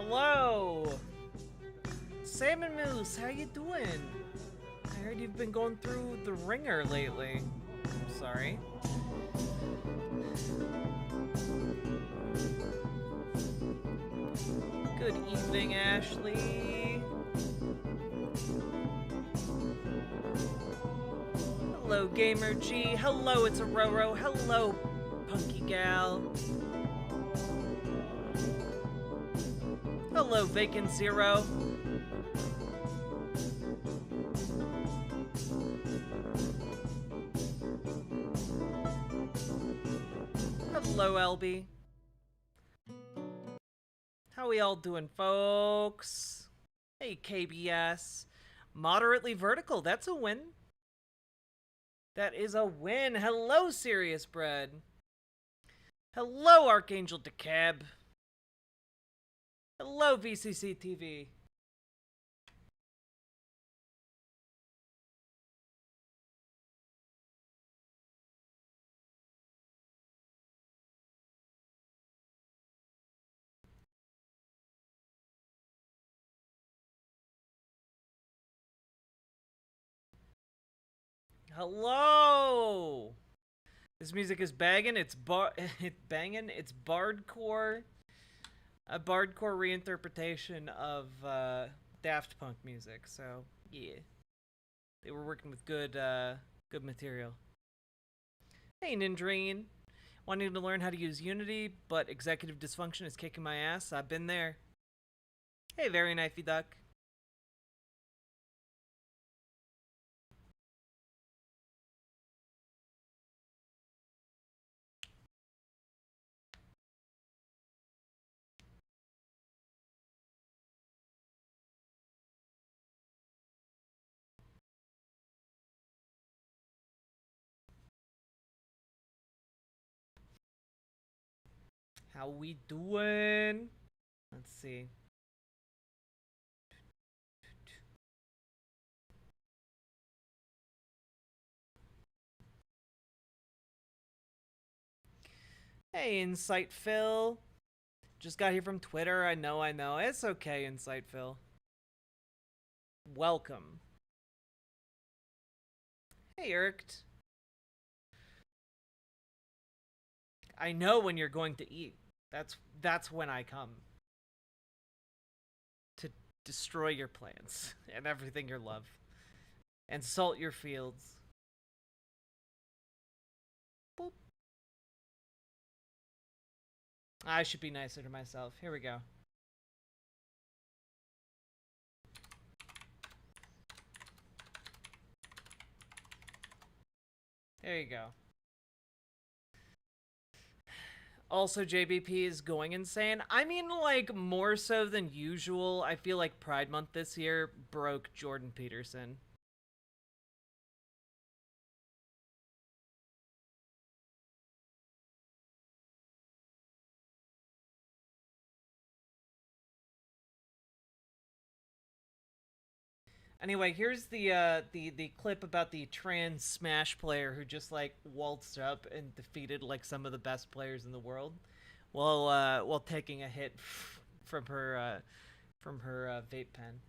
Hello! Salmon Moose, how you doing? I heard you've been going through the ringer lately. I'm sorry. Good evening, Ashley. Hello, Gamer G. Hello, it's Aurora. Hello, Punky Gal. Hello, Vacant Zero. Hello, LB. How we all doing, folks? Hey, KBS. Moderately vertical, that's a win. That is a win. Hello, Serious Bread. Hello, Archangel DeCab. Hello, VCC TV. Hello. This music is banging. It's banging. It's bardcore. A bardcore reinterpretation of Daft Punk music. So yeah, they were working with good material. Hey, Nindrain. Wanting to learn how to use Unity, but executive dysfunction is kicking my ass. I've been there. Hey, very knifey duck. How we doing? Let's see. Hey, Insight Phil. Just got here from Twitter. I know. It's okay, Insight Phil. Welcome. Hey, Irked. I know when you're going to eat. That's when I come. To destroy your plants and everything you love. And salt your fields. Boop. I should be nicer to myself. Here we go. There you go. Also, JBP is going insane. I mean, like, more so than usual. I feel like Pride Month this year broke Jordan Peterson. Anyway, here's the clip about the trans Smash player who just like waltzed up and defeated like some of the best players in the world, while taking a hit from her vape pen.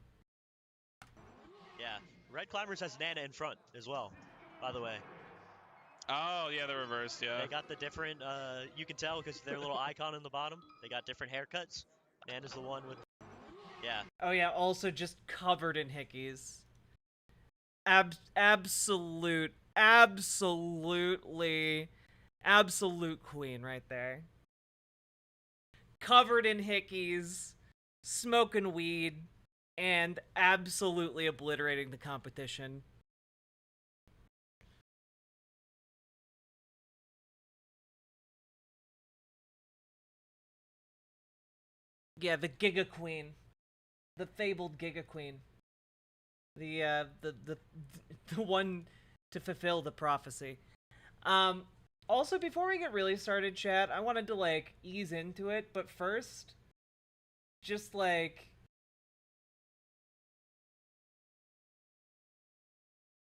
Yeah, Red Climbers has Nana in front as well, by the way. Oh, yeah, the reversed, yeah. They got the different, you can tell because their little icon in the bottom. They got different haircuts. Nana's the one with, yeah. Oh yeah, also just covered in hickeys. Absolute queen right there. Covered in hickeys, smoking weed, and absolutely obliterating the competition. Yeah, the Giga Queen. The fabled Giga Queen. The one to fulfill the prophecy. Also, before we get really started, chat, I wanted to, like, ease into it, but first, just, like...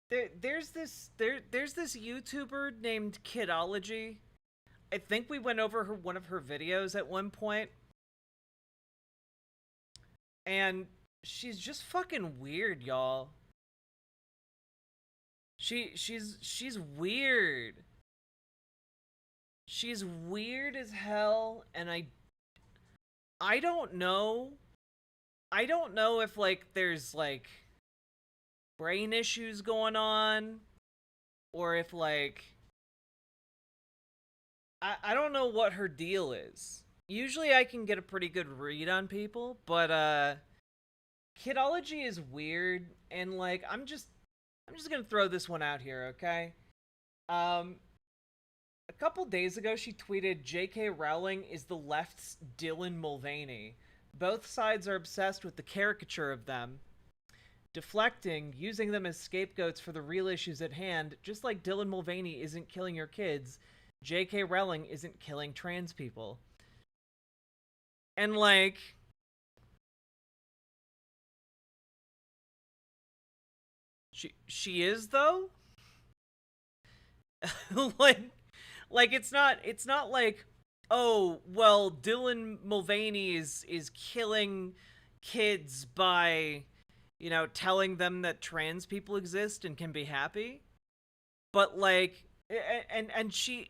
There's this YouTuber named Kidology. I think we went over one of her videos at one point. and she's just fucking weird, y'all. She's weird. She's weird as hell, and I don't know. I don't know if like there's like brain issues going on, or if like I don't know what her deal is. Usually I can get a pretty good read on people, but kidology is weird, and like I'm just gonna throw this one out here, okay? Um a couple days ago she tweeted J.K. Rowling is the left's Dylan Mulvaney. Both sides are obsessed with the caricature of them, deflecting, using them as scapegoats for the real issues at hand. Just like Dylan Mulvaney isn't killing your kids, J.K. Rowling isn't killing trans people. And like, she is though. like it's not like, oh well, Dylan Mulvaney is killing kids by, you know, telling them that trans people exist and can be happy. But like, and she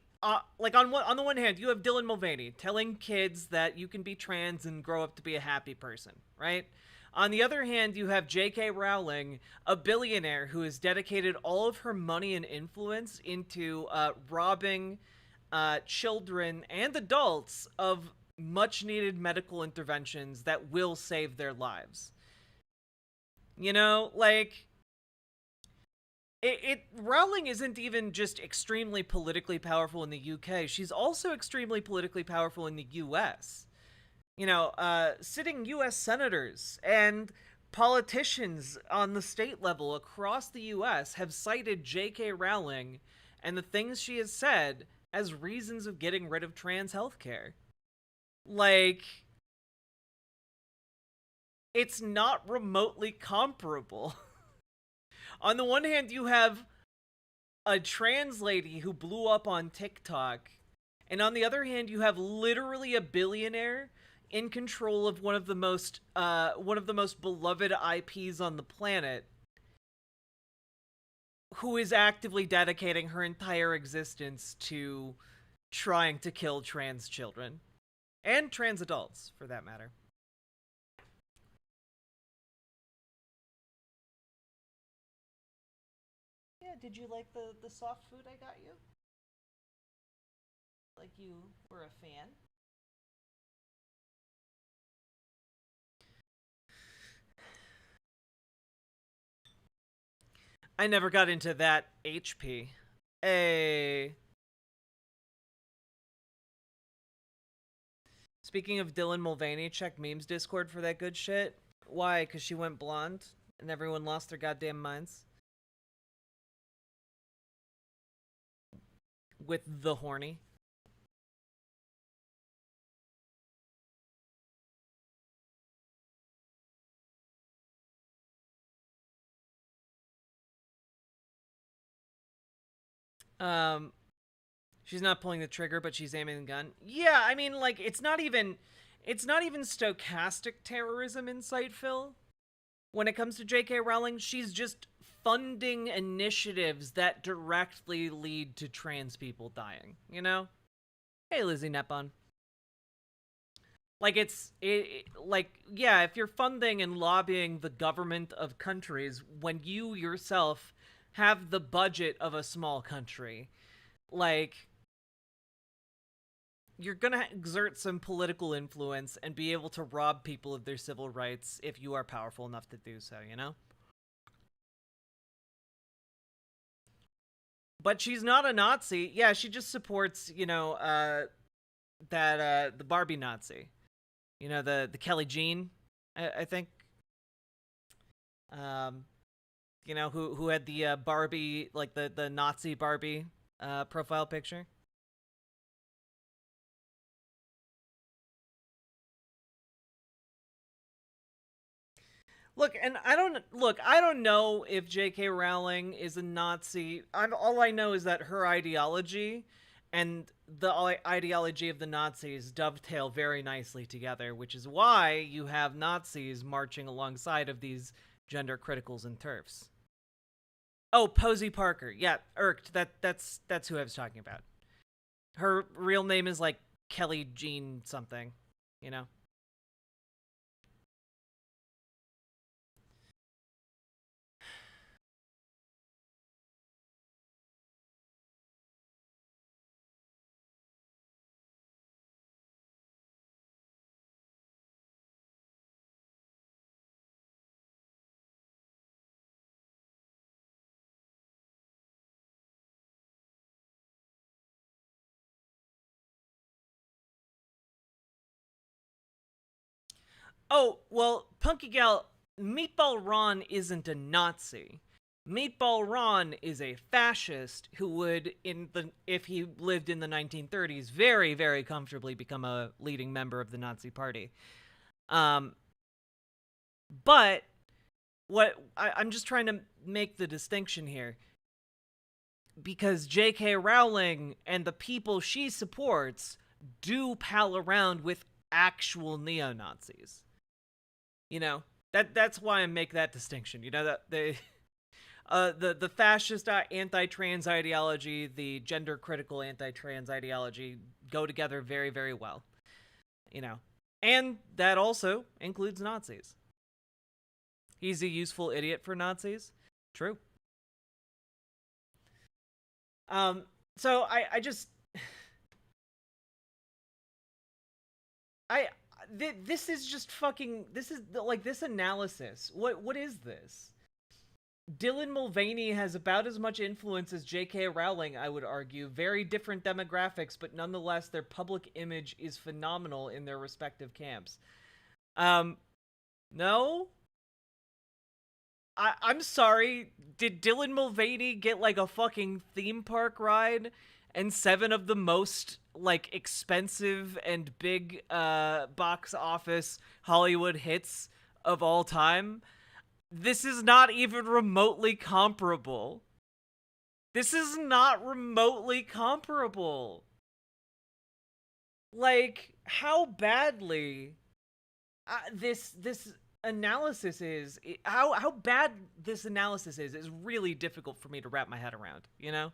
like on the one hand, you have Dylan Mulvaney telling kids that you can be trans and grow up to be a happy person, right? On the other hand, you have J.K. Rowling, a billionaire who has dedicated all of her money and influence into robbing children and adults of much needed medical interventions that will save their lives. You know, like, Rowling isn't even just extremely politically powerful in the UK. She's also extremely politically powerful in the US. You know, sitting US senators and politicians on the state level across the US have cited J.K. Rowling and the things she has said as reasons of getting rid of trans healthcare. Like, it's not remotely comparable. On the one hand, you have a trans lady who blew up on TikTok, and on the other hand, you have literally a billionaire in control of one of the most beloved IPs on the planet, who is actively dedicating her entire existence to trying to kill trans children and trans adults, for that matter. Yeah, did you like the soft food I got you? Like you were a fan? I never got into that HP. Hey. Speaking of Dylan Mulvaney, check memes Discord for that good shit. Why? Because she went blonde and everyone lost their goddamn minds. With the horny. She's not pulling the trigger, but she's aiming the gun. Yeah, I mean, like, it's not even stochastic terrorism in Sightfill. When it comes to J.K. Rowling, she's just funding initiatives that directly lead to trans people dying, you know? Hey, Lizzie Nepon. Like, like, yeah, if you're funding and lobbying the government of countries when you yourself have the budget of a small country, like, you're gonna exert some political influence and be able to rob people of their civil rights if you are powerful enough to do so, you know? But she's not a Nazi. Yeah, she just supports, you know, the Barbie Nazi. You know, the Kelly Jean, I think. You know, who had the Barbie, like the Nazi Barbie profile picture. Look, and I don't know if J.K. Rowling is a Nazi. All I know is that her ideology and the ideology of the Nazis dovetail very nicely together, which is why you have Nazis marching alongside of these gender criticals and TERFs. Oh, Posey Parker. Yeah, irked. That's who I was talking about. Her real name is like Kelly Jean something, you know? Oh, well, Punky Gal, Meatball Ron isn't a Nazi. Meatball Ron is a fascist who would, if he lived in the 1930s, very, very comfortably become a leading member of the Nazi Party. But I'm just trying to make the distinction here, because J.K. Rowling and the people she supports do pal around with actual neo-Nazis. You know, that's why I make that distinction. You know, that the fascist anti-trans ideology, the gender critical anti-trans ideology go together very, very well. You know, and that also includes Nazis. He's a useful idiot for Nazis. True. So I just this is just fucking, this is like this analysis. What is this? Dylan Mulvaney has about as much influence as J.K. Rowling, I would argue. Very different demographics, but nonetheless, their public image is phenomenal in their respective camps. No? I'm sorry, did Dylan Mulvaney get, like, a fucking theme park ride and 7 of the most, like, expensive and big, box office Hollywood hits of all time? This is not even remotely comparable. This is not remotely comparable. Like, how badly this analysis is, how bad this analysis is really difficult for me to wrap my head around, you know?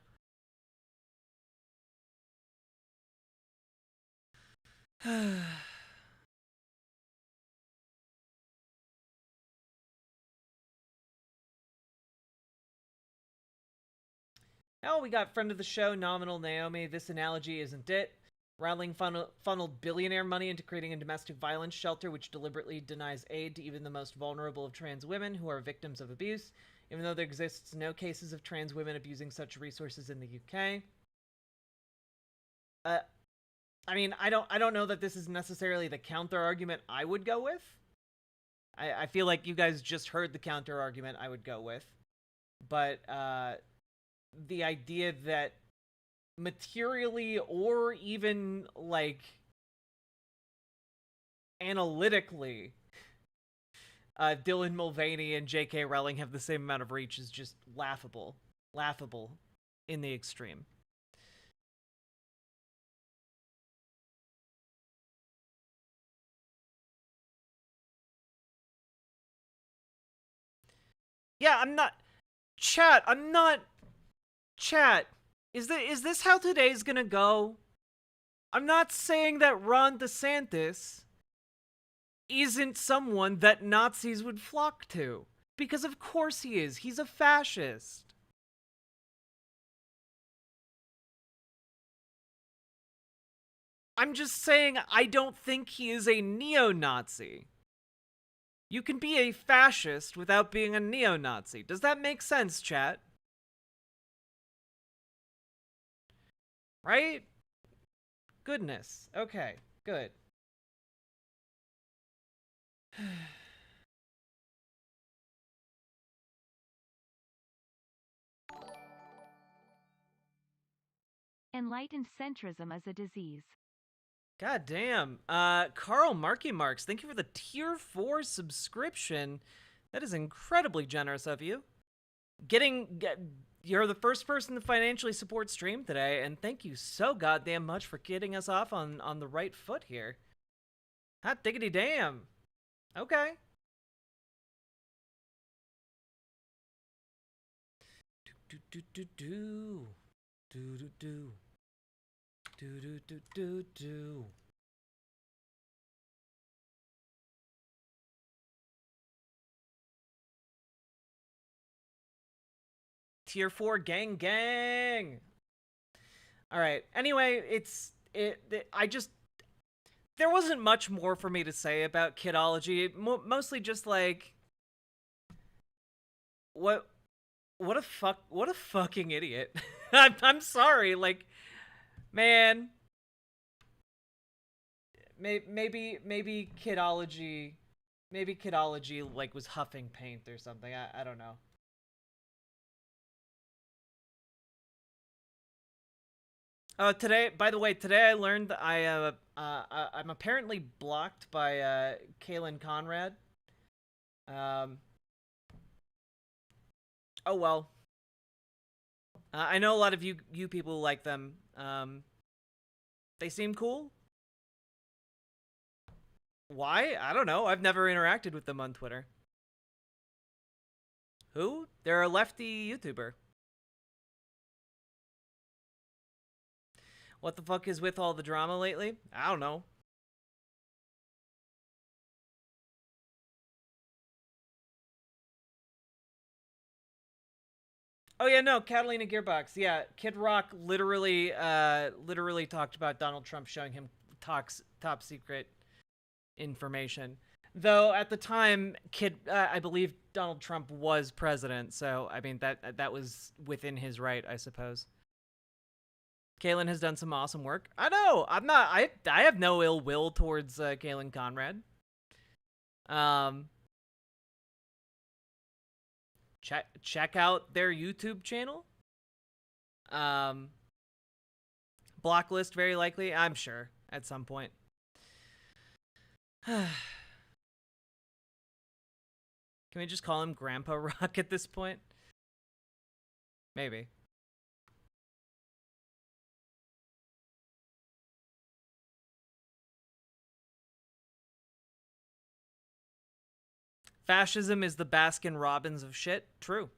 Oh, we got friend of the show, Nominal Naomi. This analogy isn't it. Rowling funneled billionaire money into creating a domestic violence shelter which deliberately denies aid to even the most vulnerable of trans women who are victims of abuse, even though there exists no cases of trans women abusing such resources in the UK. I mean, I don't know that this is necessarily the counter argument I would go with. I feel like you guys just heard the counter argument I would go with. But the idea that materially or even, like, analytically, Dylan Mulvaney and J.K. Rowling have the same amount of reach is just laughable. Laughable in the extreme. Yeah, I'm not... Chat, I'm not... Chat, is this how today's gonna go? I'm not saying that Ron DeSantis isn't someone that Nazis would flock to. Because of course he is. He's a fascist. I'm just saying I don't think he is a neo-Nazi. You can be a fascist without being a neo-Nazi. Does that make sense, chat? Right? Goodness. Okay, good. Enlightened centrism as a disease. God damn. Carl Marky Marks, thank you for the tier 4 subscription. That is incredibly generous of you. You're the first person to financially support stream today, and thank you so goddamn much for getting us off on the right foot here. Hot diggity damn. Okay. Do do do do do do do do do do do do. Tier 4 gang gang. All right. Anyway, there wasn't much more for me to say about Kidology. Mostly just like what a fucking idiot. I'm sorry, like, man. Maybe Kidology like was huffing paint or something. I don't know. Today, by the way, today I learned that I'm apparently blocked by Kaylin Conrad. Oh well. I know a lot of you people like them. They seem cool. Why? I don't know. I've never interacted with them on Twitter. Who? They're a lefty YouTuber. What the fuck is with all the drama lately? I don't know. Oh yeah, no, Catalina Gearbox. Yeah, Kid Rock literally talked about Donald Trump showing him top secret information. Though at the time, I believe Donald Trump was president, so I mean that was within his right, I suppose. Kaylin has done some awesome work. I know. I have no ill will towards Kaylin Conrad. Check out their YouTube channel. Blocklist very likely, I'm sure, at some point. Can we just call him Grandpa Rock at this point? Maybe. Fascism is the Baskin Robbins of shit. True.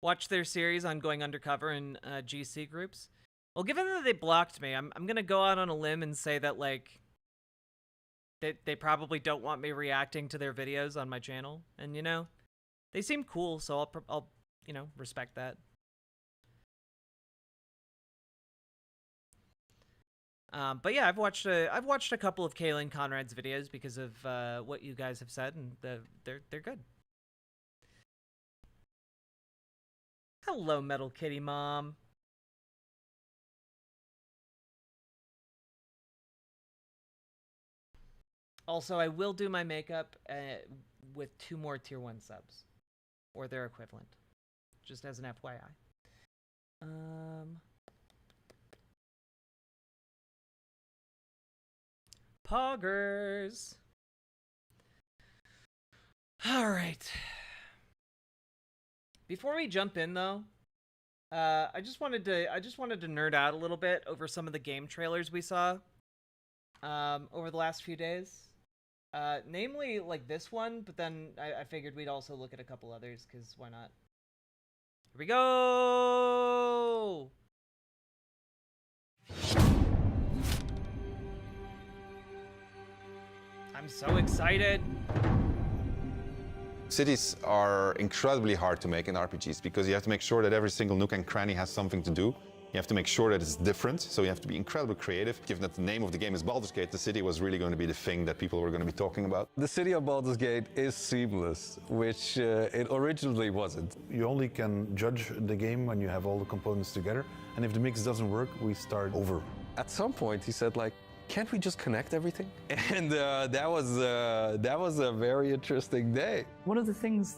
Watch their series on going undercover in GC groups. Well, given that they blocked me, I'm gonna go out on a limb and say that, like, they probably don't want me reacting to their videos on my channel, and you know, they seem cool, so I'll you know, respect that. But yeah, I've watched a couple of Kaylin Conrad's videos because of what you guys have said, and they're good. Hello, Metal Kitty Mom. Also, I will do my makeup with 2 more tier 1 subs. Or their equivalent. Just as an FYI. Poggers. Alright. Before we jump in though, I just wanted to nerd out a little bit over some of the game trailers we saw over the last few days. Namely, like this one, but then I figured we'd also look at a couple others, because why not? Here we go! I'm so excited! Cities are incredibly hard to make in RPGs because you have to make sure that every single nook and cranny has something to do. You have to make sure that it's different, so you have to be incredibly creative. Given that the name of the game is Baldur's Gate, the city was really going to be the thing that people were going to be talking about. The city of Baldur's Gate is seamless, which it originally wasn't. You only can judge the game when you have all the components together, and if the mix doesn't work, we start over. At some point, he said, like, can't we just connect everything? And that was a very interesting day. One of the things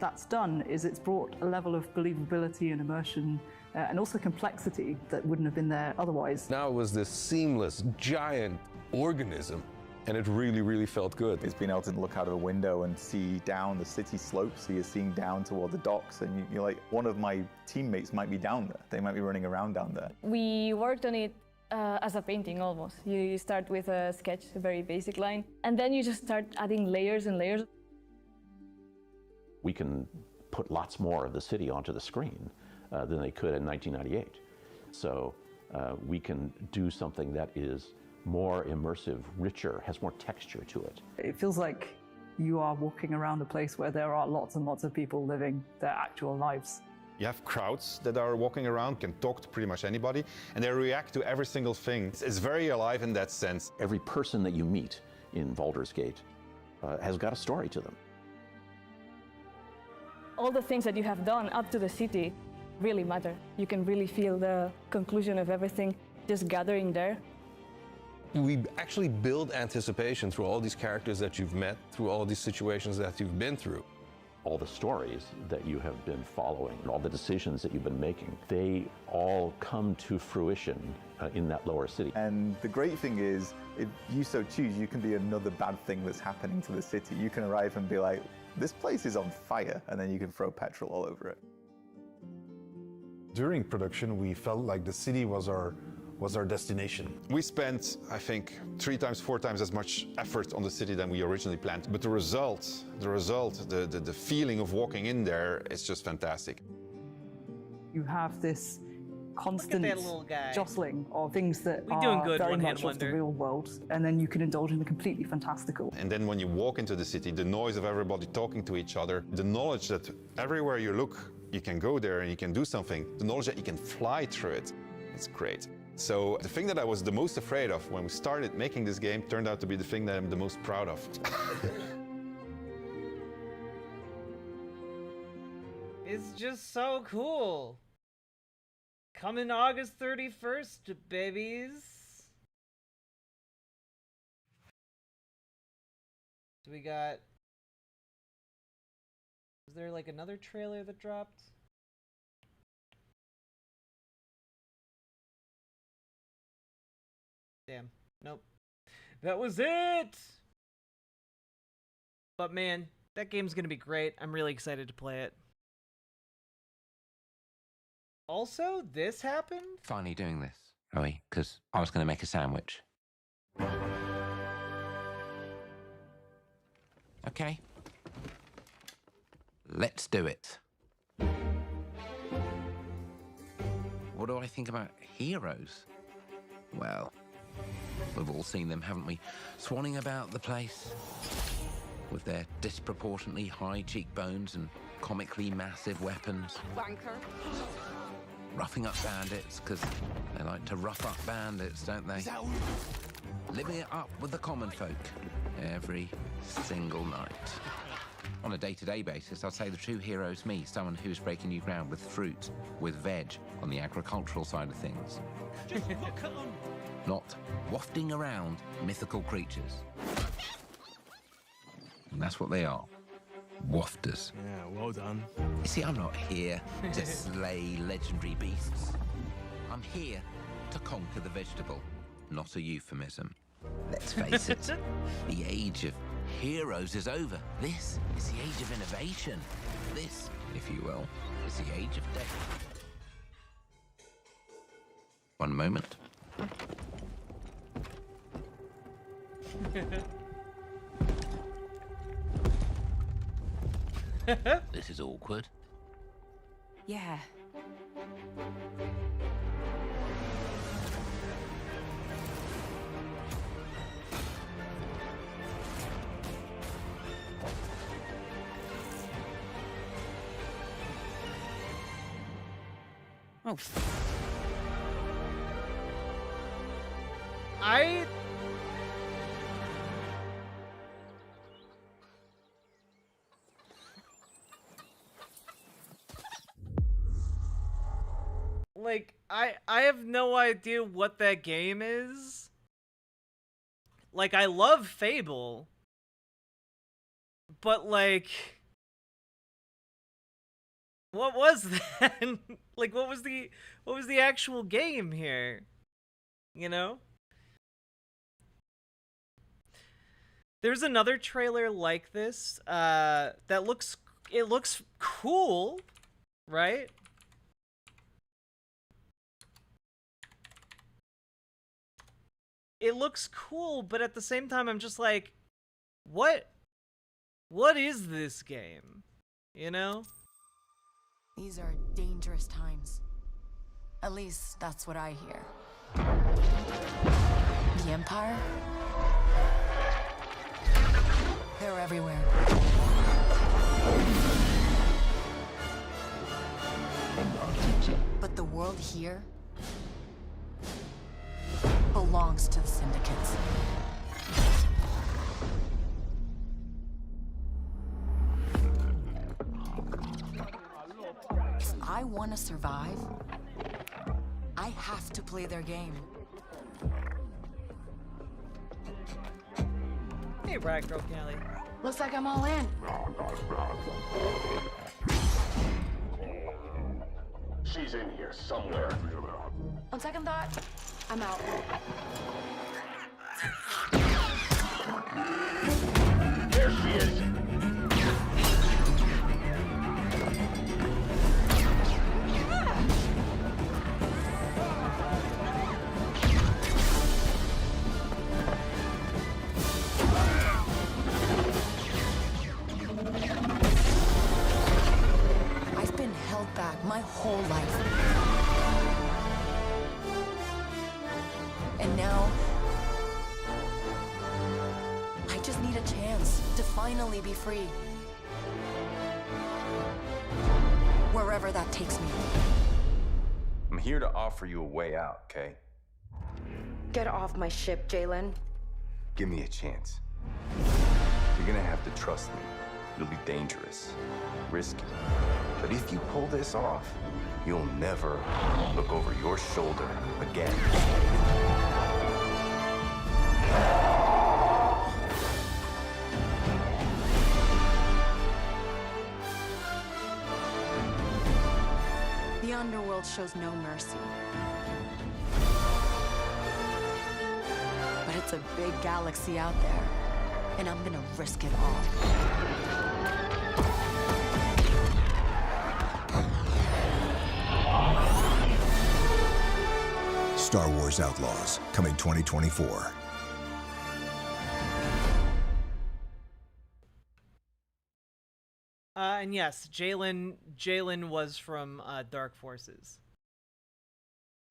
that's done is it's brought a level of believability and immersion and also complexity that wouldn't have been there otherwise. Now it was this seamless, giant organism, and it really, really felt good. It's being able to look out of a window and see down the city slope, so you're seeing down toward the docks, and you're like, one of my teammates might be down there. They might be running around down there. We worked on it as a painting almost. You start with a sketch, a very basic line, and then you just start adding layers and layers. We can put lots more of the city onto the screen than they could in 1998. So we can do something that is more immersive, richer, has more texture to it. It feels like you are walking around a place where there are lots and lots of people living their actual lives. You have crowds that are walking around, can talk to pretty much anybody, and they react to every single thing. It's very alive in that sense. Every person that you meet in Baldur's Gate has got a story to them. All the things that you have done up to the city really matter. You can really feel the conclusion of everything just gathering there. We actually build anticipation through all these characters that you've met, through all these situations that you've been through. All the stories that you have been following, all the decisions that you've been making, they all come to fruition in that lower city. And the great thing is, if you so choose, you can be another bad thing that's happening to the city. You can arrive and be like, this place is on fire, and then you can throw petrol all over it. During production, we felt like the city was our destination. We spent, I think, 3 times, 4 times as much effort on the city than we originally planned. But the feeling of walking in there is just fantastic. You have this constant little guy. jostling of things that We are doing good, very One Hit much of the Wonder. real world, and then you can indulge in the completely fantastical. And then when you walk into the city, the noise of everybody talking to each other, the knowledge that everywhere you look, you can go there and you can do something, the knowledge that you can fly through it, it's great. So the thing that I was the most afraid of when we started making this game turned out to be the thing that I'm the most proud of. It's just so cool. Coming August 31st, babies. So we got... Is there like another trailer that dropped? Damn. Nope. That was it! But man, that game's gonna be great. I'm really excited to play it. Also, this happened? Finally doing this, are we? Because I was going to make a sandwich. Okay. Let's do it. What do I think about heroes? Well, we've all seen them, haven't we? Swanning about the place with their disproportionately high cheekbones and comically massive weapons. Wanker. Roughing up bandits, because they like to rough up bandits, don't they? Living it up with the common folk every single night. On a day-to-day basis, I'd say the true hero's me, someone who's breaking new ground with fruit, with veg, on the agricultural side of things. Not wafting around mythical creatures. And that's what they are. Wafters. Yeah, well done. You see, I'm not here to slay legendary beasts. I'm here to conquer the vegetable, not a euphemism. Let's face it, the age of heroes is over. This is the age of innovation. This, if you will, is the age of death. One moment. This is awkward. Yeah. Oh. I... Like, I have no idea what that game is. Like, I love Fable. But, like... What was that? Like, what was the actual game here? You know? There's another trailer like this that looks cool, right? It looks cool, but at the same time I'm just like, what is this game? You know? These are dangerous times. At least that's what I hear. The Empire? They're everywhere. But the world here belongs to the syndicates. If I want to survive, I have to play their game. Hey, Ragdoll Kelly. Looks like I'm all in. She's in here somewhere. On second thought, I'm out. There she is. I've been held back my whole life. And now, I just need a chance to finally be free. Wherever that takes me. I'm here to offer you a way out, okay? Get off my ship, Jalen. Give me a chance. You're gonna have to trust me. It'll be dangerous, risky. But if you pull this off, you'll never look over your shoulder again. The underworld shows no mercy. But it's a big galaxy out there, and I'm gonna risk it all. Star Wars Outlaws, coming 2024. And yes, Jalen was from Dark Forces.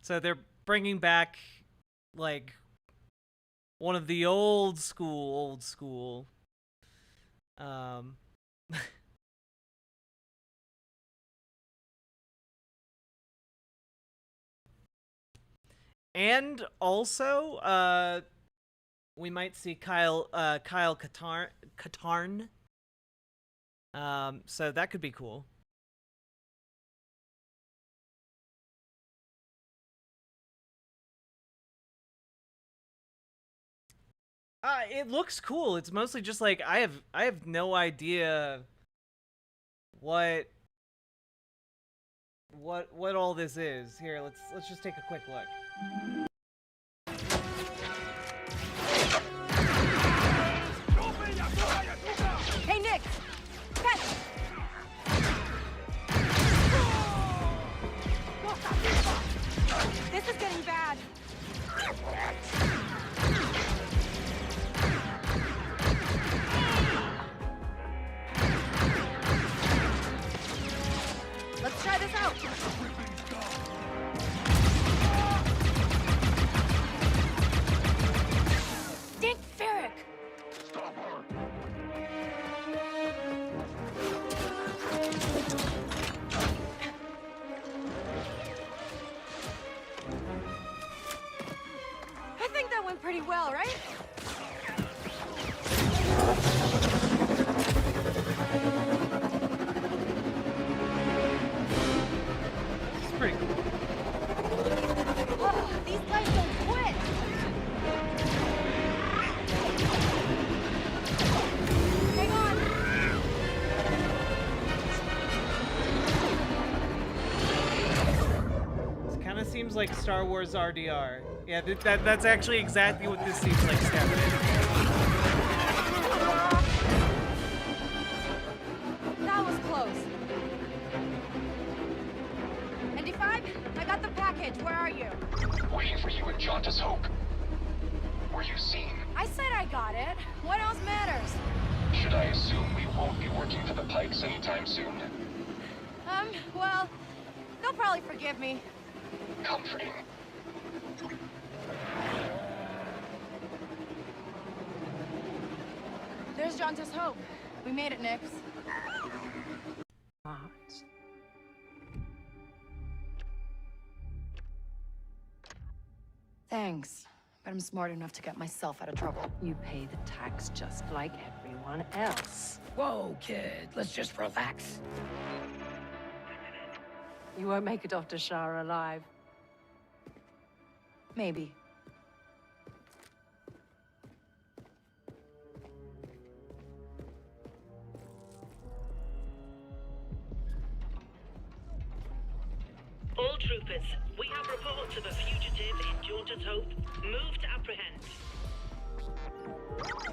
So they're bringing back like one of the old school. And also, we might see Kyle Katarn. So that could be cool. It looks cool. It's mostly just like I have no idea what all this is. Here, let's just take a quick look. Hey, Nick! Catch! This is getting bad. Let's try this out. Dick Ferrick! Stop her. I think that went pretty well, right? It's pretty cool. Oh, these guys don't quit. Hang on. like Star Wars RDR. Yeah, that's actually exactly what this seems like, Stephanie. That was close. ND5, I got the package. Where are you? Waiting for you at Jauntus Hope. Were you seen? I said I got it. What else matters? Should I assume we won't be working for the Pikes anytime soon? Well, they'll probably forgive me. Comforting. There's Jauntus Hope. We made it, Nix. Thanks, but I'm smart enough to get myself out of trouble. You pay the tax just like everyone else. Whoa, kid, let's just relax. You won't make it off to Shara alive. Maybe. All troopers, we have reports of a fugitive in Jauntus Hope. Move to apprehend.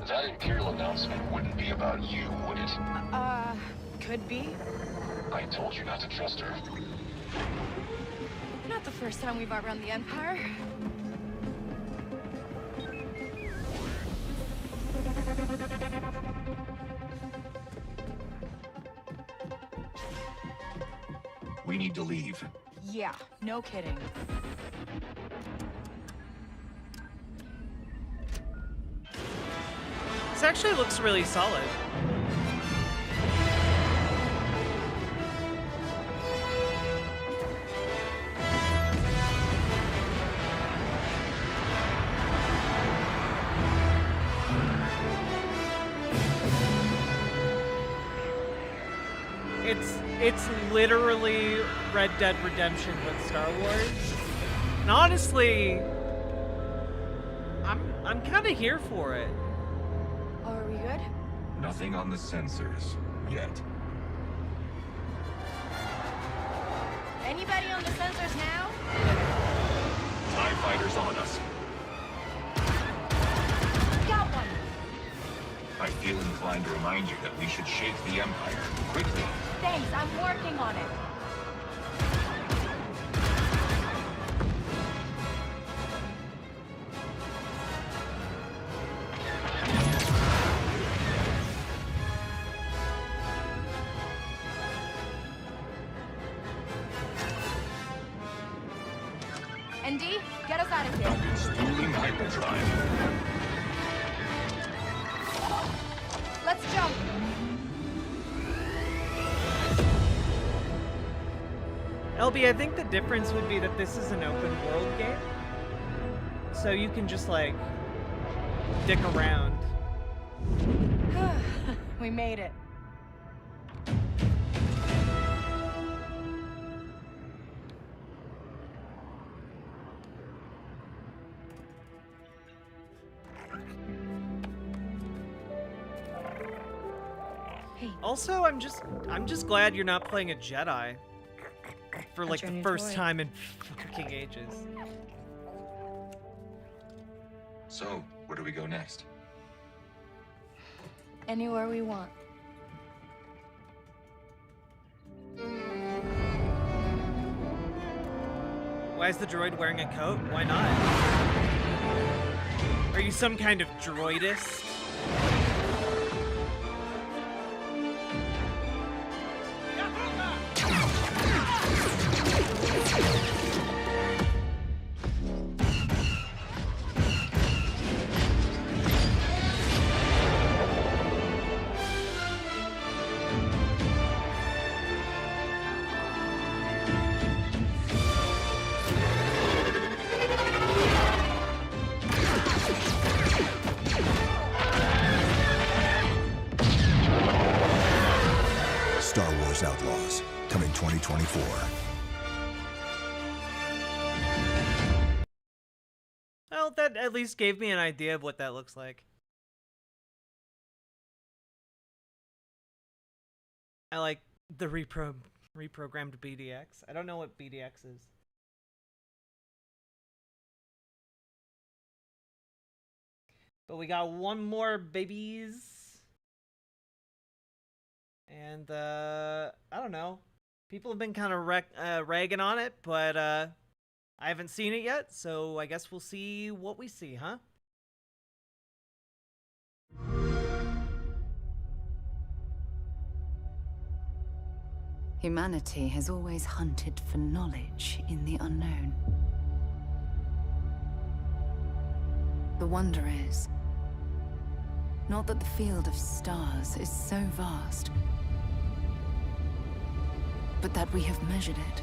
That Imperial announcement wouldn't be about you, would it? Could be. I told you not to trust her. Not the first time we've outrun the Empire. We need to leave. Yeah, no kidding. This actually looks really solid. It's literally Red Dead Redemption with Star Wars. And honestly, I'm kind of here for it. Oh, are we good? Nothing on the sensors yet. Anybody on the sensors now? TIE fighters on us. Got one. I feel inclined to remind you that we should shake the Empire quickly. Thanks, I'm working on it. ND, get us out of here. Stooling hyperdrive. Let's jump. LB, I think the difference would be that this is an open world game. So you can just like dick around. We made it. Also, I'm just glad you're not playing a Jedi for like the first time in fucking ages. So, where do we go next? Anywhere we want. Why is the droid wearing a coat? Why not? Are you some kind of droidist? Star Wars Outlaws, coming 2024. Well, that at least gave me an idea of what that looks like. I like the reprogrammed BDX. I don't know what BDX is. But we got one more, babies. And, I don't know. People have been kind of ragging on it, but, I haven't seen it yet, so I guess we'll see what we see, huh? Humanity has always hunted for knowledge in the unknown. The wonder is, not that the field of stars is so vast, but that we have measured it.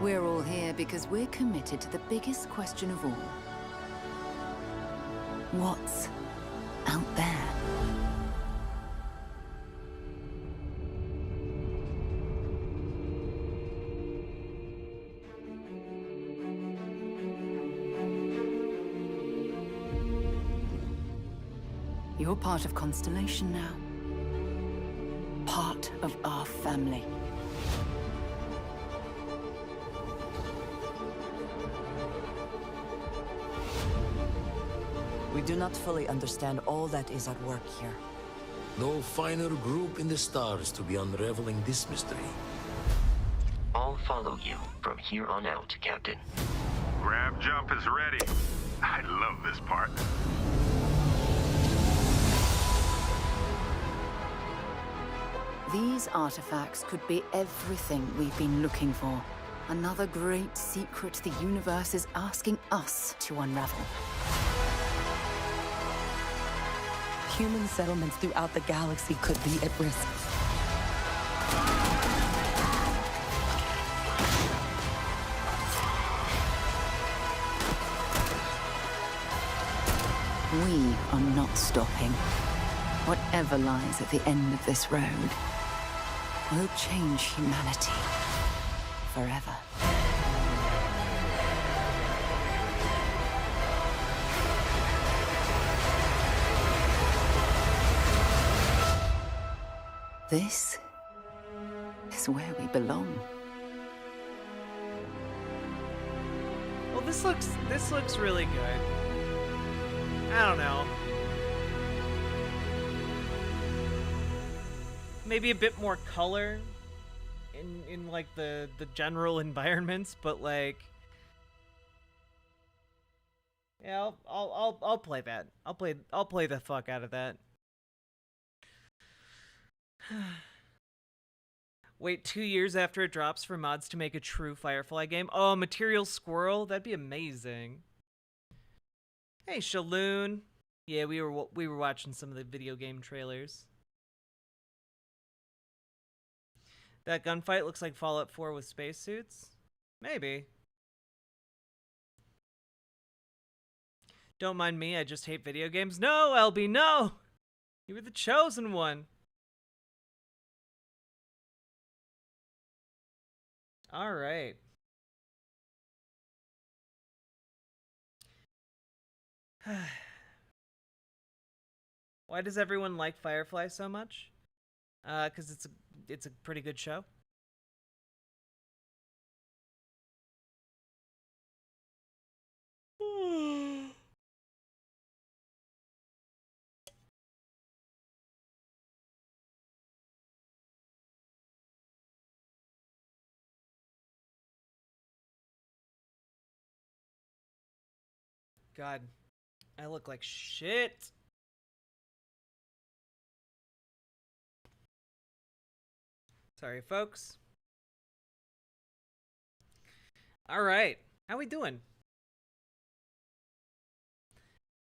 We're all here because we're committed to the biggest question of all. What's out there? You're part of Constellation now. Part of our family. We do not fully understand all that is at work here. No finer group in the stars to be unraveling this mystery. I'll follow you from here on out, Captain. Grab jump is ready. I love this part. These artifacts could be everything we've been looking for. Another great secret the universe is asking us to unravel. Human settlements throughout the galaxy could be at risk. We are not stopping. Whatever lies at the end of this road will change humanity forever. This is where we belong. Well, this looks really good. I don't know. Maybe a bit more color in like the general environments, but like, yeah, I'll play that. I'll play the fuck out of that. Wait 2 years after it drops for mods to make a true Firefly game. Oh, Material Squirrel, that'd be amazing. Hey, Shaloon. Yeah, we were watching some of the video game trailers. That gunfight looks like Fallout 4 with spacesuits. Maybe. Don't mind me, I just hate video games. No, LB, no! You were the chosen one. All right. Why does everyone like Firefly so much? 'Cause it's a pretty good show. God, I look like shit. Sorry, folks. All right, how we doing?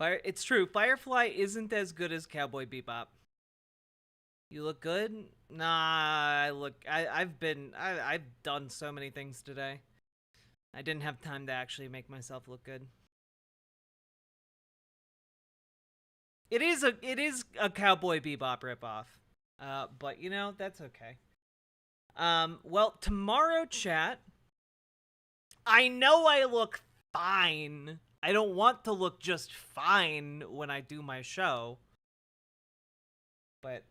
It's true. Firefly isn't as good as Cowboy Bebop. You look good? Nah, I've done so many things today. I didn't have time to actually make myself look good. It is a Cowboy Bebop ripoff. But you know, that's okay. Well, tomorrow, chat, I know I look fine. I don't want to look just fine when I do my show. But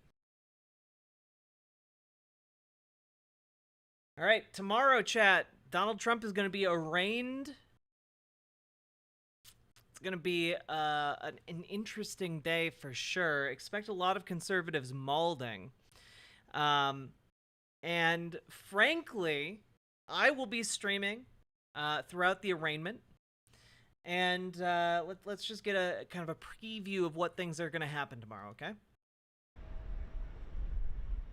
all right, tomorrow, chat, Donald Trump is going to be arraigned. It's going to be an interesting day for sure. Expect a lot of conservatives mauling. And frankly, I will be streaming throughout the arraignment. And let's just get a kind of a preview of what things are going to happen tomorrow, okay?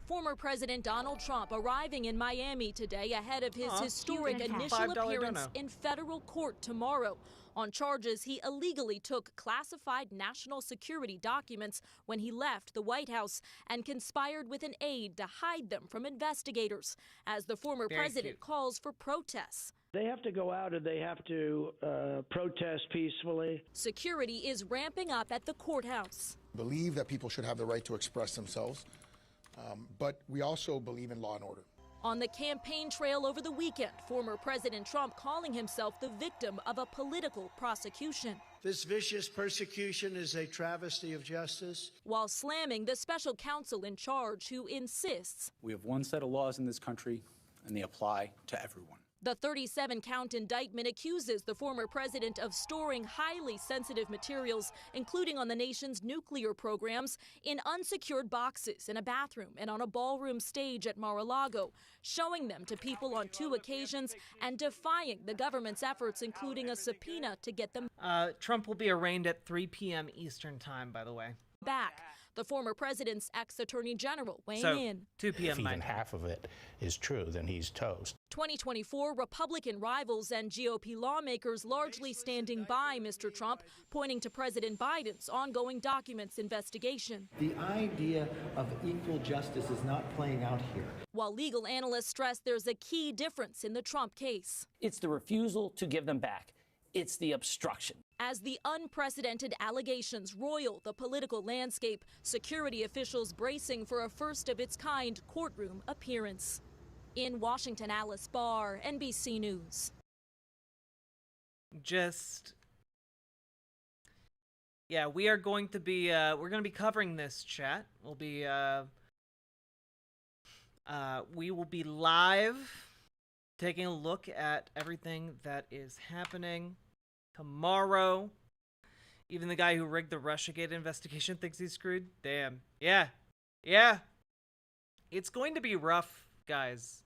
Former President Donald Trump arriving in Miami today ahead of his historic initial $5 appearance dono. in federal court tomorrow on charges he illegally took classified national security documents when he left the White House and conspired with an aide to hide them from investigators as the former president calls for protests. They have to go out and they have to protest peacefully. Security is ramping up at the courthouse. Believe that people should have the right to express themselves, but we also believe in law and order. On the campaign trail over the weekend, former President Trump calling himself the victim of a political prosecution. This vicious persecution is a travesty of justice. While slamming the special counsel in charge who insists we have one set of laws in this country and they apply to everyone. the 37-count indictment accuses the former president of storing highly sensitive materials, including on the nation's nuclear programs, in unsecured boxes in a bathroom and on a ballroom stage at Mar-a-Lago, showing them to people on 2 occasions and defying the government's efforts, including a subpoena to get them Trump will be arraigned at 3 p.m. Eastern time, by the way. back. The former president's ex-attorney general weighing So, in. 2 p.m. If even night. half of it is true, then he's toast. 2024 Republican rivals and GOP lawmakers largely standing by Mr. Trump, pointing to President Biden's ongoing documents investigation. The idea of equal justice is not playing out here. While legal analysts stress there's a key difference in the Trump case. It's the refusal to give them back. It's the obstruction. As the unprecedented allegations roil the political landscape, security officials bracing for a first-of-its-kind courtroom appearance. In Washington, Alice Barr, NBC News. Yeah, we are going to be we're going to be covering this, chat. We will be live taking a look at everything that is happening tomorrow. Even the guy who rigged the Russiagate investigation thinks he's screwed. Damn. Yeah. It's going to be rough, guys.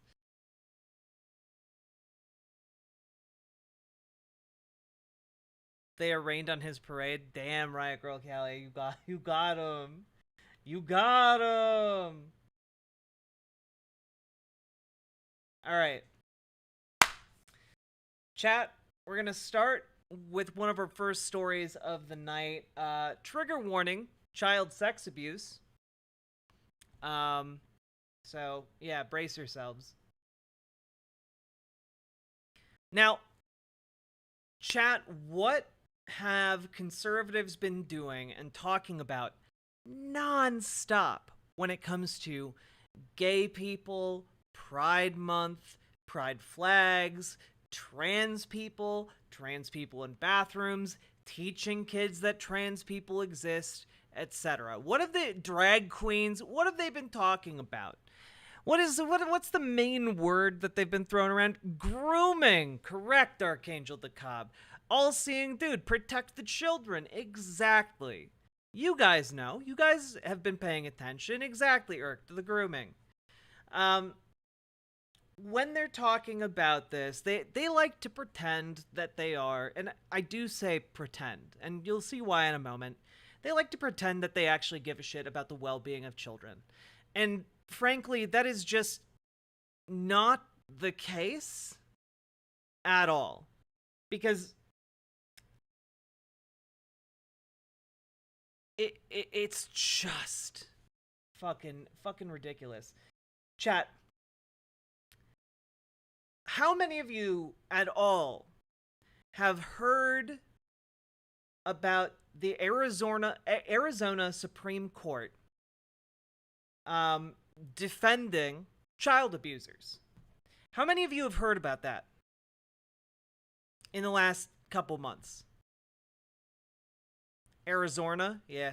They arraigned on his parade. Damn, Riot Girl Callie, you got him. You got him. All right. Chat, we're going to start with one of our first stories of the night. Trigger warning, child sex abuse. So, yeah, brace yourselves. Now, chat, what have conservatives been doing and talking about non-stop when it comes to gay people, Pride Month, Pride flags, trans people in bathrooms, teaching kids that trans people exist, etc. What have the drag queens, what have they been talking about? What's the main word that they've been throwing around? Grooming. Correct, Archangel DeKalb. All-seeing dude, protect the children. Exactly. You guys know. You guys have been paying attention. Exactly, Irk, to the grooming. When they're talking about this, they like to pretend that they are, and I do say pretend, and you'll see why in a moment. They like to pretend that they actually give a shit about the well-being of children. And frankly, that is just not the case at all. Because it's just fucking ridiculous. Chat, how many of you at all have heard about the Arizona Supreme Court defending child abusers. How many of you have heard about that in the last couple months? Arizona, yeah.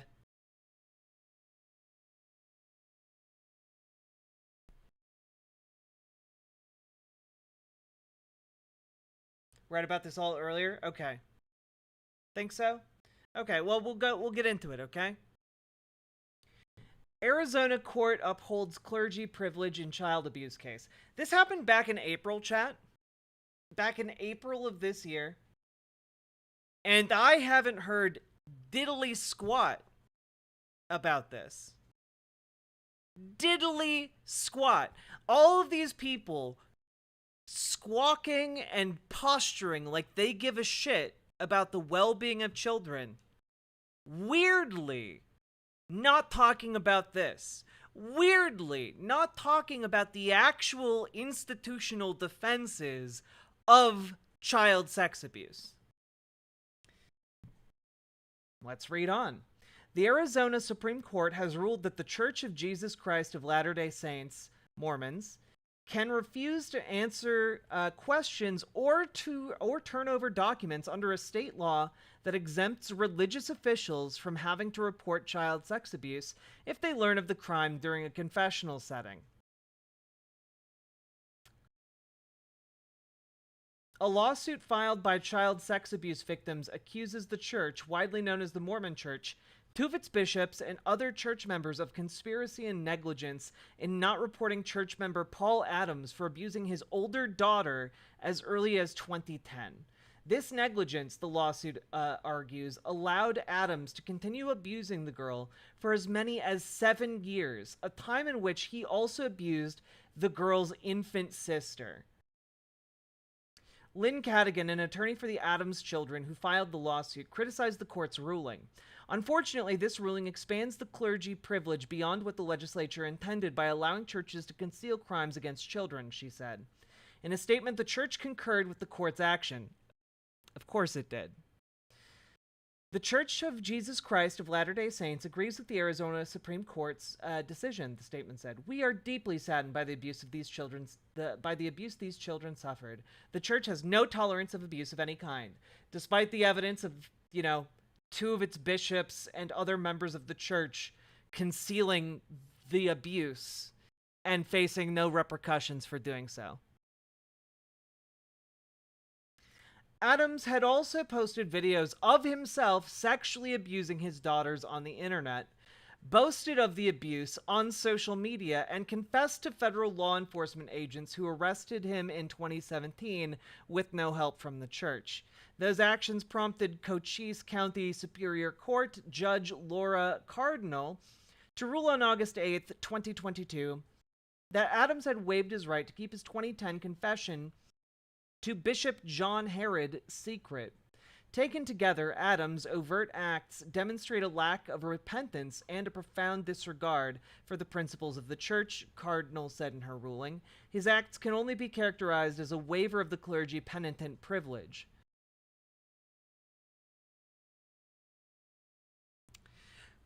Read about this all earlier? Okay. Think so? Okay, well we'll get into it, okay? Arizona court upholds clergy privilege in child abuse case. This happened back in April, chat. Back in April of this year. And I haven't heard diddly squat about this. Diddly squat. All of these people squawking and posturing like they give a shit about the well-being of children. Weirdly, not talking about this. Weirdly, not talking about the actual institutional defenses of child sex abuse. Let's read on. The Arizona Supreme Court has ruled that the Church of Jesus Christ of Latter-day Saints, Mormons, can refuse to answer questions or turn over documents under a state law that exempts religious officials from having to report child sex abuse if they learn of the crime during a confessional setting. A lawsuit filed by child sex abuse victims accuses the church, widely known as the Mormon Church, two of its bishops and other church members of conspiracy and negligence in not reporting church member Paul Adams for abusing his older daughter as early as 2010. This negligence, the lawsuit argues, allowed Adams to continue abusing the girl for as many as 7 years, a time in which he also abused the girl's infant sister. Lynn Cadigan, an attorney for the Adams children who filed the lawsuit, criticized the court's ruling. Unfortunately, this ruling expands the clergy privilege beyond what the legislature intended by allowing churches to conceal crimes against children, she said. In a statement, the church concurred with the court's action. Of course it did. The Church of Jesus Christ of Latter-day Saints agrees with the Arizona Supreme Court's decision, the statement said. We are deeply saddened by the abuse these children suffered. The church has no tolerance of abuse of any kind, despite the evidence of, two of its bishops and other members of the church concealing the abuse and facing no repercussions for doing so. Adams had also posted videos of himself sexually abusing his daughters on the internet, boasted of the abuse on social media, and confessed to federal law enforcement agents who arrested him in 2017 with no help from the church. Those actions prompted Cochise County Superior Court Judge Laura Cardinal to rule on August 8th, 2022, that Adams had waived his right to keep his 2010 confession to Bishop John Herod secret. Taken together, Adams' overt acts demonstrate a lack of repentance and a profound disregard for the principles of the church, Cardinal said in her ruling. His acts can only be characterized as a waiver of the clergy penitent privilege.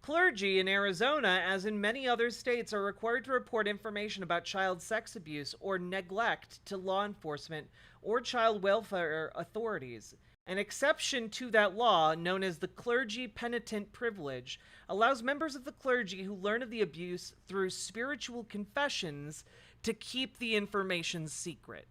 Clergy in Arizona, as in many other states, are required to report information about child sex abuse or neglect to law enforcement or child welfare authorities. An exception to that law, known as the clergy penitent privilege, allows members of the clergy who learn of the abuse through spiritual confessions to keep the information secret.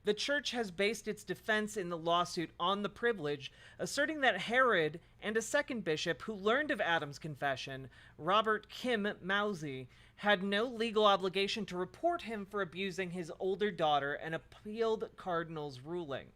The church has based its defense in the lawsuit on the privilege, asserting that Herod and a second bishop who learned of Adams' confession, Robert Kim Mousey, had no legal obligation to report him for abusing his older daughter and appealed Cardinal's ruling.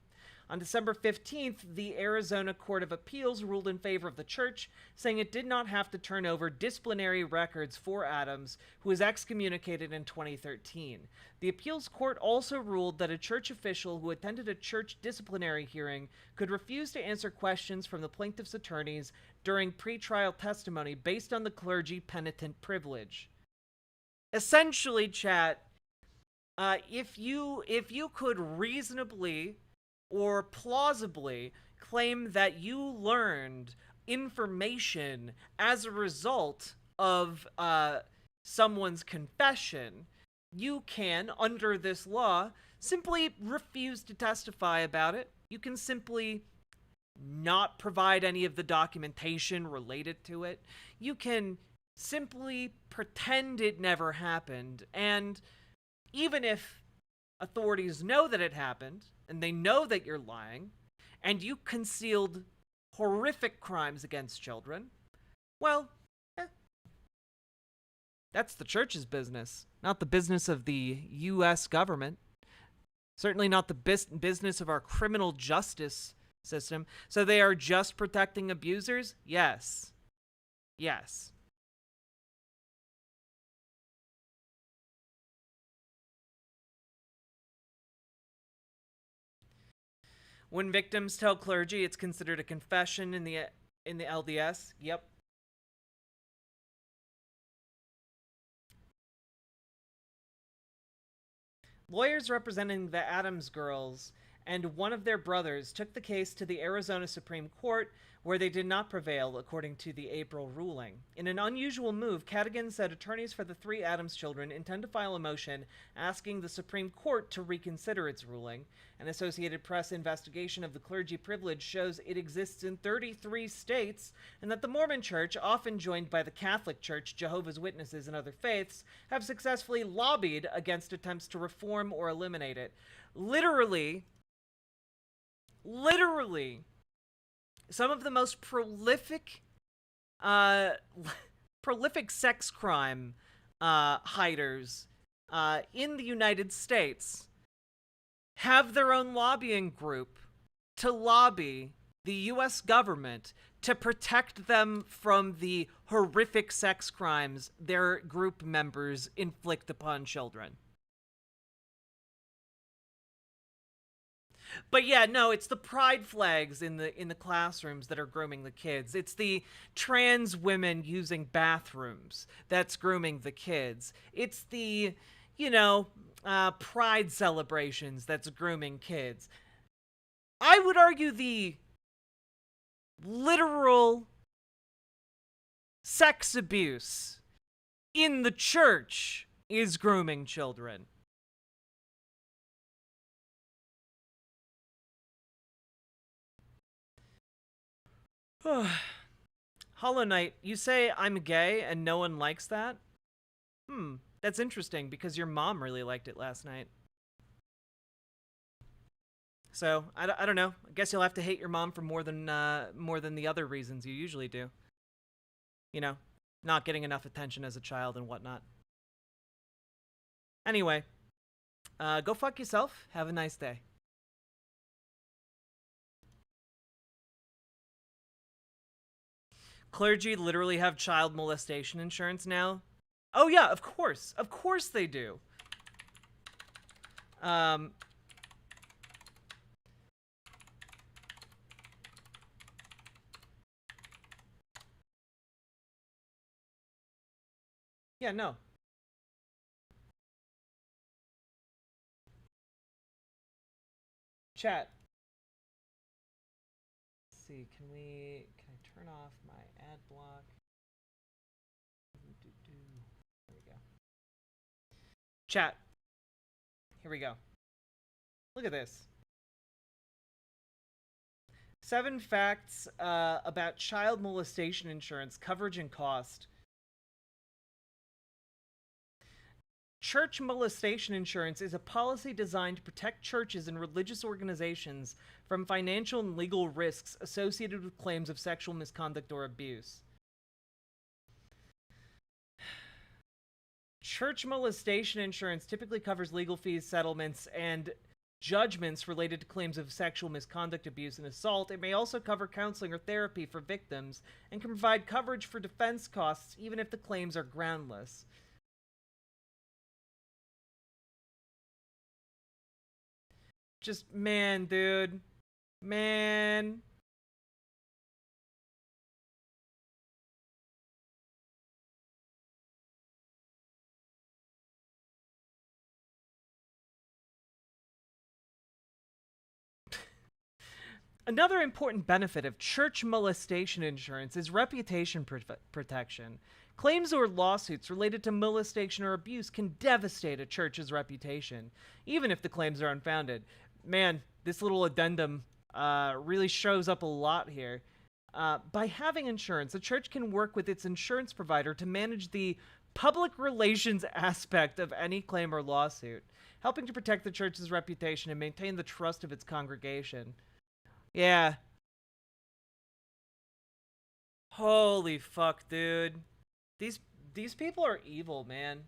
On December 15th, the Arizona Court of Appeals ruled in favor of the church, saying it did not have to turn over disciplinary records for Adams, who was excommunicated in 2013. The appeals court also ruled that a church official who attended a church disciplinary hearing could refuse to answer questions from the plaintiff's attorneys during pretrial testimony based on the clergy penitent privilege. Essentially, chat, if you could reasonably or plausibly claim that you learned information as a result of someone's confession, you can, under this law, simply refuse to testify about it. You can simply not provide any of the documentation related to it. You can simply pretend it never happened. And even if authorities know that it happened, and they know that you're lying, and you concealed horrific crimes against children, well, that's the church's business, not the business of the U.S. government. Certainly not the business of our criminal justice system. So they are just protecting abusers? Yes. Yes. When victims tell clergy, it's considered a confession in the LDS. Yep. Lawyers representing the Adams girls and one of their brothers took the case to the Arizona Supreme Court, where they did not prevail, according to the April ruling. In an unusual move, Cadogan said attorneys for the three Adams children intend to file a motion asking the Supreme Court to reconsider its ruling. An Associated Press investigation of the clergy privilege shows it exists in 33 states, and that the Mormon Church, often joined by the Catholic Church, Jehovah's Witnesses, and other faiths, have successfully lobbied against attempts to reform or eliminate it. Literally, some of the most prolific sex crime hiders in the United States have their own lobbying group to lobby the U.S. government to protect them from the horrific sex crimes their group members inflict upon children. But yeah, no, it's the pride flags in the classrooms that are grooming the kids. It's the trans women using bathrooms that's grooming the kids. It's the, pride celebrations that's grooming kids. I would argue the literal sex abuse in the church is grooming children. Hollow Knight, you say I'm gay and no one likes that? That's interesting because your mom really liked it last night. So, I don't know. I guess you'll have to hate your mom for more than the other reasons you usually do. You know, not getting enough attention as a child and whatnot. Anyway, go fuck yourself. Have a nice day. Clergy literally have child molestation insurance now? Oh yeah, of course. Of course they do. Yeah, no. Chat. Let's see, can I turn off my ad block? There we go. Chat. Here we go. Look at this. 7 facts about child molestation insurance coverage and cost. Church molestation insurance is a policy designed to protect churches and religious organizations from financial and legal risks associated with claims of sexual misconduct or abuse. Church molestation insurance typically covers legal fees, settlements, and judgments related to claims of sexual misconduct, abuse, and assault. It may also cover counseling or therapy for victims and can provide coverage for defense costs even if the claims are groundless. Just, man, dude. Man. Another important benefit of church molestation insurance is reputation protection. Claims or lawsuits related to molestation or abuse can devastate a church's reputation, even if the claims are unfounded. Man, this little addendum really shows up a lot here. By having insurance, a church can work with its insurance provider to manage the public relations aspect of any claim or lawsuit, helping to protect the church's reputation and maintain the trust of its congregation. Yeah. Holy fuck, dude. These people are evil, man.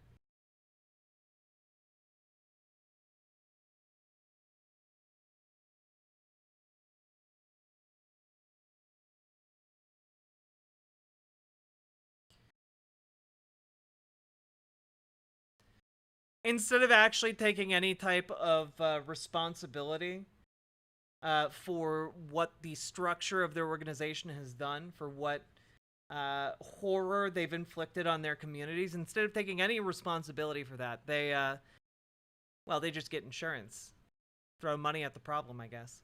Instead of actually taking any type of responsibility for what the structure of their organization has done, for what horror they've inflicted on their communities, instead of taking any responsibility for that, they just get insurance. Throw money at the problem, I guess.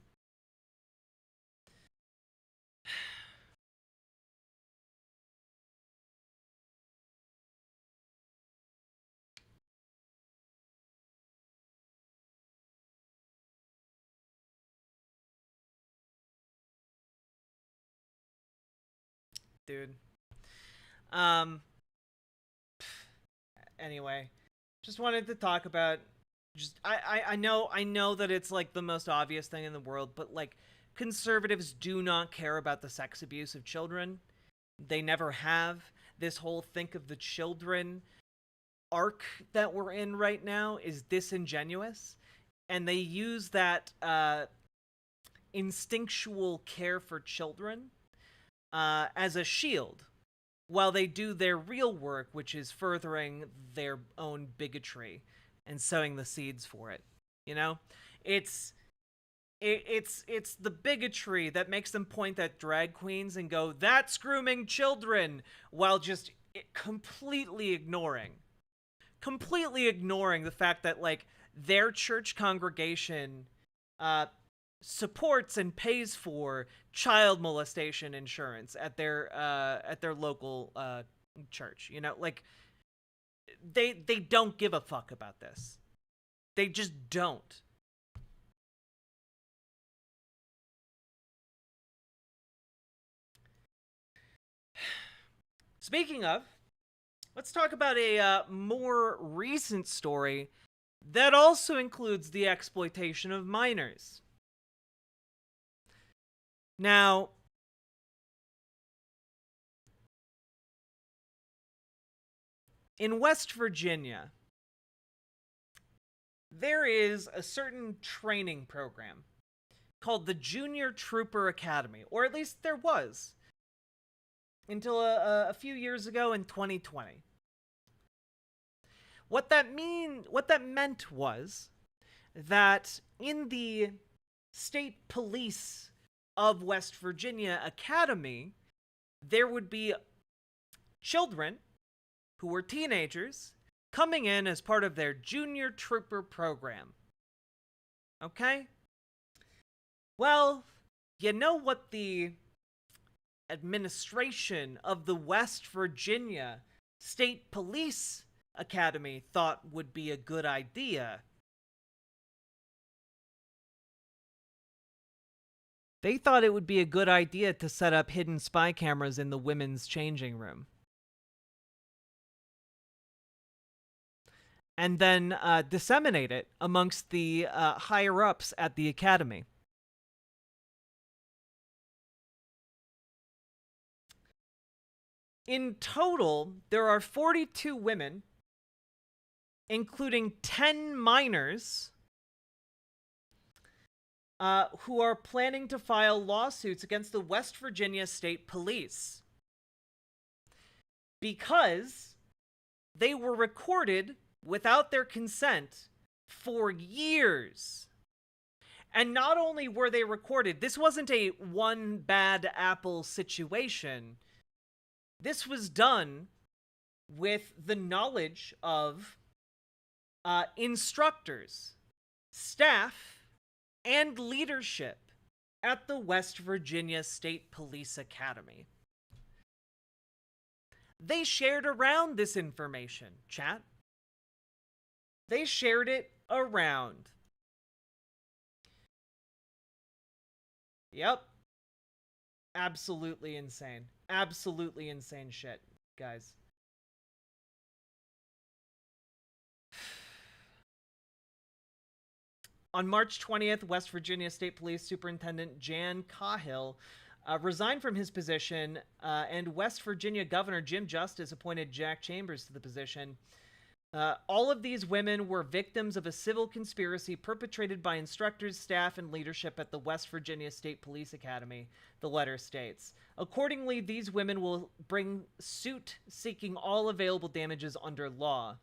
Dude. Anyway, just wanted to talk about I know that it's like the most obvious thing in the world, but like conservatives do not care about the sex abuse of children. They never have. This whole think of the children arc that we're in right now is disingenuous, and they use that instinctual care for children as a shield while they do their real work, which is furthering their own bigotry and sowing the seeds for it. You know, it's the bigotry that makes them point at drag queens and go, "That's grooming children," while just completely ignoring the fact that like their church congregation supports and pays for child molestation insurance at their local church. You know, like they don't give a fuck about this. They just don't. Speaking of, let's talk about a more recent story that also includes the exploitation of minors. Now, in West Virginia, there is a certain training program called the Junior Trooper Academy, or at least there was until a few years ago in 2020. What that meant was that in the state police of West Virginia Academy, there would be children who were teenagers coming in as part of their Junior Trooper program. Okay? Well, you know what the administration of the West Virginia State Police Academy thought would be a good idea? They thought it would be a good idea to set up hidden spy cameras in the women's changing room. And then disseminate it amongst the higher-ups at the academy. In total, there are 42 women, including 10 minors, who are planning to file lawsuits against the West Virginia State Police because they were recorded without their consent for years. And not only were they recorded, this wasn't a one bad apple situation. This was done with the knowledge of instructors, staff, and leadership at the West Virginia State Police Academy. They shared around this information, chat. They shared it around. Yep. Absolutely insane. Absolutely insane shit, guys. On March 20th, West Virginia State Police Superintendent Jan Cahill resigned from his position, and West Virginia Governor Jim Justice appointed Jack Chambers to the position. All of these women were victims of a civil conspiracy perpetrated by instructors, staff, and leadership at the West Virginia State Police Academy, the letter states. Accordingly, these women will bring suit seeking all available damages under law.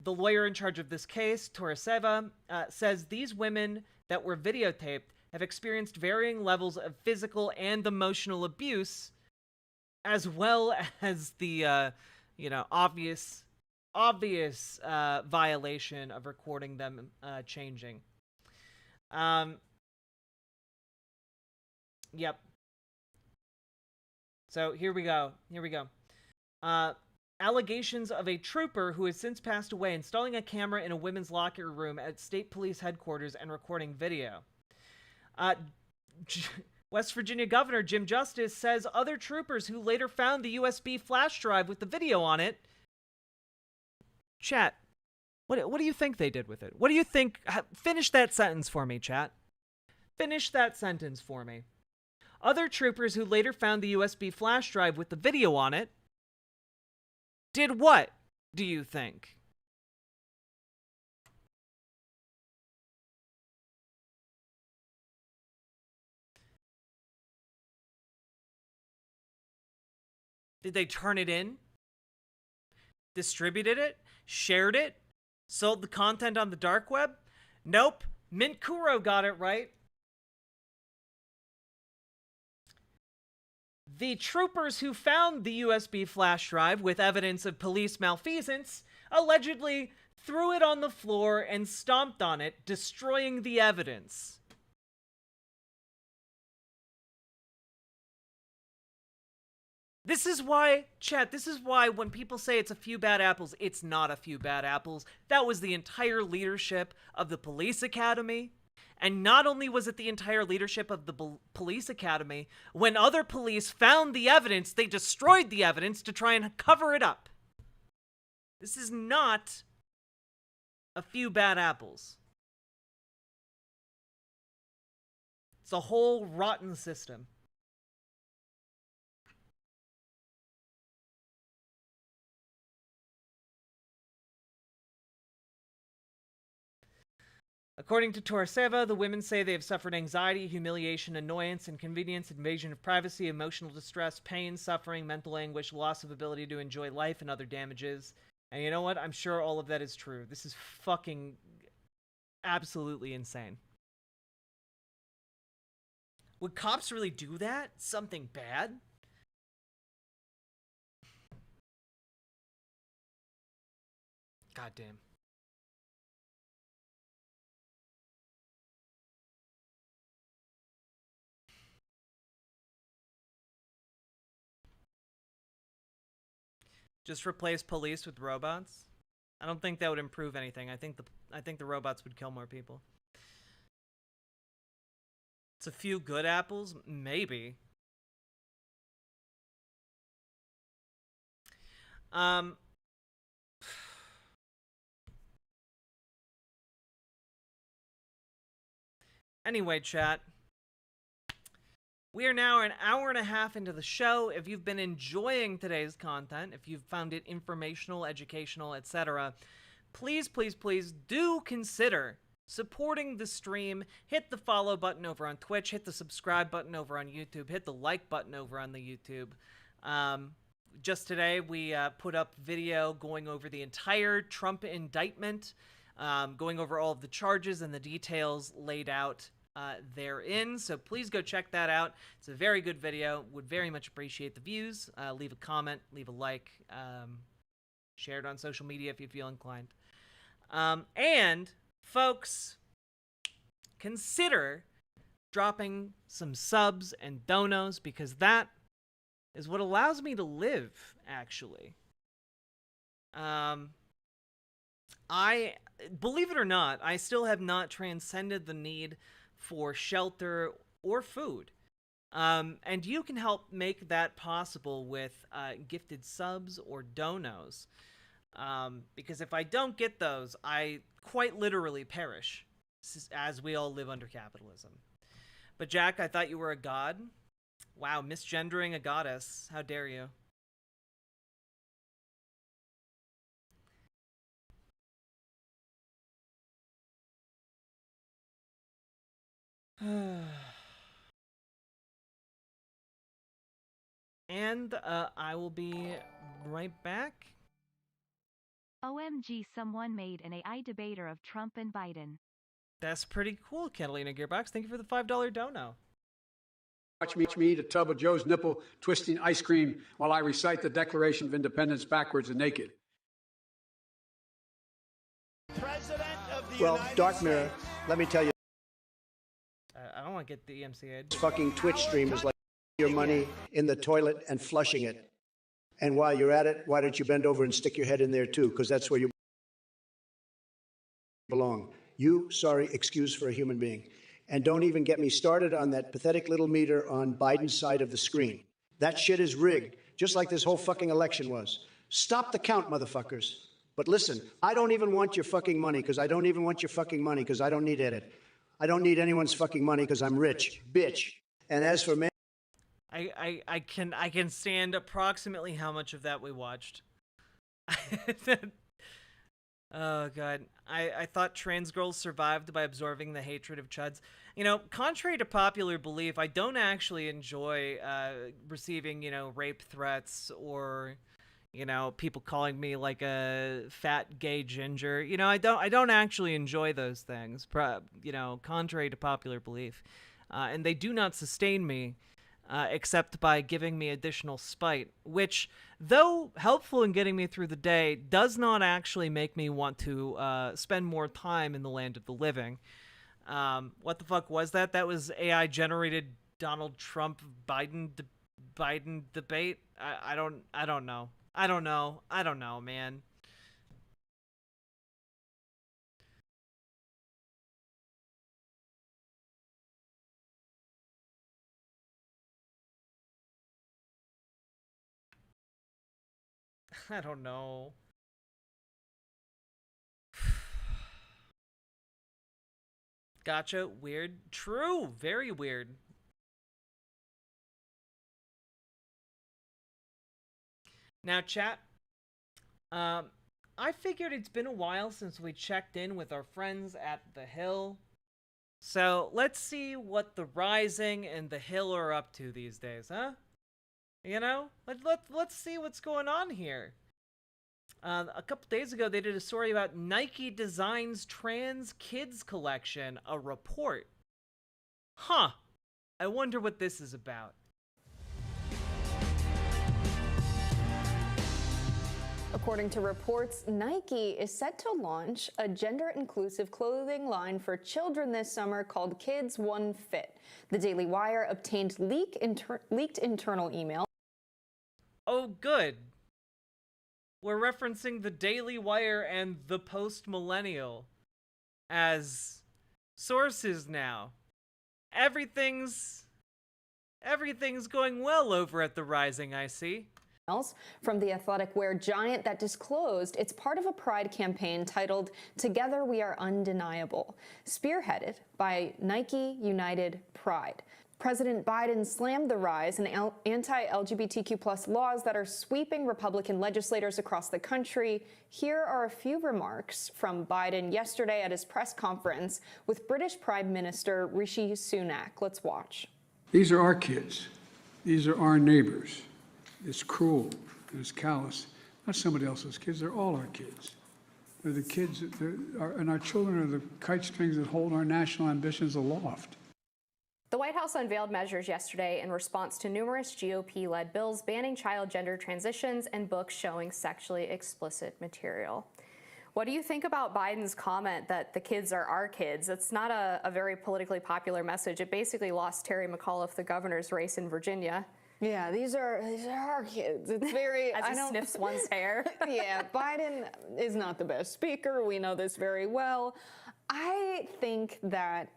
The lawyer in charge of this case, Torreseva, says these women that were videotaped have experienced varying levels of physical and emotional abuse, as well as the, obvious violation of recording them changing. Yep. So here we go. Allegations of a trooper who has since passed away installing a camera in a women's locker room at state police headquarters and recording video. West Virginia Governor Jim Justice says other troopers who later found the USB flash drive with the video on it. Chat, what do you think they did with it? What do you think? Finish that sentence for me, chat. Finish that sentence for me. Other troopers who later found the USB flash drive with the video on it did what, do you think? Did they turn it in? Distributed it? Shared it? Sold the content on the dark web? Nope. Mint Kuro got it right. The troopers who found the USB flash drive with evidence of police malfeasance allegedly threw it on the floor and stomped on it, destroying the evidence. This is why, chat, this is why when people say it's a few bad apples, it's not a few bad apples. That was the entire leadership of the police academy. And not only was it the entire leadership of the police academy, when other police found the evidence, they destroyed the evidence to try and cover it up. This is not a few bad apples. It's a whole rotten system. According to Torreseva, the women say they have suffered anxiety, humiliation, annoyance, inconvenience, invasion of privacy, emotional distress, pain, suffering, mental anguish, loss of ability to enjoy life, and other damages. And you know what? I'm sure all of that is true. This is fucking absolutely insane. Would cops really do that? Something bad? Goddamn. Just replace police with robots? I don't think that would improve anything. I think the robots would kill more people. It's a few good apples? Maybe. Anyway, chat. We are now an hour and a half into the show. If you've been enjoying today's content, if you've found it informational, educational, etc., please, please, please do consider supporting the stream. Hit the follow button over on Twitch, hit the subscribe button over on YouTube, hit the like button over on the YouTube. Just today, we put up video going over the entire Trump indictment, going over all of the charges and the details laid out therein, so please go check that out. It's a very good video. Would very much appreciate the views. Leave a comment, leave a like, share it on social media if you feel inclined. And folks, consider dropping some subs and donos, because that is what allows me to live, actually. I, believe it or not, I still have not transcended the need for shelter or food. And you can help make that possible with gifted subs or donos. Because if I don't get those, I quite literally perish, as we all live under capitalism. But Jack, I thought you were a god. Wow, misgendering a goddess. How dare you? And I will be right back. OMG, someone made an AI debater of Trump and Biden. That's pretty cool, Catalina Gearbox. Thank you for the $5 dono. Watch me eat a tub of Joe's nipple twisting ice cream while I recite the Declaration of Independence backwards and naked. Well, Dark Mirror, let me tell you, I don't want to get the EMCA. this fucking Twitch stream is like your money in the toilet and flushing it. And while you're at it, why don't you bend over and stick your head in there too? Because that's where you belong. You, sorry, excuse for a human being. And don't even get me started on that pathetic little meter on Biden's side of the screen. That shit is rigged, just like this whole fucking election was. Stop the count, motherfuckers. But listen, I don't even want your fucking money, because I don't even want your fucking money, because I don't need it. I don't need anyone's fucking money, because I'm rich, bitch. And as for man, I can stand approximately how much of that we watched. Oh god, I thought trans girls survived by absorbing the hatred of chuds. You know, contrary to popular belief, I don't actually enjoy receiving, you know, rape threats or, you know, people calling me like a fat gay ginger. You know, I don't actually enjoy those things. You know, contrary to popular belief, and they do not sustain me. Except by giving me additional spite, which, though helpful in getting me through the day, does not actually make me want to spend more time in the land of the living. What the fuck was that? That was AI-generated Donald Trump Biden debate? I don't know. I don't know, man. I don't know. Gotcha. Weird. True. Very weird. Now, chat. I figured it's been a while since we checked in with our friends at The Hill. So, let's see what The Rising and The Hill are up to these days, huh? You know? Let's see what's going on here. A couple days ago, they did a story about Nike Designs Trans Kids Collection, a report. Huh. I wonder what this is about. According to reports, Nike is set to launch a gender-inclusive clothing line for children this summer called Kids One Fit. The Daily Wire obtained leaked internal email. Oh, good. We're referencing the Daily Wire and the Post-Millennial as sources now. Everything's going well over at The Rising, I see. From the athletic wear giant that disclosed it's part of a pride campaign titled Together We Are Undeniable, spearheaded by Nike United Pride. President Biden slammed the rise in anti-LGBTQ+ laws that are sweeping Republican legislators across the country. Here are a few remarks from Biden yesterday at his press conference with British Prime Minister Rishi Sunak. Let's watch. These are our kids. These are our neighbors. It's cruel and it's callous. Not somebody else's kids. They're all our kids. They're the kids, and our children are the kite strings that hold our national ambitions aloft. The White House unveiled measures yesterday in response to numerous GOP-led bills banning child gender transitions and books showing sexually explicit material. What do you think about Biden's comment that the kids are our kids? It's not a very politically popular message. It basically lost Terry McAuliffe the governor's race in Virginia. Yeah, these are our kids. It's very. As he sniffs one's hair. Yeah, Biden is not the best speaker. We know this very well. I think that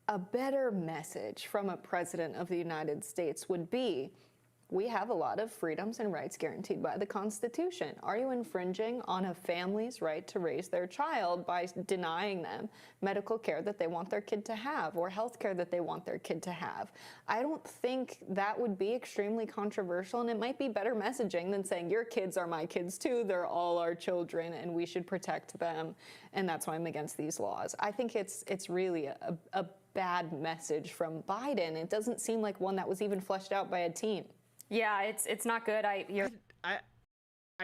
a better message from a president of the United States would be, we have a lot of freedoms and rights guaranteed by the Constitution. Are you infringing on a family's right to raise their child by denying them medical care that they want their kid to have or health care that they want their kid to have? I don't think that would be extremely controversial, and it might be better messaging than saying, your kids are my kids too, they're all our children, and we should protect them, and that's why I'm against these laws. I think it's really a bad message from Biden. It doesn't seem like one that was even fleshed out by a team. Yeah, it's not good. I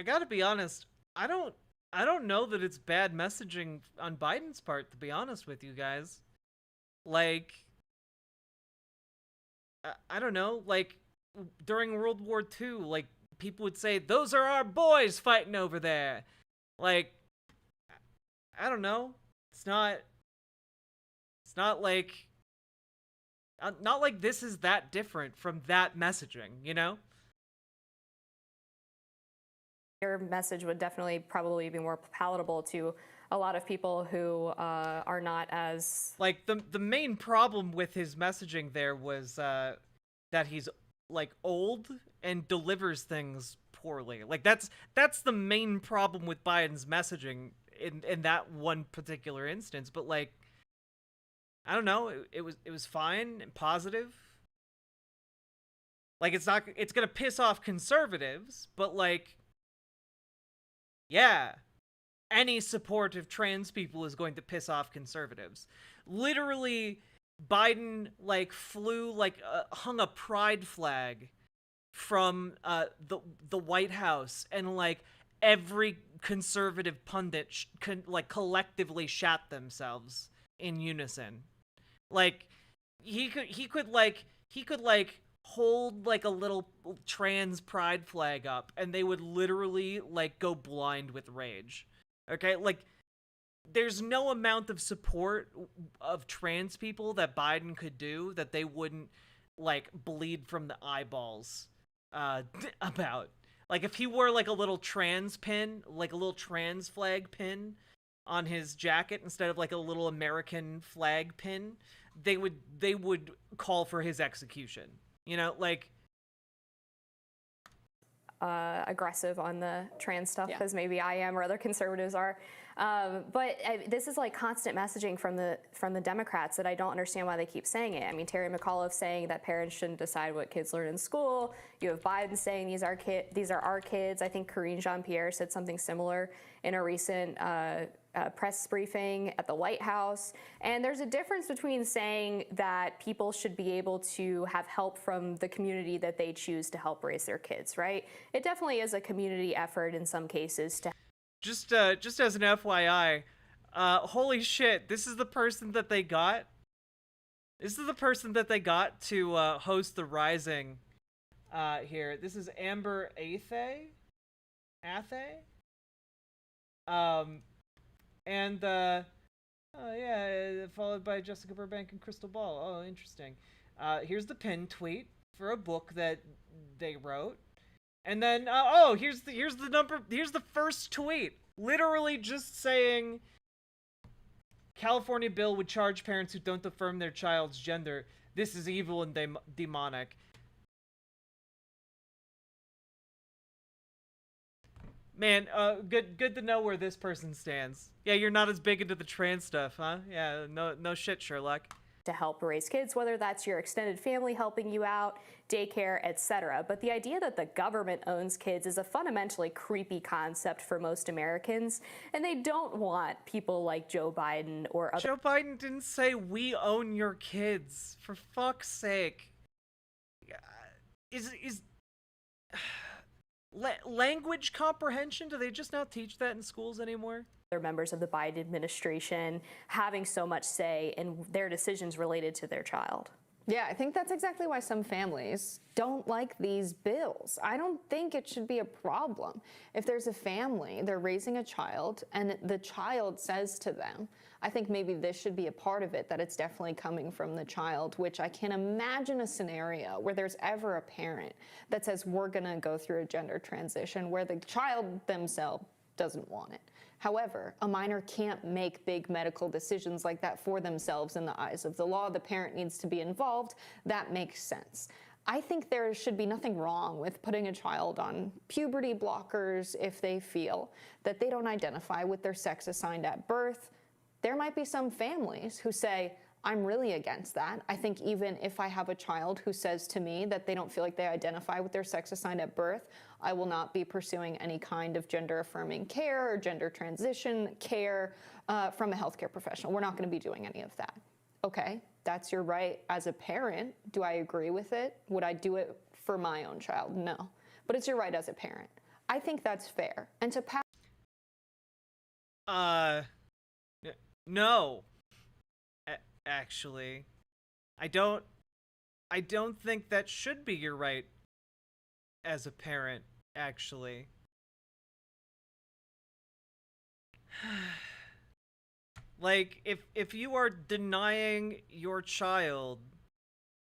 gotta be honest. I don't know that it's bad messaging on Biden's part, to be honest with you guys. Like, I don't know. Like, during World War II, like, people would say, "Those are our boys fighting over there." Like, I don't know. It's not like. Not like this is that different from that messaging, you know? Your message would definitely probably be more palatable to a lot of people who are not as... Like, the main problem with his messaging there was that he's, like, old and delivers things poorly. Like, that's the main problem with Biden's messaging in that one particular instance. But, like, I don't know. It was fine and positive. Like, it's gonna piss off conservatives, but, like, yeah, any support of trans people is going to piss off conservatives. Literally, Biden, like, hung a pride flag from the White House, and, like, every conservative pundit collectively shat themselves in unison. Like, he could hold, like, a little trans pride flag up, and they would literally, like, go blind with rage. Okay? Like, there's no amount of support of trans people that Biden could do that they wouldn't, like, bleed from the eyeballs about. Like, if he wore, like, a little trans pin, like a little trans flag pin on his jacket instead of, like, a little American flag pin, they would call for his execution. You know, like, aggressive on the trans stuff as maybe I am or other conservatives are. But this is like constant messaging from the Democrats that I don't understand why they keep saying it. I mean, Terry McAuliffe saying that parents shouldn't decide what kids learn in school. You have Biden saying these are our kids. I think Karine Jean-Pierre said something similar in a recent press briefing at the White House. And there's a difference between saying that people should be able to have help from the community that they choose to help raise their kids, right? It definitely is a community effort in some cases to... Just as an FYI, holy shit, this is the person that they got? This is the person that they got to host The Rising here. This is Amber Athey? And followed by Jessica Burbank and Crystal Ball. Oh, interesting. Here's the pinned tweet for a book that they wrote. And then here's the first tweet. Literally just saying California bill would charge parents who don't affirm their child's gender. This is evil and demonic. Man, good to know where this person stands. Yeah, you're not as big into the trans stuff, huh? Yeah, no shit, Sherlock. To help raise kids, whether that's your extended family helping you out, daycare, etc. But the idea that the government owns kids is a fundamentally creepy concept for most Americans, and they don't want people like Joe Biden or other... Joe Biden didn't say we own your kids, for fuck's sake. Language comprehension, do they just not teach that in schools anymore? Members of the Biden administration having so much say in their decisions related to their child. Yeah, I think that's exactly why some families don't like these bills. I don't think it should be a problem. If there's a family, they're raising a child, and the child says to them, I think maybe this should be a part of it, that it's definitely coming from the child, which I can't imagine a scenario where there's ever a parent that says, we're gonna go through a gender transition where the child themselves doesn't want it. However, a minor can't make big medical decisions like that for themselves in the eyes of the law. The parent needs to be involved. That makes sense. I think there should be nothing wrong with putting a child on puberty blockers if they feel that they don't identify with their sex assigned at birth. There might be some families who say, I'm really against that. I think even if I have a child who says to me that they don't feel like they identify with their sex assigned at birth, I will not be pursuing any kind of gender affirming care or gender transition care from a healthcare professional. We're not going to be doing any of that. Okay, that's your right as a parent. Do I agree with it? Would I do it for my own child? No. But it's your right as a parent. I think that's fair. And to pass... No. Actually, I don't think that should be your right as a parent, actually. Like, if you are denying your child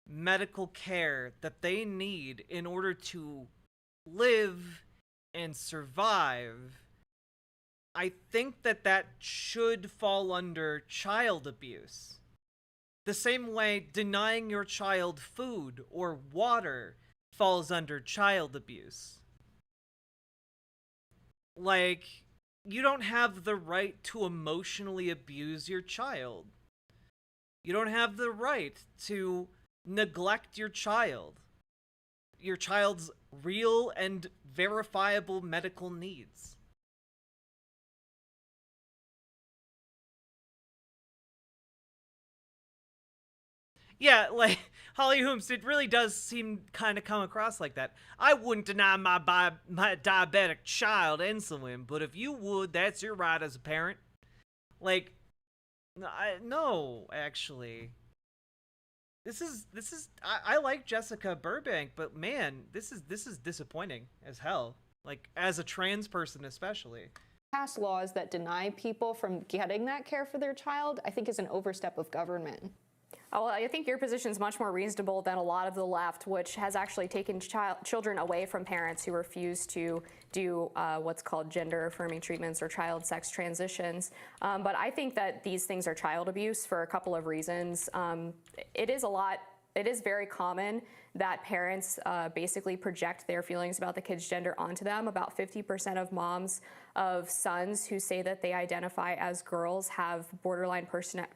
medical care that they need in order to live and survive, I think that should fall under child abuse. The same way denying your child food or water falls under child abuse. Like, you don't have the right to emotionally abuse your child. You don't have the right to neglect your child's real and verifiable medical needs. Yeah, like, Holly Hooms, it really does seem kind of come across like that. I wouldn't deny my diabetic child insulin, but if you would, that's your right as a parent. Like, no, actually. This is I like Jessica Burbank, but man, this is disappointing as hell. Like, as a trans person especially. Pass laws that deny people from getting that care for their child, I think is an overstep of government. Well, I think your position is much more reasonable than a lot of the left, which has actually taken children away from parents who refuse to do what's called gender-affirming treatments or child sex transitions. But I think that these things are child abuse for a couple of reasons. It is very common that parents basically project their feelings about the kid's gender onto them. About 50% of moms of sons who say that they identify as girls have borderline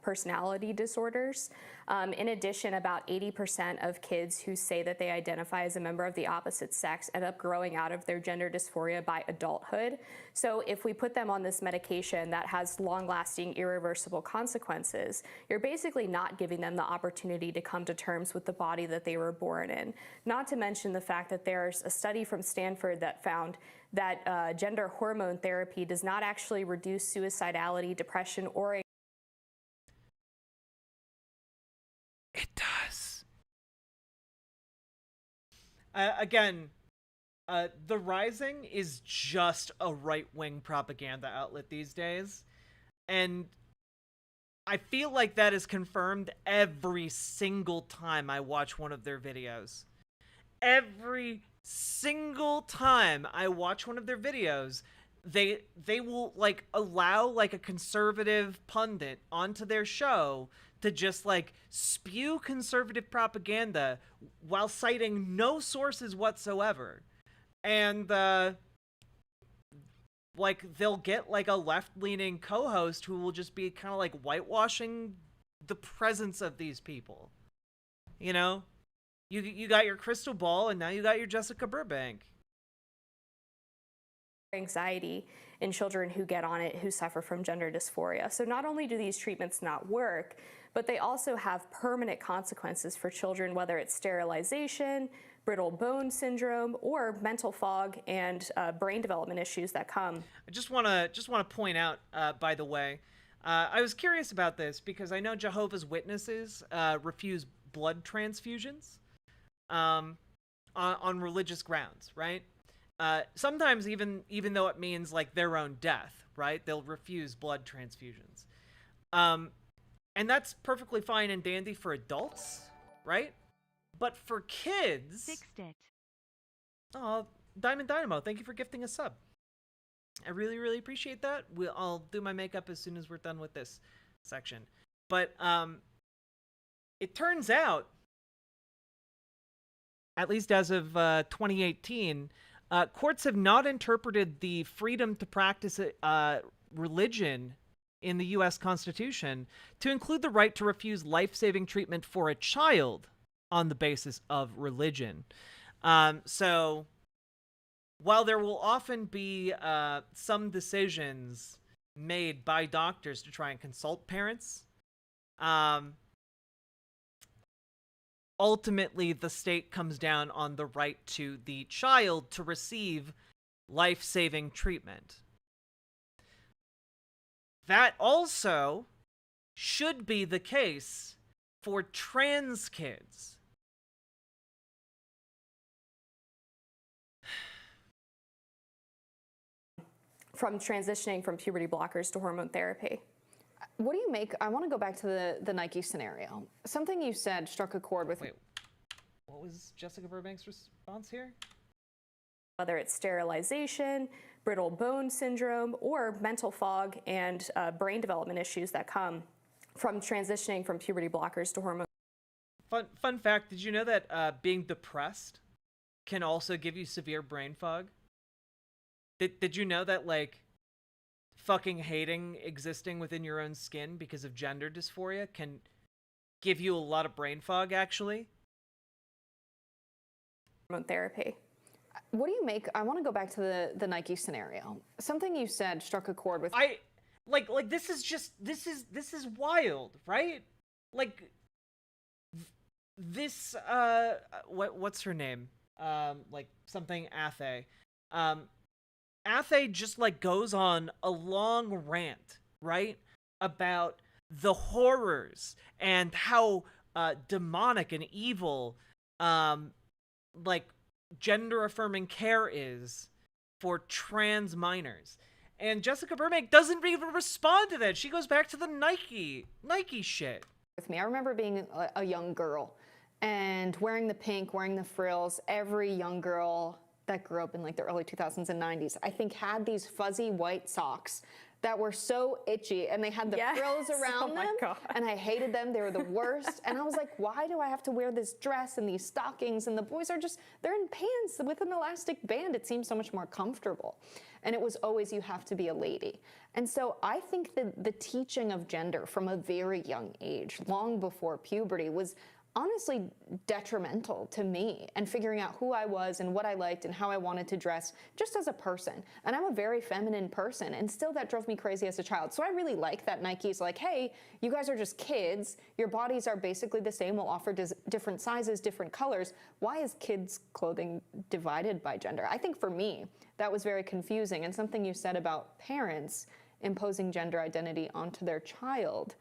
personality disorders. In addition, about 80% of kids who say that they identify as a member of the opposite sex end up growing out of their gender dysphoria by adulthood. So if we put them on this medication that has long-lasting, irreversible consequences, you're basically not giving them the opportunity to come to terms with the body that they were born in. Not to mention the fact that there's a study from Stanford that found that gender hormone therapy does not actually reduce suicidality, depression, or it does. Again, The Rising is just a right-wing propaganda outlet these days, and I feel like that is confirmed every single time I watch one of their videos. Every single time I watch one of their videos, they will like allow like a conservative pundit onto their show to just like spew conservative propaganda while citing no sources whatsoever. And like they'll get like a left-leaning co-host who will just be kind of like whitewashing the presence of these people. You know? You got your crystal ball, and now you got your Jessica Burbank. Anxiety in children who get on it who suffer from gender dysphoria. So not only do these treatments not work, but they also have permanent consequences for children, whether it's sterilization, brittle bone syndrome, or mental fog and brain development issues that come. I just want to point out, by the way, I was curious about this because I know Jehovah's Witnesses refuse blood transfusions on religious grounds, right? Sometimes even though it means like their own death, right? They'll refuse blood transfusions. And that's perfectly fine and dandy for adults, right? But for kids... Fixed it. Oh, Diamond Dynamo, thank you for gifting a sub. I really, really appreciate that. I'll do my makeup as soon as we're done with this section. But it turns out, at least as of 2018, courts have not interpreted the freedom to practice religion in the U.S. Constitution to include the right to refuse life-saving treatment for a child on the basis of religion. So while there will often be some decisions made by doctors to try and consult parents, ultimately the state comes down on the right to the child to receive life-saving treatment. That also should be the case for trans kids. From transitioning from puberty blockers to hormone therapy. What do you make? I want to go back to the Nike scenario. Something you said struck a chord with me. Wait, what was Jessica Burbank's response here? Whether it's sterilization, brittle bone syndrome, or mental fog and brain development issues that come from transitioning from puberty blockers to hormone. Fun fact, did you know that being depressed can also give you severe brain fog? Did you know that, like, fucking hating existing within your own skin because of gender dysphoria can give you a lot of brain fog, actually? Hormone therapy. What do you make? I want to go back to the Nike scenario. Something you said struck a chord with this is wild, right? Like this what's her name? Like something Athe. Athe just like goes on a long rant, right? About the horrors and how demonic and evil like gender-affirming care is for trans minors. And Jessica Burbank doesn't even respond to that. She goes back to the Nike shit. With me, I remember being a young girl and wearing the pink, wearing the frills. Every young girl that grew up in like the early 2000s and 90s, I think, had these fuzzy white socks that were so itchy, and they had the frills around them, and I hated them. They were the worst. And I was like, why do I have to wear this dress and these stockings? And the boys are just, they're in pants with an elastic band. It seems so much more comfortable. And it was always, you have to be a lady. And so I think that the teaching of gender from a very young age, long before puberty, was honestly detrimental to me and figuring out who I was and what I liked and how I wanted to dress just as a person. And I'm a very feminine person, and still that drove me crazy as a child. So I really like that Nike's like, hey, you guys are just kids. Your bodies are basically the same. We'll offer different sizes, different colors. Why is kids' clothing divided by gender? I think for me, that was very confusing. And something you said about parents imposing gender identity onto their child.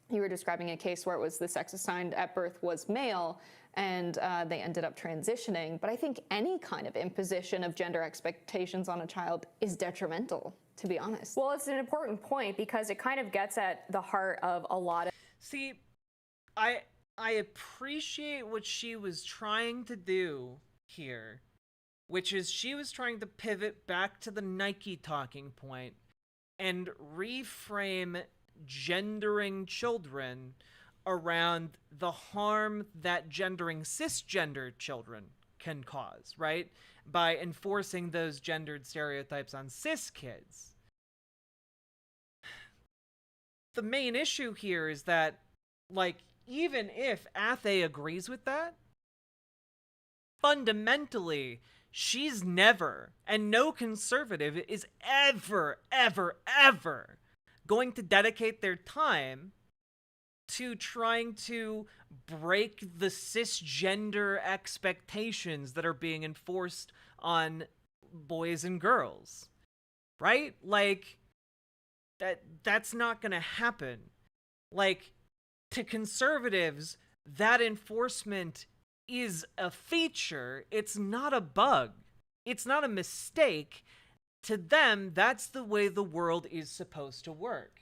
You were describing a case where it was the sex assigned at birth was male, and they ended up transitioning. But I think any kind of imposition of gender expectations on a child is detrimental, to be honest. Well, it's an important point because it kind of gets at the heart of a lot of... See, I appreciate what she was trying to do here, which is she was trying to pivot back to the Nike talking point and reframe gendering children around the harm that gendering cisgender children can cause, right? By enforcing those gendered stereotypes on cis kids. The main issue here is that, like, even if Athe agrees with that, fundamentally, she's never, and no conservative is ever, ever, ever going to dedicate their time to trying to break the cisgender expectations that are being enforced on boys and girls, right? Like, that's not gonna happen. Like, to conservatives, that enforcement is a feature. It's not a bug. It's not a mistake. To them, that's the way the world is supposed to work.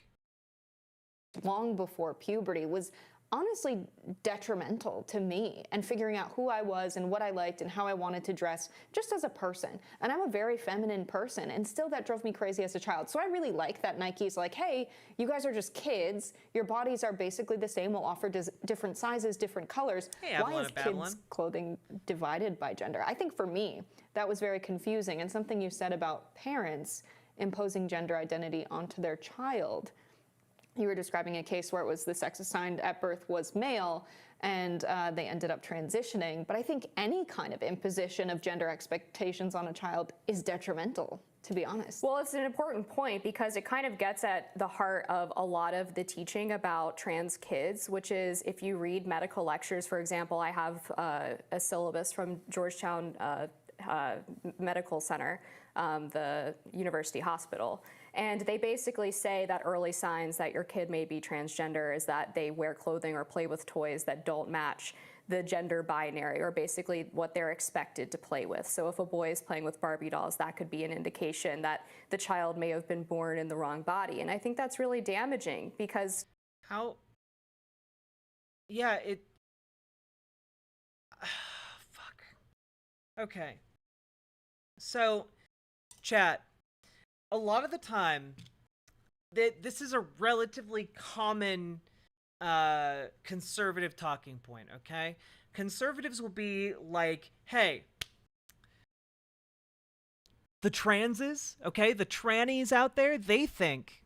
Long before puberty was honestly detrimental to me and figuring out who I was and what I liked and how I wanted to dress just as a person. And I'm a very feminine person, and still that drove me crazy as a child. So I really like that Nike's like, hey, you guys are just kids. Your bodies are basically the same. We'll offer different sizes, different colors. Hey, why is kids' clothing divided by gender? I think for me, that was very confusing, and something you said about parents imposing gender identity onto their child. You were describing a case where it was the sex assigned at birth was male, and they ended up transitioning. But I think any kind of imposition of gender expectations on a child is detrimental, to be honest. Well, it's an important point because it kind of gets at the heart of a lot of the teaching about trans kids, which is if you read medical lectures, for example, I have a syllabus from Georgetown Medical Center, the university hospital. And they basically say that early signs that your kid may be transgender is that they wear clothing or play with toys that don't match the gender binary, or basically what they're expected to play with. So if a boy is playing with Barbie dolls, that could be an indication that the child may have been born in the wrong body. And I think that's really damaging because... How? Yeah, fuck. Okay. So, chat. A lot of the time, this is a relatively common conservative talking point, okay? Conservatives will be like, hey, the transes, okay, the trannies out there, they think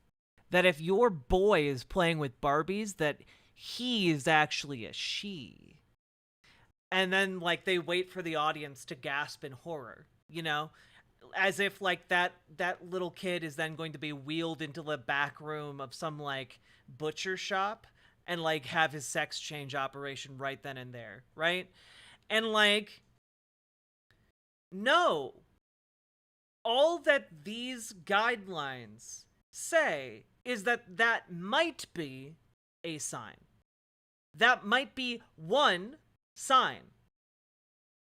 that if your boy is playing with Barbies, that he is actually a she. And then, like, they wait for the audience to gasp in horror, you know? As if, like, that little kid is then going to be wheeled into the back room of some, like, butcher shop and, like, have his sex change operation right then and there, right? And, like, no. All that these guidelines say is that that might be a sign. That might be one sign.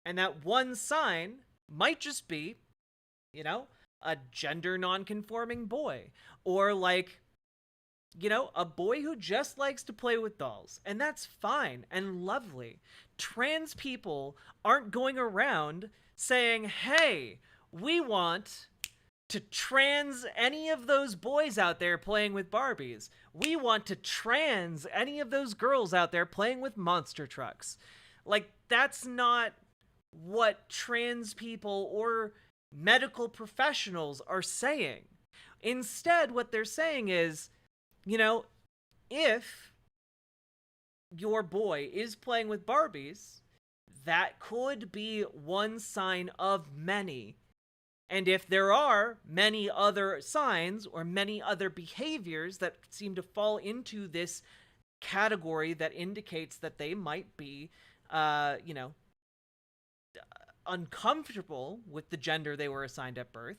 And that one sign might just be, you know, a gender non-conforming boy, or like, you know, a boy who just likes to play with dolls. And that's fine and lovely. Trans people aren't going around saying, hey, we want to trans any of those boys out there playing with Barbies. We want to trans any of those girls out there playing with monster trucks. Like, that's not what trans people or medical professionals are saying. Instead, what they're saying is, you know, if your boy is playing with Barbies, that could be one sign of many. And if there are many other signs or many other behaviors that seem to fall into this category that indicates that they might be, you know, uncomfortable with the gender they were assigned at birth,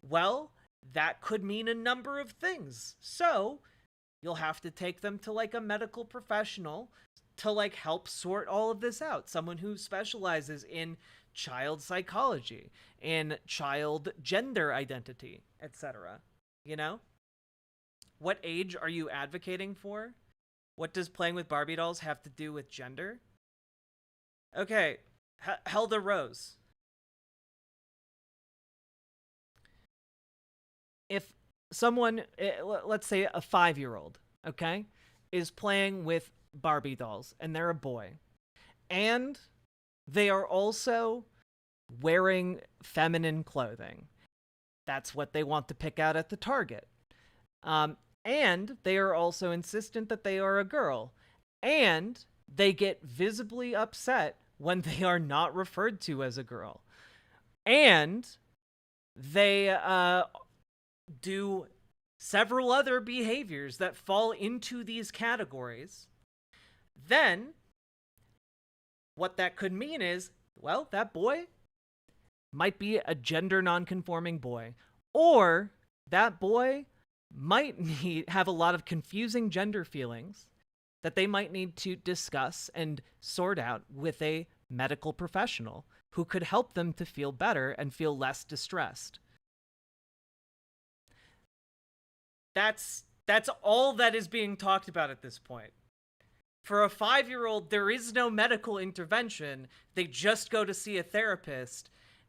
well, that could mean a number of things. So you'll have to take them to, like, a medical professional to, like, help sort all of this out. Someone who specializes in child psychology, in child gender identity, etc. You know? What age are you advocating for? What does playing with Barbie dolls have to do with gender? Okay, Helda Rose. If someone, let's say a 5-year-old, okay, is playing with Barbie dolls, and they're a boy, and they are also wearing feminine clothing. That's what they want to pick out at the Target. And they are also insistent that they are a girl. And they get visibly upset when they are not referred to as a girl. And they do several other behaviors that fall into these categories. Then what that could mean is, well, that boy might be a gender non-conforming boy, or that boy might have a lot of confusing gender feelings, that they might need to discuss and sort out with a medical professional who could help them to feel better and feel less distressed. That's all that is being talked about at this point. For a 5-year-old, there is no medical intervention. They just go to see a therapist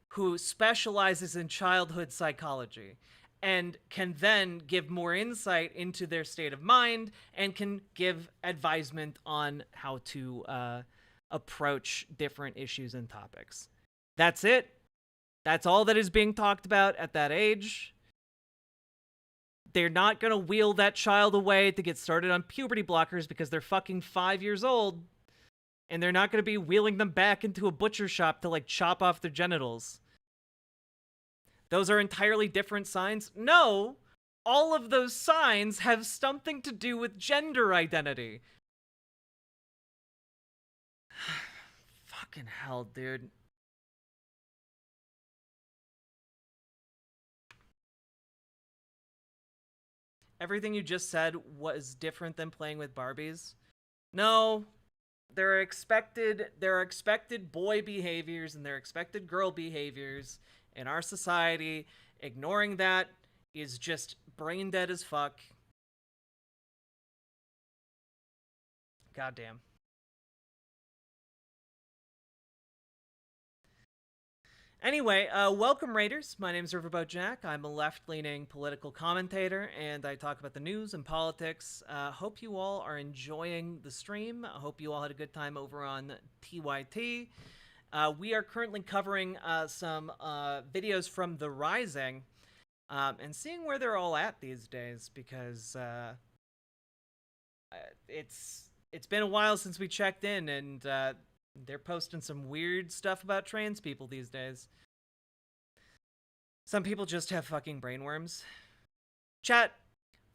who specializes in childhood psychology and can then give more insight into their state of mind and can give advisement on how to approach different issues and topics. That's it. That's all that is being talked about at that age. They're not going to wheel that child away to get started on puberty blockers because they're fucking 5 years old. And they're not going to be wheeling them back into a butcher shop to, like, chop off their genitals. Those are entirely different signs? No! All of those signs have something to do with gender identity. Fucking hell, dude. Everything you just said was different than playing with Barbies. No, there are expected boy behaviors and there are expected girl behaviors in our society. Ignoring that is just brain dead as fuck. Goddamn. Anyway, welcome Raiders. My name is Riverboat Jack. I'm a left-leaning political commentator, and I talk about the news and politics. Hope you all are enjoying the stream. I hope you all had a good time over on TYT. We are currently covering some videos from The Rising and seeing where they're all at these days, because it's been a while since we checked in, and they're posting some weird stuff about trans people these days. Some people just have fucking brainworms. Chat,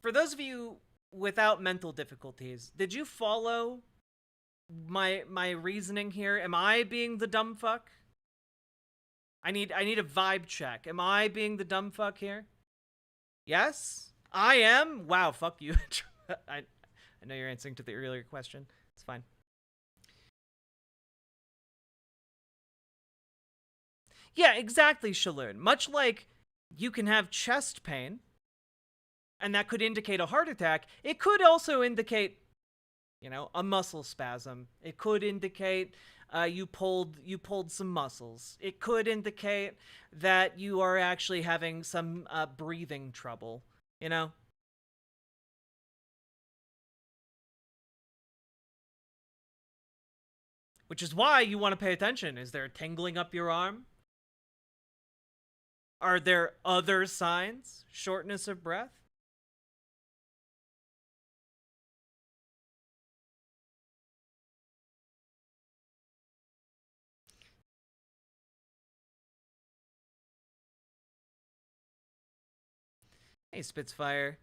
for those of you without mental difficulties, did you follow my reasoning here? Am I being the dumb fuck? I need a vibe check. Am I being the dumb fuck here? Yes? I am? Wow, fuck you. I know you're answering to the earlier question. It's fine. Yeah, exactly, Shaloon. Much like you can have chest pain, and that could indicate a heart attack, it could also indicate, you know, a muscle spasm. It could indicate you pulled some muscles. It could indicate that you are actually having some breathing trouble, you know? Which is why you want to pay attention. Is there tingling up your arm? Are there other signs? Shortness of breath? Hey, Spitfire.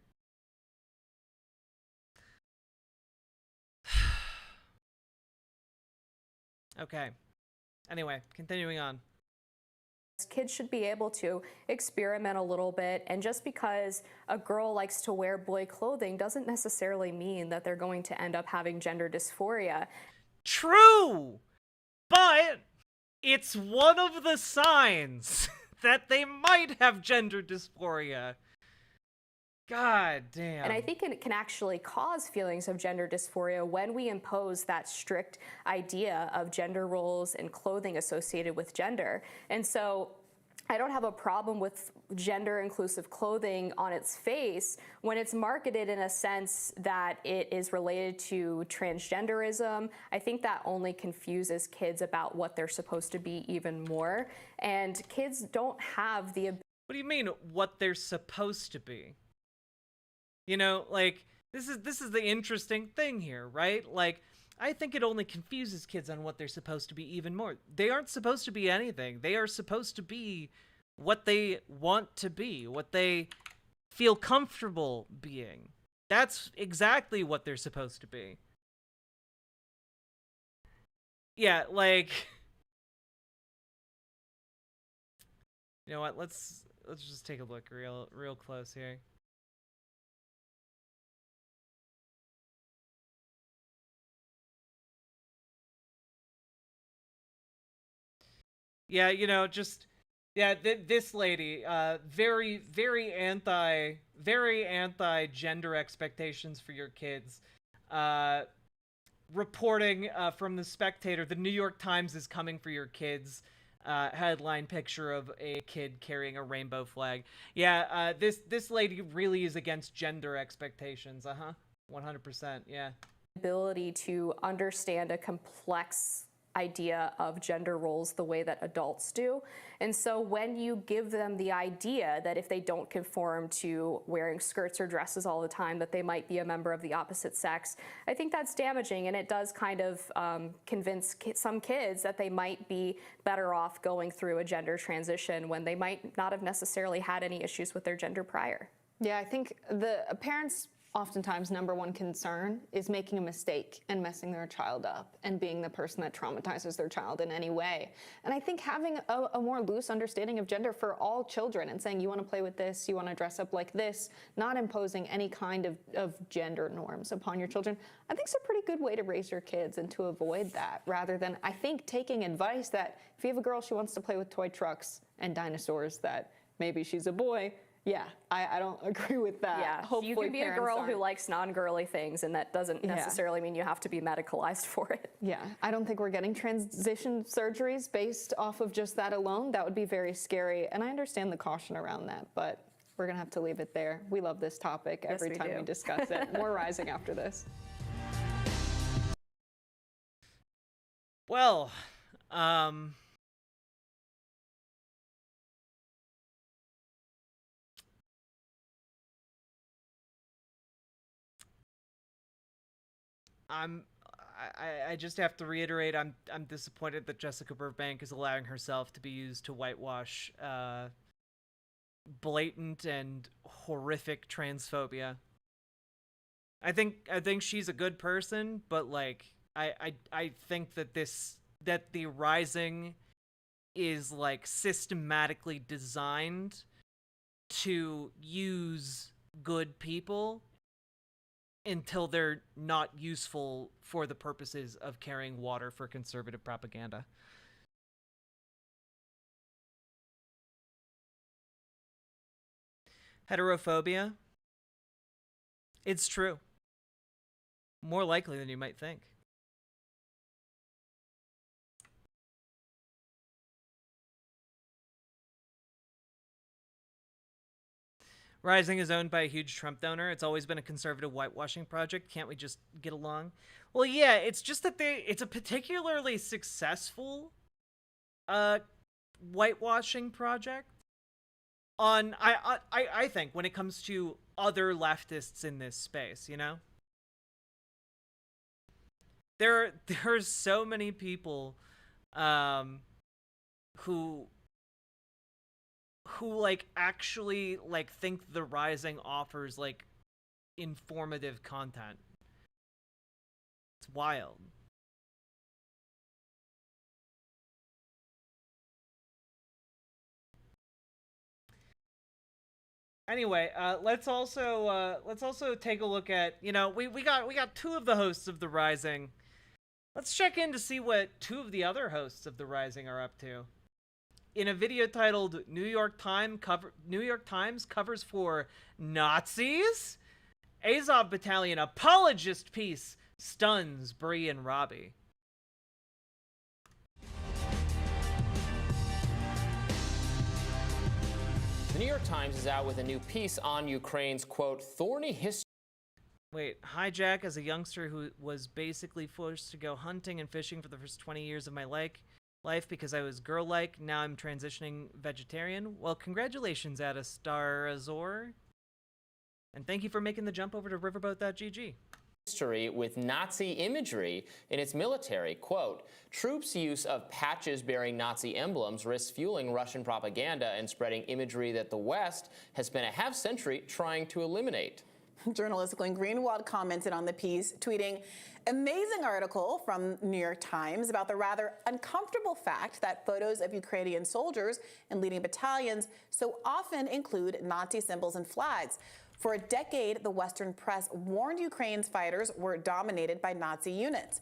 Okay. Anyway, continuing on. Kids should be able to experiment a little bit, and just because a girl likes to wear boy clothing doesn't necessarily mean that they're going to end up having gender dysphoria. True! But it's one of the signs that they might have gender dysphoria. God damn. And I think it can actually cause feelings of gender dysphoria when we impose that strict idea of gender roles and clothing associated with gender. And so I don't have a problem with gender-inclusive clothing on its face when it's marketed in a sense that it is related to transgenderism. I think that only confuses kids about what they're supposed to be even more. And kids don't have the ability. What do you mean, what they're supposed to be? You know, like, this is the interesting thing here, right? Like, I think it only confuses kids on what they're supposed to be even more. They aren't supposed to be anything. They are supposed to be what they want to be, what they feel comfortable being. That's exactly what they're supposed to be. Yeah, like, you know what? Let's just take a look real close here. Yeah, this lady, very anti gender expectations for your kids. Reporting from the Spectator, the New York Times is coming for your kids. Headline picture of a kid carrying a rainbow flag. Yeah, this lady really is against gender expectations. 100%. Yeah. Ability to understand a complex idea of gender roles the way that adults do. And so when you give them the idea that if they don't conform to wearing skirts or dresses all the time, that they might be a member of the opposite sex, I think that's damaging, and it does kind of convince some kids that they might be better off going through a gender transition when they might not have necessarily had any issues with their gender prior. Yeah, I think the parents' oftentimes number one concern is making a mistake and messing their child up and being the person that traumatizes their child in any way. And I think having a more loose understanding of gender for all children and saying you want to play with this, you want to dress up like this, not imposing any kind of gender norms upon your children, I think is a pretty good way to raise your kids and to avoid that, rather than, I think, taking advice that if you have a girl, she wants to play with toy trucks and dinosaurs, that maybe she's a boy. Yeah, I don't agree with that. Yeah, hopefully you can be a girl who likes non-girly things, and that doesn't necessarily mean you have to be medicalized for it. Yeah, I don't think we're getting transition surgeries based off of just that alone. That would be very scary, and I understand the caution around that, but we're gonna have to leave it there. We love this topic every time we discuss it. More Rising after this. Well, I just have to reiterate, I'm disappointed that Jessica Burbank is allowing herself to be used to whitewash blatant and horrific transphobia. I think she's a good person, but like I think that the Rising is like systematically designed to use good people until they're not useful for the purposes of carrying water for conservative propaganda. Heterophobia. It's true. More likely than you might think. Rising is owned by a huge Trump donor. It's always been a conservative whitewashing project. Can't we just get along? Well, yeah, it's just that it's a particularly successful whitewashing project on I think when it comes to other leftists in this space, you know? There's so many people who like actually like think the Rising offers like informative content. It's wild. Anyway, let's also take a look at, we got two of the hosts of the Rising. Let's check in to see what two of the other hosts of the Rising are up to. In a video titled New York Times covers for Nazis, Azov Battalion apologist piece stuns Bree and Robbie. The New York Times is out with a new piece on Ukraine's, quote, thorny history. Wait, hijack as a youngster who was basically forced to go hunting and fishing for the first 20 years of my life because I was girl-like. Now I'm transitioning vegetarian. Well, congratulations, Adastarazor. And thank you for making the jump over to riverboat.gg. History with Nazi imagery in its military. Quote, troops' use of patches bearing Nazi emblems risks fueling Russian propaganda and spreading imagery that the West has spent a half-century trying to eliminate. Journalist Glenn Greenwald commented on the piece, tweeting, amazing article from New York Times about the rather uncomfortable fact that photos of Ukrainian soldiers and leading battalions so often include Nazi symbols and flags. For a decade, the Western press warned Ukraine's fighters were dominated by Nazi units.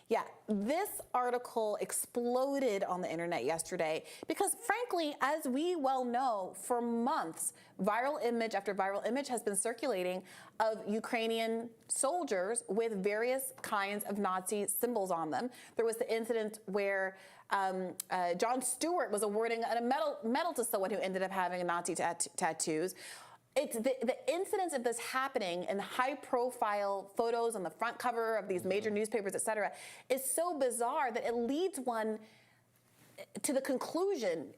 Yeah, this article exploded on the internet yesterday because, frankly, as we well know, for months, viral image after viral image has been circulating of Ukrainian soldiers with various kinds of Nazi symbols on them. There was the incident where Jon Stewart was awarding a medal to someone who ended up having a Nazi tattoos. It's the incidence of this happening in high-profile photos on the front cover of these major newspapers, et cetera, is so bizarre that it leads one to the conclusion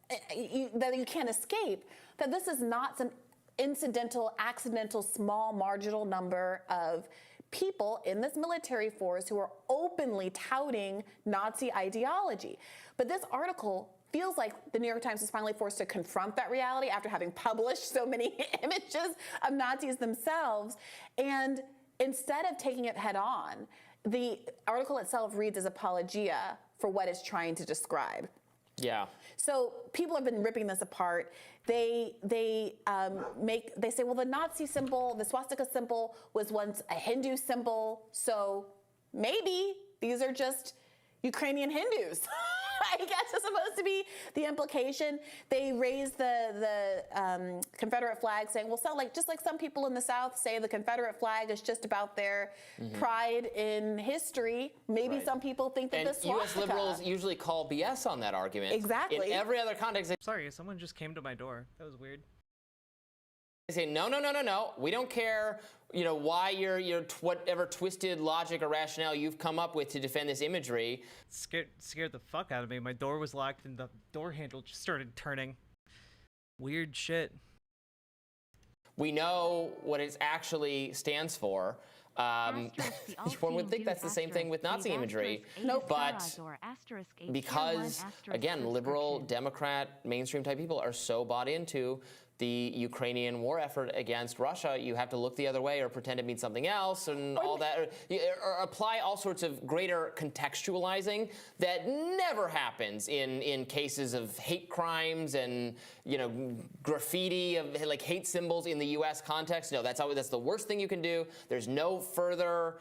that you can't escape, that this is not some incidental, accidental, small, marginal number of people in this military force who are openly touting Nazi ideology. But this article feels like the New York Times is finally forced to confront that reality after having published so many images of Nazis themselves. And instead of taking it head on, the article itself reads as apologia for what it's trying to describe. Yeah. So people have been ripping this apart. They say, well, the Nazi symbol, the swastika symbol, was once a Hindu symbol, so maybe these are just Ukrainian Hindus. I guess is supposed to be the implication. They raised the Confederate flag, saying, well, just like some people in the South say the Confederate flag is just about their pride in history. Maybe some people think that the swastika. U.S. liberals usually call BS on that argument. Exactly. In every other context. Sorry, someone just came to my door. That was weird. They say, no. We don't care, why your whatever twisted logic or rationale you've come up with to defend this imagery. Scared the fuck out of me. My door was locked and the door handle just started turning. Weird shit. We know what it actually stands for. One would think that's the same thing with Nazi imagery, but because, again, liberal, Democrat, mainstream type people are so bought into the Ukrainian war effort against Russia, you have to look the other way or pretend it means something else and all that, or apply all sorts of greater contextualizing that never happens in cases of hate crimes and graffiti of like hate symbols in the U.S. context. No, that's the worst thing you can do. There's no further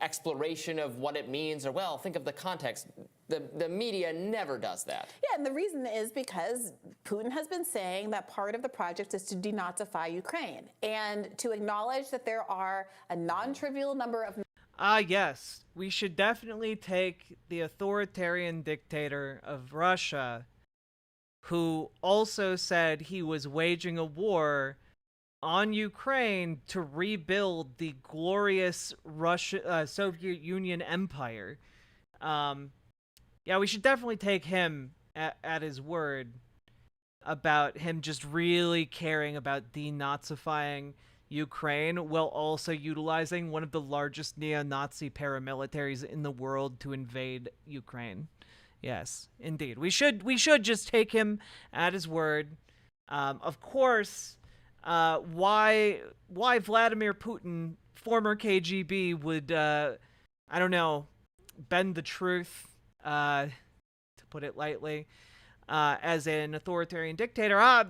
exploration of what it means, or well, think of the context. The media never does that. Yeah, and the reason is because Putin has been saying that part of the project is to denazify Ukraine and to acknowledge that there are a non-trivial number of... Yes, we should definitely take the authoritarian dictator of Russia, who also said he was waging a war on Ukraine to rebuild the glorious Soviet Union empire. Yeah, we should definitely take him at his word about him just really caring about denazifying Ukraine while also utilizing one of the largest neo-Nazi paramilitaries in the world to invade Ukraine. Yes, indeed. We should just take him at his word. Of course, why Vladimir Putin, former KGB, would I don't know, bend the truth, to put it lightly, as an authoritarian dictator. Why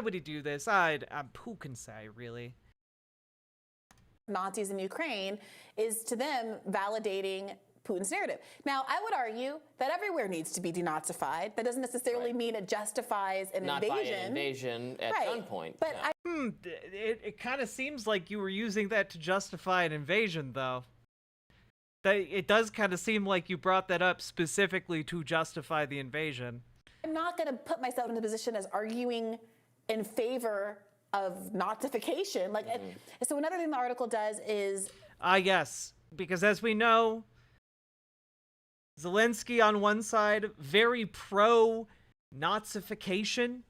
would he do this? Who can say, really? Nazis in Ukraine is to them validating Putin's narrative. Now, I would argue that everywhere needs to be denazified. That doesn't necessarily mean it justifies an invasion. Not by an invasion at gunpoint. But it kind of seems like you were using that to justify an invasion, though. It does kind of seem like you brought that up specifically to justify the invasion. I'm not going to put myself in a position as arguing in favor of Nazification. So another thing the article does is... Yes, because as we know, Zelensky on one side, very pro-Nazification.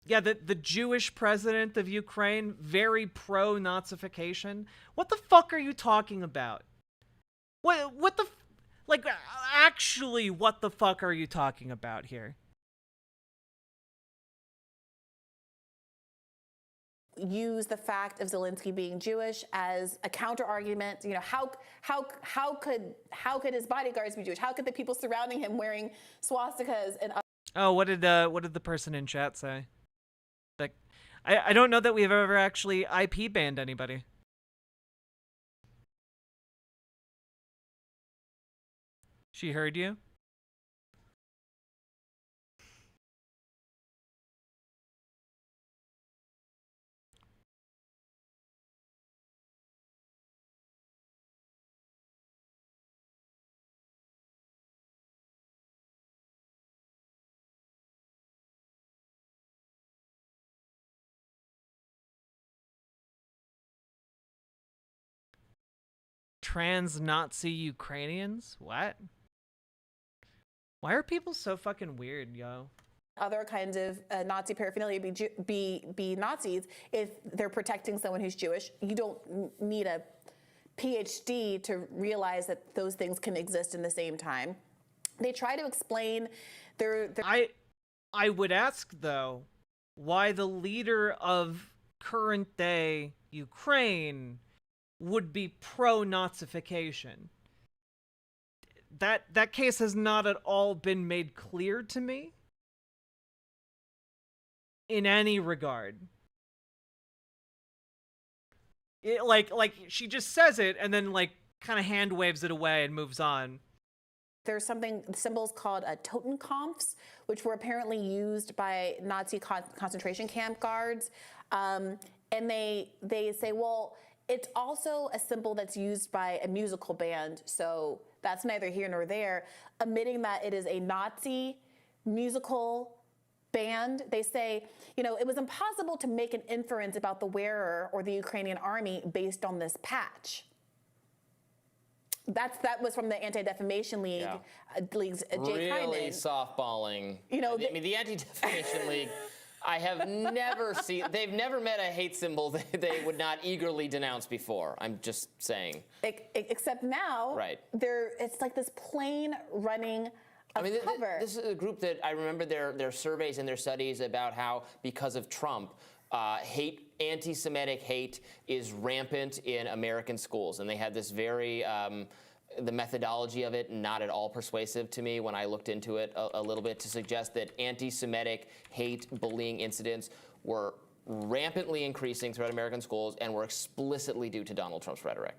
Yeah, the Jewish president of Ukraine, very pro-Nazification. What the fuck are you talking about? What the... actually, what the fuck are you talking about here? Use the fact of Zelensky being Jewish as a counter-argument. How could his bodyguards be Jewish? How could the people surrounding him wearing swastikas and... Oh, what did the person in chat say? Like, I don't know that we've ever actually IP banned anybody. She heard you? Trans Nazi Ukrainians? What? Why are people so fucking weird, yo? Other kinds of Nazi paraphernalia be Nazis if they're protecting someone who's Jewish. You don't need a PhD to realize that those things can exist in the same time. They try to explain their I would ask, though, why the leader of current day Ukraine would be pro-Nazification. That case has not at all been made clear to me in any regard. Like she just says it and then like kind of hand waves it away and moves on. There's symbols called Totenkopfs, which were apparently used by Nazi concentration camp guards. And they say, well, it's also a symbol that's used by a musical band, so that's neither here nor there, admitting that it is a Nazi musical band. They say, you know, it was impossible to make an inference about the wearer or the Ukrainian army based on this patch. That was from the Anti-Defamation League, League's Jay really Hyman. Softballing. You know, I mean, the Anti-Defamation League, I have never seen, they've never met a hate symbol they would not eagerly denounce before. I'm just saying. Except now, right. It's like this plain running cover. This is a group that I remember their surveys and their studies about how, because of Trump, anti-Semitic hate is rampant in American schools. And they had this very, the methodology of it, not at all persuasive to me when I looked into it a little bit, to suggest that anti-Semitic hate, bullying incidents were rampantly increasing throughout American schools and were explicitly due to Donald Trump's rhetoric.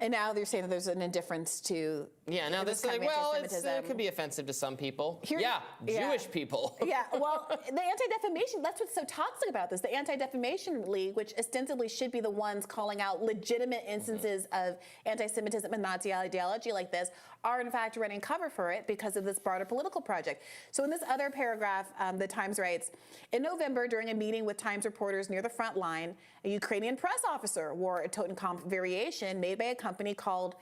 And now they're saying that there's an indifference to now this like, well, it could be offensive to some people. Jewish people. Well, the Anti-Defamation, that's what's so toxic about this. The Anti-Defamation League, which ostensibly should be the ones calling out legitimate instances of anti-Semitism and Nazi ideology like this, are in fact running cover for it because of this broader political project. So in this other paragraph, the Times writes, in November, during a meeting with Times reporters near the front line, a Ukrainian press officer wore a Totenkopf variation made by a company called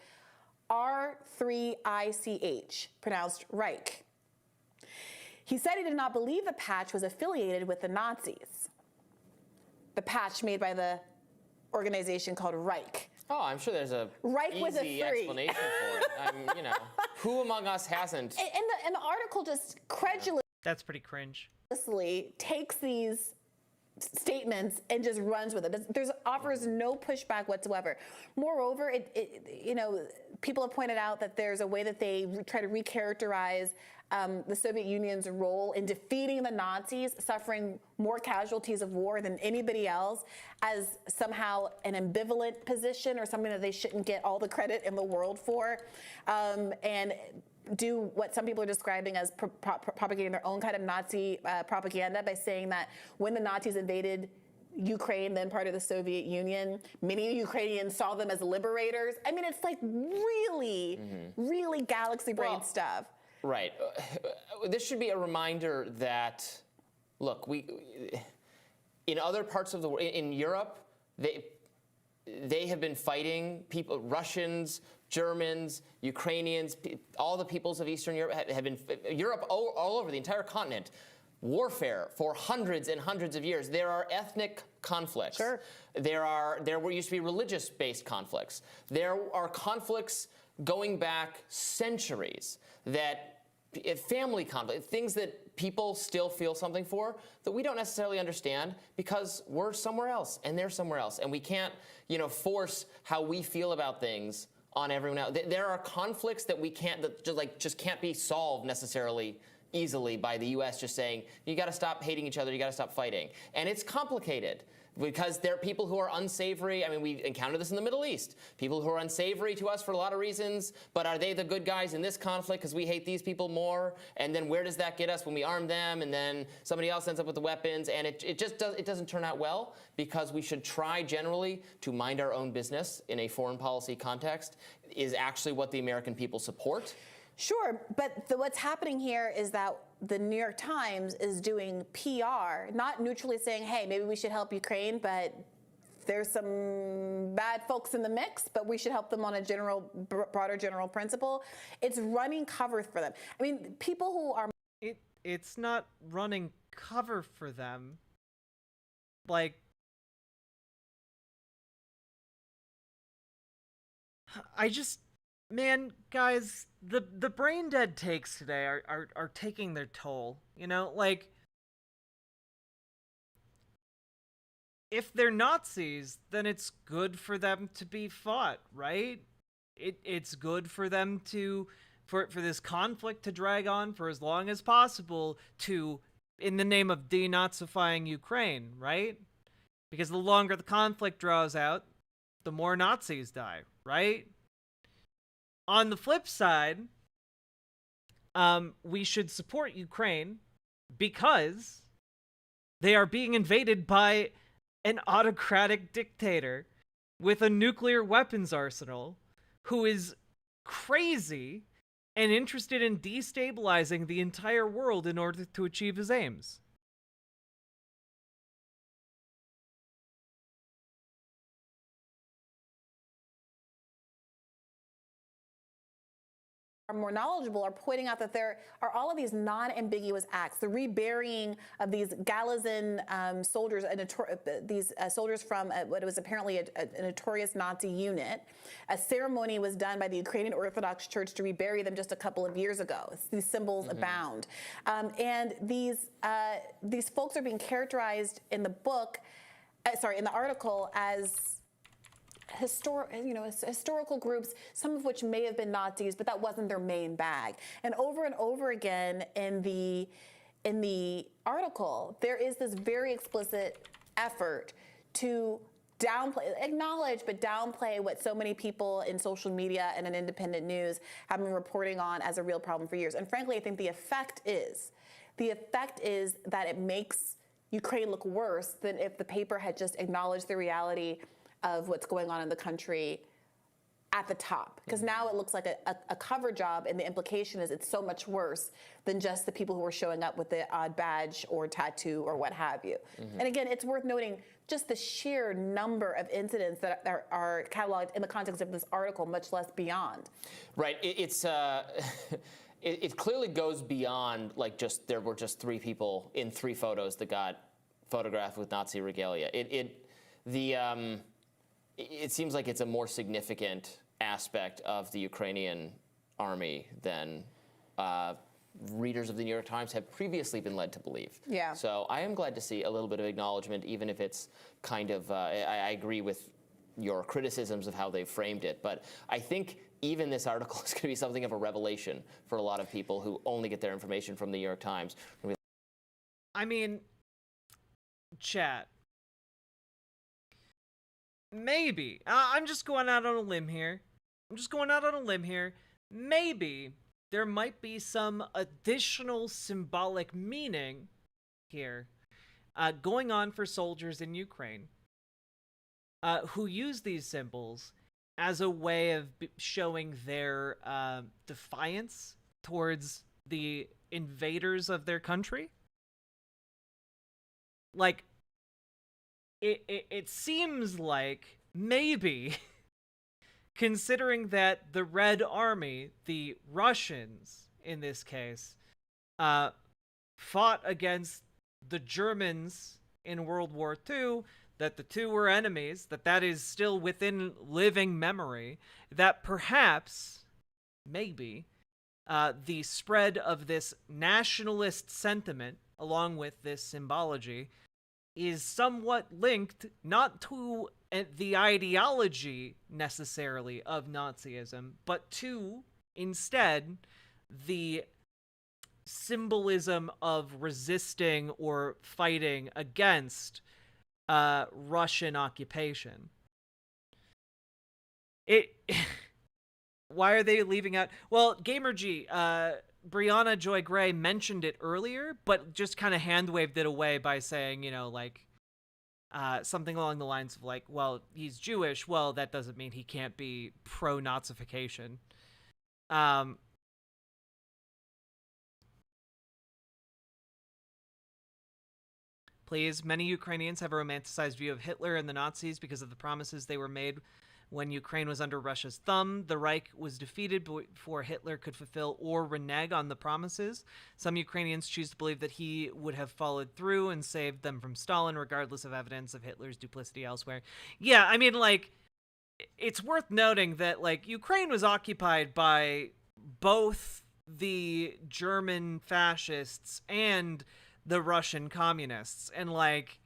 R3ICH, pronounced Reich. He said he did not believe the patch was affiliated with the Nazis. The patch made by the organization called Reich. Oh, I'm sure there's a easy explanation for it. You know, who among us hasn't? And the article just credulously. That's pretty cringe. Takes these statements and just runs with it. There's offers no pushback whatsoever. Moreover, you know, people have pointed out that there's a way that they try to recharacterize the Soviet Union's role in defeating the Nazis, suffering more casualties of war than anybody else, as somehow an ambivalent position or something that they shouldn't get all the credit in the world for, and do what some people are describing as propagating their own kind of Nazi propaganda by saying that when the Nazis invaded Ukraine, then part of the Soviet Union, many Ukrainians saw them as liberators. I mean, it's like really, really galaxy brain stuff. Right. This should be a reminder that, look, in other parts of the world, in Europe, they have been fighting people, Russians, Germans, Ukrainians, all the peoples of Eastern Europe have been, Europe all over the entire continent, warfare for hundreds and hundreds of years. There are ethnic conflicts. Sure. There used to be religious-based conflicts. There are conflicts going back centuries family conflict, things that people still feel something for that we don't necessarily understand because we're somewhere else and they're somewhere else, and we can't, force how we feel about things on everyone else. There are conflicts that we can't, that just can't be solved necessarily easily by the U.S. just saying, you got to stop hating each other, you got to stop fighting. And it's complicated because there are people who are unsavory. I mean, we encounter this in the Middle East. People who are unsavory to us for a lot of reasons, but are they the good guys in this conflict because we hate these people more? And then where does that get us when we arm them and then somebody else ends up with the weapons? And it doesn't turn out well, because we should try generally to mind our own business in a foreign policy context is actually what the American people support. Sure, but what's happening here is that the New York Times is doing PR, not neutrally saying, hey, maybe we should help Ukraine, but there's some bad folks in the mix, but we should help them on a broader general principle. It's running cover for them. I mean, people who are... It's not running cover for them. Like... Man, guys, the brain dead takes today are taking their toll. You know, like, if they're Nazis, then it's good for them to be fought, right? It's good for them for this conflict to drag on for as long as possible in the name of denazifying Ukraine, right? Because the longer the conflict draws out, the more Nazis die, right? On the flip side, we should support Ukraine because they are being invaded by an autocratic dictator with a nuclear weapons arsenal who is crazy and interested in destabilizing the entire world in order to achieve his aims. Are more knowledgeable are pointing out that there are all of these non-ambiguous acts, the reburying of these Galazin soldiers, these soldiers from what was apparently a notorious Nazi unit. A ceremony was done by the Ukrainian Orthodox Church to rebury them just a couple of years ago. These symbols abound. And these folks are being characterized in the book, in the article as historical groups, some of which may have been Nazis, but that wasn't their main bag. And over again in the article, there is this very explicit effort to acknowledge, but downplay what so many people in social media and in independent news have been reporting on as a real problem for years. And frankly, I think the effect is that it makes Ukraine look worse than if the paper had just acknowledged the reality of what's going on in the country at the top. Because now it looks like a cover job, and the implication is it's so much worse than just the people who are showing up with the odd badge or tattoo or what have you. And again, it's worth noting just the sheer number of incidents that are cataloged in the context of this article, much less beyond. Right, it clearly goes beyond, like, just there were just 3 people in 3 photos that got photographed with Nazi regalia. It seems like it's a more significant aspect of the Ukrainian army than readers of the New York Times have previously been led to believe. Yeah. So I am glad to see a little bit of acknowledgement, even if it's kind of, I agree with your criticisms of how they framed it, but I think even this article is going to be something of a revelation for a lot of people who only get their information from the New York Times. I mean, chat. Maybe. I'm just going out on a limb here. Maybe there might be some additional symbolic meaning here going on for soldiers in Ukraine who use these symbols as a way of showing their defiance towards the invaders of their country. Like, it seems like maybe, considering that the Red Army, the Russians in this case, fought against the Germans in World War II, that the two were enemies, that is still within living memory, that perhaps, maybe, the spread of this nationalist sentiment, along with this symbology, is somewhat linked not to the ideology necessarily of Nazism, but to, instead, the symbolism of resisting or fighting against Russian occupation. Why are they leaving out? Well, Gamerg, Brianna Joy Gray mentioned it earlier, but just kind of hand waved it away by saying, you know, like, something along the lines of like, well, he's Jewish. Well, that doesn't mean he can't be pro-Nazification. Please, many Ukrainians have a romanticized view of Hitler and the Nazis because of the promises they were made when Ukraine was under Russia's thumb. The Reich was defeated before Hitler could fulfill or renege on the promises. Some Ukrainians choose to believe that he would have followed through and saved them from Stalin, regardless of evidence of Hitler's duplicity elsewhere. Yeah, I mean, like, it's worth noting that, like, Ukraine was occupied by both the German fascists and the Russian communists, and, like,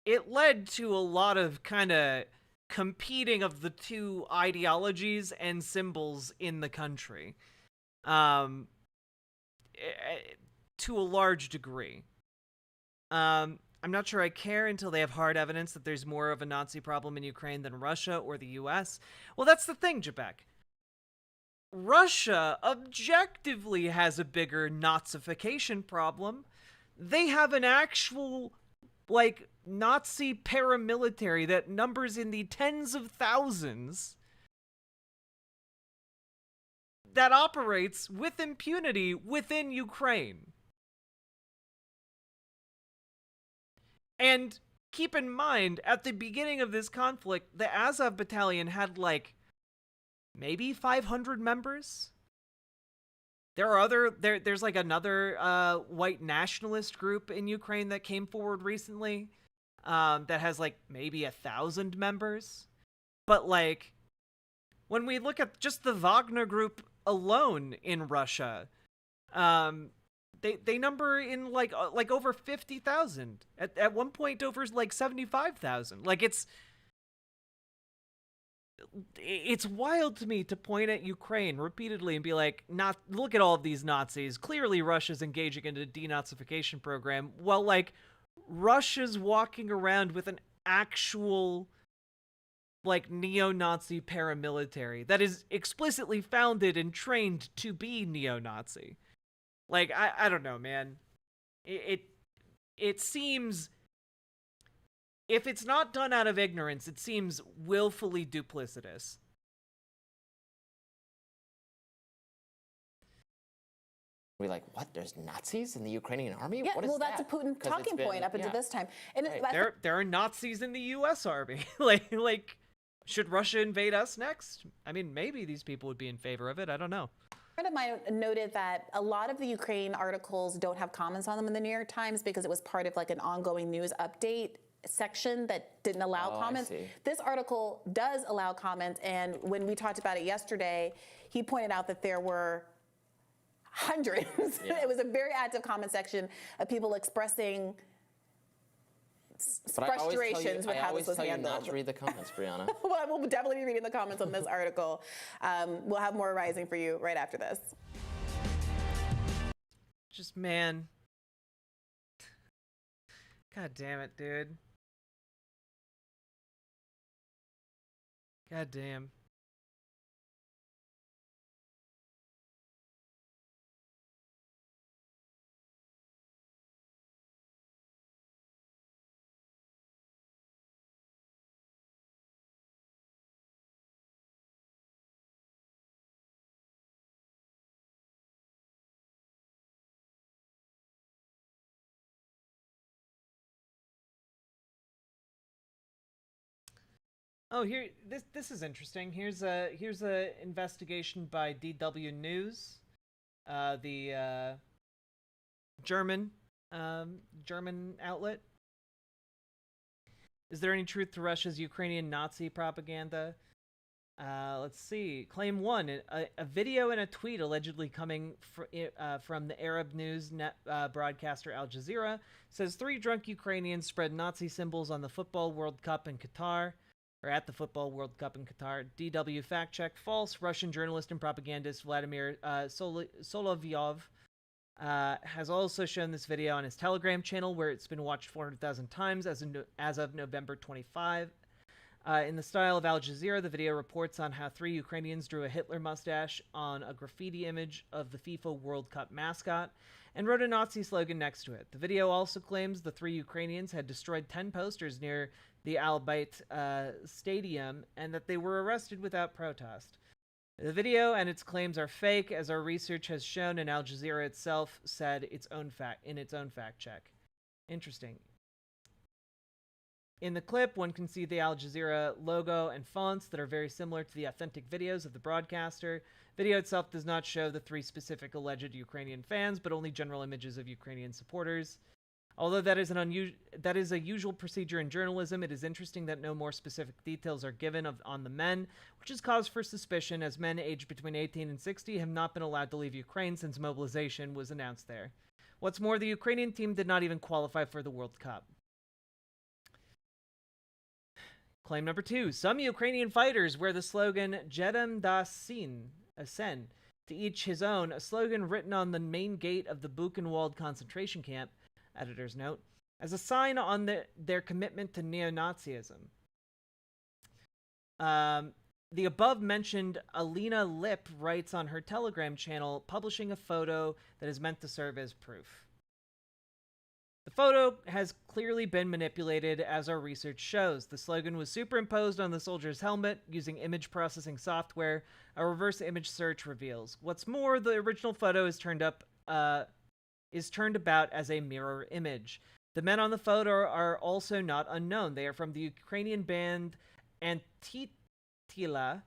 it led to a lot of kind of competing of the two ideologies and symbols in the country, to a large degree. I'm not sure I care until they have hard evidence that there's more of a Nazi problem in Ukraine than Russia or the US. Well, that's the thing, Jabek. Russia objectively has a bigger Nazification problem. They have an actual, like, Nazi paramilitary that numbers in the tens of thousands that operates with impunity within Ukraine. And keep in mind, at the beginning of this conflict, the Azov battalion had, like, maybe 500 members. There are there's like another white nationalist group in Ukraine that came forward recently that has like maybe 1,000 members. But like, when we look at just the Wagner group alone in Russia, they number in like over 50,000. At one point over like 75,000. Like, it's wild to me to point at Ukraine repeatedly and be like, look at all of these Nazis. Clearly Russia's engaging in a denazification program. Well, like, Russia's walking around with an actual, like, neo-Nazi paramilitary that is explicitly founded and trained to be neo-Nazi. Like, I don't know, man. It seems, if it's not done out of ignorance, it seems willfully duplicitous. We're like, what? There's Nazis in the Ukrainian army? Yeah, What is well, that's a Putin talking point up until this time. And right. There are Nazis in the U.S. army. like, should Russia invade us next? I mean, maybe these people would be in favor of it. I don't know. A friend of mine noted that a lot of the Ukraine articles don't have comments on them in the New York Times because it was part of like an ongoing news update section that didn't allow comments. This article does allow comments, and when we talked about it yesterday, he pointed out that there were hundreds. Yeah. It was a very active comment section of people expressing frustrations with how this was handled. I always tell you not to read the comments, Brianna. Well, I will definitely be reading the comments on this article. We'll have more rising for you right after this. Just, man. God damn it, dude. God damn. Oh, here, this is interesting. Here's a investigation by DW News, the German outlet. Is there any truth to Russia's Ukrainian Nazi propaganda? Let's see. Claim 1, a video and a tweet allegedly coming from the Arab news broadcaster Al Jazeera says 3 drunk Ukrainians spread Nazi symbols on the Football World Cup in Qatar. Or at the Football World Cup in Qatar. DW fact check, false. Russian journalist and propagandist Vladimir Solovyov has also shown this video on his Telegram channel, where it's been watched 400,000 times as of November 25. In the style of Al Jazeera, the video reports on how 3 Ukrainians drew a Hitler mustache on a graffiti image of the FIFA World Cup mascot and wrote a Nazi slogan next to it. The video also claims the 3 Ukrainians had destroyed 10 posters near the Al Bayt stadium and that they were arrested without protest. The video and its claims are fake, as our research has shown, and Al Jazeera itself said in its own fact check. Interesting. In the clip, one can see the Al Jazeera logo and fonts that are very similar to the authentic videos of the broadcaster. Video itself does not show the 3 specific alleged Ukrainian fans, but only general images of Ukrainian supporters. Although that is a usual procedure in journalism, it is interesting that no more specific details are given on the men, which is cause for suspicion, as men aged between 18 and 60 have not been allowed to leave Ukraine since mobilization was announced there. What's more, the Ukrainian team did not even qualify for the World Cup. Claim number 2. Some Ukrainian fighters wear the slogan Jedem da Sen, to each his own, a slogan written on the main gate of the Buchenwald concentration camp, editor's note, as a sign on their commitment to neo-Nazism. The above-mentioned Alina Lip writes on her Telegram channel, publishing a photo that is meant to serve as proof. The photo has clearly been manipulated, as our research shows. The slogan was superimposed on the soldier's helmet using image processing software, a reverse image search reveals. What's more, the original photo is turned about as a mirror image. The men on the photo are also not unknown. They are from the Ukrainian band Antitila,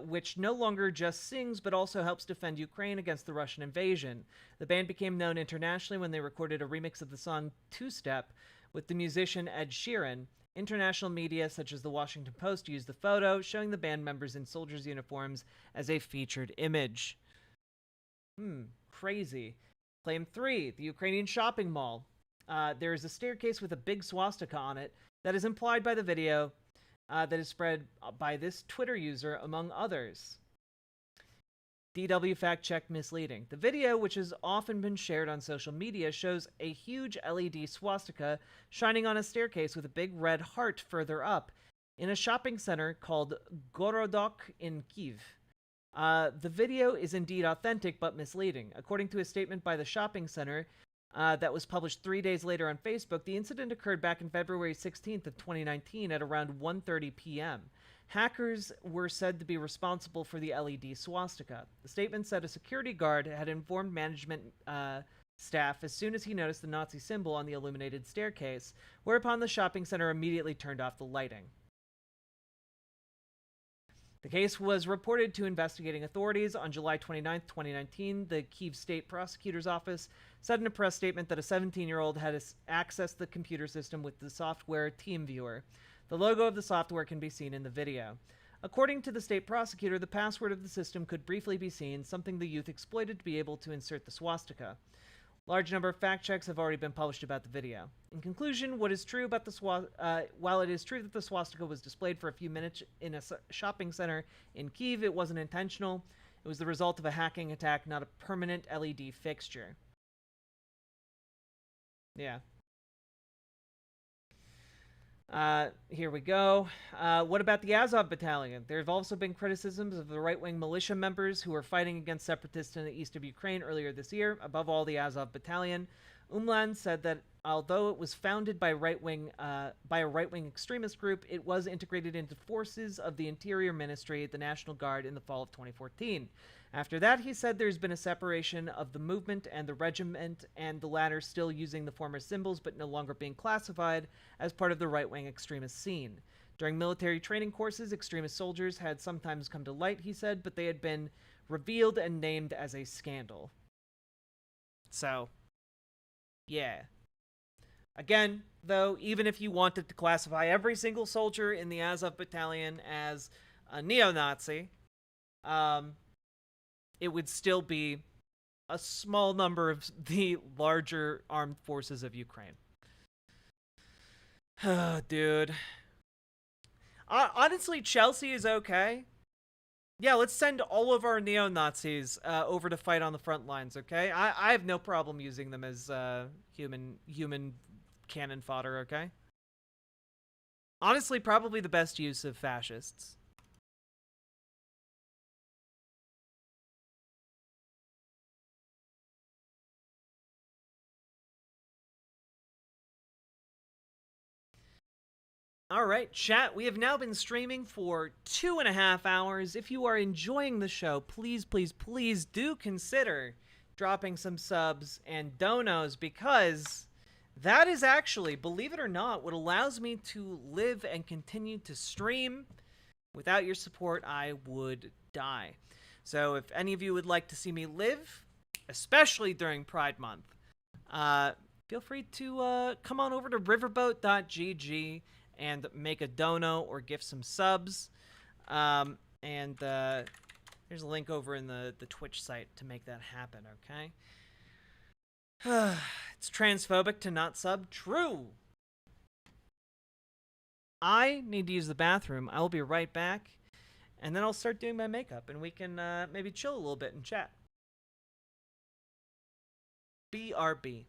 which no longer just sings but also helps defend Ukraine against the Russian invasion. The band became known internationally when they recorded a remix of the song Two Step with the musician Ed Sheeran. International media such as the Washington Post used the photo, showing the band members in soldiers' uniforms as a featured image. Crazy. Claim 3, the Ukrainian shopping mall. There is a staircase with a big swastika on it that is implied by the video that is spread by this Twitter user, among others. DW fact check misleading. The video, which has often been shared on social media, shows a huge LED swastika shining on a staircase with a big red heart further up in a shopping center called Gorodok in Kyiv. The video is indeed authentic but misleading. According to a statement by the shopping center that was published 3 days later on Facebook, the incident occurred back in February 16th of 2019 at around 1:30 p.m. Hackers were said to be responsible for the LED swastika. The statement said a security guard had informed management staff as soon as he noticed the Nazi symbol on the illuminated staircase, whereupon the shopping center immediately turned off the lighting. The case was reported to investigating authorities on July 29, 2019. The Kyiv State Prosecutor's Office said in a press statement that a 17-year-old had accessed the computer system with the software TeamViewer. The logo of the software can be seen in the video. According to the state prosecutor, the password of the system could briefly be seen, something the youth exploited to be able to insert the swastika. Large number of fact checks have already been published about the video. In conclusion, what is true about while it is true that the swastika was displayed for a few minutes in a shopping center in Kyiv, it wasn't intentional. It was the result of a hacking attack, not a permanent LED fixture. Yeah. Here we go. What about the Azov Battalion? There have also been criticisms of the right-wing militia members who were fighting against separatists in the east of Ukraine earlier this year. Above all, the Azov Battalion. Umland said that although it was founded by a right-wing extremist group, it was integrated into forces of the Interior Ministry, the National Guard, in the fall of 2014. After that, he said there's been a separation of the movement and the regiment, and the latter still using the former symbols but no longer being classified as part of the right-wing extremist scene. During military training courses, extremist soldiers had sometimes come to light, he said, but they had been revealed and named as a scandal. So, yeah. Again, though, even if you wanted to classify every single soldier in the Azov Battalion as a neo-Nazi, it would still be a small number of the larger armed forces of Ukraine. Dude. Honestly, Chelsea is okay. Yeah, let's send all of our neo-Nazis over to fight on the front lines, okay? I have no problem using them as human cannon fodder, okay? Honestly, probably the best use of fascists. All right, chat, we have now been streaming for 2.5 hours. If you are enjoying the show, please, please, please do consider dropping some subs and donos, because that is actually, believe it or not, what allows me to live and continue to stream. Without your support, I would die. So if any of you would like to see me live, especially during Pride Month, feel free to come on over to riverboat.gg and make a dono or gift some subs. There's a link over in the Twitch site to make that happen, okay? It's transphobic to not sub. True. I need to use the bathroom. I will be right back. And then I'll start doing my makeup, and we can maybe chill a little bit and chat. BRB.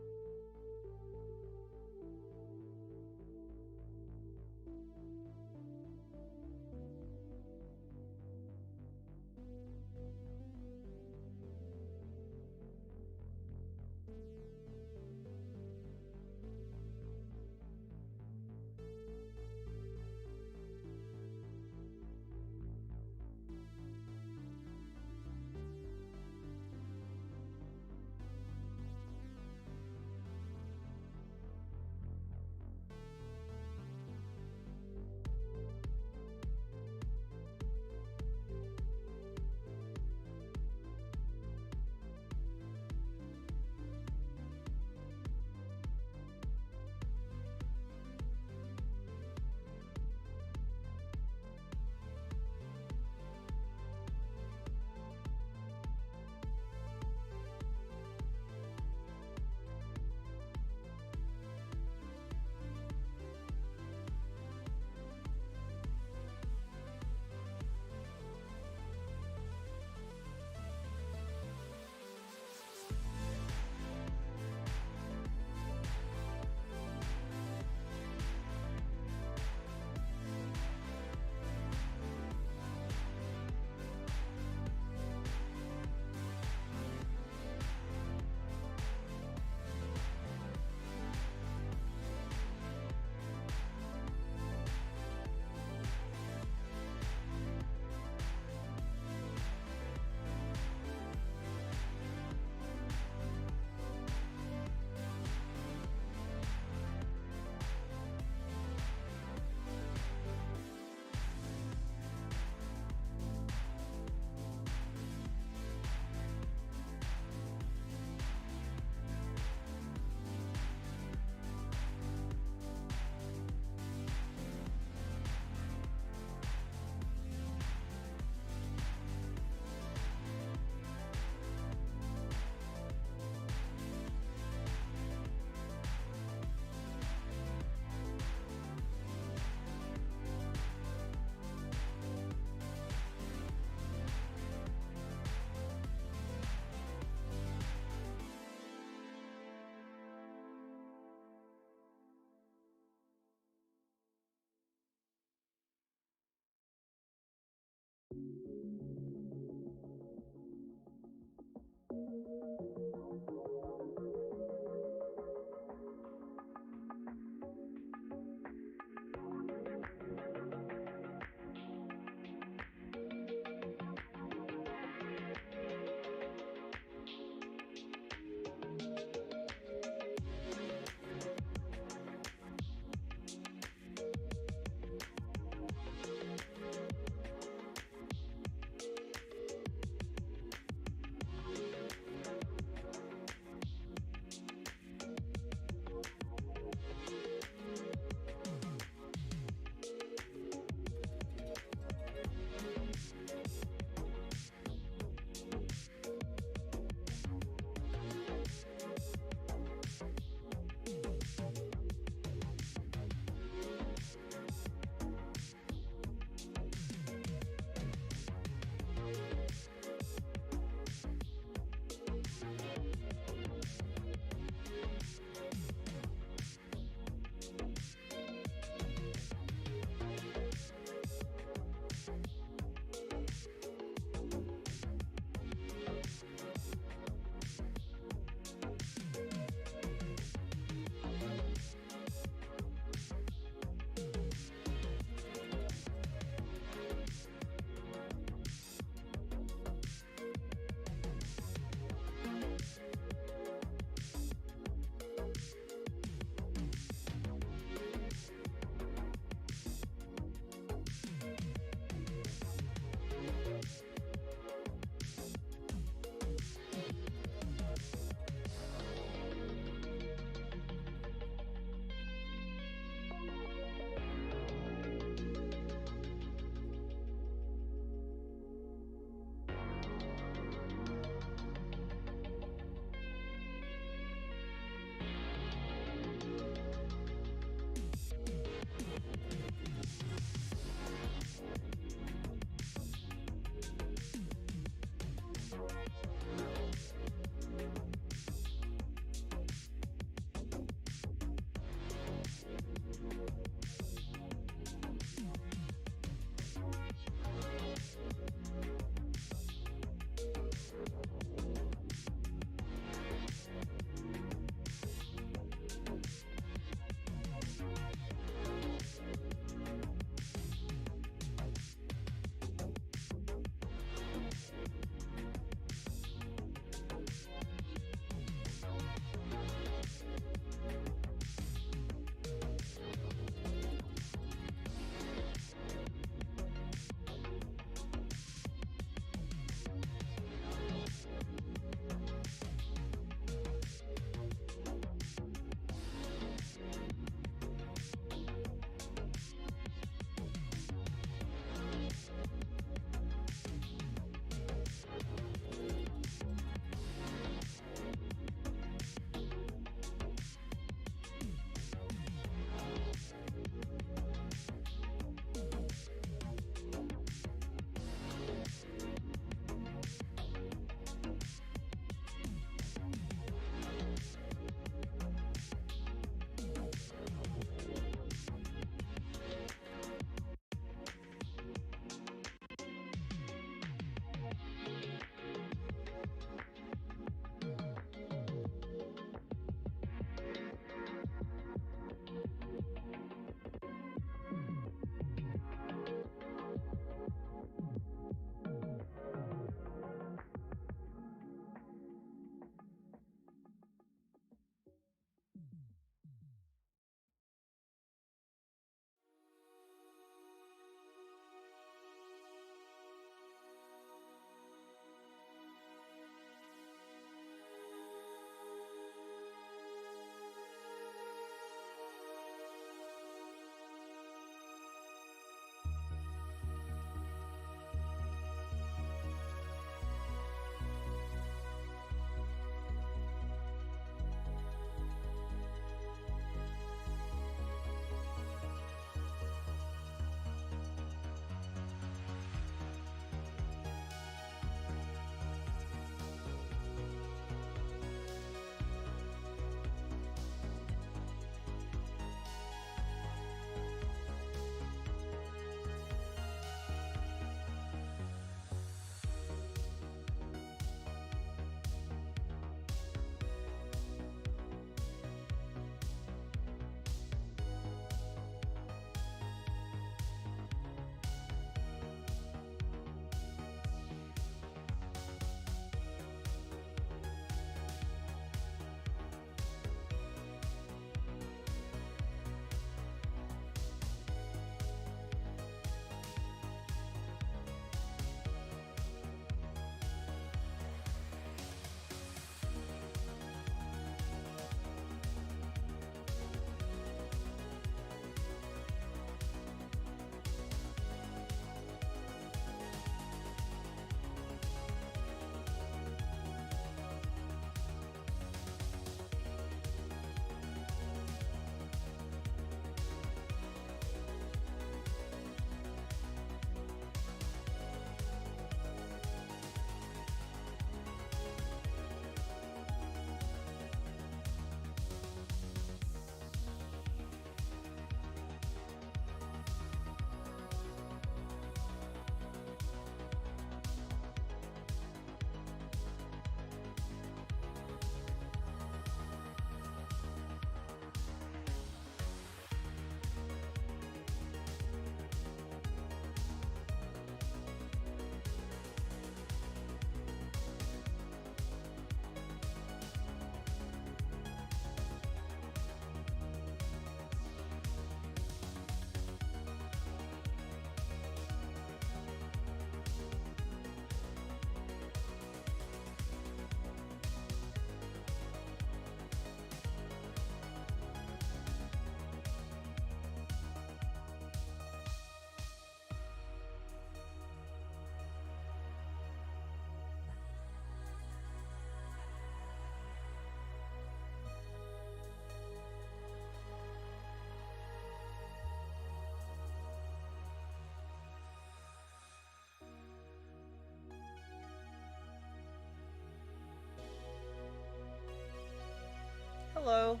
Hello.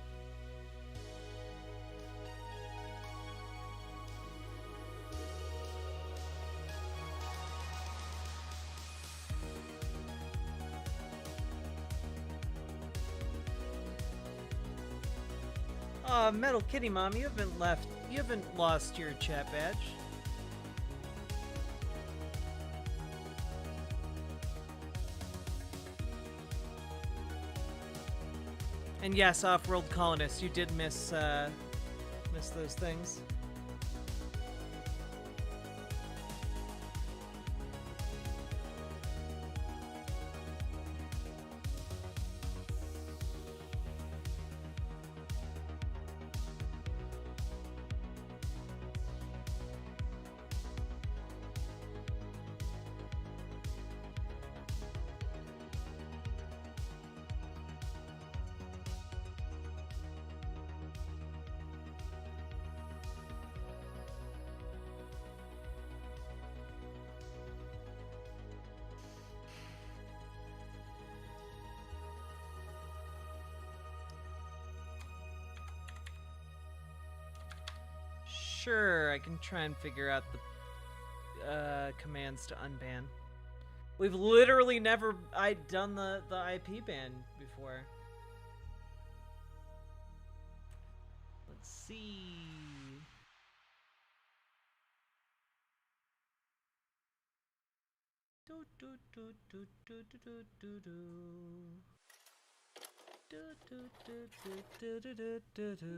Metal Kitty Mom, you haven't lost your chat badge. And yes, Off-World Colonists, you did miss those things. Sure, I can try and figure out the commands to unban. We've literally never done the IP ban before. Let's see. Do do do do do do do do do. Do do do do do do do do.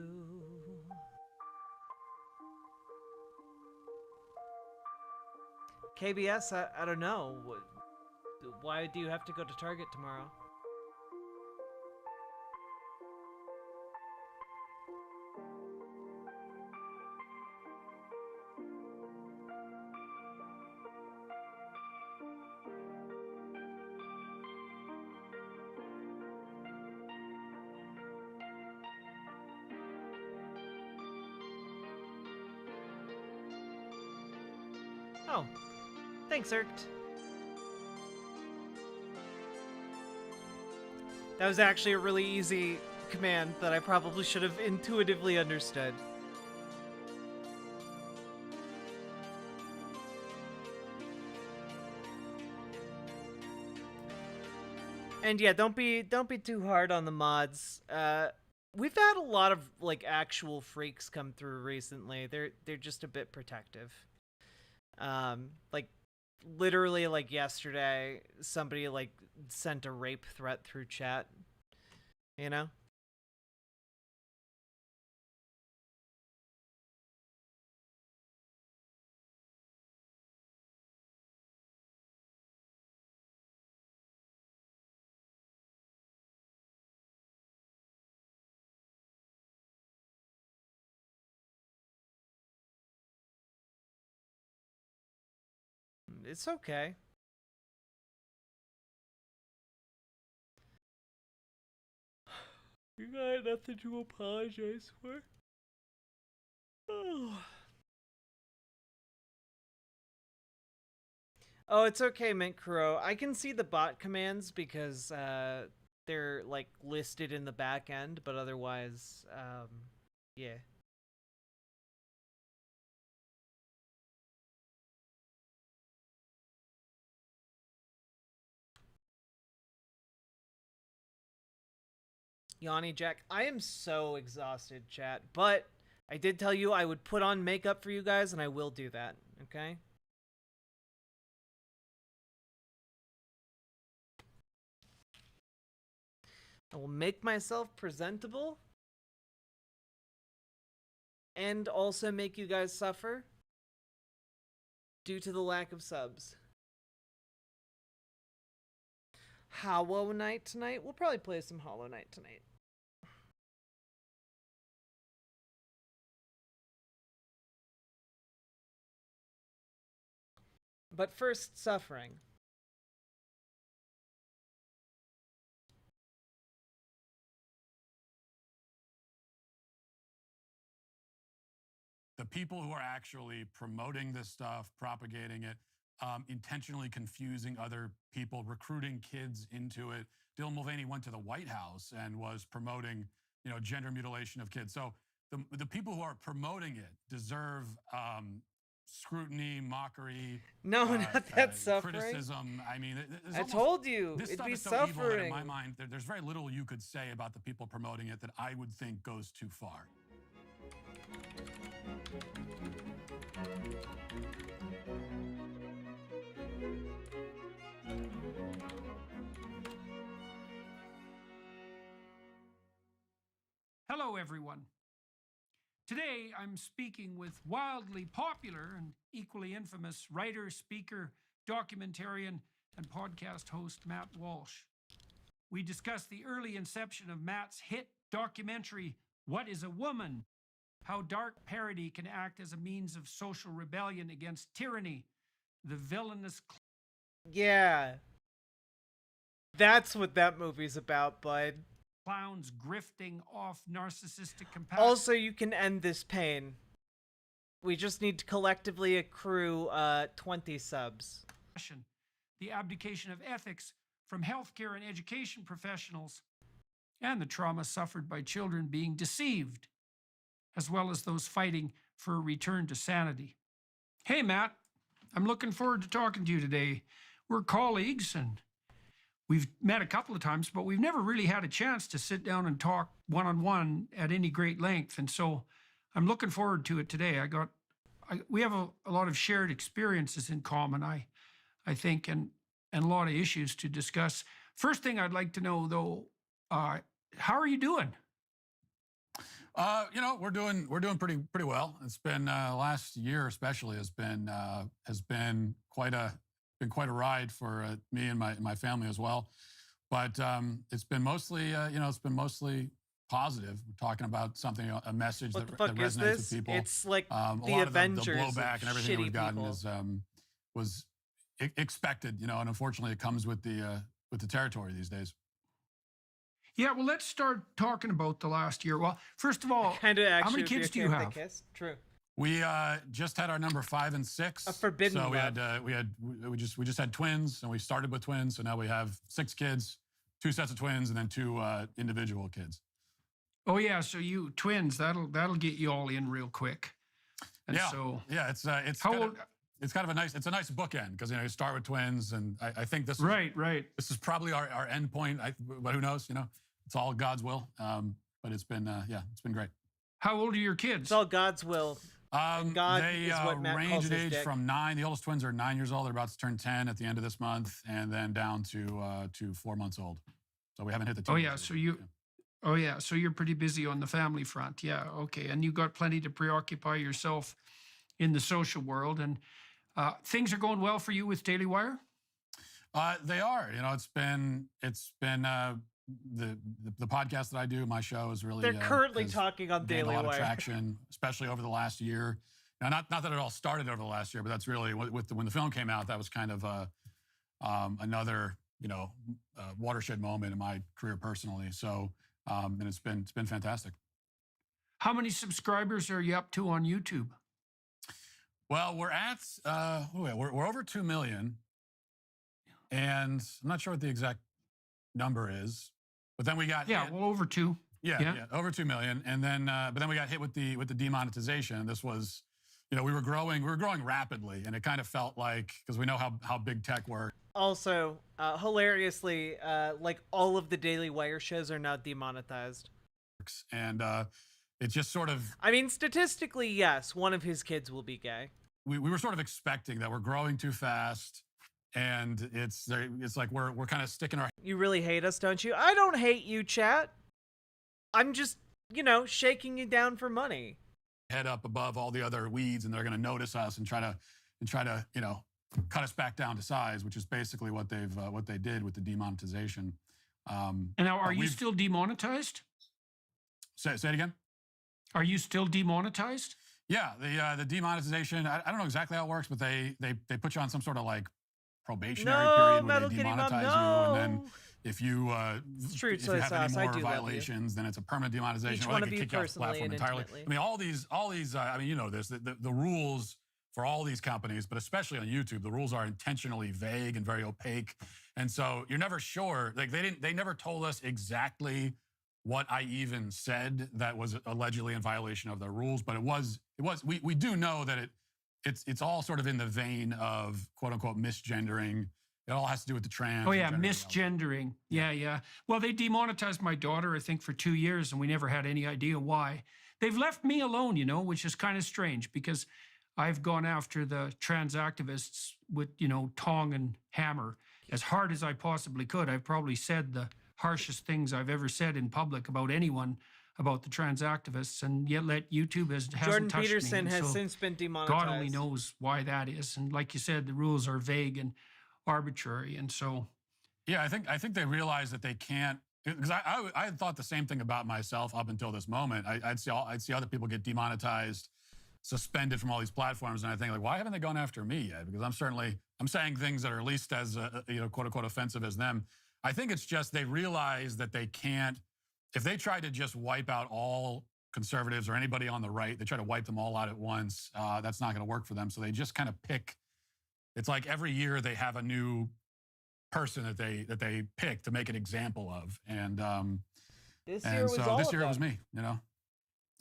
KBS, I don't know. Why do you have to go to Target tomorrow? Oh. Thanks, Irked. That was actually a really easy command that I probably should have intuitively understood. And yeah, don't be too hard on the mods. We've had a lot of like actual freaks come through recently. They're just a bit protective. Like literally like yesterday somebody like sent a rape threat through chat, you know? It's okay. You got nothing to apologize for. Oh, it's okay, Mint Kuro. I can see the bot commands because they're like listed in the back end, but otherwise, yeah. Yanni Jack, I am so exhausted, chat, but I did tell you I would put on makeup for you guys, and I will do that, okay? I will make myself presentable and also make you guys suffer due to the lack of subs. Hollow Knight tonight? We'll probably play some Hollow Knight tonight. But first, suffering. The people who are actually promoting this stuff, propagating it, intentionally confusing other people, recruiting kids into it. Dylan Mulvaney went to the White House and was promoting gender mutilation of kids. So the people who are promoting it deserve scrutiny, mockery. No, not that suffering. Criticism. I mean, I told you, this it'd stuff be is so evil that suffering. in my mind, there's very little you could say about the people promoting it that I would think goes too far. Hello, everyone. Today, I'm speaking with wildly popular and equally infamous writer, speaker, documentarian, and podcast host Matt Walsh. We discuss the early inception of Matt's hit documentary, What is a Woman? How dark parody can act as a means of social rebellion against tyranny, the villainous... Yeah. That's what that movie's about, bud. Clowns grifting off narcissistic compassion. Also, you can end this pain. We just need to collectively accrue 20 subs. The abdication of ethics from healthcare and education professionals, and the trauma suffered by children being deceived, as well as those fighting for a return to sanity. Hey, Matt, I'm looking forward to talking to you today. We're colleagues and we've met a couple of times, but we've never really had a chance to sit down and talk one-on-one at any great length. And so I'm looking forward to it today. We have a lot of shared experiences in common, I think, and a lot of issues to discuss. First thing I'd like to know, though, how are you doing? We're doing pretty well. It's been last year especially has been quite a ride for me and my family as well. But it's been mostly positive. We're talking about something, a message that resonates with people. It's like a the lot Avengers. Of the blowback and everything we've gotten people. was expected, and unfortunately it comes with the territory these days. Yeah, well, let's start talking about the last year. Well, first of all, how many kids do you have? True. We just had our number 5 and 6. A forbidden So love. we just had twins, and we started with twins. So now we have 6 kids, 2 sets of twins, and then 2 individual kids. Oh yeah, so you twins, that'll get you all in real quick. And yeah, so it's how kind old? of, it's kind of a nice bookend because you start with twins, and I think this right. This is probably our end point. But who knows? It's all God's will. But it's been it's been great. How old are your kids? It's all God's will. God they is what Matt range calls in his age dick. from 9. The oldest twins are 9 years old. They're about to turn 10 at the end of this month, and then down to 4 months old. So we haven't hit the. Oh yeah, Oh yeah, so you're pretty busy on the family front. Yeah, okay, and you've got plenty to preoccupy yourself in the social world, and things are going well for you with Daily Wire. They are. It's been the podcast that I do. My show is really. They're currently talking on gained Daily a lot Wire. of traction, especially over the last year. Now, not that it all started over the last year, but that's really when the film came out. That was kind of another watershed moment in my career personally. So, and it's been fantastic. How many subscribers are you up to on YouTube? Well, we're at we're over 2 million, and I'm not sure what the exact number is, but then we got hit. Well, over 2. Yeah, over 2 million, and then but then we got hit with the demonetization. This was, we were growing rapidly, and it kind of felt like, because we know how big tech works. Also, hilariously, like all of the Daily Wire shows are now demonetized. And it just sort of. I mean, statistically, yes, one of his kids will be gay. We were sort of expecting that we're growing too fast, and it's like we're kind of sticking our. You really hate us, don't you? I don't hate you, chat. I'm just, shaking you down for money. Head up above all the other weeds, and they're going to notice us and try to cut us back down to size, which is basically what they did with the demonetization. And now, are you still demonetized? Say it again. Are you still demonetized? Yeah, the demonetization. I don't know exactly how it works, but they put you on some sort of like probationary period where they demonetize you, and then if you have any more violations, then it's a permanent demonetization, or they can kick you off the platform entirely. I mean, all these. I mean, this. The rules for all these companies, but especially on YouTube, the rules are intentionally vague and very opaque, and so you're never sure. Like they never told us exactly what I even said that was allegedly in violation of the rules, but we do know that it's all sort of in the vein of quote unquote misgendering. It all has to do with the trans. Oh yeah, misgendering. Yeah. Well, they demonetized my daughter, I think, for 2 years, and we never had any idea why. They've left me alone, which is kind of strange because I've gone after the trans activists with, tong and hammer as hard as I possibly could. I've probably said the harshest things I've ever said in public about anyone about the trans activists, and yet YouTube hasn't Jordan touched Peterson me. has since been demonetized. God only knows why that is. And like you said, the rules are vague and arbitrary, and so. Yeah, I think they realize that they can't, because I had thought the same thing about myself up until this moment. I'd see other people get demonetized, suspended from all these platforms, and I think, like, why haven't they gone after me yet? Because I'm saying things that are at least as quote unquote offensive as them. I think it's just they realize that they can't. If they try to just wipe out all conservatives or anybody on the right, they try to wipe them all out at once. That's not going to work for them. So they just kind of pick. It's like every year they have a new person that they pick to make an example of, and this year was me.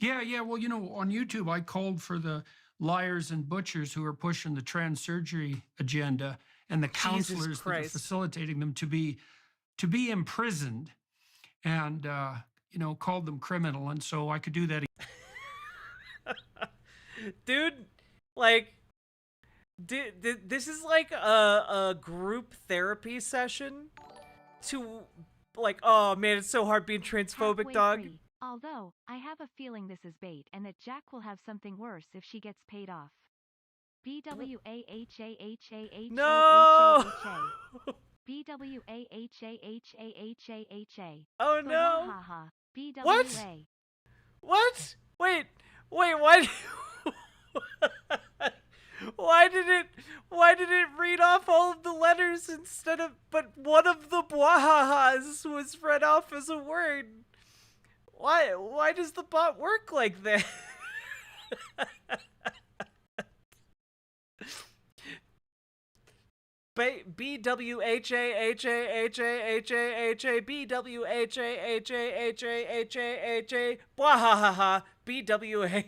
Yeah. Well, on YouTube, I called for the liars and butchers who are pushing the trans surgery agenda and the counselors that are facilitating them to be imprisoned, and called them criminal, and so I could do that. Dude, like. This is like a group therapy session to, like, oh man, it's so hard being transphobic, dog. Free. Although, I have a feeling this is bait and that Jack will have something worse if she gets paid off. BWAHAHAHAHAHA. No! BWAHAHAHAHAHA. Oh no! Haha. What? What? Wait, why? Why did it read off all of the letters instead of, but one of the bwahahas was read off as a word? Why does the bot work like that? BWHAHAHAHAHA BWHAHAHAHAHA bwahahaha BWA.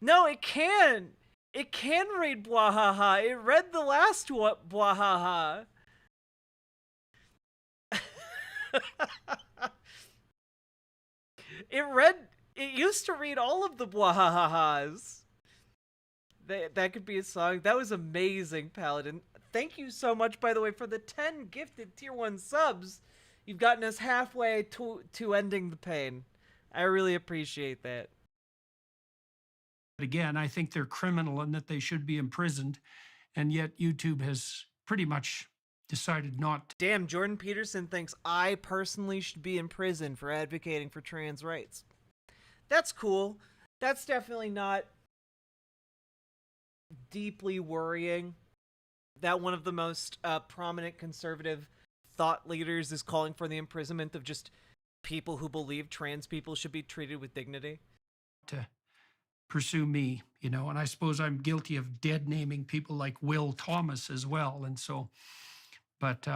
No, it can. It can read bwahaha. It read the last bwahaha. It used to read all of the bwahahas. That could be a song. That was amazing, Paladin. Thank you so much, by the way, for the 10 gifted tier 1 subs. You've gotten us halfway to ending the pain. I really appreciate that. Again, I think they're criminal and that they should be imprisoned, and yet YouTube has pretty much decided not to. Damn, Jordan Peterson thinks I personally should be in prison for advocating for trans rights. That's cool. That's definitely not deeply worrying that one of the most prominent conservative thought leaders is calling for the imprisonment of just people who believe trans people should be treated with dignity. To pursue me, and I suppose I'm guilty of dead naming people like Will Thomas as well, and so, but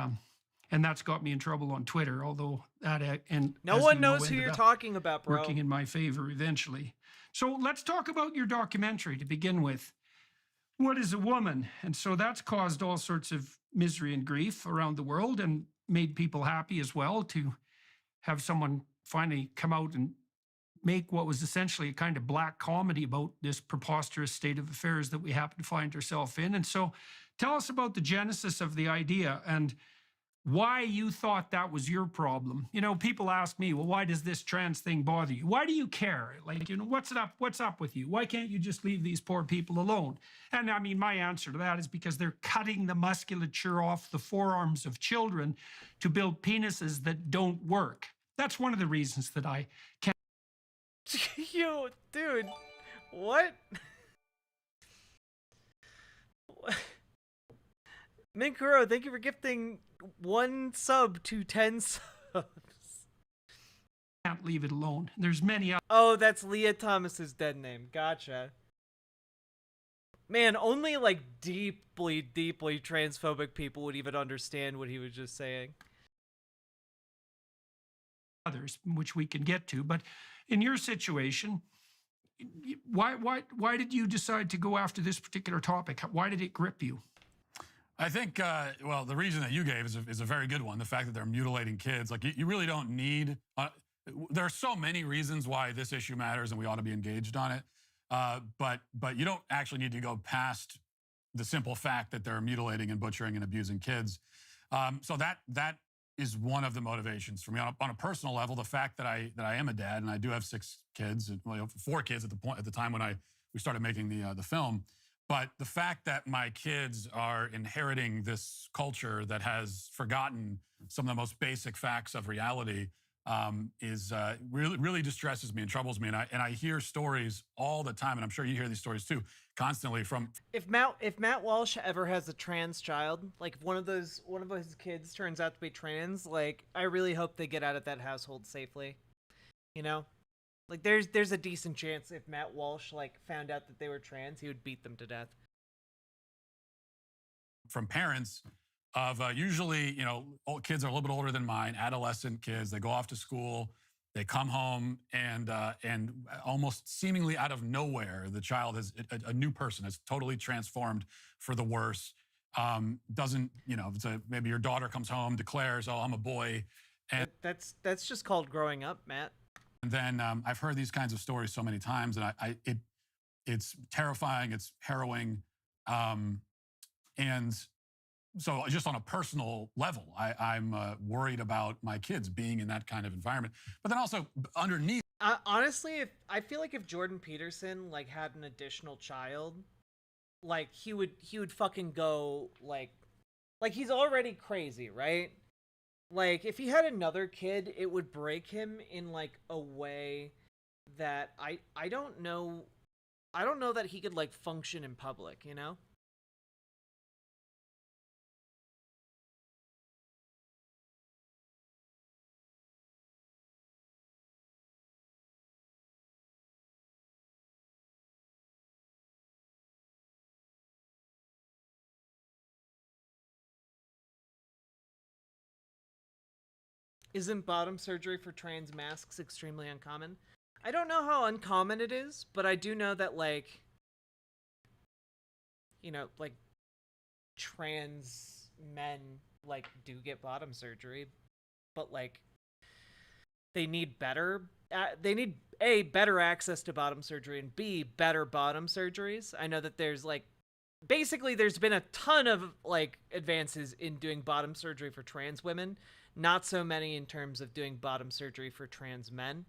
and that's got me in trouble on Twitter, although that and no one knows who you're talking about, bro. Working in my favor eventually. So let's talk about your documentary to begin with. What is a woman? And so that's caused all sorts of misery and grief around the world and made people happy as well to have someone finally come out and make what was essentially a kind of black comedy about this preposterous state of affairs that we happen to find ourselves in. And so tell us about the genesis of the idea and why you thought that was your problem. People ask me, well, why does this trans thing bother you? Why do you care? Like, what's up with you? Why can't you just leave these poor people alone? And I mean, my answer to that is because they're cutting the musculature off the forearms of children to build penises that don't work. That's one of the reasons that I can't. You, dude, what? Minkuro, thank you for gifting 1 sub to 10 subs. Can't leave it alone. There's many other. Oh, that's Leah Thomas's dead name. Gotcha. Man, only like deeply, deeply transphobic people would even understand what he was just saying. Others, which we can get to, but in your situation, why did you decide to go after this particular topic? Why did it grip you? I think, well, the reason that you gave is a very good one. The fact that they're mutilating kids. Like, you really don't need, there are so many reasons why this issue matters and we ought to be engaged on it. But you don't actually need to go past the simple fact that they're mutilating and butchering and abusing kids. So that is one of the motivations for me on a personal level. The fact that I am a dad and I do have 6 kids, well, 4 kids at the time when we started making the film. But the fact that my kids are inheriting this culture that has forgotten some of the most basic facts of reality is really distresses me and troubles me. And I hear stories all the time, and I'm sure you hear these stories too, constantly from. If Matt Walsh ever has a trans child, like if one of his kids turns out to be trans, like I really hope they get out of that household safely. You know? Like, there's a decent chance if Matt Walsh, like, found out that they were trans, he would beat them to death. From parents of usually, you know, kids are a little bit older than mine, adolescent kids. They go off to school, they come home, and almost seemingly out of nowhere, the child is a new person, is totally transformed for the worse. Doesn't, you know, maybe your daughter comes home, declares, "Oh, I'm a boy," and that's just called growing up, Matt. And then I've heard these kinds of stories so many times, and it's terrifying, it's harrowing, and so just on a personal level, I'm worried about my kids being in that kind of environment. But then also underneath, honestly, I feel like if Jordan Peterson like had an additional child, like he would fucking go like he's already crazy, right? Like, if he had another kid, it would break him in, like, a way that I don't know that he could, like, function in public, you know? Isn't bottom surgery for trans masks extremely uncommon? I don't know how uncommon it is, but I do know that, like, you know, like, trans men, like, do get bottom surgery, but, like, they need A, better access to bottom surgery, and B, better bottom surgeries. I know that there's, like, basically there's been a ton of, like, advances in doing bottom surgery for trans women. Not so many in terms of doing bottom surgery for trans men.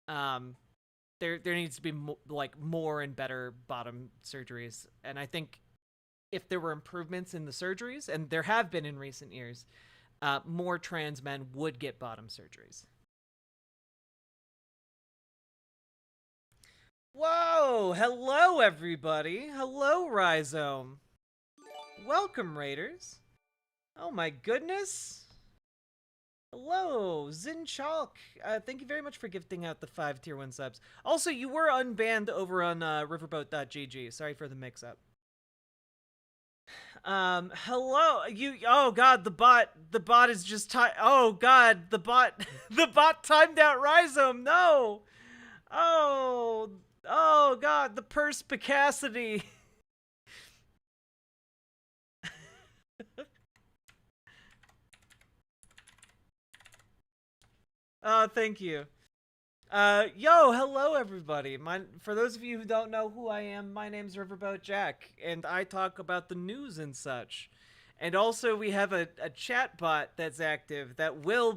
There needs to be more and better bottom surgeries. And I think if there were improvements in the surgeries, and there have been in recent years, more trans men would get bottom surgeries. Whoa! Hello, everybody. Hello, Rhizome. Welcome, Raiders. Oh my goodness. Hello, Zinchalk. Thank you very much for gifting out the 5 tier 1 subs. Also, you were unbanned over on riverboat.gg. Sorry for the mix-up. Hello. Oh god, the bot is just oh god, the bot timed out Rhizome. No. Oh god, the perspicacity. Oh, thank you. Hello everybody. For those of you who don't know who I am, my name's Riverboat Jack, and I talk about the news and such. And also we have a chat bot that's active that will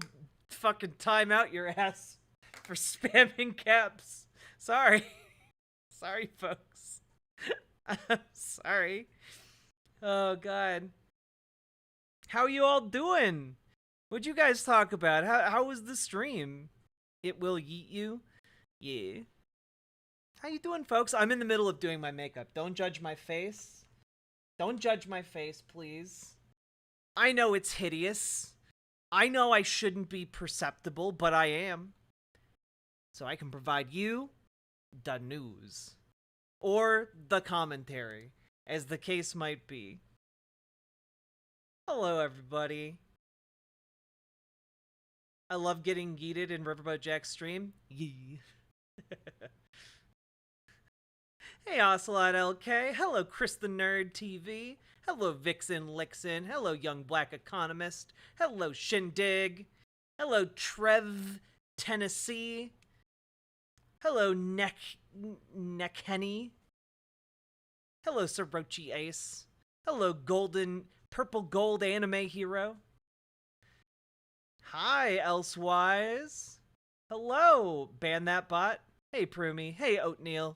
fucking time out your ass for spamming caps. Sorry. Sorry, folks. I'm sorry. Oh, God. How you all doing? What'd you guys talk about? How was the stream? It will yeet you? Yeah. How you doing, folks? I'm in the middle of doing my makeup. Don't judge my face. Don't judge my face, please. I know it's hideous. I know I shouldn't be perceptible, but I am. So I can provide you the news. Or the commentary. as the case might be. Hello, everybody. I love getting yeeted in Riverboat Jack's stream. Yee. Hey, Ocelot LK. Hello, Chris the Nerd TV. Hello, Vixen Lixen. Hello, Young Black Economist. Hello, Shindig. Hello, Trev Tennessee. Hello, Neckhenny. Hello, Sorochi Ace. Hello, Purple Gold Anime Hero. Hi, Elsewise. Hello, Ban That Bot. Hey, Prumi. Hey, Oatmeal.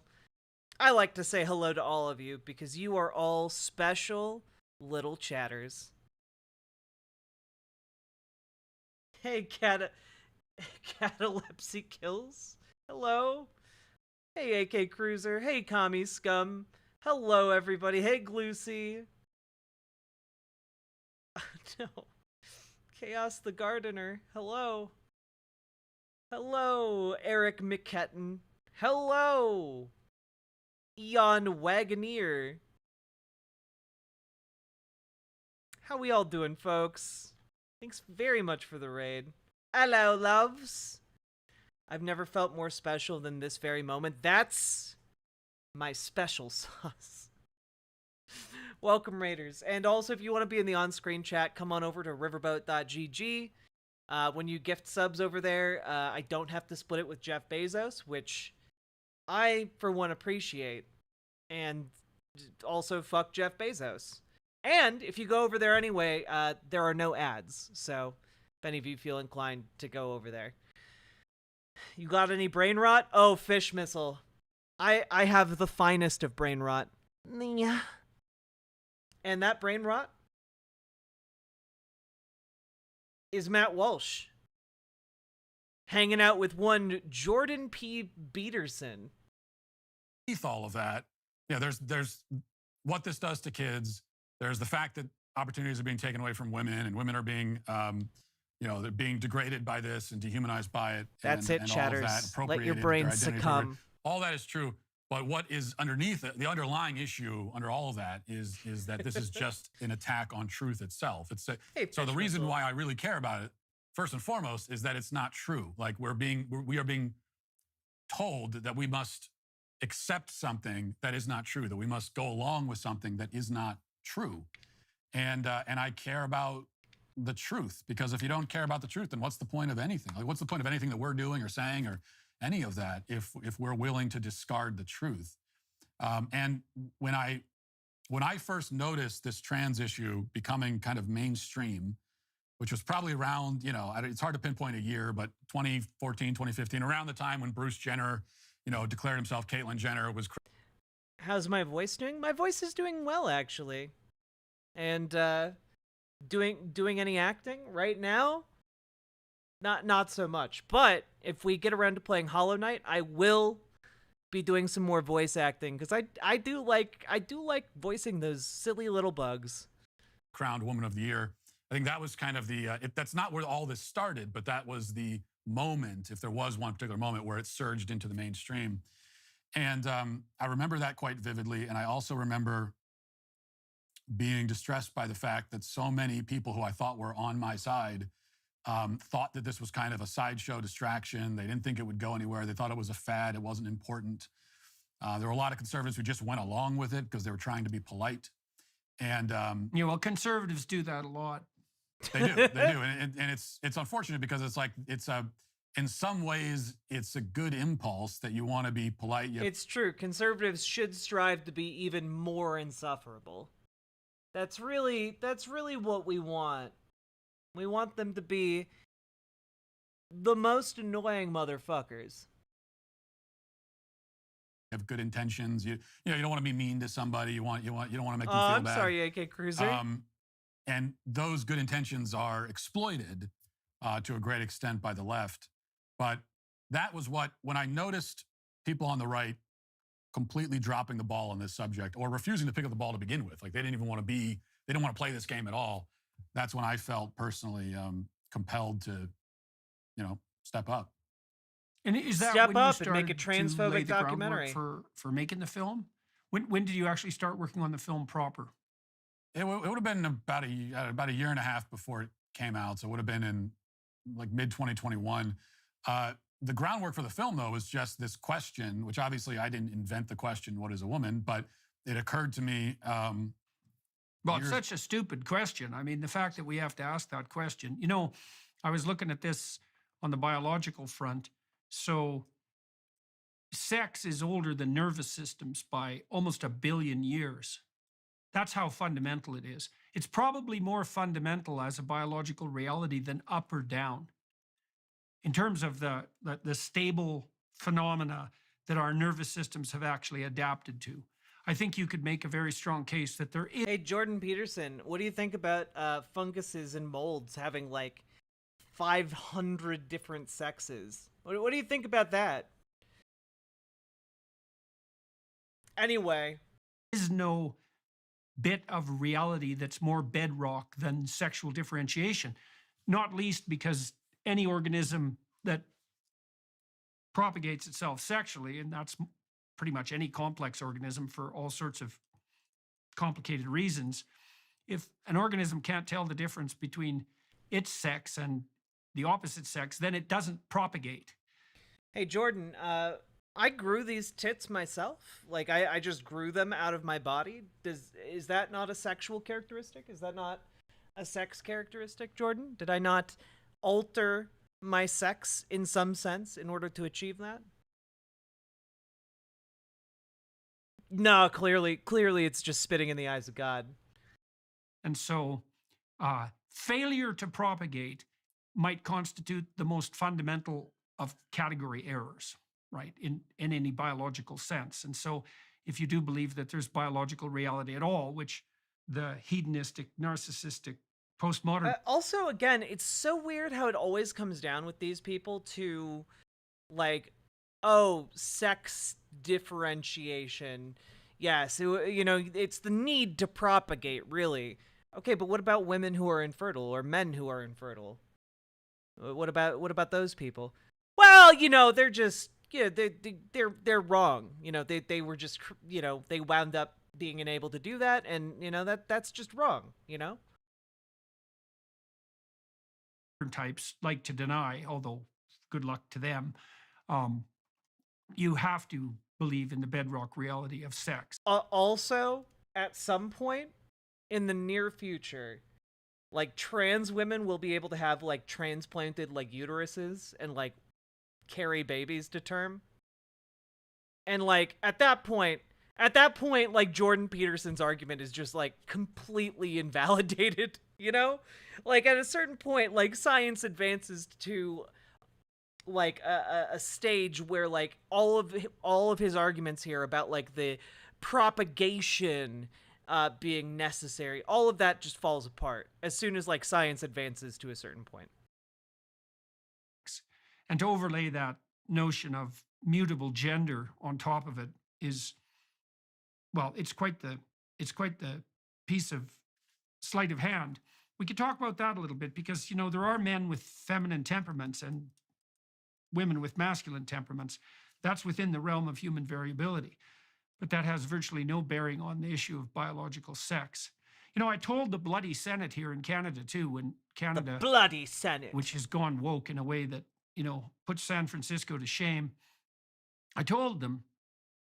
I like to say hello to all of you because you are all special little chatters. Hey, Catalepsy Kills. Hello. Hey, AK Cruiser. Hey, Commie Scum. Hello, everybody. Hey, Glucy. No. Chaos the Gardener. Hello. Hello, Eric McKetton. Hello. Eon Wagoneer. How we all doing, folks? Thanks very much for the raid. Hello, loves. I've never felt more special than this very moment. That's my special sauce. Welcome, Raiders. And also, if you want to be in the on-screen chat, come on over to riverboat.gg. When you gift subs over there, I don't have to split it with Jeff Bezos, which I, for one, appreciate. And also, fuck Jeff Bezos. And if you go over there anyway, there are no ads. So, if any of you feel inclined to go over there. You got any brain rot? Oh, fish missile. I have the finest of brain rot. Yeah. And that brain rot is Matt Walsh hanging out with one Jordan P. Peterson. Beneath all of that, yeah, there's what this does to kids. There's the fact that opportunities are being taken away from women, and women are being, they're being degraded by this and dehumanized by it. That's and chatters. All of that, Let your brain succumb. All that is true. But what is underneath it, the underlying issue under all of that is that this is just an attack on truth itself. So the reason why I really care about it, first and foremost, is that it's not true. Like we are being told that we must accept something that is not true, that we must go along with something that is not true. And I care about the truth, because if you don't care about the truth, then what's the point of anything? Like, what's the point of anything that we're doing or saying or any of that if we're willing to discard the truth? And when I first noticed this trans issue becoming kind of mainstream, which was probably around, it's hard to pinpoint a year, but 2014, 2015, around the time when Bruce Jenner, declared himself Caitlyn Jenner was. How's my voice doing? My voice is doing well, actually. And doing any acting right now? Not so much. But if we get around to playing Hollow Knight, I will be doing some more voice acting, because I do like voicing those silly little bugs. Crowned Woman of the Year. I think that was kind of the that's not where all this started, but that was the moment, if there was one particular moment, where it surged into the mainstream. And I remember that quite vividly. And I also remember being distressed by the fact that so many people who I thought were on my side thought that this was kind of a sideshow distraction. They didn't think it would go anywhere. They thought it was a fad. It wasn't important. There were a lot of conservatives who just went along with it because they were trying to be polite. And well, conservatives do that a lot. They do, and it's unfortunate, because in some ways it's a good impulse that you want to be polite. It's true. Conservatives should strive to be even more insufferable. That's really what we want. We want them to be the most annoying motherfuckers. Have good intentions. You don't want to be mean to somebody. You don't want to make them feel bad. I'm sorry, AK Cruiser. And those good intentions are exploited to a great extent by the left. But that was when I noticed people on the right completely dropping the ball on this subject, or refusing to pick up the ball to begin with. Like, they didn't want to play this game at all. That's when I felt personally compelled to, step up. And is that step when up you and make a started to lay transphobic the groundwork documentary for making the film? When did you actually start working on the film proper? It would have been about a year and a half before it came out. So it would have been in like mid 2021. The groundwork for the film, though, was just this question, which obviously I didn't invent the question, what is a woman? But it occurred to me. Well, it's such a stupid question. I mean, the fact that we have to ask that question. You know, I was looking at this on the biological front. So sex is older than nervous systems by almost 1 billion years. That's how fundamental it is. It's probably more fundamental as a biological reality than up or down. In terms of the stable phenomena that our nervous systems have actually adapted to. I think you could make a very strong case that there is. Hey, Jordan Peterson, what do you think about funguses and molds having like 500 different sexes? What do you think about that? Anyway. There is no bit of reality that's more bedrock than sexual differentiation, not least because any organism that propagates itself sexually, and that's pretty much any complex organism for all sorts of complicated reasons, if an organism can't tell the difference between its sex and the opposite sex, then it doesn't propagate. Hey, Jordan, I grew these tits myself. Like, I just grew them out of my body. Is that not a sexual characteristic? Is that not a sex characteristic, Jordan? Did I not alter my sex in some sense in order to achieve that? No, clearly it's just spitting in the eyes of God. And so failure to propagate might constitute the most fundamental of category errors, right, in any biological sense. And so if you do believe that there's biological reality at all, which the hedonistic, narcissistic, postmodern... Also, again, it's so weird how it always comes down with these people to, like, oh, sex differentiation. Yes, you know, it's the need to propagate, really. Okay, but what about women who are infertile or men who are infertile? What about those people? Well, you know, they're just, yeah, they're wrong. You know, they were just, you know, they wound up being unable to do that, and you know that's just wrong. You know. Types like to deny, although good luck to them. You have to believe in the bedrock reality of sex. Also, at some point in the near future, like trans women will be able to have like transplanted like uteruses and like carry babies to term. And like at that point, like Jordan Peterson's argument is just like completely invalidated, you know? Like at a certain point, like science advances to like a stage where like all of his arguments here about like the propagation being necessary, all of that just falls apart as soon as like science advances to a certain point. And to overlay that notion of mutable gender on top of it is, well, it's quite the piece of sleight of hand. We could talk about that a little bit because, you know, there are men with feminine temperaments and women with masculine temperaments. That's within the realm of human variability. But that has virtually no bearing on the issue of biological sex. You know, I told the bloody Senate here in Canada, too, when Canada... The bloody Senate. Which has gone woke in a way that, you know, puts San Francisco to shame. I told them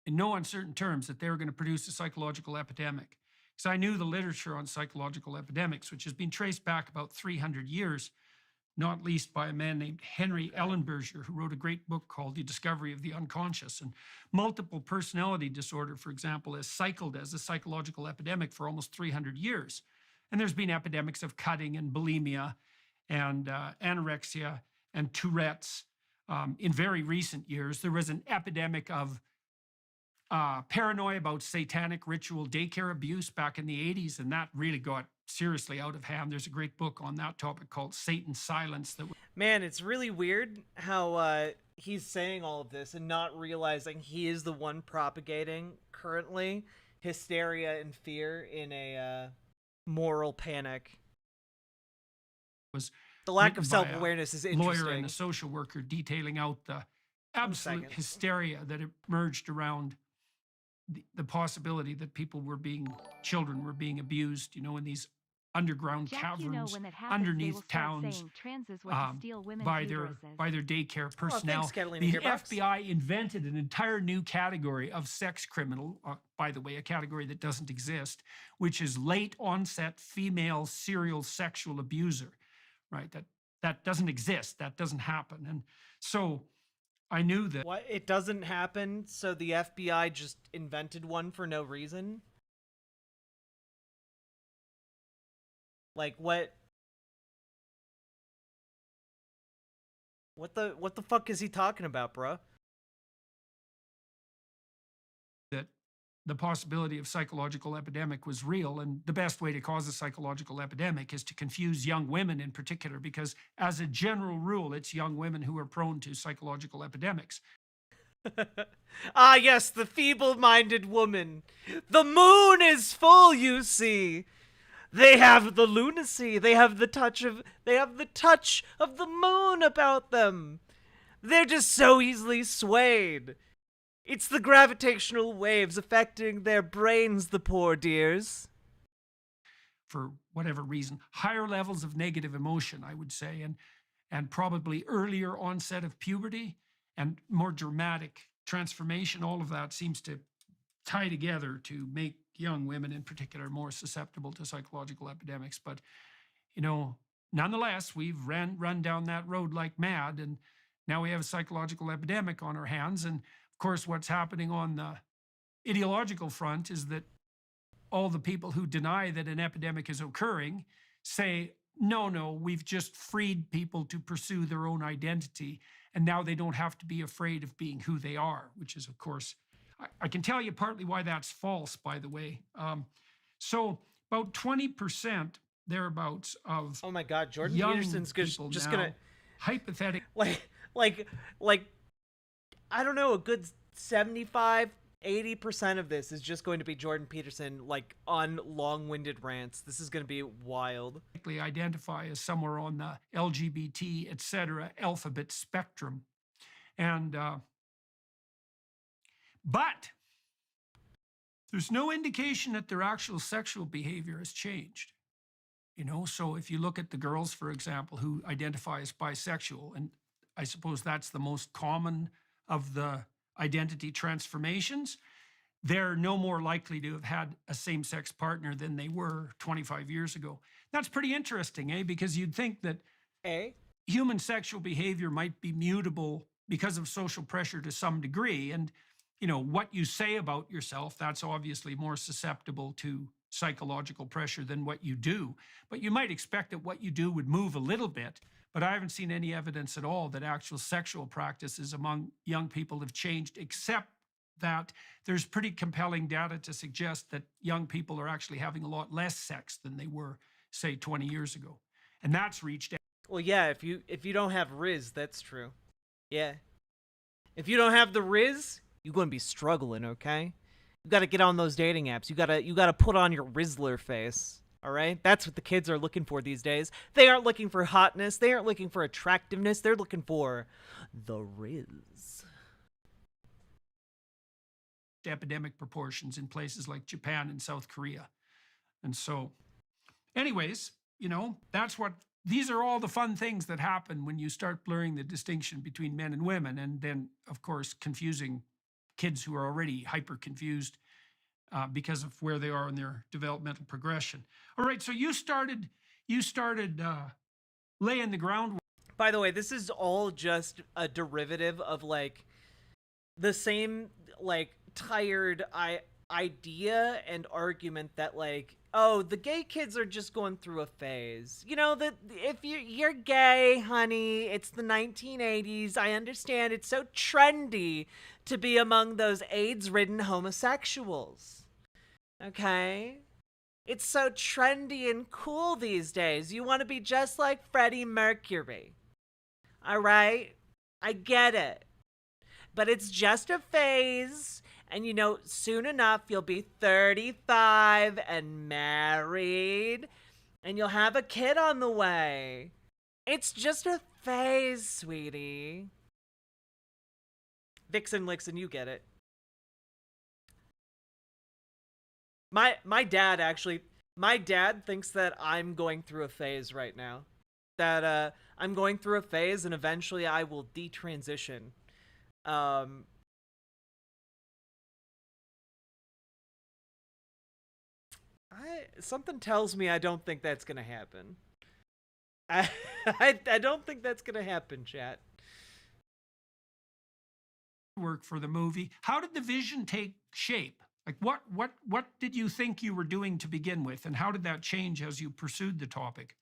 in no uncertain terms that they were going to produce a psychological epidemic. Because I knew the literature on psychological epidemics, which has been traced back about 300 years, not least by a man named Henry Ellenberger, who wrote a great book called The Discovery of the Unconscious. And multiple personality disorder, for example, is cycled as a psychological epidemic for almost 300 years. And there's been epidemics of cutting and bulimia and anorexia and Tourette's. In very recent years, there was an epidemic of paranoia about satanic ritual daycare abuse back in the 80s, and that really got seriously out of hand. There's a great book on that topic called Satan's Silence. Man, it's really weird how he's saying all of this and not realizing he is the one propagating currently hysteria and fear in a moral panic. The lack of self-awareness is interesting. Lawyer and a social worker detailing out the absolute hysteria that emerged around the possibility that children were being abused, in these underground caverns when that happens, underneath towns trans is what to steal women's by their uteruses. daycare personnel. thanks, Catalina The Gearbox. FBI invented an entire new category of sex criminal, by the way, a category that doesn't exist, which is late onset female serial sexual abuser, right? That doesn't exist. That doesn't happen. And so I knew that. What? It doesn't happen, so the FBI just invented one for no reason? Like, what the fuck is he talking about, bruh? That the possibility of psychological epidemic was real, and the best way to cause a psychological epidemic is to confuse young women in particular, because as a general rule, it's young women who are prone to psychological epidemics. Ah, yes, the feeble-minded woman. The moon is full, you see. They have the lunacy. They have the touch of the moon about them. They're just so easily swayed. It's the gravitational waves affecting their brains, the poor dears. For whatever reason, higher levels of negative emotion, I would say, and probably earlier onset of puberty and more dramatic transformation. All of that seems to tie together to make young women in particular more susceptible to psychological epidemics. But, nonetheless, we've run down that road like mad, and now we have a psychological epidemic on our hands. And of course, what's happening on the ideological front is that all the people who deny that an epidemic is occurring say, no, we've just freed people to pursue their own identity, and now they don't have to be afraid of being who they are, which is, of course, I can tell you partly why that's false, by the way. So about 20% thereabouts of oh my God, Jordan young Peterson's just now, gonna hypothetically like I don't know, a good 75-80% of this is just going to be Jordan Peterson on long-winded rants. This is going to be wild. Identify as somewhere on the LGBT, etc. alphabet spectrum, and but there's no indication that their actual sexual behavior has changed. So if you look at the girls, for example, who identify as bisexual, and I suppose that's the most common of the identity transformations, they're no more likely to have had a same-sex partner than they were 25 years ago. That's pretty interesting, because you'd think that human sexual behavior might be mutable because of social pressure to some degree, and what you say about yourself, that's obviously more susceptible to psychological pressure than what you do. But you might expect that what you do would move a little bit, but I haven't seen any evidence at all that actual sexual practices among young people have changed, except that there's pretty compelling data to suggest that young people are actually having a lot less sex than they were, say, 20 years ago. And that's reached out. Well, yeah, if you don't have Riz, that's true. Yeah. If you don't have the Riz, you're going to be struggling, okay? You got to get on those dating apps. You got to put on your Rizzler face. All right? That's what the kids are looking for these days. They aren't looking for hotness. They aren't looking for attractiveness. They're looking for the Riz. Epidemic proportions in places like Japan and South Korea. And so, anyways, these are all the fun things that happen when you start blurring the distinction between men and women, and then, of course, confusing kids who are already hyper confused because of where they are in their developmental progression. All right, so you started laying the groundwork. By the way, this is all just a derivative of the same tired idea and argument that oh, the gay kids are just going through a phase. That if you're gay, honey, it's the 1980s. I understand it's so trendy to be among those AIDS-ridden homosexuals. Okay? It's so trendy and cool these days. You want to be just like Freddie Mercury. All right? I get it. But it's just a phase. And soon enough, you'll be 35 and married, and you'll have a kid on the way. It's just a phase, sweetie. Vixen Lixen, you get it. My dad thinks that I'm going through a phase right now. That I'm going through a phase and eventually I will detransition. Something tells me I don't think that's gonna happen. I don't think that's gonna happen, chat. Work for the movie. How did the vision take shape? Like what did you think you were doing to begin with, and how did that change as you pursued the topic?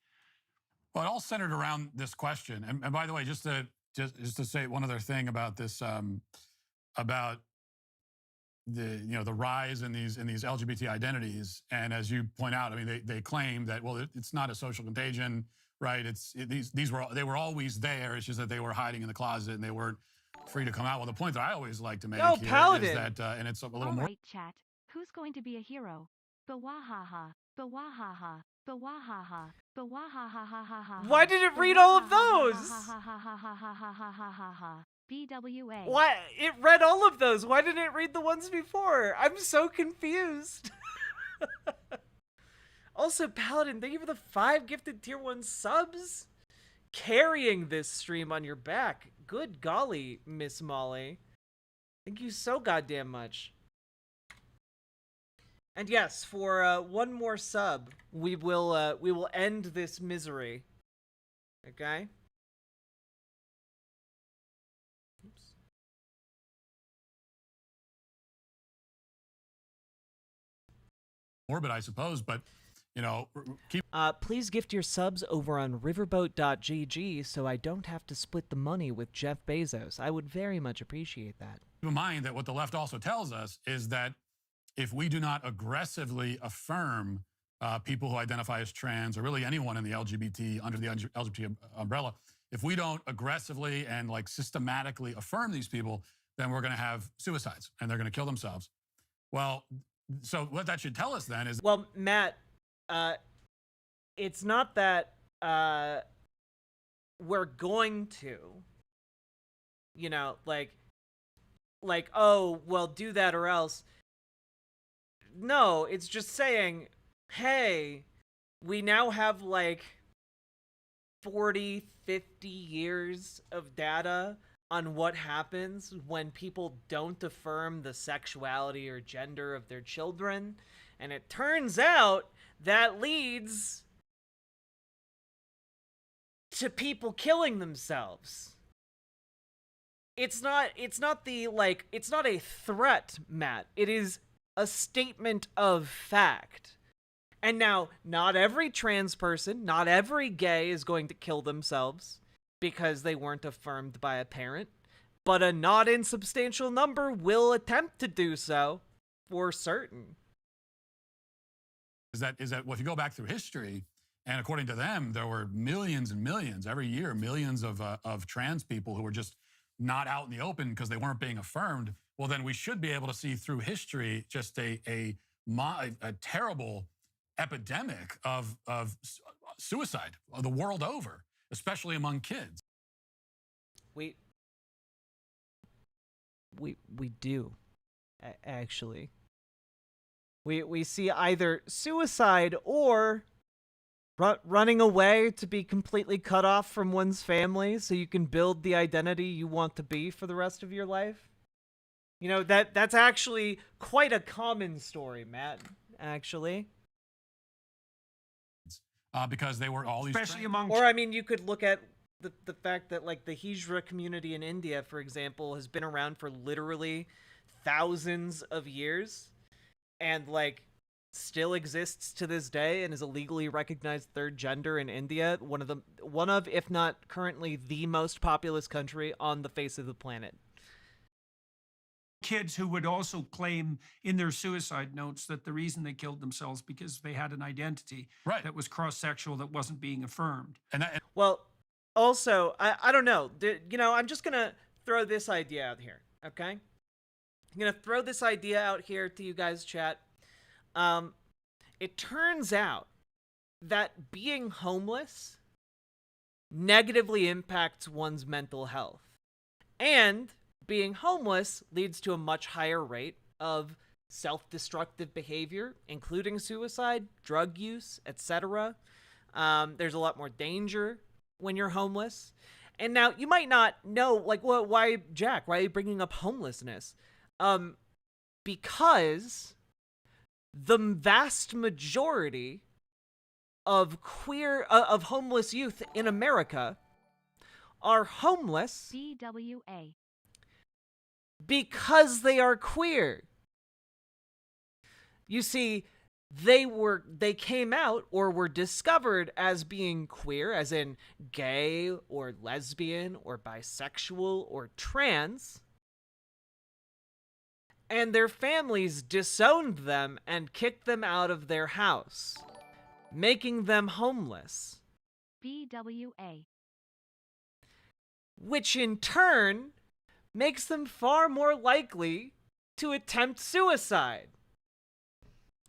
Well, it all centered around this question. And by the way, just to say one other thing about this, about the rise in these LGBT identities. And as you point out, I mean, they claim that, well, it's not a social contagion, right? They were always there. It's just that they were hiding in the closet and they weren't free to come out. Well, the point that I always like to make here is that, and it's a little more. All right, chat. Who's going to be a hero? Bawahaha. Bawahaha. Bawahaha. Bawahaha. Why did it read all of those? BWA. Why? It read all of those. Why didn't it read the ones before? I'm so confused. Also, Paladin, thank you for the 5 gifted tier 1 subs. Carrying this stream on your back. Good golly, Miss Molly. Thank you so goddamn much. And yes, for one more sub, we will end this misery. Okay? Oops. Morbid, I suppose, but keep. Please gift your subs over on riverboat.gg so I don't have to split the money with Jeff Bezos. I would very much appreciate that. Keep in mind that what the left also tells us is that if we do not aggressively affirm people who identify as trans, or really anyone in the LGBT, under the LGBT umbrella, if we don't aggressively and like systematically affirm these people, then we're going to have suicides and they're going to kill themselves. Well, so what that should tell us then is... Well, Matt, it's not that we're going to, like, oh, well, do that or else. No, it's just saying, hey, we now have like 40, 50 years of data on what happens when people don't affirm the sexuality or gender of their children. And it turns out that leads to people killing themselves. It's not a threat, Matt. It is a statement of fact. And now, not every trans person, not every gay is going to kill themselves because they weren't affirmed by a parent, but a not insubstantial number will attempt to do so for certain. Is that well, if you go back through history, and according to them, there were millions and millions every year, millions of trans people who were just not out in the open because they weren't being affirmed. Well, then we should be able to see through history just a terrible epidemic of suicide the world over, especially among kids. We do, actually. We see either suicide or running away to be completely cut off from one's family so you can build the identity you want to be for the rest of your life. You know, that's actually quite a common story, Matt, actually. Because they were all these... Especially among... Or, I mean, you could look at the fact that, like, the Hijra community in India, for example, has been around for literally thousands of years and, like, still exists to this day and is a legally recognized third gender in India, one of, if not currently, the most populous country on the face of the planet. Kids who would also claim in their suicide notes that the reason they killed themselves because they had an identity that was cross-sexual that wasn't being affirmed. Well, also, I don't know. I'm just going to throw this idea out here, okay? I'm going to throw this idea out here to you guys, chat. It turns out that being homeless negatively impacts one's mental health. And being homeless leads to a much higher rate of self-destructive behavior, including suicide, drug use, etc. There's a lot more danger when you're homeless. And now you might not know, like, well, why, Jack, why are you bringing up homelessness? Because the vast majority of of homeless youth in America are homeless BWA. because they are queer. You see, they came out or were discovered as being queer, as in gay or lesbian or bisexual or trans, and their families disowned them and kicked them out of their house, making them homeless. BWA. Which in turn makes them far more likely to attempt suicide.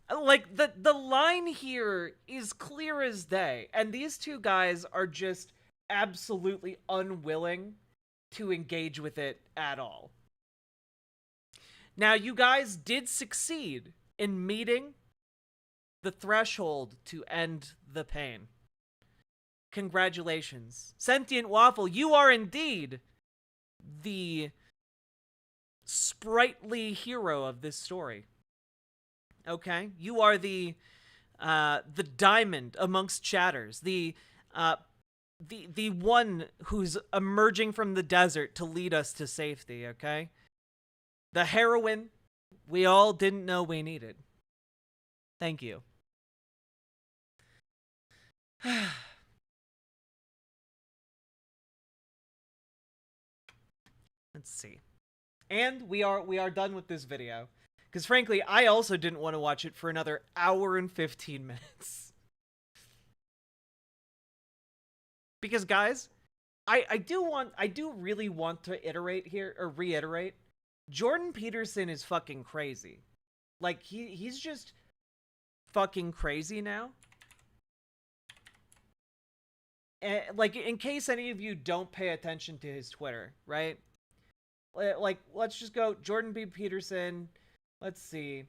Like, the line here is clear as day, and these two guys are just absolutely unwilling to engage with it at all. Now, you guys did succeed in meeting the threshold to end the pain. Congratulations. Sentient Waffle, you are indeed the sprightly hero of this story. Okay? You are the diamond amongst chatters, the one who's emerging from the desert to lead us to safety, okay? The heroine we all didn't know we needed. Thank you. Let's see. And we are done with this video. Because frankly, I also didn't want to watch it for another hour and 15 minutes. Because guys, I do really want to iterate here, or reiterate. Jordan Peterson is fucking crazy. Like, he's just fucking crazy now. And, like, in case any of you don't pay attention to his Twitter, right? Like, let's just go Jordan B. Peterson. Let's see.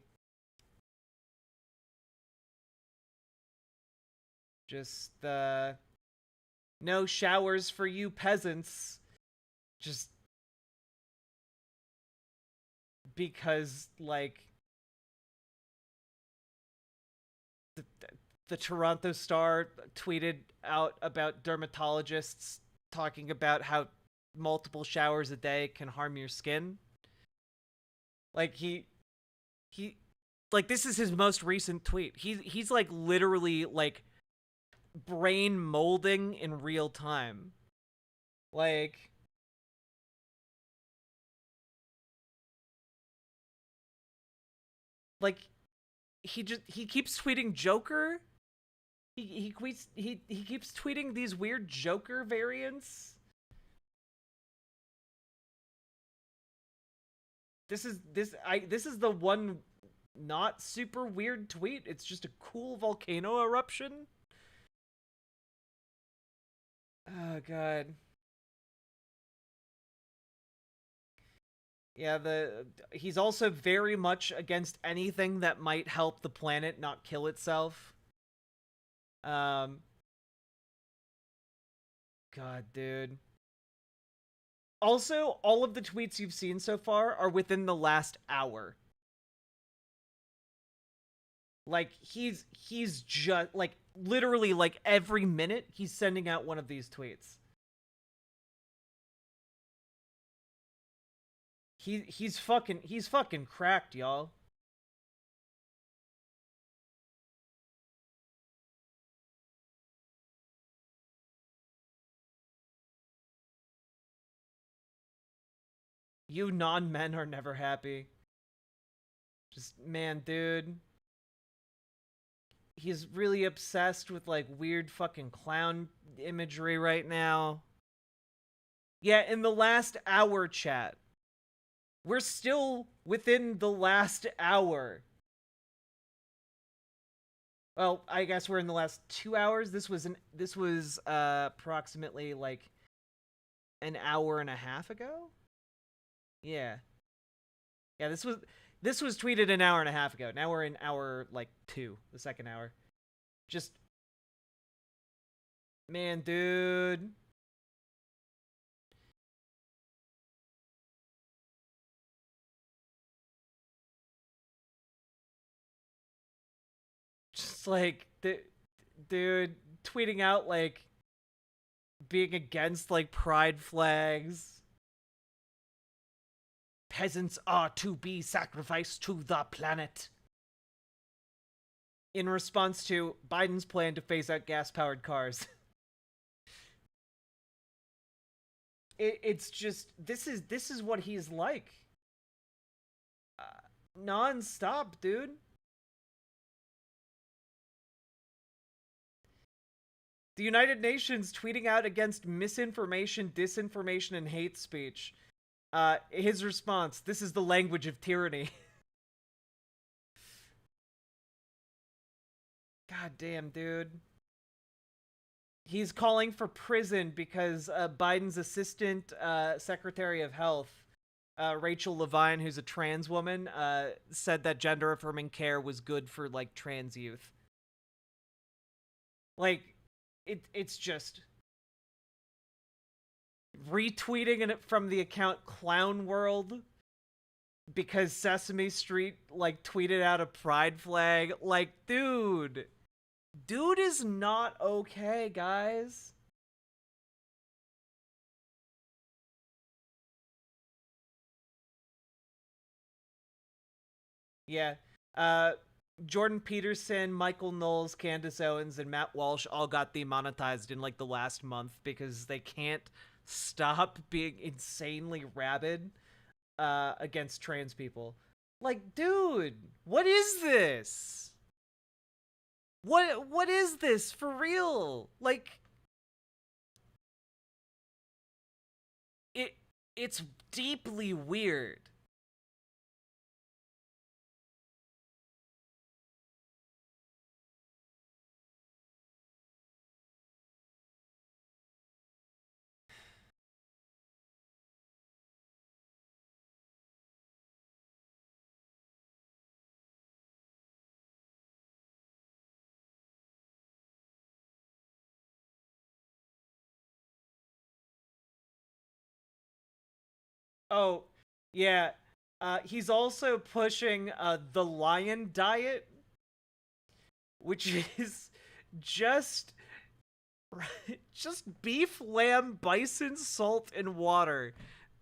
Just, no showers for you peasants. Just because, like, the Toronto Star tweeted out about dermatologists talking about how multiple showers a day can harm your skin. Like, like, this is his most recent tweet. He's like literally like brain molding in real time. Like, he keeps tweeting Joker. He keeps tweeting these weird Joker variants. This is the one not super weird tweet. It's just a cool volcano eruption. Oh god. Yeah, he's also very much against anything that might help the planet not kill itself. God, dude. Also, all of the tweets you've seen so far are within the last hour. Like, he's just, like, literally, like, every minute, he's sending out one of these tweets. He's fucking cracked, y'all. You non-men are never happy. Just, man, dude. He's really obsessed with, like, weird fucking clown imagery right now. Yeah, in the last hour, chat. We're still within the last hour. Well, I guess we're in the last 2 hours. This was approximately, like, an hour and a half ago? Yeah. Yeah, this This was tweeted an hour and a half ago. Now we're in hour, like, 2, the second hour. Just... Man, dude. Just, like, dude, tweeting out, like, being against, like, pride flags. Peasants are to be sacrificed to the planet. In response to Biden's plan to phase out gas-powered cars. It's just, this is what he's like. Non-stop, dude. The United Nations tweeting out against misinformation, disinformation, and hate speech. His response, this is the language of tyranny. God damn, dude. He's calling for prison because Biden's assistant Secretary of Health, Rachel Levine, who's a trans woman, said that gender-affirming care was good for, like, trans youth. Like, it's just... retweeting it from the account Clown World because Sesame Street, like, tweeted out a pride flag. Like, dude is not okay, guys. Yeah. Jordan Peterson, Michael Knowles, Candace Owens, and Matt Walsh all got demonetized in, like, the last month because they can't stop being insanely rabid against trans people. Like, dude, what is this? What is this for real? Like, it's deeply weird. Oh, yeah. He's also pushing the lion diet, which is just beef, lamb, bison, salt, and water.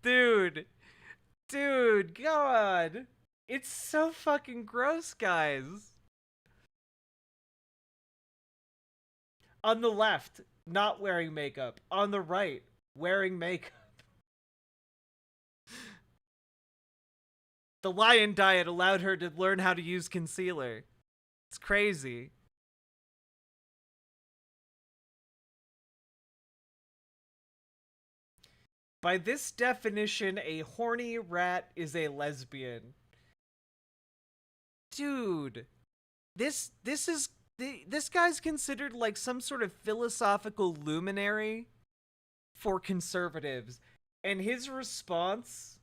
Dude, God. It's so fucking gross, guys. On the left, not wearing makeup. On the right, wearing makeup. The lion diet allowed her to learn how to use concealer. It's crazy. By this definition, a horny rat is a lesbian. Dude, this guy's considered like some sort of philosophical luminary for conservatives, and his response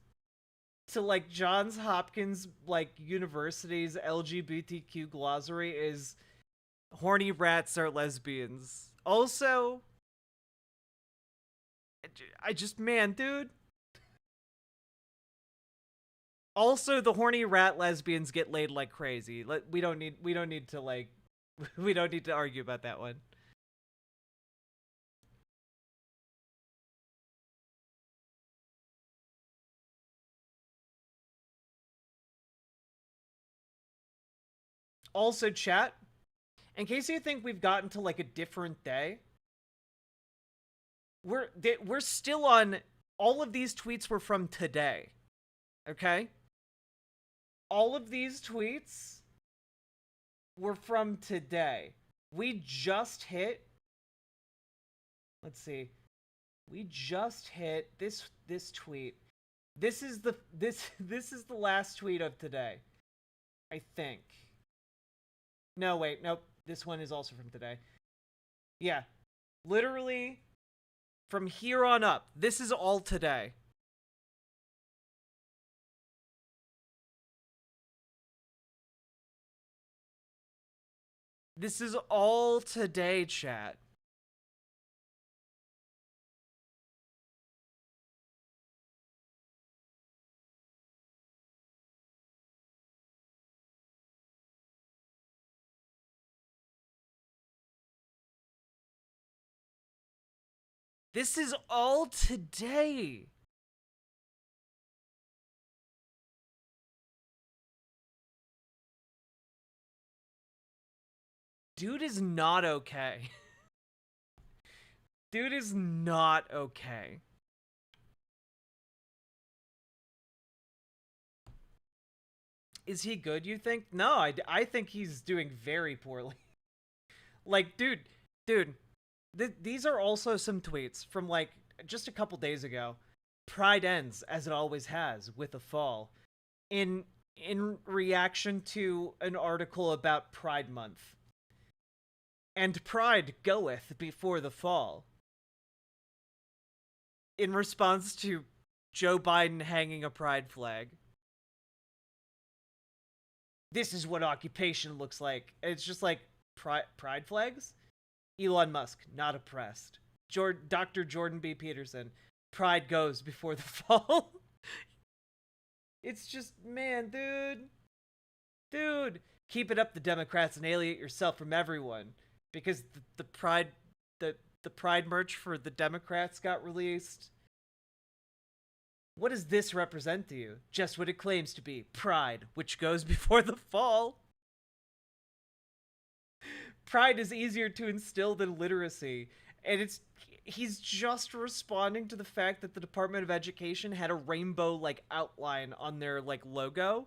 to, like, Johns Hopkins, like, University's LGBTQ glossary is horny rats are lesbians. Also, man, dude. Also, the horny rat lesbians get laid like crazy. We don't need to, like, we don't need to argue about that one. Also, chat, in case you think we've gotten to, like, a different day, we're still on... All of these tweets were from today, okay? All of these tweets were from today. We just hit... Let's see. We just hit this tweet. This is the last tweet of today, I think. No, wait, nope. This one is also from today. Yeah. Literally, from here on up, this is all today. This is all today, chat. This is all today. Dude is not okay. Dude is not okay. Is he good, you think? No, I think he's doing very poorly. Like, dude, these are also some tweets from, like, just a couple days ago. Pride ends, as it always has, with a fall. In reaction to an article about Pride Month. And pride goeth before the fall. In response to Joe Biden hanging a pride flag. This is what occupation looks like. It's just like, pride flags? Elon Musk, not oppressed. Dr. Jordan B. Peterson, pride goes before the fall. It's just, man, dude, keep it up, the Democrats, and alienate yourself from everyone. Because the pride merch for the Democrats got released. What does this represent to you? Just what it claims to be. Pride, which goes before the fall. Pride is easier to instill than literacy. And he's just responding to the fact that the Department of Education had a rainbow, like, outline on their, like, logo.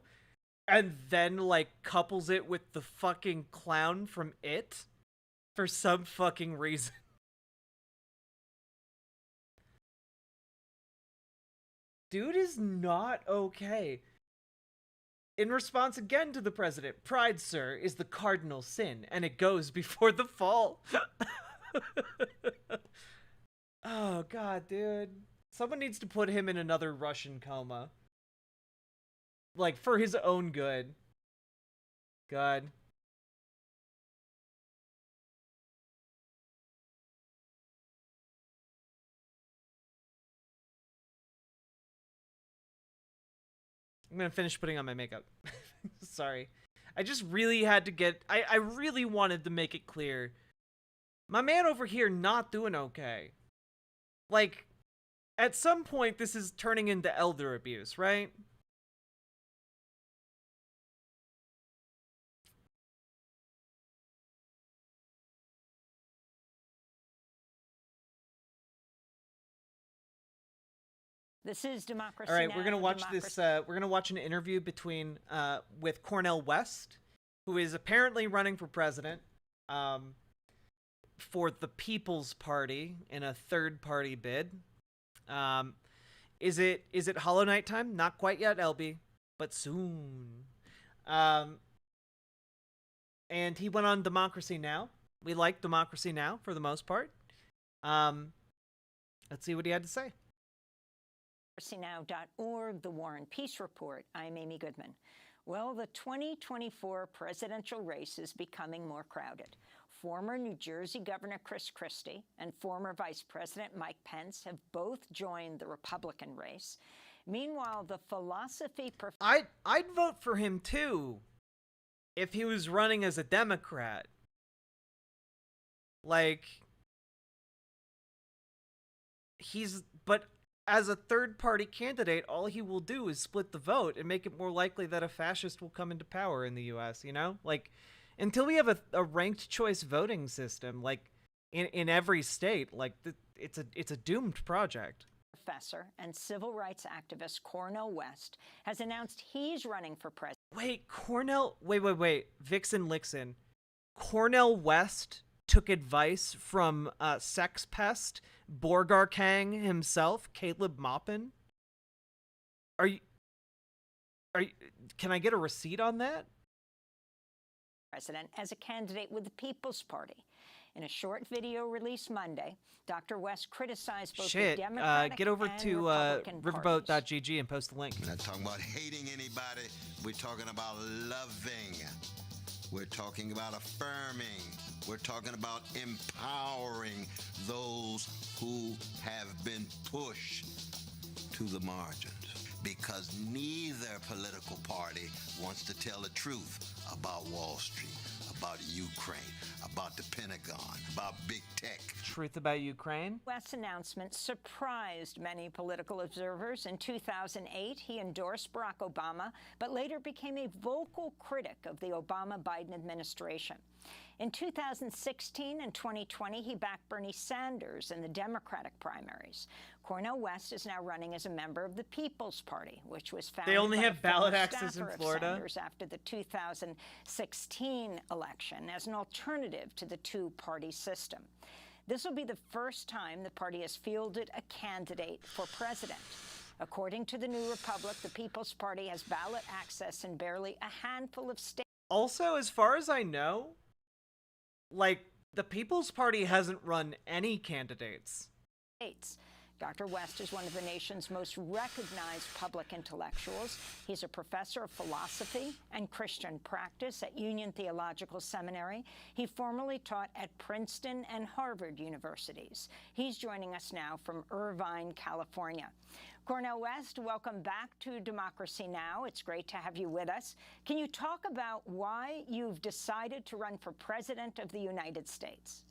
And then, like, couples it with the fucking clown from It. For some fucking reason. Dude is not okay. In response again to the president, pride, sir, is the cardinal sin, and it goes before the fall. Oh, God, dude. Someone needs to put him in another Russian coma. Like, for his own good. God. I'm gonna finish putting on my makeup. Sorry. I just really had to get... I really wanted to make it clear. My man over here not doing okay. Like, at some point, this is turning into elder abuse, right? This is Democracy All right, Now! We're gonna watch this. We're gonna watch an interview with Cornel West, who is apparently running for president, for the People's Party in a third-party bid. Is it Hollow Knight time? Not quite yet, LB, but soon. And he went on Democracy Now! We like Democracy Now! For the most part. Let's see what he had to say. democracynow.org, The War and Peace Report. I'm Amy Goodman. Well, the 2024 presidential race is becoming more crowded. Former New Jersey Governor Chris Christie and former Vice President Mike Pence have both joined the Republican race. Meanwhile, the philosophy... I'd vote for him, too, if he was running as a Democrat. Like, but as a third-party candidate, all he will do is split the vote and make it more likely that a fascist will come into power in the U.S., you know? Like, until we have a ranked choice voting system, like, in every state, like, it's a doomed project. Professor and civil rights activist Cornel West has announced he's running for president. Wait. Vixen Lixen. Cornel West took advice from sex pest Borgar Kang himself, Caleb Maupin. Are you? Can I get a receipt on that? President as a candidate with the People's Party. In a short video released Monday, Dr. West criticized both the Democratic get over and to Republican riverboat.gg and post the link. We're not talking about hating anybody. We're talking about loving. We're talking about affirming. We're talking about empowering those who have been pushed to the margins. Because neither political party wants to tell the truth about Wall Street, about Ukraine, about the Pentagon, about big tech. Truth about Ukraine? West's announcement surprised many political observers. In 2008, he endorsed Barack Obama, but later became a vocal critic of the Obama-Biden administration. In 2016 and 2020, he backed Bernie Sanders in the Democratic primaries. Cornel West is now running as a member of the People's Party, which was founded They only by have a ballot former access in staffer of Florida? Sanders after the 2016 election as an alternative to the two-party system. This will be the first time the party has fielded a candidate for president. According to the New Republic, the People's Party has ballot access in barely a handful of states. Also, as far as I know, like, the People's Party hasn't run any candidates. Dr. West is one of the nation's most recognized public intellectuals. He's a professor of philosophy and Christian practice at Union Theological Seminary. He formerly taught at Princeton and Harvard universities. He's joining us now from Irvine, California. Cornel West, welcome back to Democracy Now! It's great to have you with us. Can you talk about why you've decided to run for President of the United States?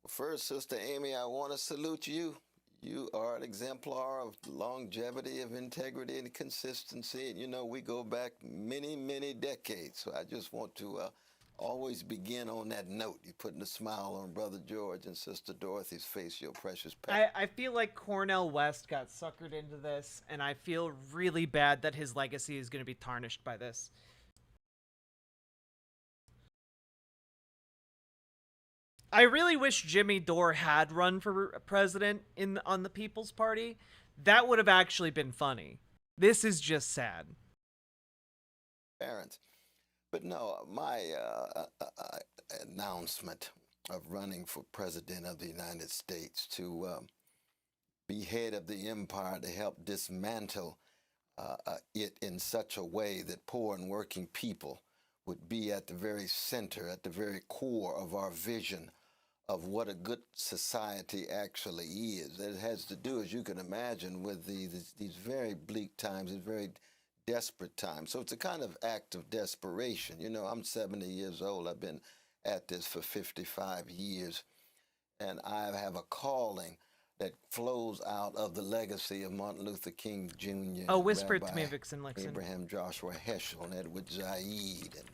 First, Sister Amy, I want to salute you. You are an exemplar of longevity, of integrity, and consistency. And, you know, we go back many, many decades. So I just want to always begin on that note. You're putting a smile on Brother George and Sister Dorothy's face, your precious pet. I feel like Cornel West got suckered into this, and I feel really bad that his legacy is going to be tarnished by this. I really wish Jimmy Dore had run for president on the People's Party. That would have actually been funny. This is just sad. Parents. But no, my announcement of running for president of the United States to be head of the empire, to help dismantle it in such a way that poor and working people would be at the very center, at the very core of our vision of what a good society actually is. It has to do, as you can imagine, with these very bleak times, these very desperate times. So it's a kind of act of desperation. You know, I'm 70 years old. I've been at this for 55 years, and I have a calling that flows out of the legacy of Martin Luther King Jr. Oh, whisper it to Rabbi me, Vixen Lixon. Abraham Joshua Heschel and Edward Zaid and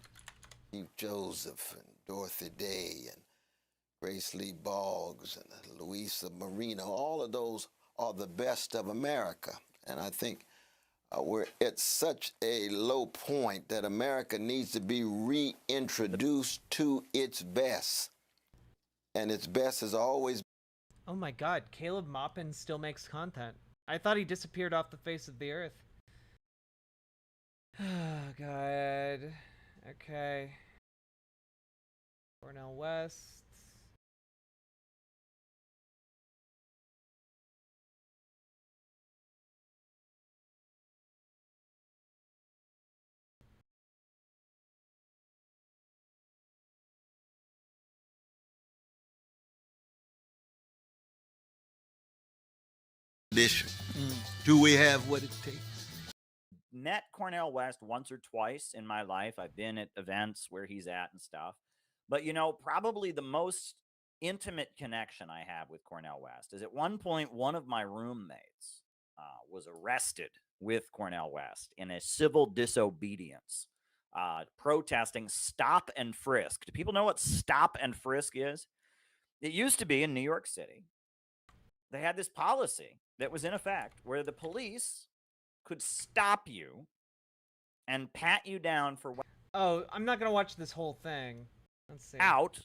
Steve Joseph and Dorothy Day and Grace Lee Boggs and Louisa Marino. All of those are the best of America. And I think we're at such a low point that America needs to be reintroduced to its best. And its best is always... Oh my god, Caleb Maupin still makes content. I thought he disappeared off the face of the earth. Oh god. Okay. Cornel West. Do we have what it takes? Met Cornel West once or twice in my life. I've been at events where he's at and stuff. But, you know, probably the most intimate connection I have with Cornel West is at one point, one of my roommates was arrested with Cornel West in a civil disobedience, protesting stop and frisk. Do people know what stop and frisk is? It used to be in New York City. They had this policy that was in effect where the police could stop you and pat you down for what? Oh, I'm not going to watch this whole thing. Let's see. Out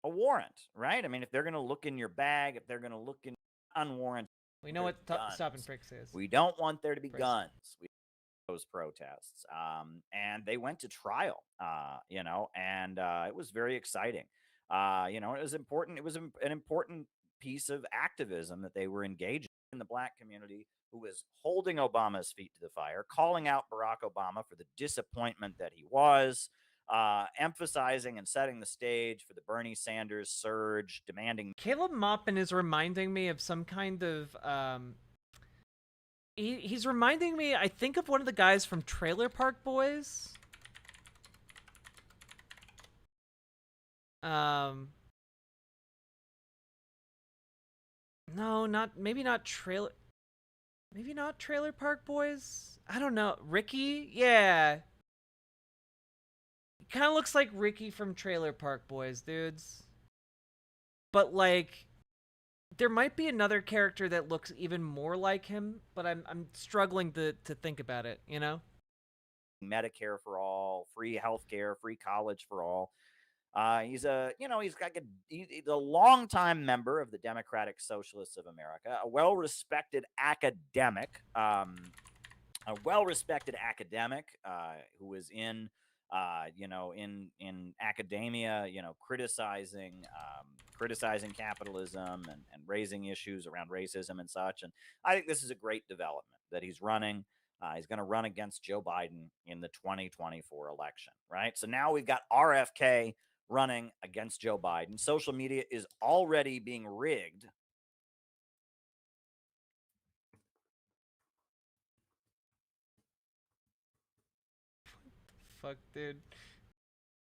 a warrant, right? I mean, if they're going to look in your bag, if they're going to look in unwarranted. We know what stop and frisk is. We don't want there to be guns. We those protests. And they went to trial, you know, and it was very exciting. You know, it was important. It was an important piece of activism that they were engaged in. in the black community who is holding Obama's feet to the fire, calling out Barack Obama for the disappointment that he was, emphasizing and setting the stage for the Bernie Sanders surge, demanding. Caleb Maupin is reminding me of some kind of he's reminding me, I think, of one of the guys from Trailer Park Boys. No, maybe not Trailer Park Boys. I don't know. Ricky? Yeah. He kind of looks like Ricky from Trailer Park Boys, dudes. But like, there might be another character that looks even more like him, but I'm struggling to think about it, you know? Medicare for all, free healthcare, free college for all. He's a longtime member of the Democratic Socialists of America, a well-respected academic, who is in academia, criticizing capitalism and raising issues around racism and such. And I think this is a great development that he's running. He's going to run against Joe Biden in the 2024 election, right? So now we've got RFK running against Joe Biden. Social media is already being rigged. Fuck, dude.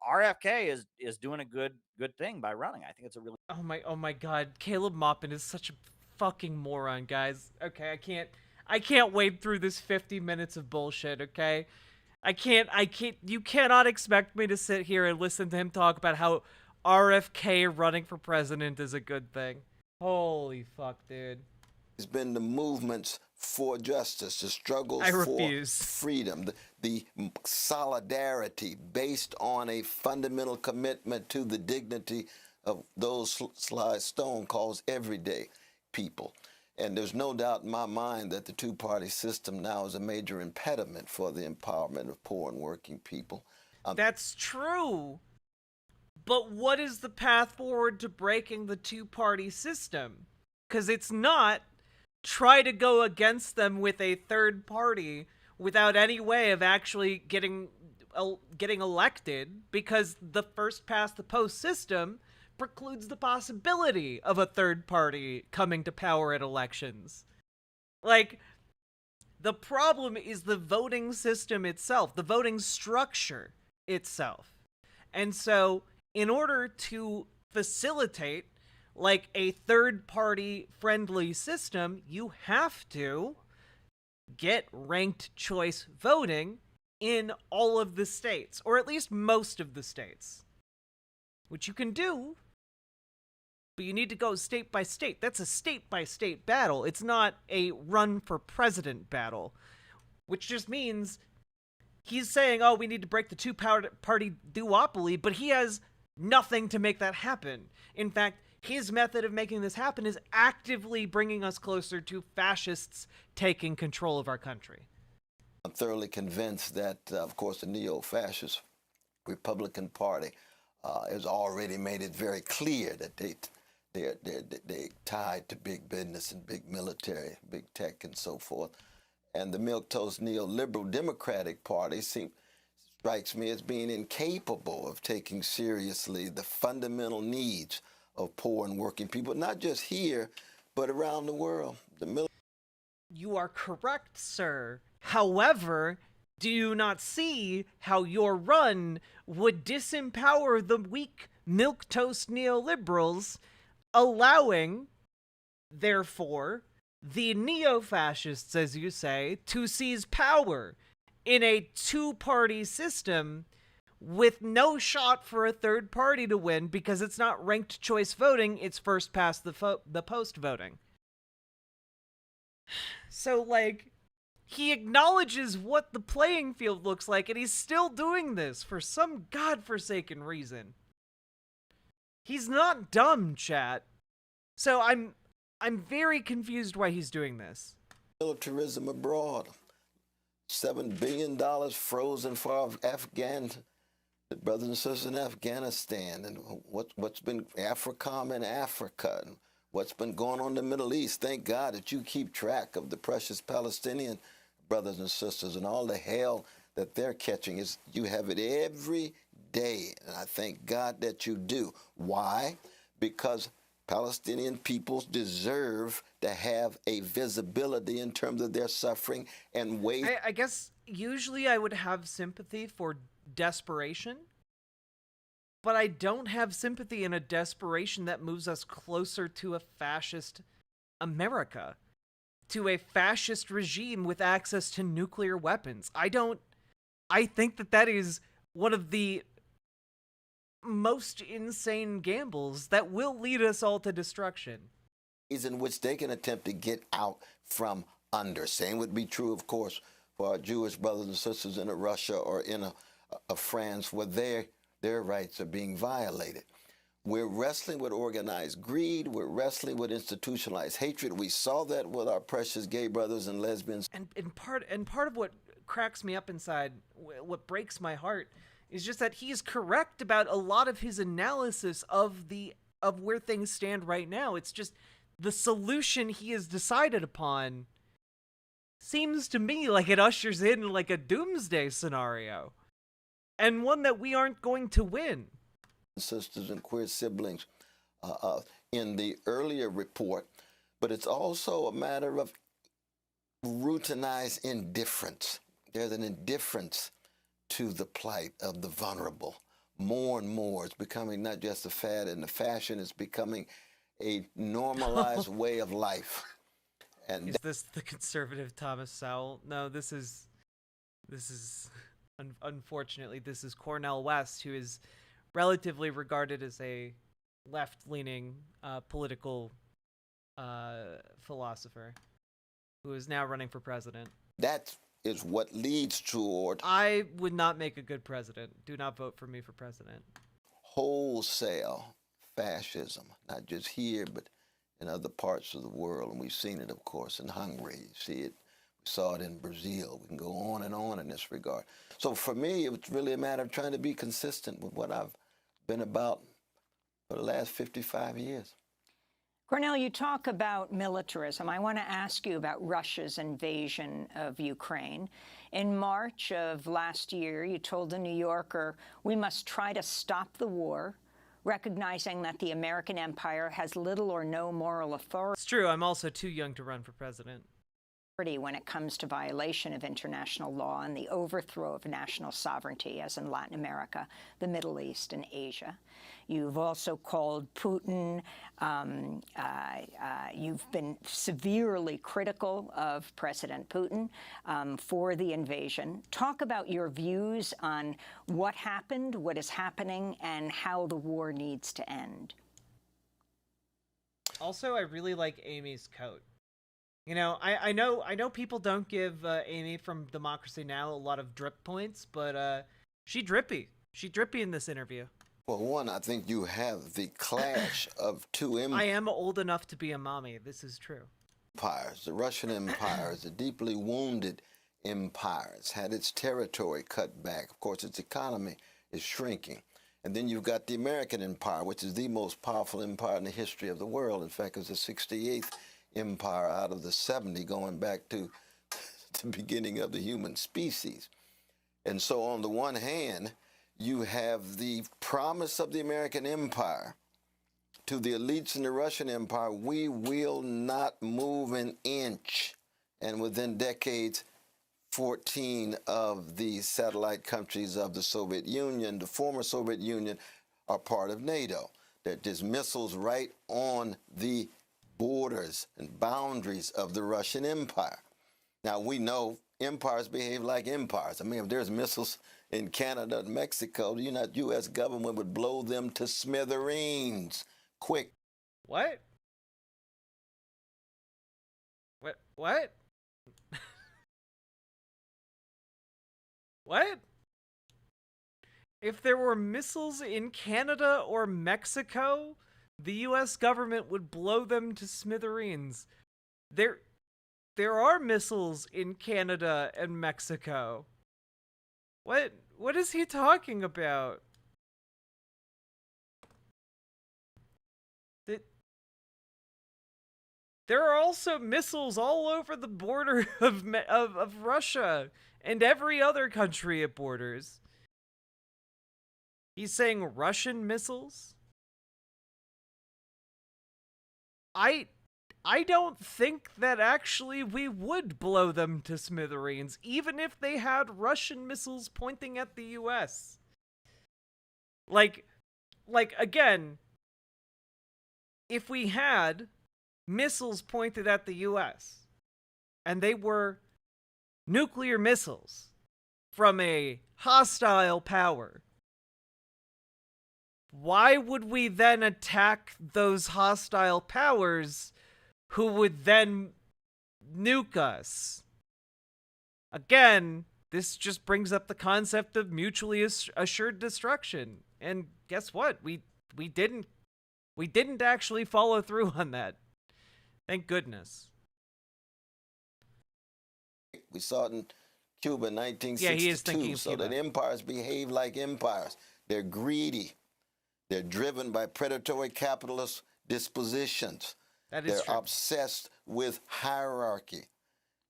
RFK is doing a good thing by running. I think it's a really Oh my god, Caleb Maupin is such a fucking moron, guys. Okay, I can't wade through this 50 minutes of bullshit, okay? You cannot expect me to sit here and listen to him talk about how RFK running for president is a good thing. Holy fuck, dude. It's been the movements for justice, the struggles for freedom, the solidarity based on a fundamental commitment to the dignity of those Sly Stone calls everyday people. And there's no doubt in my mind that the two-party system now is a major impediment for the empowerment of poor and working people. That's true. But what is the path forward to breaking the two-party system? Because it's not try to go against them with a third party without any way of actually getting elected, because the first past the post system precludes the possibility of a third party coming to power at elections. Like, the problem is the voting system itself, the voting structure itself. And so, in order to facilitate like a third-party friendly system, you have to get ranked choice voting in all of the states, or at least most of the states. Which you can do, but you need to go state by state. That's a state-by-state battle. It's not a run-for-president battle. Which just means he's saying, oh, we need to break the two-party duopoly, but he has nothing to make that happen. In fact, his method of making this happen is actively bringing us closer to fascists taking control of our country. I'm thoroughly convinced that, of course, the neo-fascist Republican Party has already made it very clear that they're tied to big business and big military, big tech, and so forth. And the milquetoast neoliberal Democratic Party strikes me as being incapable of taking seriously the fundamental needs of poor and working people, not just here, but around the world. You are correct, sir. However, do you not see how your run would disempower the weak milquetoast neoliberals, allowing, therefore, the neo-fascists, as you say, to seize power in a two-party system with no shot for a third party to win, because it's not ranked choice voting, it's first past the post voting. So, like, he acknowledges what the playing field looks like, and he's still doing this for some godforsaken reason. He's not dumb, chat. So I'm very confused why he's doing this. Militarism abroad. $7 billion frozen for the brothers and sisters in Afghanistan, and what's been AFRICOM in Africa, and what's been going on in the Middle East. Thank God that you keep track of the precious Palestinian brothers and sisters and all the hell that they're catching. You have it every day, and I thank God that you do. Why? Because Palestinian peoples deserve to have a visibility in terms of their suffering and ways. I guess usually I would have sympathy for desperation, but I don't have sympathy in a desperation that moves us closer to a fascist America, to a fascist regime with access to nuclear weapons. I think that is one of the most insane gambles that will lead us all to destruction. In which they can attempt to get out from under. Same would be true, of course, for our Jewish brothers and sisters in a Russia or in a France where their rights are being violated. We're wrestling with organized greed. We're wrestling with institutionalized hatred. We saw that with our precious gay brothers and lesbians. And part of what cracks me up inside, what breaks my heart, is just that he is correct about a lot of his analysis of where things stand right now. It's just the solution he has decided upon seems to me like it ushers in like a doomsday scenario, and one that we aren't going to win. Sisters and queer siblings in the earlier report, but it's also a matter of routinized indifference. There's an indifference to the plight of the vulnerable. More and more, it's becoming not just a fad and a fashion, it's becoming a normalized way of life. And is this the conservative Thomas Sowell? No, this is unfortunately, this is Cornel West, who is relatively regarded as a left-leaning political philosopher who is now running for president. That is what leads toward... I would not make a good president. Do not vote for me for president. Wholesale fascism, not just here, but in other parts of the world. And we've seen it, of course, in Hungary. You see it. We saw it in Brazil. We can go on and on in this regard. So for me, it's really a matter of trying to be consistent with what I've been about for the last 55 years. Cornel, you talk about militarism. I want to ask you about Russia's invasion of Ukraine. In March of last year, you told The New Yorker, "We must try to stop the war, recognizing that the American empire has little or no moral authority." It's true. I'm also too young to run for president. When it comes to violation of international law and the overthrow of national sovereignty, as in Latin America, the Middle East, and Asia. You've also called Putin, you've been severely critical of President Putin for the invasion. Talk about your views on what happened, what is happening, and how the war needs to end. Also, I really like Amy's coat. You know, I know people don't give Amy from Democracy Now! A lot of drip points, but she drippy. She drippy in this interview. Well, one, I think you have the clash of two empires. I am old enough to be a mommy. This is true. The Russian Empire is a deeply wounded empire. It's had its territory cut back. Of course, its economy is shrinking. And then you've got the American Empire, which is the most powerful empire in the history of the world. In fact, it's the 68th empire out of the 70, going back to the beginning of the human species. And so on the one hand, you have the promise of the American empire to the elites in the Russian Empire: we will not move an inch. And within decades, 14 of the satellite countries of the Soviet Union, the former Soviet Union, are part of NATO. There's missiles right on the borders and boundaries of the Russian Empire. Now, we know empires behave like empires. I mean, if there's missiles in Canada and Mexico, the U.S. government would blow them to smithereens quick. What? What? What? If there were missiles in Canada or Mexico, the U.S. government would blow them to smithereens. There are missiles in Canada and Mexico. What is he talking about? there are also missiles all over the border of Russia and every other country it borders. He's saying Russian missiles? I don't think that actually we would blow them to smithereens, even if they had Russian missiles pointing at the US. Like again, if we had missiles pointed at the US, and they were nuclear missiles from a hostile power, why would we then attack those hostile powers who would then nuke us? Again, this just brings up the concept of mutually assured destruction. And guess what? We didn't actually follow through on that. Thank goodness. We saw it in Cuba in 1962. Yeah, he is thinking of so Cuba. that empires behave like empires. They're greedy. They're driven by predatory capitalist dispositions. That is They're true. obsessed with hierarchy.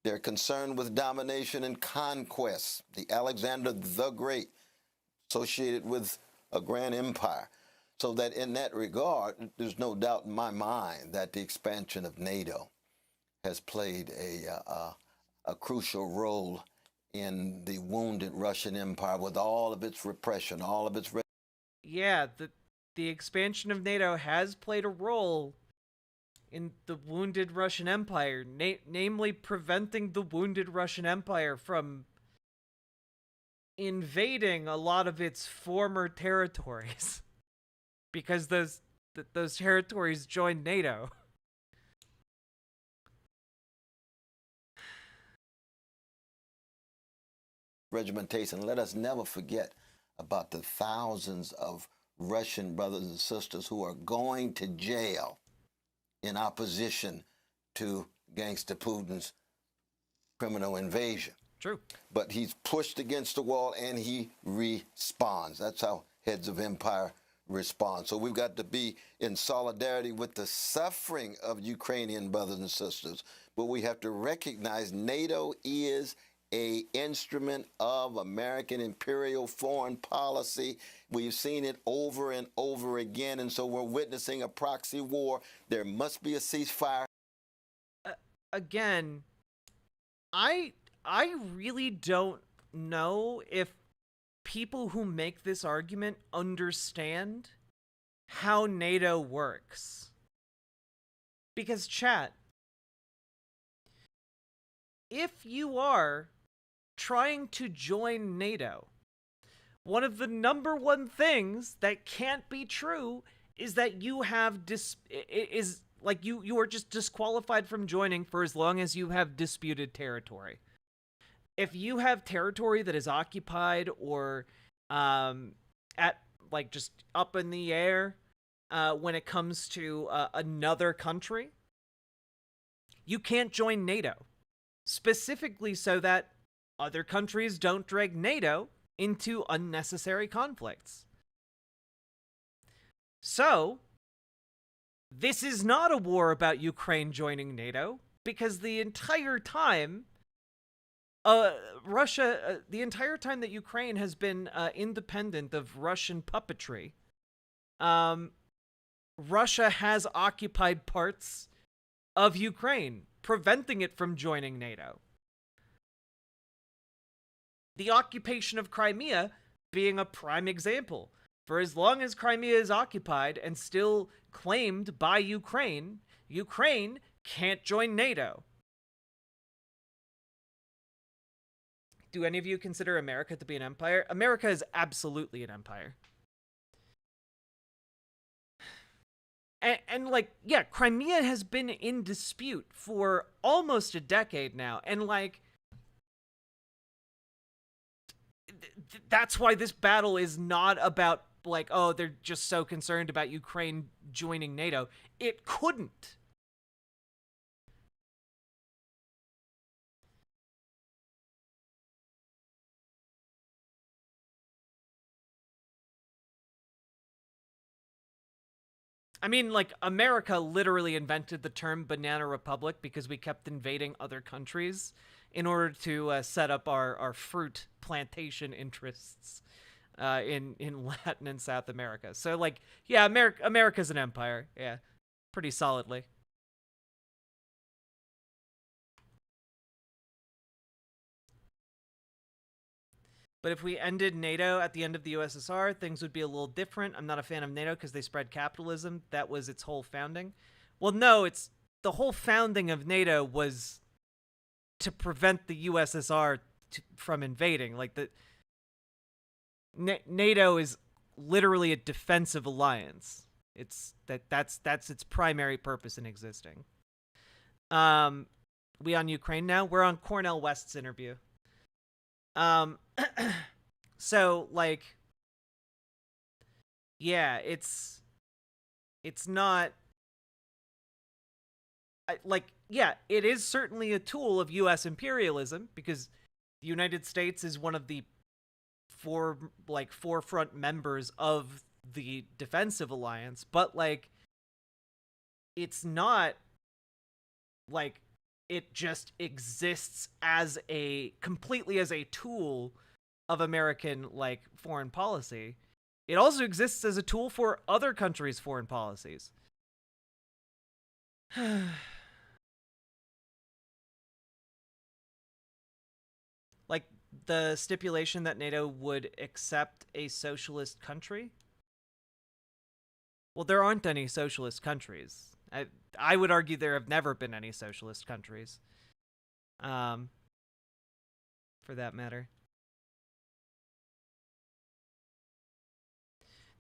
They're concerned with domination and conquest. The Alexander the Great, associated with a grand empire. So that in that regard, there's no doubt in my mind that the expansion of NATO has played a crucial role in the wounded Russian Empire with all of its repression, all of its... Yeah, the expansion of NATO has played a role in the wounded Russian Empire, namely preventing the wounded Russian Empire from invading a lot of its former territories because those territories joined NATO. Regimentation. Let us never forget about the thousands of Russian brothers and sisters who are going to jail in opposition to gangster Putin's criminal invasion. True. But he's pushed against the wall and he responds. That's how heads of empire respond. So we've got to be in solidarity with the suffering of Ukrainian brothers and sisters. But we have to recognize NATO is an instrument of American imperial foreign policy. We've seen it over and over again, and so we're witnessing a proxy war. There must be a ceasefire. Again, I really don't know if people who make this argument understand how NATO works. Because, chat, if you are trying to join NATO, one of the number one things that can't be true is that you have you are just disqualified from joining for as long as you have disputed territory. If you have territory that is occupied or at just up in the air when it comes to another country, you can't join NATO. Specifically so that other countries don't drag NATO into unnecessary conflicts. So, this is not a war about Ukraine joining NATO, because the entire time the entire time that Ukraine has been independent of Russian puppetry, Russia has occupied parts of Ukraine, preventing it from joining NATO. The occupation of Crimea being a prime example. For as long as Crimea is occupied and still claimed by Ukraine, Ukraine can't join NATO. Do any of you consider America to be an empire? America is absolutely an empire. And yeah, Crimea has been in dispute for almost a decade now. And that's why this battle is not about oh, they're just so concerned about Ukraine joining NATO. It couldn't. I mean, like, America literally invented the term banana republic because we kept invading other countries in order to set up our fruit plantation interests in Latin and South America. So, like, yeah, America's an empire. Yeah, pretty solidly. But if we ended NATO at the end of the USSR, things would be a little different. I'm not a fan of NATO because they spread capitalism. That was its whole founding. Well, no, it's the whole founding of NATO was to prevent the USSR from invading. Like, NATO is literally a defensive alliance. That's its primary purpose in existing. We on Ukraine now? We're on Cornel West's interview. So, like, yeah, it's not, like, yeah, it is certainly a tool of U.S. imperialism because the United States is one of the forefront members of the defensive alliance, but, like, it's not, like, it just exists as completely as a tool of American, like, foreign policy. It also exists as a tool for other countries' foreign policies. Like, the stipulation that NATO would accept a socialist country? Well, there aren't any socialist countries. I would argue there have never been any socialist countries. For that matter.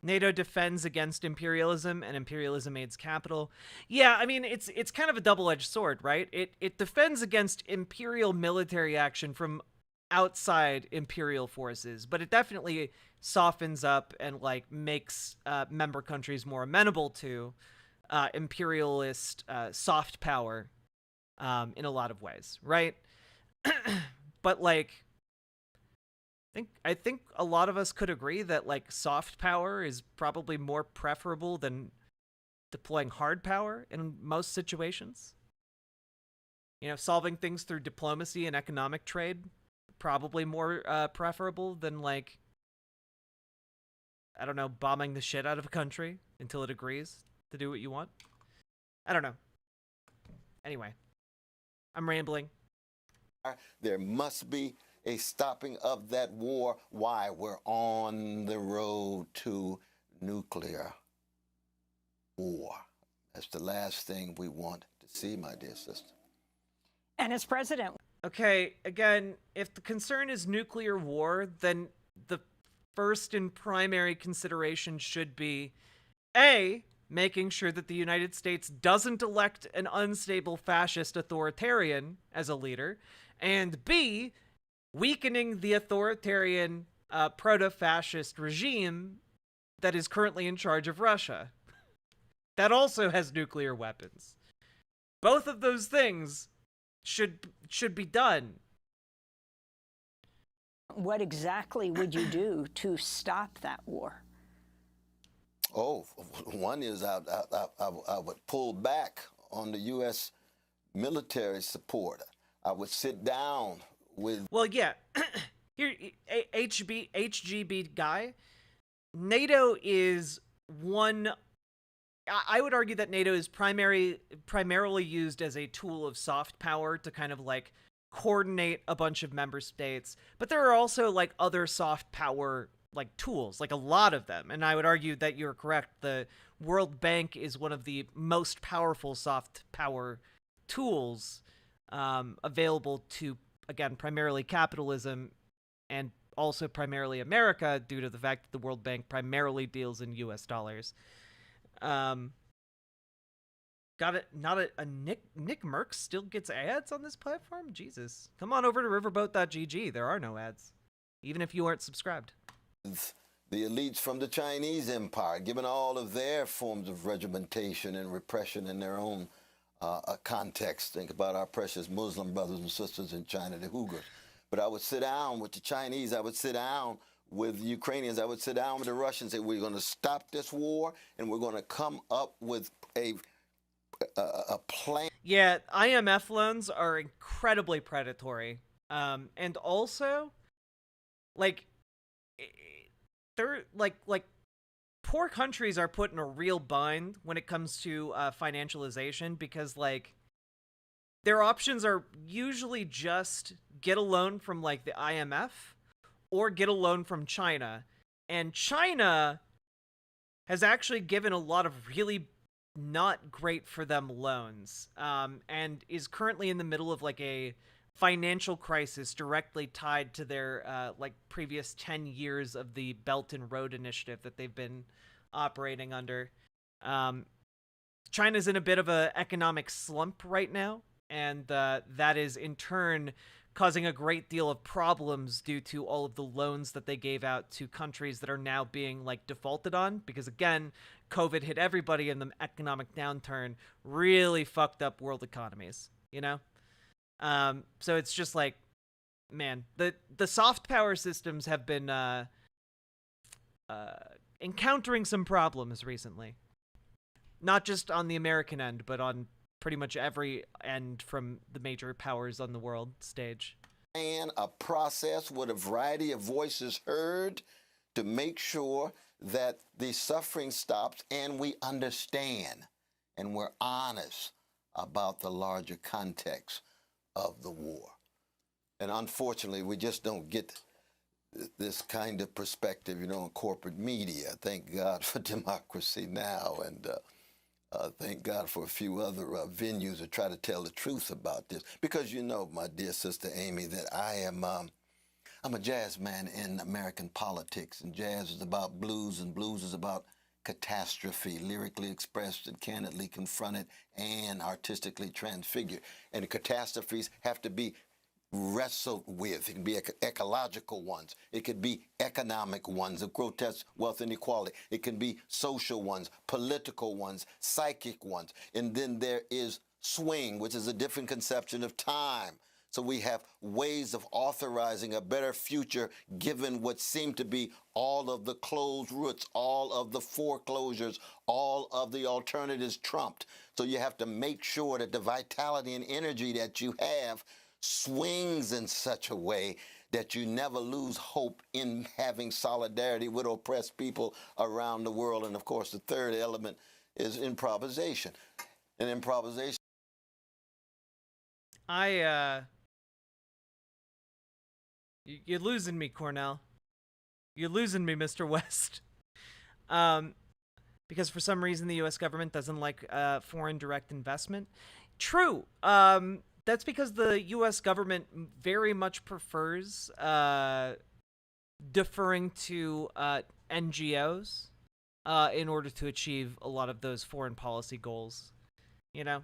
NATO defends against imperialism, and imperialism aids capital. Yeah, I mean, it's kind of a double-edged sword, right? It defends against imperial military action from outside imperial forces, but it definitely softens up and, like, makes member countries more amenable to imperialist soft power in a lot of ways, right? But, like, I think a lot of us could agree that, like, soft power is probably more preferable than deploying hard power in most situations. You know, solving things through diplomacy and economic trade, probably more preferable than, like, I don't know, bombing the shit out of a country until it agrees to do what you want. I don't know. Anyway, I'm rambling. There must be a stopping of that war. Why? We're on the road to nuclear war. That's the last thing we want to see, my dear sister. And as president. Okay, again, if the concern is nuclear war, then the first and primary consideration should be, A, making sure that the United States doesn't elect an unstable fascist authoritarian as a leader, and B, weakening the authoritarian proto-fascist regime that is currently in charge of Russia. That also has nuclear weapons. Both of those things should be done. What exactly would you do to stop that war? Oh, one is I would pull back on the U.S. military support. I would sit down with... Well, yeah. Here, HGB guy, NATO is one... I would argue that NATO is primarily used as a tool of soft power to kind of, like, coordinate a bunch of member states. But there are also, like, other soft power, like, tools, like a lot of them. And I would argue that you're correct. The World Bank is one of the most powerful soft power tools available to, again, primarily capitalism and also primarily America, due to the fact that the World Bank primarily deals in US dollars. Got it. Not a Nick Merckx still gets ads on this platform? Jesus. Come on over to riverboat.gg. There are no ads, even if you aren't subscribed. The elites from the Chinese empire, given all of their forms of regimentation and repression in their own context. Think about our precious Muslim brothers and sisters in China, the Uyghurs. But I would sit down with the Chinese. I would sit down with Ukrainians, I would sit down with the Russians and say, we're going to stop this war and we're going to come up with a plan. Yeah, IMF loans are incredibly predatory. And also, like, they're like poor countries are put in a real bind when it comes to financialization, because like their options are usually just get a loan from like the IMF or get a loan from China. And China has actually given a lot of really not great for them loans, and is currently in the middle of like a financial crisis directly tied to their like previous 10 years of the Belt and Road Initiative that they've been operating under. China's in a bit of an economic slump right now, and that is in turn causing a great deal of problems due to all of the loans that they gave out to countries that are now being like defaulted on, because again, COVID hit everybody, and the economic downturn really fucked up world economies, you know? So it's just like, man, the soft power systems have been encountering some problems recently. Not just on the American end, but on pretty much every end from the major powers on the world stage. And a process with a variety of voices heard to make sure that the suffering stops and we understand and we're honest about the larger context of the war. And unfortunately, we just don't get this kind of perspective, you know, in corporate media. Thank God for democracy now, and thank God for a few other venues that try to tell the truth about this. Because you know, my dear sister Amy, that I'm a jazz man in American politics, and jazz is about blues, and blues is about catastrophe, lyrically expressed and candidly confronted and artistically transfigured. And the catastrophes have to be wrestled with. It can be ecological ones. It could be economic ones of grotesque wealth inequality. It can be social ones, political ones, psychic ones. And then there is swing, which is a different conception of time. So we have ways of authorizing a better future given what seem to be all of the closed roots, all of the foreclosures, all of the alternatives trumped. So you have to make sure that the vitality and energy that you have swings in such a way that you never lose hope in having solidarity with oppressed people around the world. And of course, the third element is improvisation. And improvisation. You're losing me, Cornell. You're losing me, Mr. West. Because for some reason the U.S. government doesn't like foreign direct investment. True. That's because the U.S. government very much prefers deferring to NGOs in order to achieve a lot of those foreign policy goals. You know?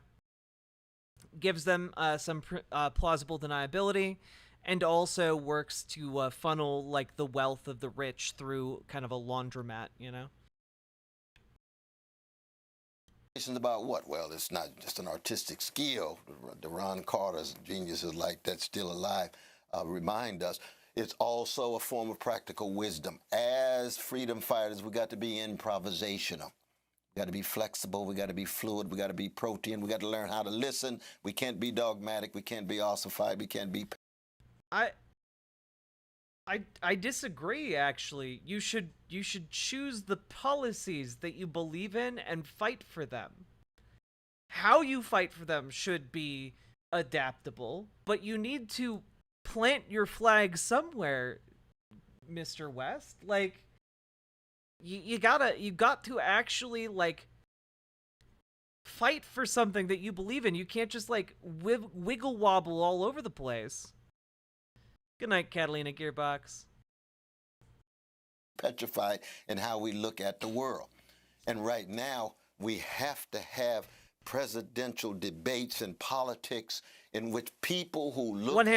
Gives them some plausible deniability, and also works to funnel like the wealth of the rich through kind of a laundromat, you know? About what? Well, it's not just an artistic skill. The Ron Carter's geniuses like that still alive remind us. It's also a form of practical wisdom. As freedom fighters, we got to be improvisational. We got to be flexible. We got to be fluid. We got to be protean. We got to learn how to listen. We can't be dogmatic. We can't be ossified. We can't be. I disagree, actually. You should choose the policies that you believe in and fight for them. How you fight for them should be adaptable, but you need to plant your flag somewhere, Mr. West. Like, you got to actually, like, fight for something that you believe in. You can't just, like, wiggle wobble all over the place. Good night, Catalina Gearbox. Petrified in how we look at the world. And right now, we have to have presidential debates and politics in which people who look look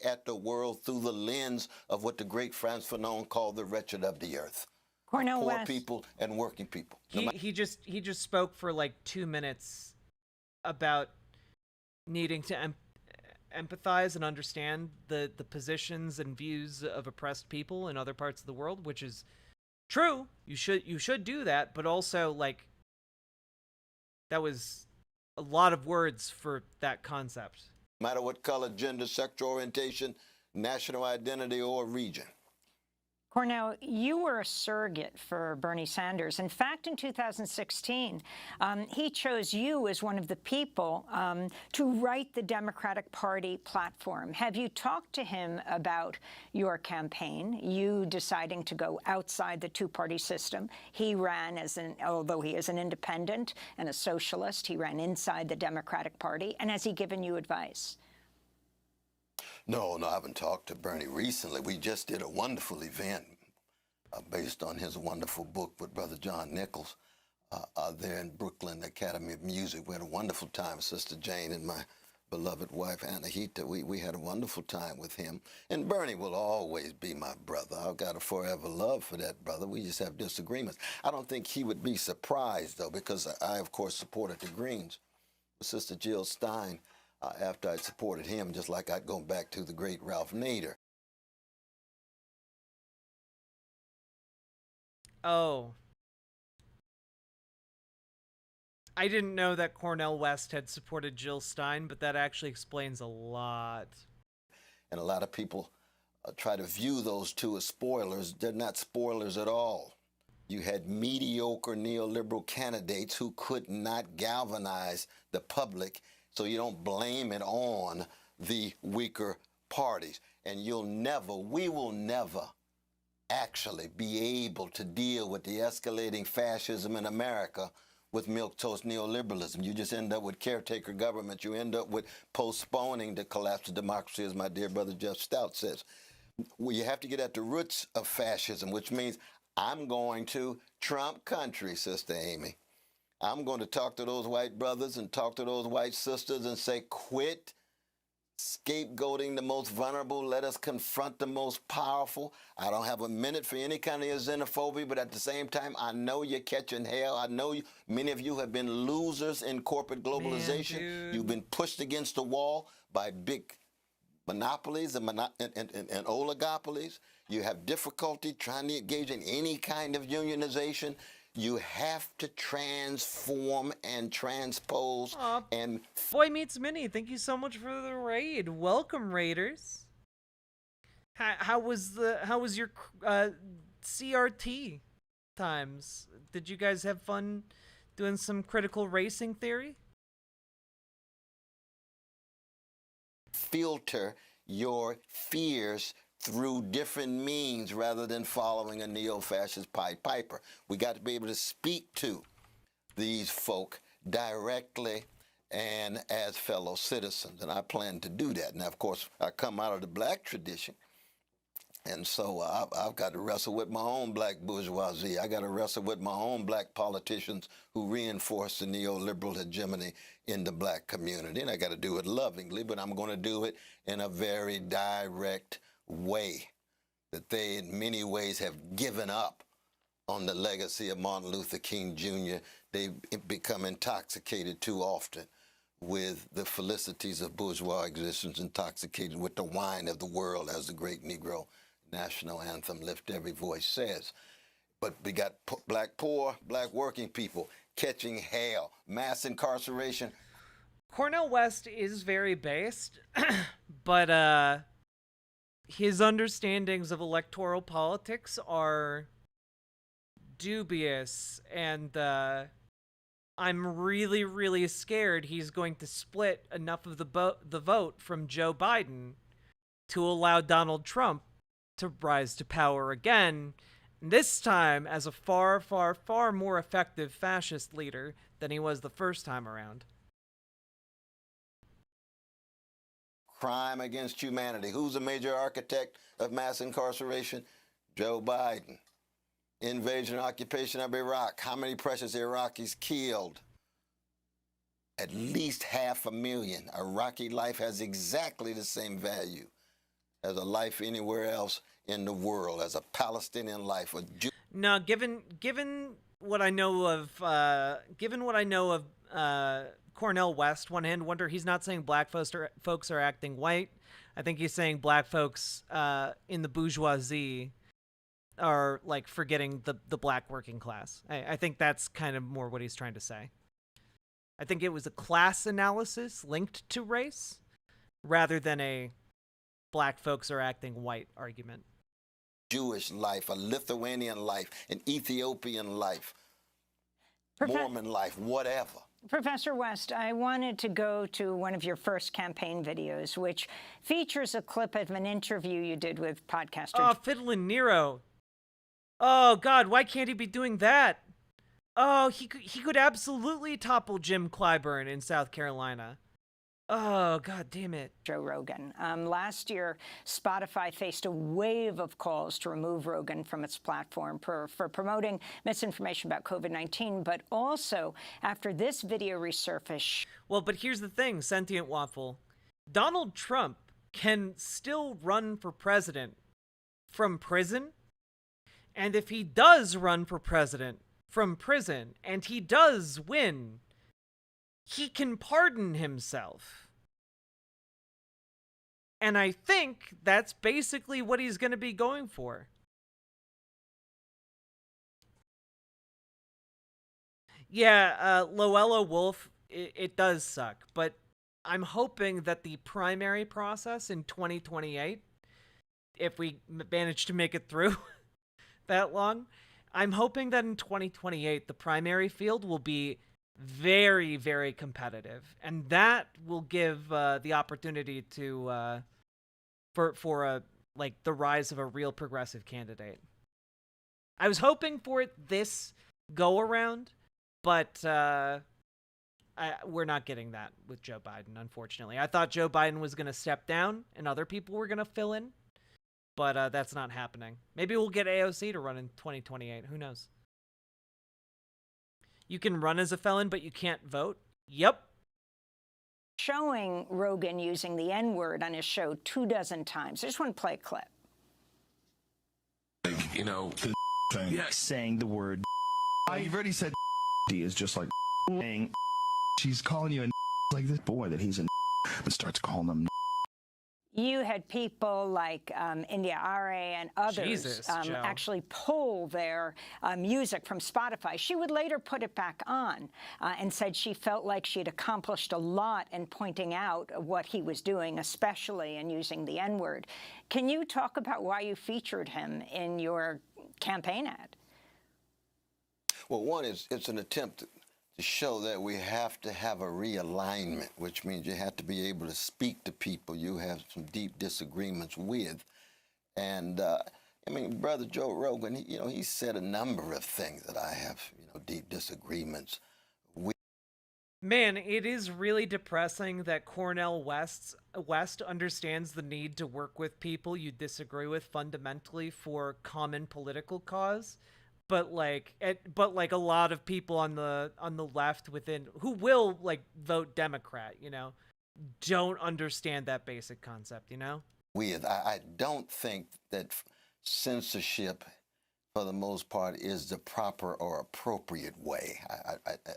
at the world through the lens of what the great Frantz Fanon called the wretched of the earth. Cornel Poor West. people and working people. He just spoke for like 2 minutes about needing to empathize and understand the positions and views of oppressed people in other parts of the world, which is true. You should do that, but also, like, that was a lot of words for that concept. No matter what color, gender, sexual orientation, national identity, or region. Cornell, you were a surrogate for Bernie Sanders. In fact, in 2016, he chose you as one of the people to write the Democratic Party platform. Have you talked to him about your campaign, you deciding to go outside the two-party system? He ran although he is an independent and a socialist, he ran inside the Democratic Party. And has he given you advice? No, I haven't talked to Bernie recently. We just did a wonderful event based on his wonderful book with Brother John Nichols there in Brooklyn, Academy of Music. We had a wonderful time, Sister Jane and my beloved wife, Anahita. We had a wonderful time with him. And Bernie will always be my brother. I've got a forever love for that brother. We just have disagreements. I don't think he would be surprised, though, because I, of course, supported the Greens. Sister Jill Stein, after I supported him, just like I'd go back to the great Ralph Nader. Oh. I didn't know that Cornel West had supported Jill Stein, but that actually explains a lot. And a lot of people try to view those two as spoilers. They're not spoilers at all. You had mediocre neoliberal candidates who could not galvanize the public, so you don't blame it on the weaker parties. And we will never actually be able to deal with the escalating fascism in America with milquetoast neoliberalism. You just end up with caretaker government. You end up with postponing the collapse of democracy, as my dear brother Jeff Stout says. Well, you have to get at the roots of fascism, which means I'm going to Trump country, Sister Amy. I'm going to talk to those white brothers and talk to those white sisters and say, quit scapegoating the most vulnerable. Let us confront the most powerful. I don't have a minute for any kind of xenophobia, but at the same time, I know you're catching hell. I know many of you have been losers in corporate globalization. Man, you've been pushed against the wall by big monopolies and oligopolies. You have difficulty trying to engage in any kind of unionization. You have to transform and transpose. And Boy Meets Minnie, thank you so much for the raid. Welcome, Raiders. How was your CRT times? Did you guys have fun doing some critical racing theory? Filter your fears through different means rather than following a neo-fascist Pied Piper. We got to be able to speak to these folk directly and as fellow citizens, and I plan to do that. Now, of course, I come out of the black tradition, and so I've got to wrestle with my own black bourgeoisie. I got to wrestle with my own black politicians who reinforce the neoliberal hegemony in the black community, and I got to do it lovingly, but I'm going to do it in a very direct way that they in many ways have given up on the legacy of Martin Luther King Jr. They've become intoxicated too often with the felicities of bourgeois existence, intoxicated with the wine of the world, as the great Negro national anthem, Lift Every Voice, says. But we got black poor, black working people catching hell, mass incarceration. Cornel West is very based, but his understandings of electoral politics are dubious, and I'm really, really scared he's going to split enough of the vote from Joe Biden to allow Donald Trump to rise to power again, this time as a far, far, far more effective fascist leader than he was the first time around. Crime against humanity. Who's the major architect of mass incarceration? Joe Biden. Invasion and occupation of Iraq. How many precious Iraqis killed? At least 500,000. Iraqi life has exactly the same value as a life anywhere else in the world, as a Palestinian life. Now, given what I know of Cornel West one hand wonder he's not saying black folks are acting white. I think he's saying black folks in the bourgeoisie are like forgetting the black working class. I think that's kind of more what he's trying to say. I think it was a class analysis linked to race rather than a black folks are acting white argument. Jewish life, a Lithuanian life, an Ethiopian life, Mormon life, whatever. Professor West, I wanted to go to one of your first campaign videos, which features a clip of an interview you did with podcaster. Oh, Fiddlin' Nero. Oh, God, why can't he be doing that? Oh, he could absolutely topple Jim Clyburn in South Carolina. Oh, God damn it. Joe Rogan. Last year, Spotify faced a wave of calls to remove Rogan from its platform for promoting misinformation about COVID-19, but also after this video resurfaced. Well, but here's the thing, Sentient Waffle. Donald Trump can still run for president from prison. And if he does run for president from prison and he does win, he can pardon himself. And I think that's basically what he's going to be going for. Yeah, Loella Wolf, it does suck, but I'm hoping that the primary process in 2028, if we manage to make it through that long, I'm hoping that in 2028, the primary field will be very, very competitive, and that will give the opportunity to for a like the rise of a real progressive candidate. I was hoping for it this go around, but we're not getting that with Joe Biden, unfortunately. I thought Joe Biden was going to step down and other people were going to fill in, but that's not happening. Maybe we'll get AOC to run in 2028. Who knows? You can run as a felon, but you can't vote? Yep. Showing Rogan using the N-word on his show 24 times. I just want to play a clip. Like, you know, yes. Saying the word you've already said is just like saying she's calling you a like this boy that he's a but starts calling them. You had people like India Are and others actually pull their music from Spotify. She would later put it back on and said she felt like she had accomplished a lot in pointing out what he was doing, especially in using the N-word. Can you talk about why you featured him in your campaign ad? Well, one is it's an attempt to show that we have to have a realignment, which means you have to be able to speak to people you have some deep disagreements with. And I mean, Brother Joe Rogan, he said a number of things that I have, deep disagreements with. Man, it is really depressing that Cornel West understands the need to work with people you disagree with fundamentally for common political cause. But like a lot of people on the left within who will like vote Democrat, don't understand that basic concept, I don't think that censorship, for the most part, is the proper or appropriate way.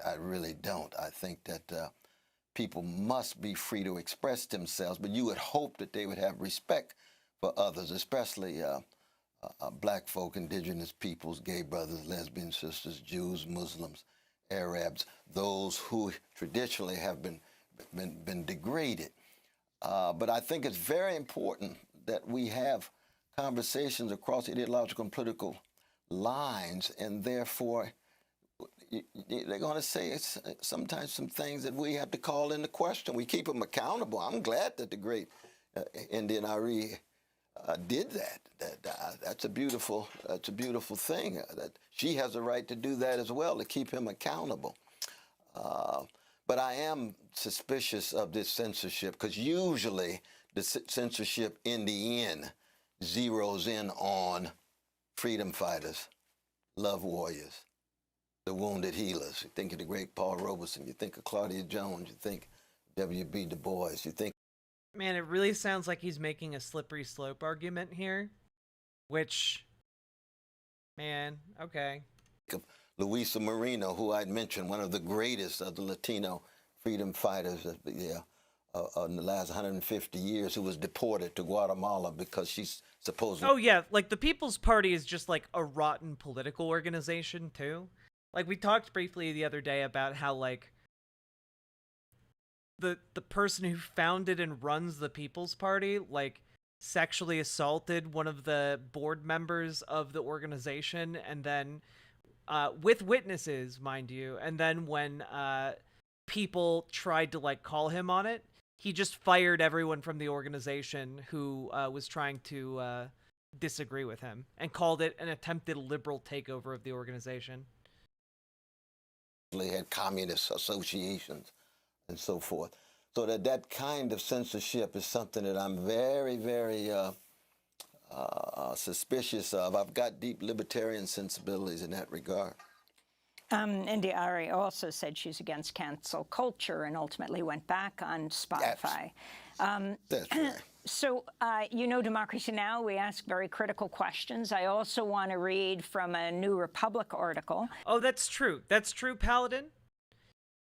I really don't. I think that people must be free to express themselves, but you would hope that they would have respect for others, especially black folk, indigenous peoples, gay brothers, lesbian sisters, Jews, Muslims, Arabs, those who traditionally have been degraded. But I think it's very important that we have conversations across ideological and political lines, and therefore they're going to say sometimes some things that we have to call into question. We keep them accountable. I'm glad that the great Indian Ari did that. That's a beautiful thing. That she has a right to do that as well, to keep him accountable. But I am suspicious of this censorship because usually the censorship in the end zeroes in on freedom fighters, love warriors, the wounded healers. You think of the great Paul Robeson, you think of Claudia Jones, you think W.B. Du Bois, you think. Man, it really sounds like he's making a slippery slope argument here, which, man, okay. Luisa Moreno, who I'd mentioned, one of the greatest of the Latino freedom fighters in the last 150 years who was deported to Guatemala because she's supposedly... Oh, yeah, like, the People's Party is just, like, a rotten political organization, too. Like, we talked briefly the other day about how, like, the person who founded and runs the People's Party, like, sexually assaulted one of the board members of the organization, and then, with witnesses, mind you, and then when, people tried to, like, call him on it, he just fired everyone from the organization who, was trying to, disagree with him, and called it an attempted liberal takeover of the organization. They had communist associations and so forth. So that kind of censorship is something that I'm very, very suspicious of. I've got deep libertarian sensibilities in that regard. India Ari also said she's against cancel culture and ultimately went back on Spotify. That's right. So, you know, Democracy Now!, we ask very critical questions. I also want to read from a New Republic article. Oh, that's true. That's true, Paladin.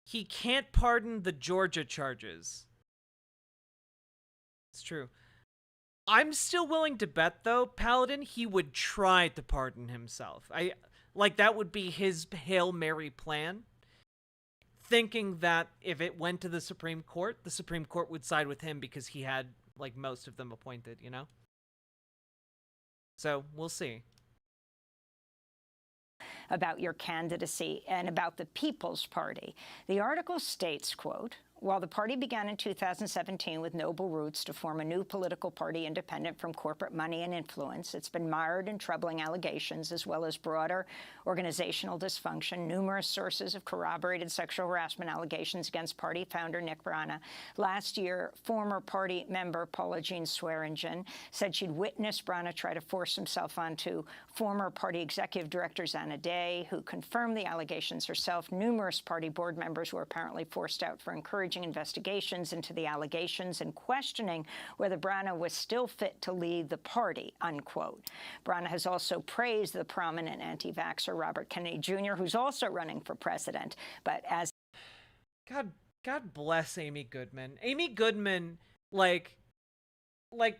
He can't pardon the Georgia charges. It's true. I'm still willing to bet, though, Paladin, he would try to pardon himself. Like, that would be his Hail Mary plan. Thinking that if it went to the Supreme Court would side with him because he had, like, most of them appointed, you know? So, we'll see. About your candidacy and about the People's Party. The article states, quote, while the party began in 2017 with noble roots to form a new political party independent from corporate money and influence, it's been mired in troubling allegations as well as broader organizational dysfunction, numerous sources of corroborated sexual harassment allegations against party founder Nick Brana. Last year, former party member Paula Jean Swearingen said she'd witnessed Brana try to force himself onto former party executive director Zana Day, who confirmed the allegations herself. Numerous party board members were apparently forced out for encouraging investigations into the allegations and questioning whether Brana was still fit to lead the party, unquote. Brana has also praised the prominent anti-vaxxer Robert Kennedy Jr., who's also running for president. But as... God bless Amy Goodman. Amy Goodman, like,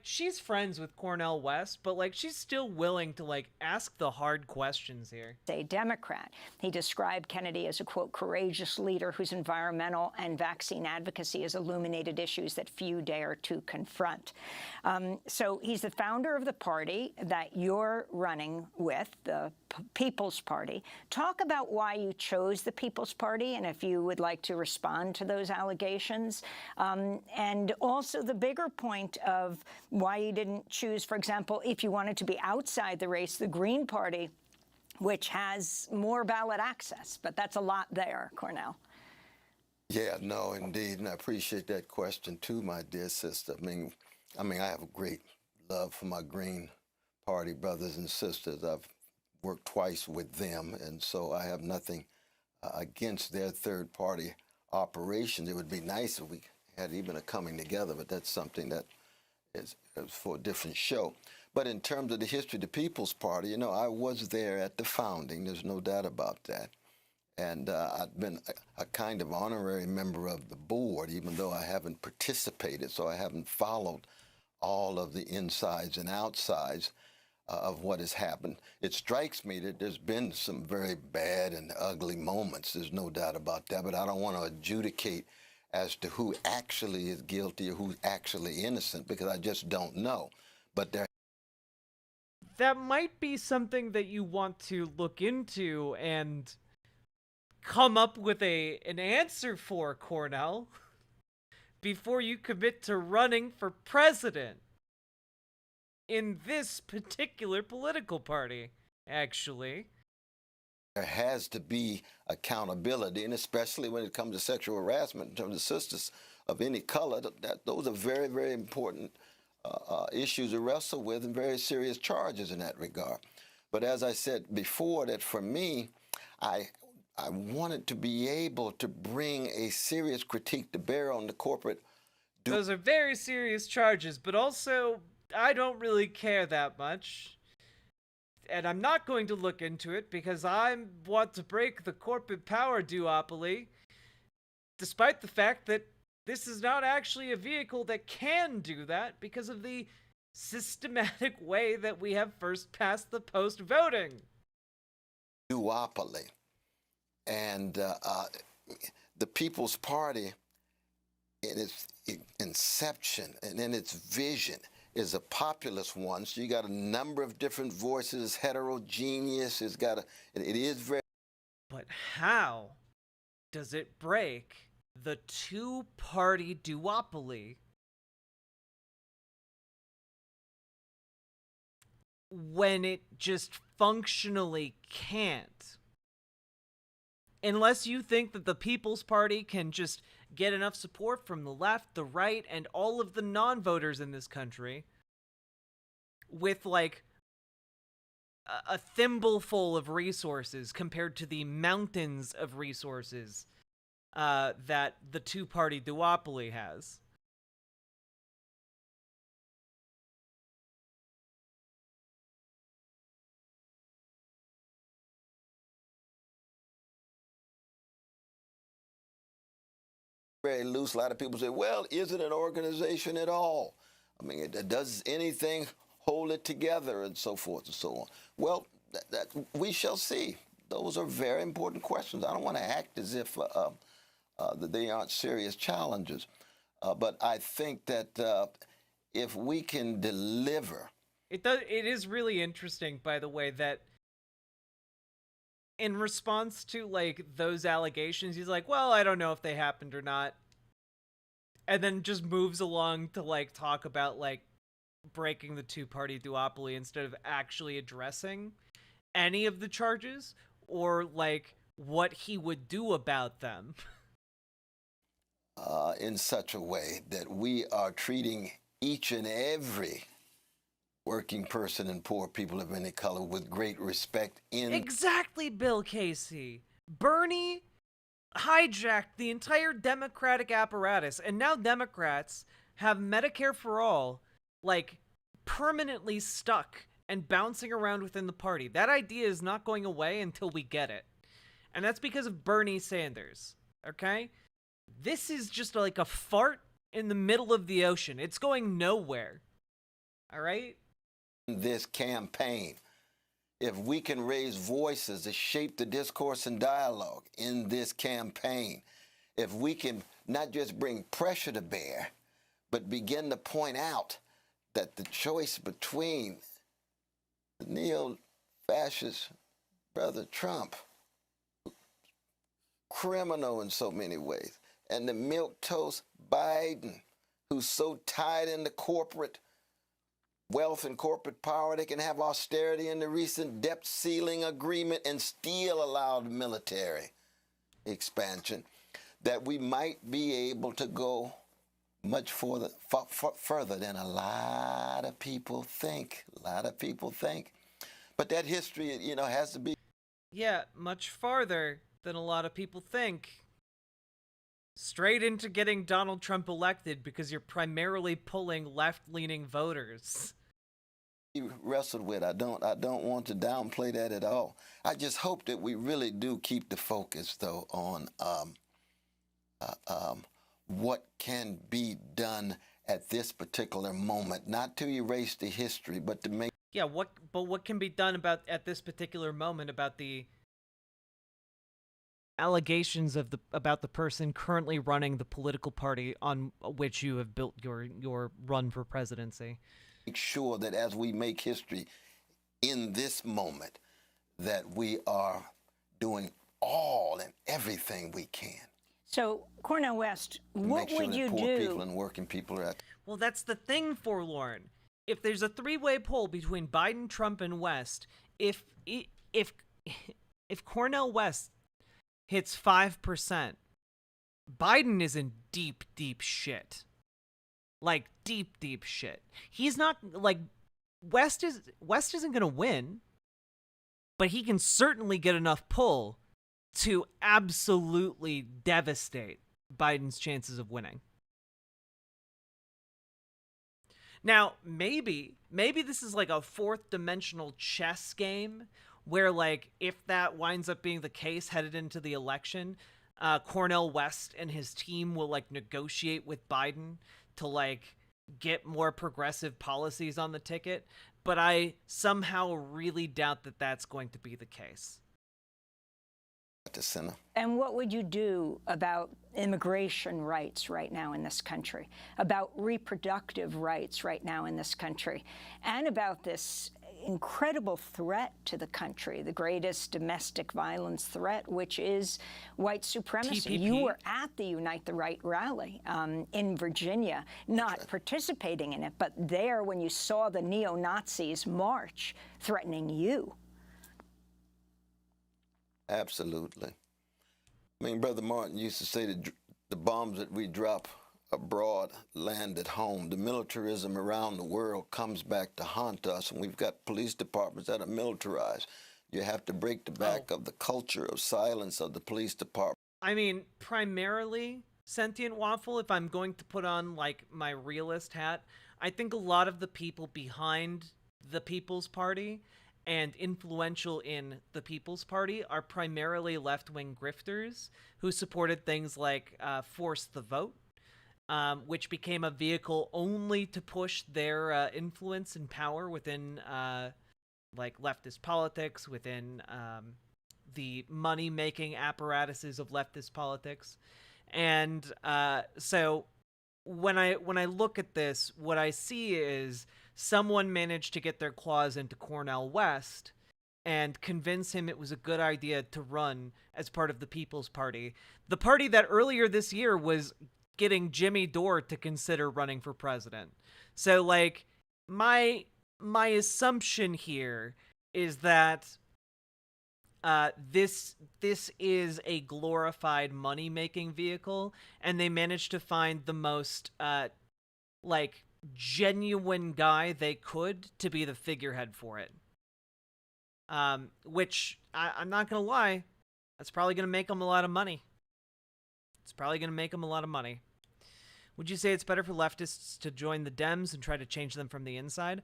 she's friends with Cornel West, but, like, she's still willing to, like, ask the hard questions here. A Democrat. He described Kennedy as a, quote, courageous leader whose environmental and vaccine advocacy has illuminated issues that few dare to confront. So he's the founder of the party that you're running with, the People's Party. Talk about why you chose the People's Party and if you would like to respond to those allegations. And also the bigger point of why you didn't choose, for example, if you wanted to be outside the race, the Green Party, which has more ballot access. But that's a lot there, Cornel. Yeah, no, indeed. And I appreciate that question, too, my dear sister. I mean, I have a great love for my Green Party brothers and sisters. I've worked twice with them, and so I have nothing against their third-party operations. It would be nice if we had even a coming together, but that's something that is for a different show. But in terms of the history of the People's Party, you know, I was there at the founding. There's no doubt about that. And I've been a kind of honorary member of the board, even though I haven't participated, so I haven't followed all of the insides and outsides of what has happened. It strikes me that there's been some very bad and ugly moments. There's no doubt about that, but I don't want to adjudicate as to who actually is guilty or who's actually innocent, because I just don't know. But that might be something that you want to look into and come up with an answer for, Cornel, before you commit to running for president in this particular political party, actually. There has to be accountability, and especially when it comes to sexual harassment in terms of sisters of any color, those are very, very important issues to wrestle with and very serious charges in that regard. But as I said before, that for me, I wanted to be able to bring a serious critique to bear on the corporate. Those are very serious charges, but also I don't really care that much. And I'm not going to look into it because I want to break the corporate power duopoly despite the fact that this is not actually a vehicle that can do that because of the systematic way that we have first past the post voting. Duopoly. And the People's Party, in its inception and in its vision, is a populist one. So you got a number of different voices, heterogeneous. It is very. But how does it break the two-party duopoly when it just functionally can't? Unless you think that the People's Party can just get enough support from the left, the right, and all of the non-voters in this country with, like, a thimbleful of resources compared to the mountains of resources that the two-party duopoly has. Very loose. A lot of people say, well, is it an organization at all? I mean, does anything hold it together and so forth and so on? Well, we shall see. Those are very important questions. I don't want to act as if that they aren't serious challenges. But I think that if we can deliver. It is really interesting, by the way, that in response to, like, those allegations, he's like, well, I don't know if they happened or not. And then just moves along to, like, talk about, like, breaking the two-party duopoly instead of actually addressing any of the charges or, like, what he would do about them. In such a way that we are treating each and every working person and poor people of any color with great respect. Exactly, Bill Casey. Bernie hijacked the entire Democratic apparatus, and now Democrats have Medicare for all, like, permanently stuck and bouncing around within the party. That idea is not going away until we get it. And that's because of Bernie Sanders, okay? This is just like a fart in the middle of the ocean. It's going nowhere, all right? This campaign, if we can raise voices to shape the discourse and dialogue in this campaign, if we can not just bring pressure to bear, but begin to point out that the choice between the neo-fascist brother Trump, criminal in so many ways, and the milquetoast Biden, who's so tied into corporate wealth and corporate power, they can have austerity in the recent debt ceiling agreement and still allow the military expansion, that we might be able to go much further than a lot of people think. But that history, you know, has to be. Yeah, much farther than a lot of people think. Straight into getting Donald Trump elected because you're primarily pulling left-leaning voters. Wrestled with. I don't want to downplay that at all. I just hope that we really do keep the focus, though, on what can be done at this particular moment, not to erase the history, but to make. Yeah, what can be done at this particular moment about the allegations about the person currently running the political party on which you have built your run for presidency. Make sure that as we make history in this moment, that we are doing all and everything we can. So, Cornel West, what would you do? Poor people and working people are at. Well, that's the thing, Forlorn. If there's a three-way poll between Biden, Trump, and West, if Cornel West hits 5%, Biden is in deep, deep shit. Like, deep, deep shit. He's not, like, West isn't gonna win, but he can certainly get enough pull to absolutely devastate Biden's chances of winning. Now, maybe this is like a fourth dimensional chess game where, like, if that winds up being the case headed into the election, Cornel West and his team will like negotiate with Biden to like get more progressive policies on the ticket, but I somehow really doubt that that's going to be the case. And what would you do about immigration rights right now in this country, about reproductive rights right now in this country, and about this incredible threat to the country, the greatest domestic violence threat, which is white supremacy? TPP. You were at the Unite the Right rally in Virginia, not participating in it, but there when you saw the neo-Nazis march threatening you. Absolutely. I mean, Brother Martin used to say that the bombs that we drop abroad land at home. The militarism around the world comes back to haunt us, and we've got police departments that are militarized. You have to break the back of the culture of silence of the police department. I mean, primarily, Sentient Waffle, if I'm going to put on, like, my realist hat, I think a lot of the people behind the People's Party and influential in the People's Party are primarily left-wing grifters who supported things like Force the Vote, which became a vehicle only to push their influence and power within, like, leftist politics, within the money-making apparatuses of leftist politics. And so when I look at this, what I see is someone managed to get their claws into Cornel West and convince him it was a good idea to run as part of the People's Party. The party that earlier this year was getting Jimmy Dore to consider running for president. So, like, my assumption here is that this is a glorified money-making vehicle, and they managed to find the most, like, genuine guy they could to be the figurehead for it. Which, I'm not gonna lie, that's probably gonna make them a lot of money. It's probably gonna make them a lot of money. Would you say it's better for leftists to join the Dems and try to change them from the inside?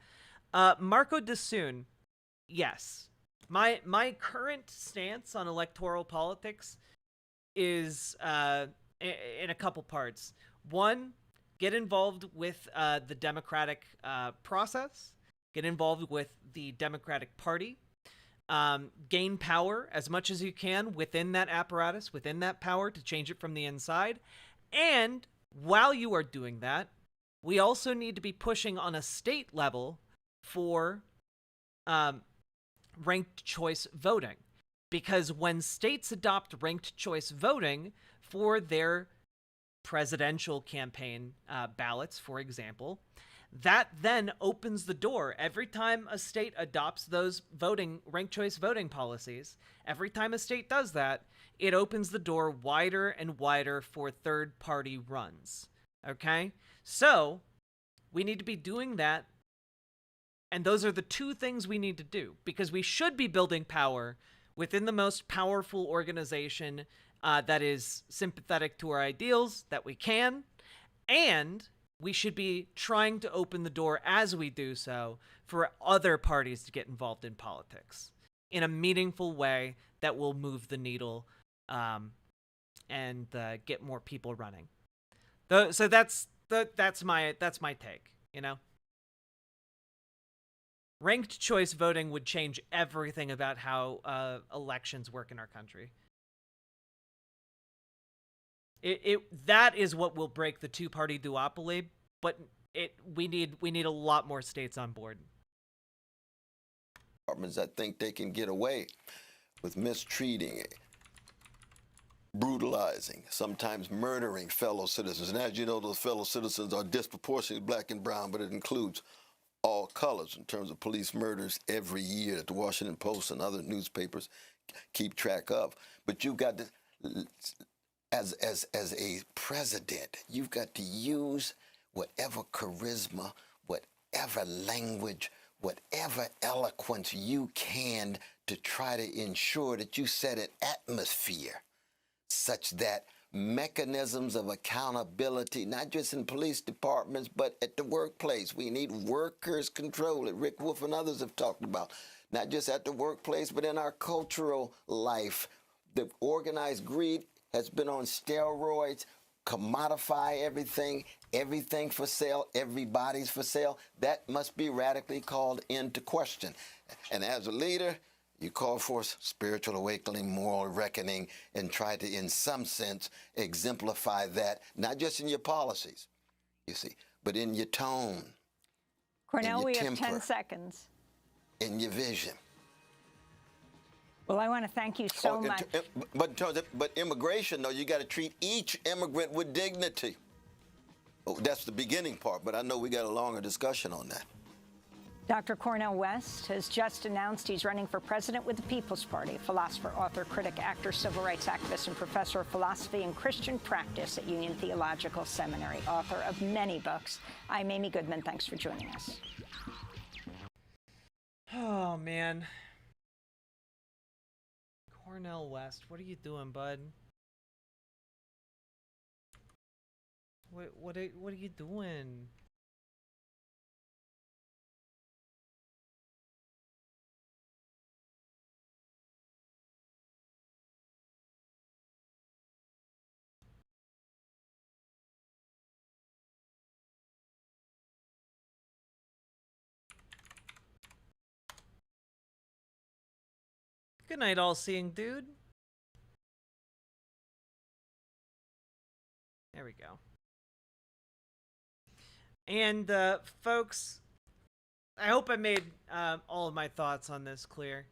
Marco DeSoon, yes. My current stance on electoral politics is in a couple parts. One, get involved with the democratic process. Get involved with the Democratic Party. Gain power as much as you can within that apparatus, within that power, to change it from the inside. And while you are doing that, we also need to be pushing on a state level for ranked choice voting. Because when states adopt ranked choice voting for their presidential campaign ballots, for example, that then opens the door. Every time a state adopts those ranked choice voting policies, every time a state does that, it opens the door wider and wider for third-party runs. Okay? So, we need to be doing that, and those are the two things we need to do, because we should be building power within the most powerful organization that is sympathetic to our ideals that we can, and we should be trying to open the door as we do so for other parties to get involved in politics in a meaningful way that will move the needle and get more people running. So that's my take, you know? Ranked choice voting would change everything about how elections work in our country. That is what will break the two-party duopoly, but we need a lot more states on board. Departments that think they can get away with mistreating, brutalizing, sometimes murdering fellow citizens. And as you know, those fellow citizens are disproportionately black and brown, but it includes all colors in terms of police murders every year that the Washington Post and other newspapers keep track of. But you've got to, as a president, you've got to use whatever charisma, whatever language, whatever eloquence you can to try to ensure that you set an atmosphere such that mechanisms of accountability, not just in police departments, but at the workplace. We need workers' control that Rick Wolf and others have talked about, not just at the workplace, but in our cultural life. The organized greed has been on steroids, commodify everything for sale, everybody's for sale. That must be radically called into question. And as a leader, you call for spiritual awakening, moral reckoning, and try to, in some sense, exemplify that, not just in your policies, you see, but in your tone, Cornell, in your we temper, have 10 seconds. in your vision. Well, I want to thank you so much. But immigration, though, you got to treat each immigrant with dignity. Oh, that's the beginning part, but I know we got a longer discussion on that. Dr. Cornel West has just announced he's running for president with the People's Party. Philosopher, author, critic, actor, civil rights activist, and professor of philosophy and Christian practice at Union Theological Seminary, author of many books. I'm Amy Goodman. Thanks for joining us. Oh, man. Cornel West, what are you doing, bud? What are you doing? Good night, all-seeing dude. There we go. And, folks, I hope I made all of my thoughts on this clear.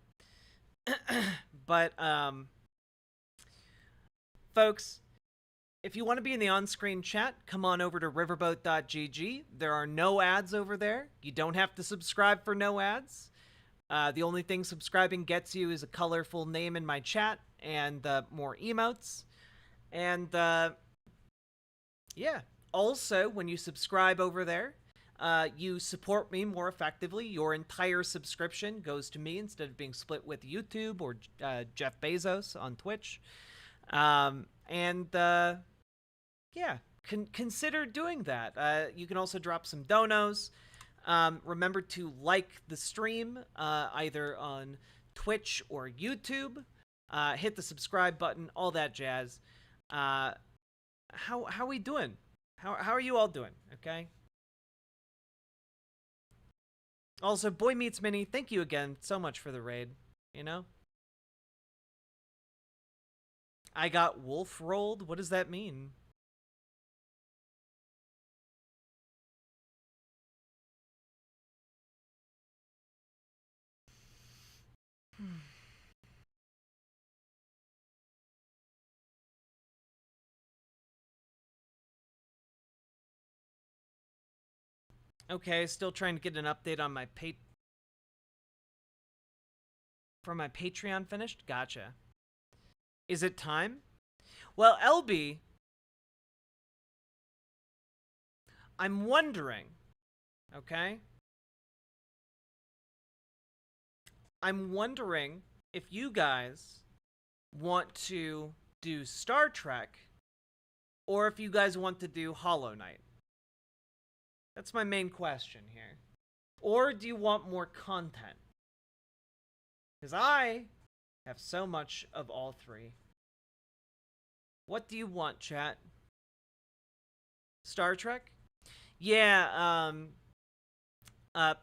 But, folks, if you want to be in the on-screen chat, come on over to riverboat.gg. There are no ads over there. You don't have to subscribe for no ads. The only thing subscribing gets you is a colorful name in my chat and more emotes. And, yeah. Also, when you subscribe over there, you support me more effectively. Your entire subscription goes to me instead of being split with YouTube or Jeff Bezos on Twitch. Yeah, consider doing that. You can also drop some donos. Remember to like the stream, either on Twitch or YouTube. Hit the subscribe button, all that jazz. How are we doing? How are you all doing? Okay. Also, Boy Meets Mini, thank you again so much for the raid. You know? I got wolf rolled? What does that mean? Okay, still trying to get an update on my from my Patreon finished? Gotcha. Is it time? Well, LB, I'm wondering, okay? I'm wondering if you guys want to do Star Trek or if you guys want to do Hollow Knight. That's my main question here. Or do you want more content? Because I have so much of all three. What do you want, chat? Star Trek? Yeah,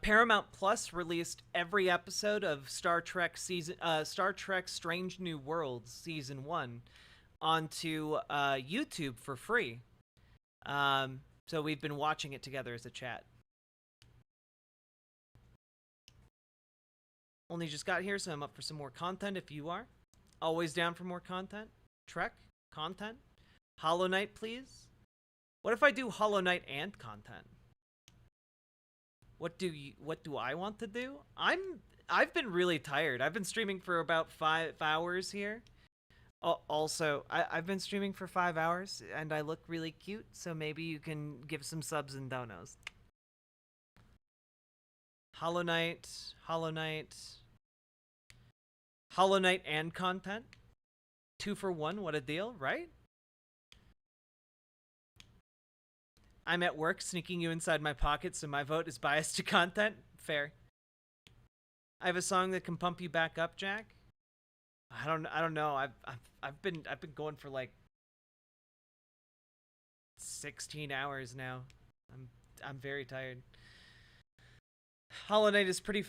Paramount Plus released every episode of Star Trek Strange New Worlds Season 1 onto YouTube for free. So we've been watching it together as a chat. Only just got here, so I'm up for some more content if you are. Always down for more content. Trek? Content? Hollow Knight, please? What if I do Hollow Knight and content? What do I want to do? I've been really tired. I've been streaming for about 5 hours here. Also, I've been streaming for 5 hours, and I look really cute, so maybe you can give some subs and donos. Hollow Knight and content? 2 for 1, what a deal, right? I'm at work, sneaking you inside my pocket, so my vote is biased to content. Fair. I have a song that can pump you back up, Jack. I don't know. I've been going for like 16 hours now. I'm very tired. Hollow Knight is pretty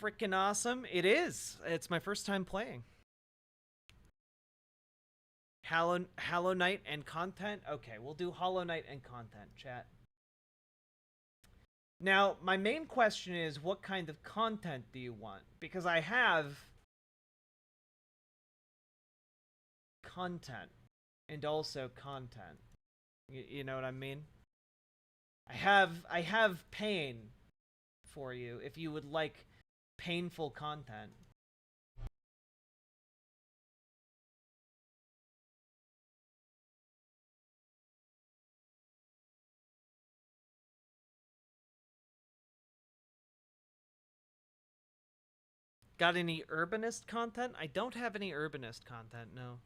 freaking awesome. It is. It's my first time playing. Hollow Knight and content? Okay, we'll do Hollow Knight and content, chat. Now, my main question is, what kind of content do you want? Because I have content and also content. You know what I mean? I have pain for you if you would like painful content. Got any urbanist content? I don't have any urbanist content, no.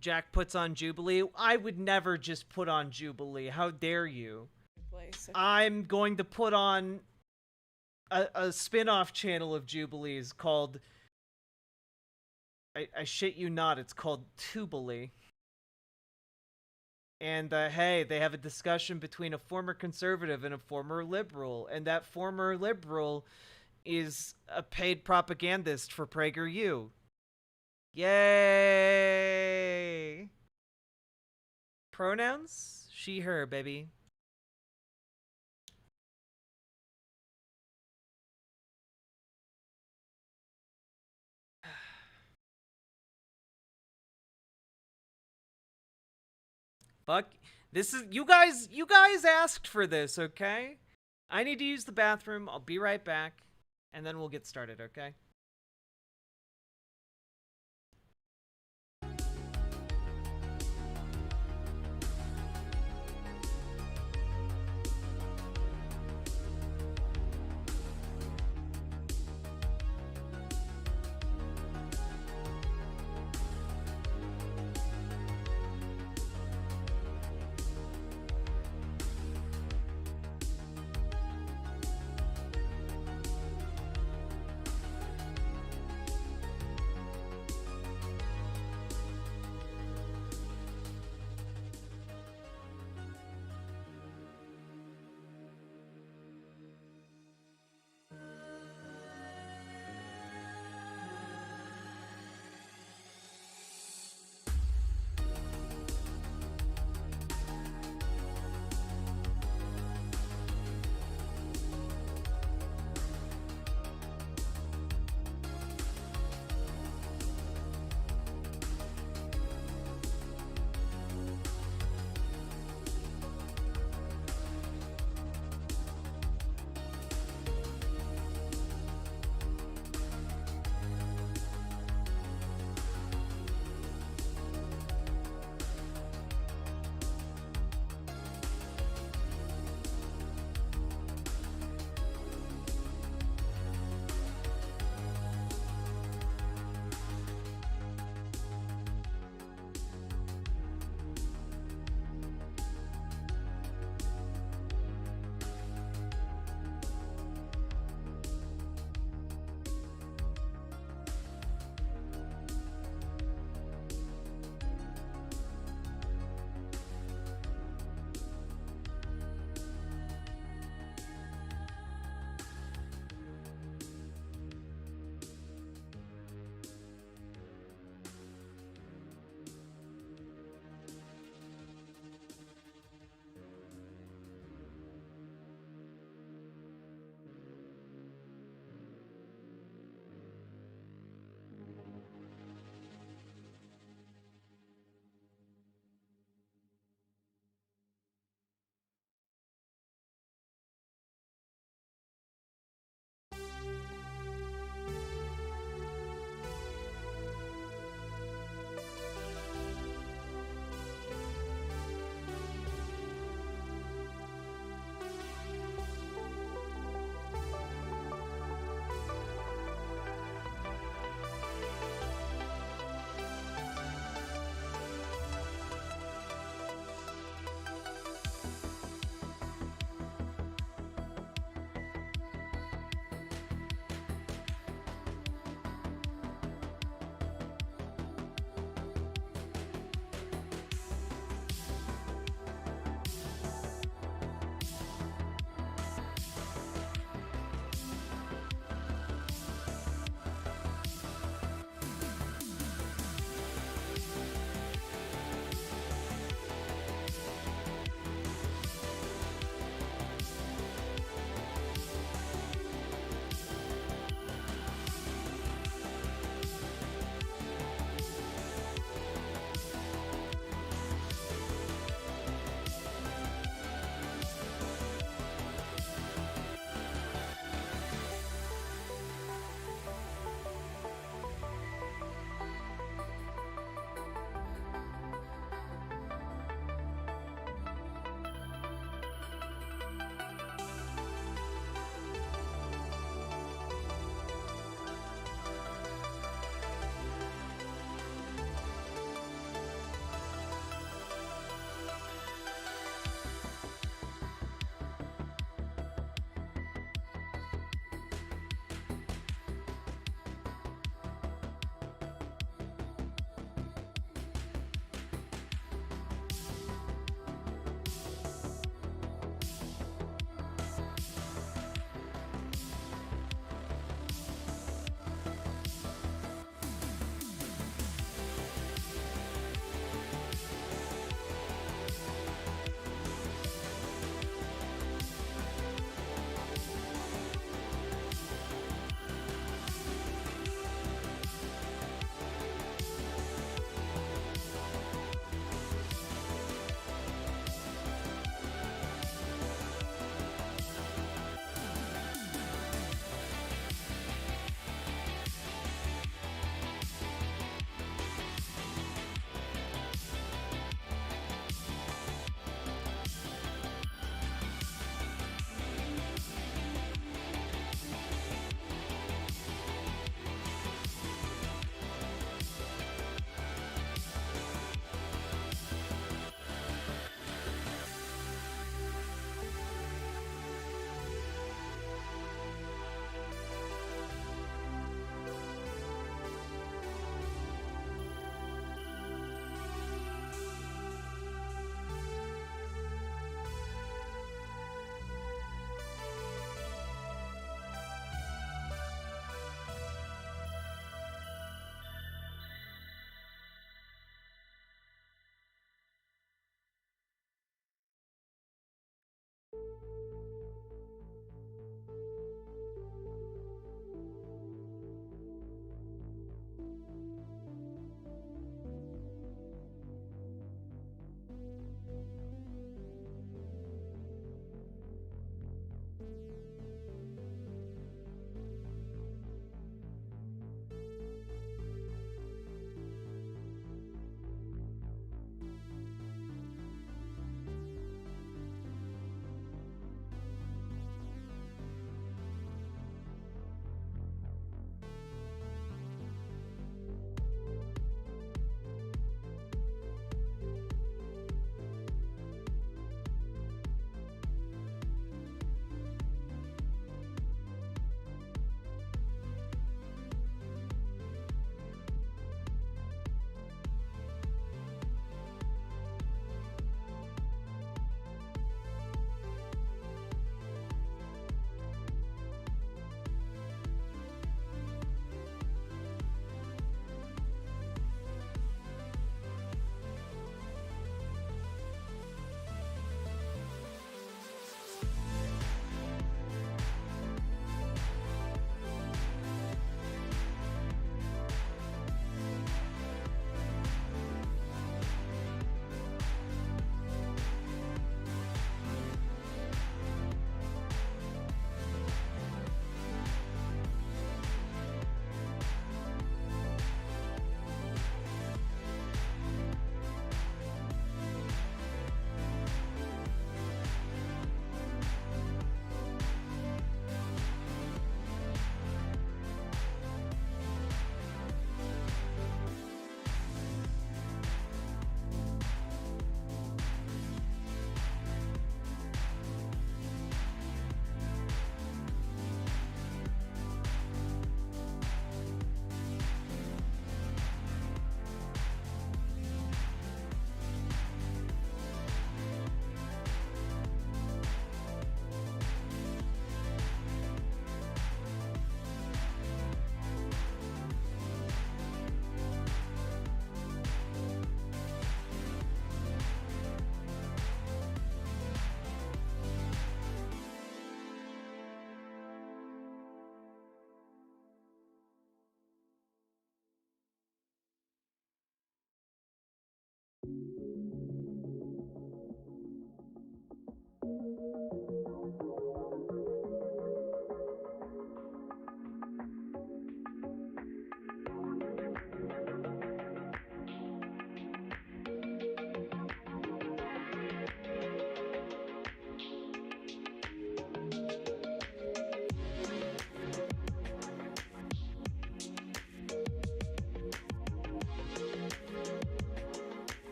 Jack puts on Jubilee. I would never just put on Jubilee. How dare you? I'm going to put on a spin-off channel of Jubilees called... I shit you not, it's called Tubilee. And, hey, they have a discussion between a former conservative and a former liberal. And that former liberal is a paid propagandist for PragerU. Yay! Pronouns? She, her, baby. Fuck. This is... You guys asked for this, okay? I need to use the bathroom. I'll be right back. And then we'll get started, okay?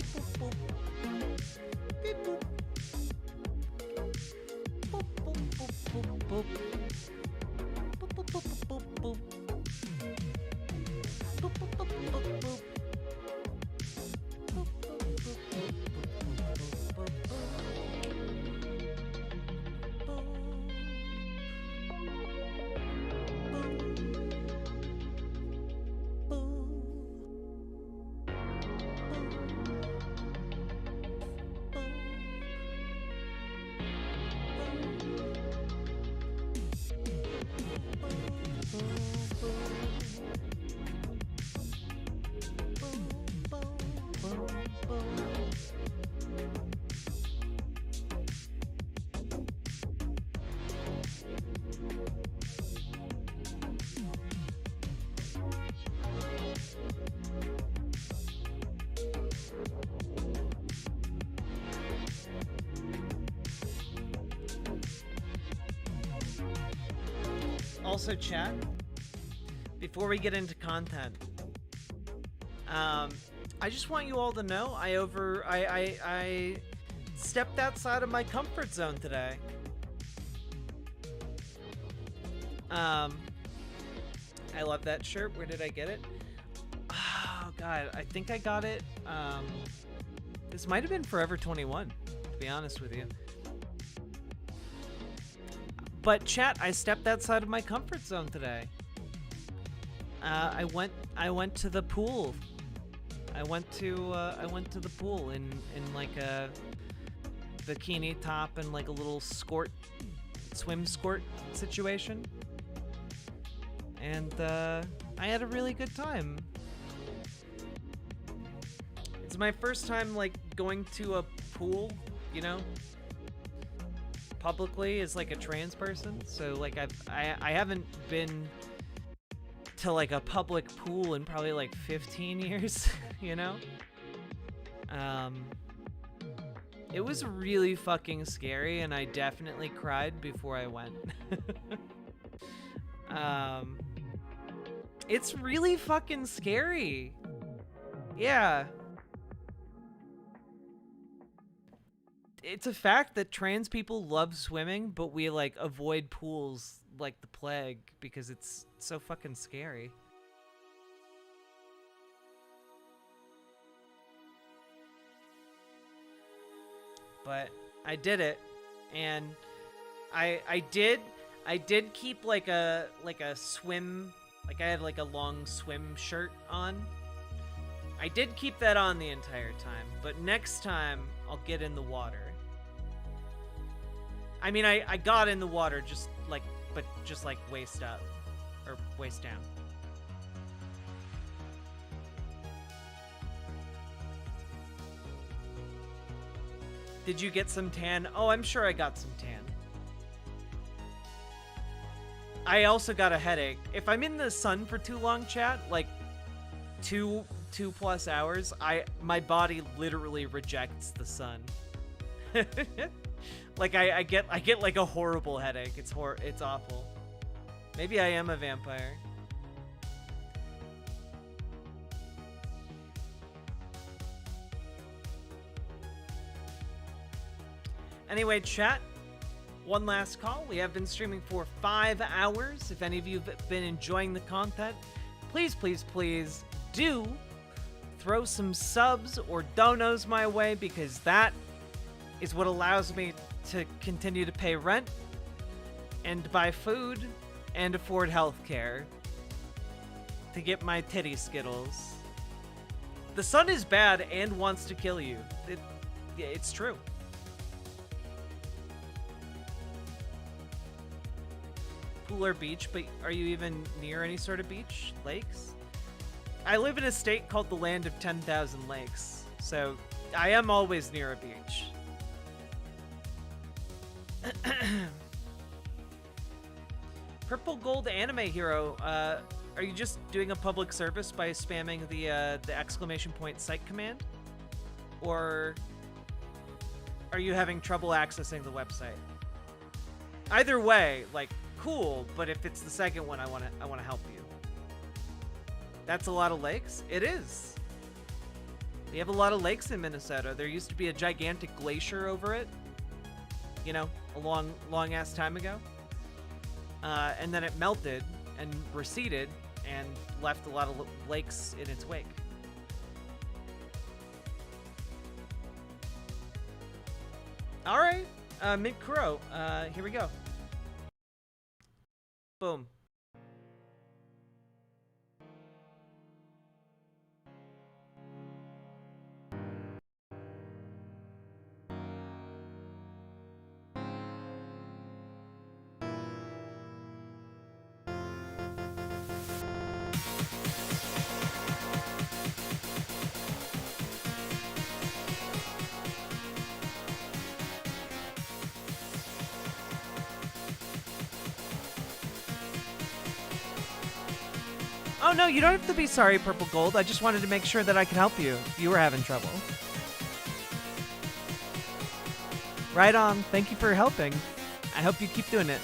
Beep boop boop. Beep boop. Boop boop boop boop boop. Boop boop boop boop boop. Boop boop boop boop boop. Also, chat, before we get into content, I just want you all to know I stepped outside of my comfort zone today. I love that shirt. Where did I get it? Oh god, I think I got it. This might have been Forever 21, to be honest with you. But chat, I stepped outside of my comfort zone today. I went to the pool. I went to the pool in like a bikini top and like a little swim skirt situation. And I had a really good time. It's my first time like going to a pool, you know, publicly as like a trans person. So like I haven't been to like a public pool in probably like 15 years, you know? It was really fucking scary and I definitely cried before I went. It's really fucking scary. Yeah. It's a fact that trans people love swimming, but we like avoid pools like the plague because it's so fucking scary. But I did it, and I did keep like a swim, like I had like a long swim shirt on. I did keep that on the entire time, but next time I'll get in the water. I mean, I got in the water just like waist up or waist down. Did you get some tan? Oh, I'm sure I got some tan. I also got a headache. If I'm in the sun for too long, chat, like two plus hours, my body literally rejects the sun. Like I get like a horrible headache. It's awful. Maybe I am a vampire. Anyway, chat, one last call. We have been streaming for 5 hours. If any of you have been enjoying the content, please, please, please do throw some subs or donos my way, because that is what allows me to continue to pay rent and buy food and afford healthcare to get my titty skittles. The sun is bad and wants to kill you. It's true. Pool or beach, but are you even near any sort of beach? Lakes? I live in a state called the Land of 10,000 Lakes, so I am always near a beach. Purple Gold Anime Hero, are you just doing a public service by spamming the exclamation point site command? Or are you having trouble accessing the website? Either way, like, cool, but if it's the second one, I want to help you. That's a lot of lakes? It is. We have a lot of lakes in Minnesota. There used to be a gigantic glacier over it, you know, a long ass time ago. And then it melted and receded and left a lot of lakes in its wake. All right, Mint Kuro, here we go. Boom. Oh no, you don't have to be sorry, Purple Gold. I just wanted to make sure that I could help you if you were having trouble. Right on. Thank you for helping. I hope you keep doing it.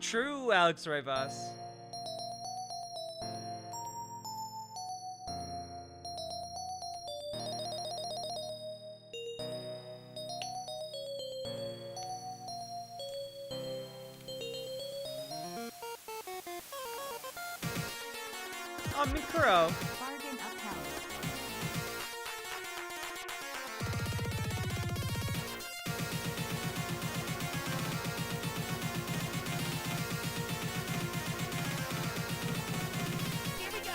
True, Alex Rivas. Oh, Mikuro. Bargain upheld. Here we go.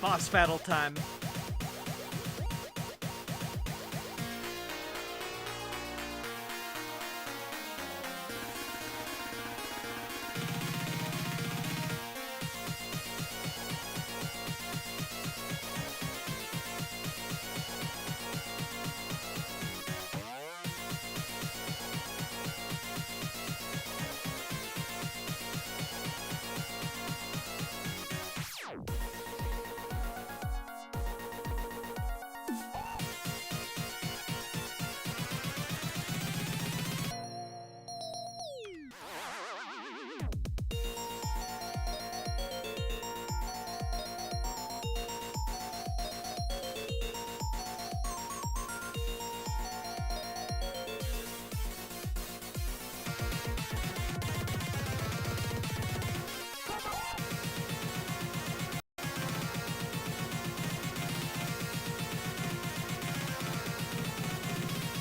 Boss battle time.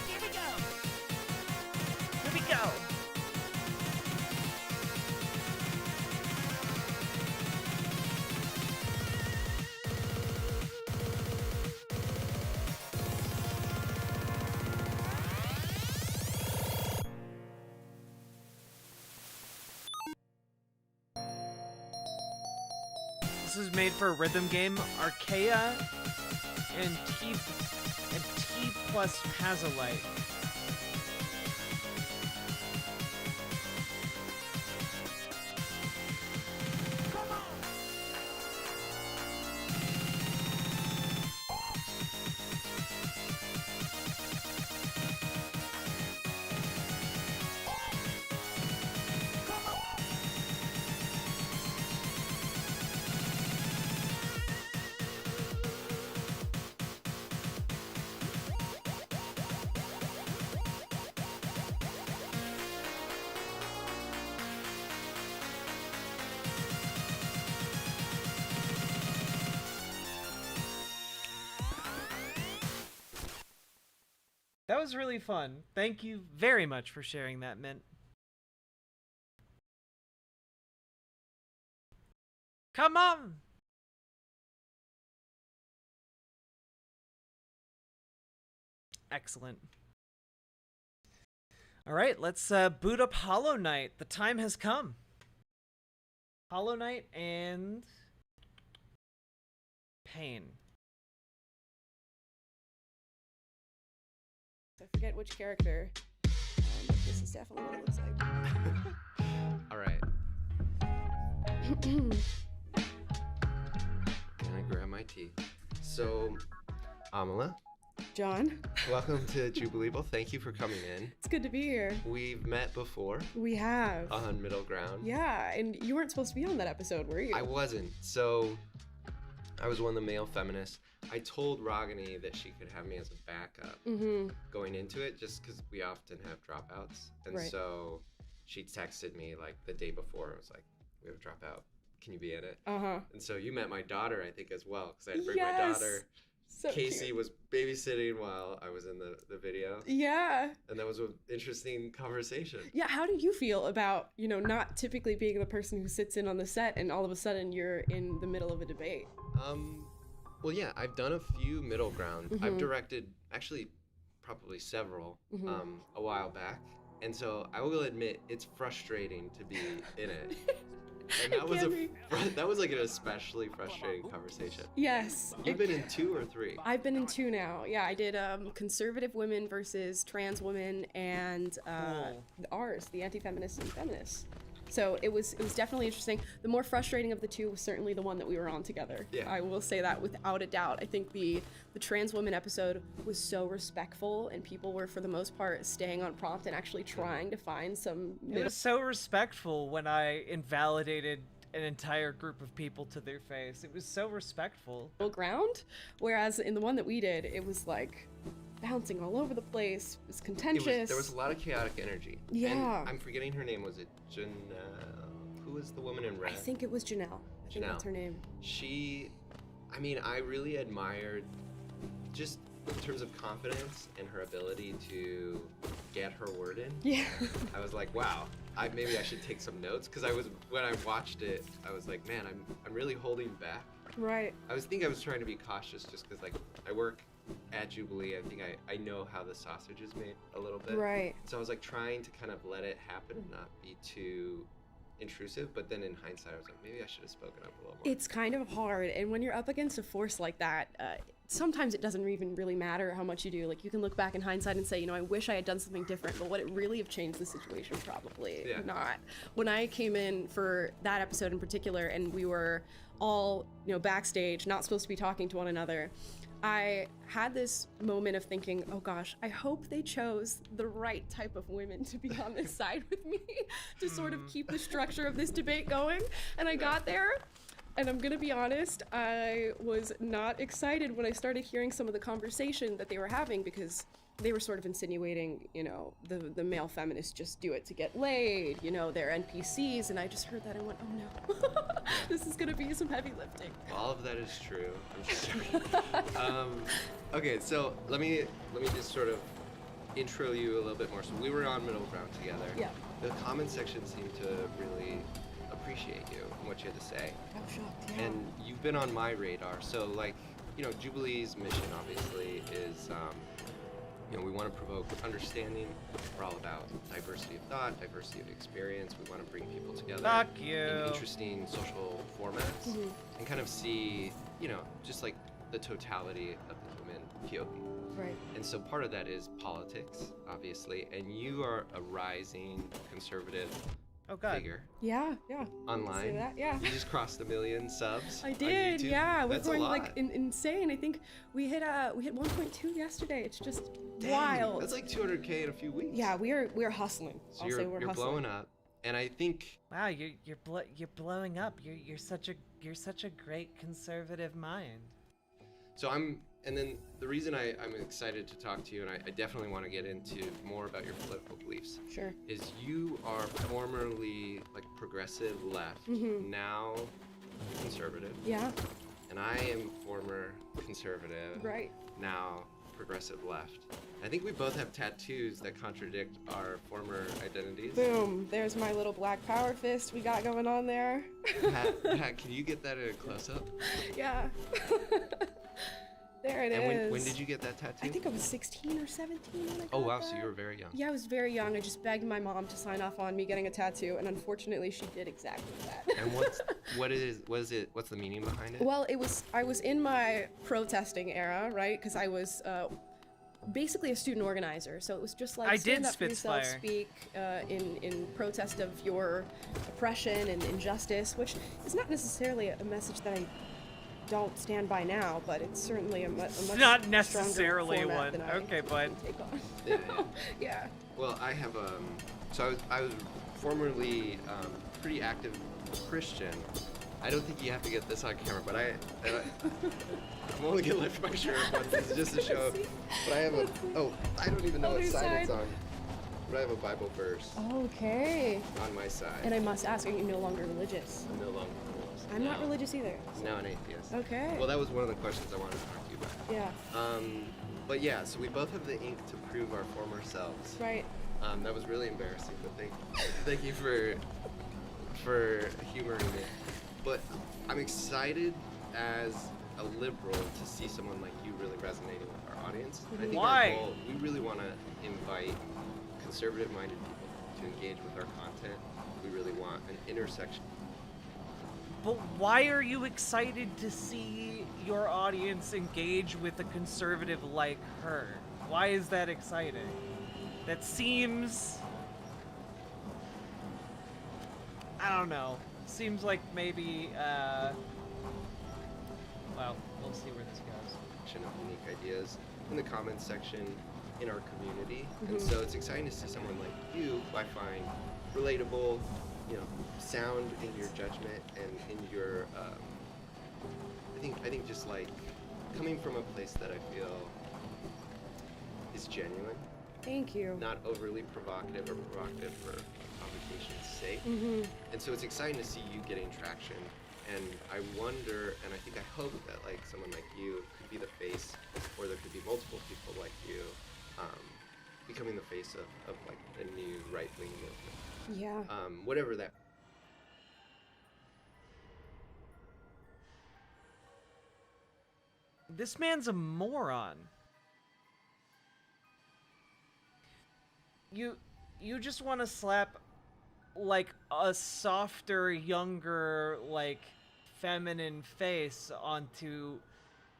Here we go. Here we go. This is made for a rhythm game. Archaea and T plus Pazolite. That was really fun. Thank you very much for sharing that, Mint. Come on! Excellent. All right, let's boot up Hollow Knight. The time has come. Hollow Knight and pain. I forget which character. This is definitely what it looks like. All right. Can I grab my tea? So, Amala, John, welcome to Jubileeable. Thank you for coming in. it's good to be here. We've met before We have. on Middle Ground. Yeah, and you weren't supposed to be on that episode, were you? I wasn't. So, I was one of the male feminists. I told Ragini that she could have me as a backup going into it, just because we often have dropouts. And Right. so she texted me like the day before. I was like, we have a dropout. Can you be in it? Uh-huh. And so you met my daughter, I think, as well, because I had to bring Yes! my daughter. So Casey cute. was babysitting while I was in the video. Yeah. And that was an interesting conversation. Yeah, how do you feel about, not typically being the person who sits in on the set and all of a sudden you're in the middle of a debate? Well, yeah, I've done a few middle ground. I've Mhm. directed, actually, probably several Mhm. a while back. And so I will admit, it's frustrating to be in it. And that was that was like an especially frustrating conversation. Yes. You've been in 2 or 3? I've been in 2 now. Yeah, I did conservative women versus trans women and ours, the anti-feminists and feminists. So it was definitely interesting. The more frustrating of the 2 was certainly the one that we were on together. Yeah. I will say that without a doubt. I think the trans women episode was so respectful and people were for the most part staying on prompt and actually trying to find some It was so respectful when I invalidated an entire group of people to their face. It was so respectful. middle ground, whereas in the one that we did, it was like bouncing all over the place. It was contentious. There was a lot of chaotic energy. Yeah. And I'm forgetting her name. Was it Janelle? Who was the woman in red? I think it was Janelle. I think that's her name. I really admired, just in terms of confidence and her ability to get her word in. Yeah. I was like, wow, maybe I should take some notes, because when I watched it, I was like, man, I'm really holding back. Right. I was trying to be cautious, just because I work at Jubilee. I think I know how the sausage is made a little bit. Right. So I was like trying to kind of let it happen and not be too intrusive, but then in hindsight I was like, maybe I should have spoken up a little more. It's kind of hard, and when you're up against a force like that, sometimes it doesn't even really matter how much you do. Like, you can look back in hindsight and say, I wish I had done something different, but would it really have changed the situation? Probably not. When I came in for that episode in particular, and we were all, backstage, not supposed to be talking to one another, I had this moment of thinking, oh gosh, I hope they chose the right type of women to be on this side with me to sort of keep the structure of this debate going. And I got there, and I'm gonna be honest, I was not excited when I started hearing some of the conversation that they were having, because they were sort of insinuating, the male feminists just do it to get laid, they're NPCs, and I just heard that and went, oh no, this is gonna be some heavy lifting. All of that is true. I'm just joking. Okay, so let me just sort of intro you a little bit more. So we were on Middle Ground together. Yeah. The comment section seemed to really appreciate you and what you had to say. I'm shocked, yeah. And you've been on my radar. So Jubilee's mission obviously is, we want to provoke understanding. We're all about diversity of thought, diversity of experience. We want to bring people together Fuck you. in interesting social formats and kind of see, just like the totality of the human POV. Right. And so part of that is politics, obviously, and you are a rising conservative figure. Yeah. Online. Say that, yeah. You just crossed 1 million subs. I on did, YouTube. yeah. We're That's going a lot. like insane. I think we hit 1.2 yesterday. It's just Dang, wild. That's like 200K in a few weeks. Yeah, we're hustling. So I'll say we're you're hustling. blowing up, and I think Wow, you're blowing up. You're such a great conservative mind. so. And then the reason I'm excited to talk to you, and I definitely want to get into more about your political beliefs. Sure. Is you are formerly progressive left, now conservative. Yeah. And I am former conservative. Right. Now progressive left. I think we both have tattoos that contradict our former identities. Boom. There's my little black power fist we got going on there. Pat, can you get that in a close-up? Yeah. There it and is. when did you get that tattoo? I think I was 16 or 17 when I got wow, that. so you were very young. Yeah, I was very young. I just begged my mom to sign off on me getting a tattoo, and unfortunately, she did exactly that. And what's the meaning behind it? Well, I was in my protesting era, right? Because I was basically a student organizer, so it was just like stand up for yourself, speak in protest of your oppression and injustice, which is not necessarily a message that I don't stand by now, but it's certainly a much not necessarily stronger one. than I Okay, bud. Take on. Yeah. Well, I have so I was formerly pretty active Christian. I don't think you have to get this on camera, but I'm only gonna lift my shirt once. This is just to show. But I have I don't even know what side it's on. But I have a Bible verse. Okay. On my side. And I must ask, are you no longer religious? I'm no longer religious. I'm not religious either. Now an atheist. Okay. Well, that was one of the questions I wanted to talk to you about. Yeah. But yeah, so we both have the ink to prove our former selves. Right. That was really embarrassing, but thank you for humoring me. But I'm excited as a liberal to see someone like you really resonating with our audience. I think Why? Our goal, we really want to invite conservative-minded people to engage with our content. We really want an intersection. But why are you excited to see your audience engage with a conservative like her? Why is that exciting? That seems... I don't know. Seems like maybe, well, we'll see where this goes. Of unique ideas in the comments section in our community. And so it's exciting to see someone like you, who I find relatable, sound in your judgment and in your, I think just like coming from a place that I feel is genuine. Thank you. Not overly provocative or provocative for provocation's sake. And so it's exciting to see you getting traction. And I wonder, and I think I hope that like someone like you could be the face, or there could be multiple people like you, becoming the face of like a new right-wing movement. Yeah. Whatever that. This man's a moron. You just want to slap like a softer, younger, like feminine face onto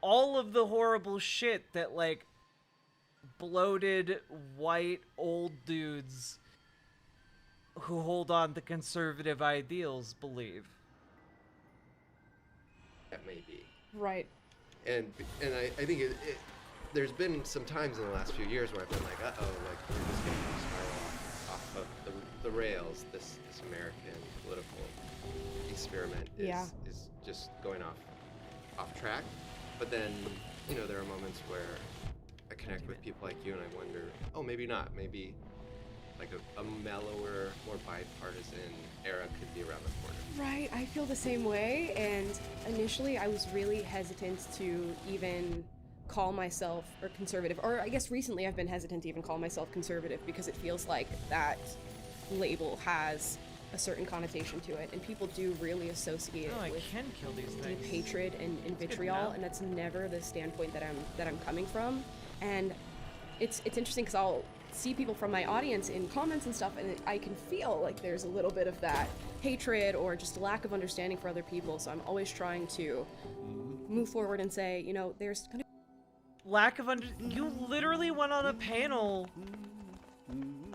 all of the horrible shit that like bloated white old dudes who hold on to conservative ideals believe. That may be. Right. And I think there's been some times in the last few years where I've been like, like we're just getting to spiral off of the rails. This American political experiment is just going off track. But then, there are moments where I connect with people like you and I wonder, maybe not. Maybe like a mellower, more bipartisan era could be around the corner. Right, I feel the same way, and initially I was really hesitant to even call myself or conservative, or I guess recently I've been hesitant to even call myself conservative because it feels like that label has a certain connotation to it, and people do really associate it with can kill these deep things. hatred and vitriol, and that's never the standpoint that I'm coming from. And it's interesting because I'll see people from my audience in comments and stuff, and I can feel like there's a little bit of that hatred or just a lack of understanding for other people. So I'm always trying to move forward and say, there's gonna lack of you literally went on a panel.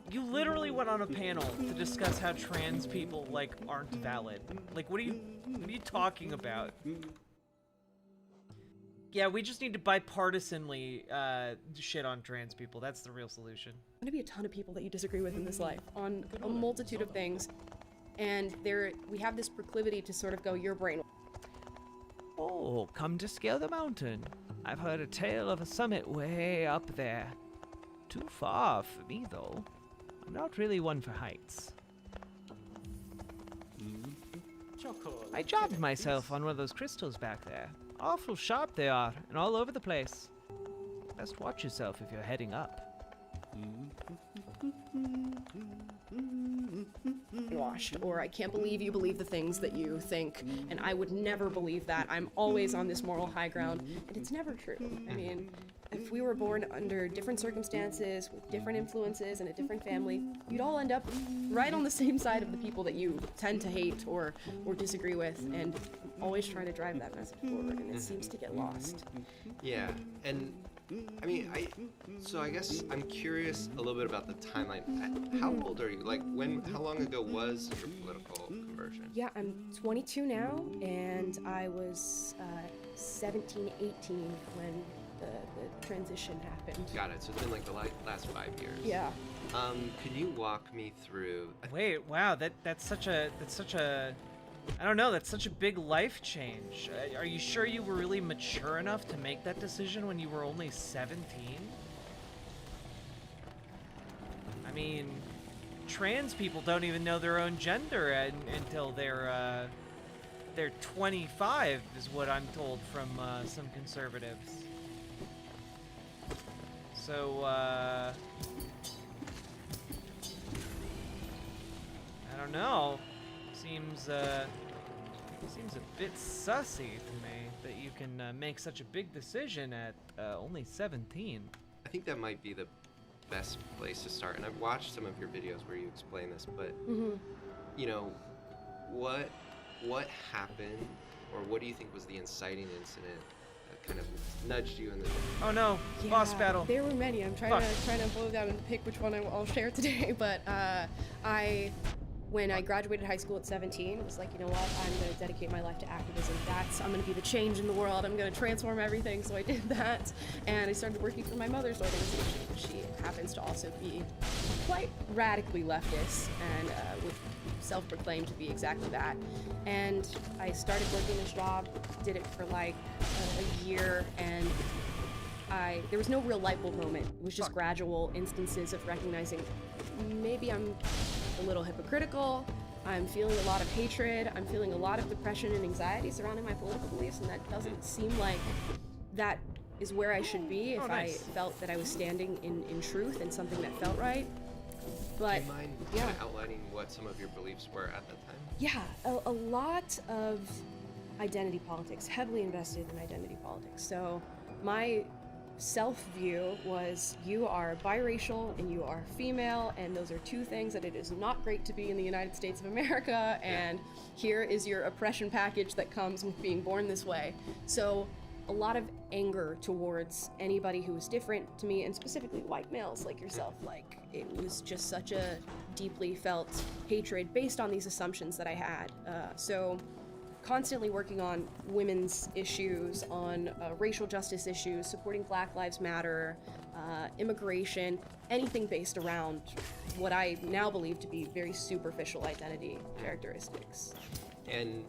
You literally went on a panel to discuss how trans people like aren't valid. Like, what are you talking about? Yeah, we just need to bipartisanly shit on trans people. That's the real solution. There's gonna be a ton of people that you disagree with in this life on a multitude of things, and we have this proclivity to sort of go, your brain. Oh, come to scale the mountain. I've heard a tale of a summit way up there. Too far for me, though. I'm not really one for heights. I jabbed myself on one of those crystals back there. Awful sharp they are, and all over the place. Best watch yourself if you're heading up. washed, or I can't believe you believe the things that you think, and I would never believe that. I'm always on this moral high ground, and it's never true. I mean, if we were born under different circumstances, with different influences, in a different family, you'd all end up right on the same side of the people that you tend to hate or disagree with, and I'm always trying to drive that message forward, and it seems to get lost. Yeah, and I mean, so I guess I'm curious a little bit about the timeline. How old are you? Like, how long ago was your political conversion? Yeah, I'm 22 now, and I was 17, 18 when the transition happened. Got it. So it's been like the last 5 years. Yeah. Can you walk me through? Wait, wow, that's such a I don't know, that's such a big life change. Are you sure you were really mature enough to make that decision when you were only 17? I mean, trans people don't even know their own gender until they're 25, is what I'm told from some conservatives. So, I don't know. Seems a bit sussy to me that you can make such a big decision at only 17. I think that might be the best place to start. And I've watched some of your videos where you explain this, but you know, what happened, or what do you think was the inciting incident that kind of nudged you in the direction? Oh no, boss battle. There were many. I'm trying to boil down and pick which one I'll share today, but when I graduated high school at 17, I was like, you know what, I'm going to dedicate my life to activism. I'm going to be the change in the world. I'm going to transform everything. So I did that, and I started working for my mother's organization. She happens to also be quite radically leftist and would self-proclaim to be exactly that. And I started working this job, did it for like a year, and there was no real light bulb moment. It was just gradual instances of recognizing maybe I'm a little hypocritical, I'm feeling a lot of hatred, I'm feeling a lot of depression and anxiety surrounding my political beliefs, and that doesn't seem like that is where I should be if I felt that I was standing in truth and something that felt right. But do you mind kind of outlining what some of your beliefs were at that time? Yeah, a lot of identity politics, heavily invested in identity politics. So my self-view was, you are biracial and you are female, and those are two things that it is not great to be in the United States of America, and here is your oppression package that comes with being born this way. So a lot of anger towards anybody who was different to me, and specifically white males like yourself. Like, it was just such a deeply felt hatred based on these assumptions that I had. So constantly working on women's issues, on racial justice issues, supporting Black Lives Matter, immigration, anything based around what I now believe to be very superficial identity characteristics. And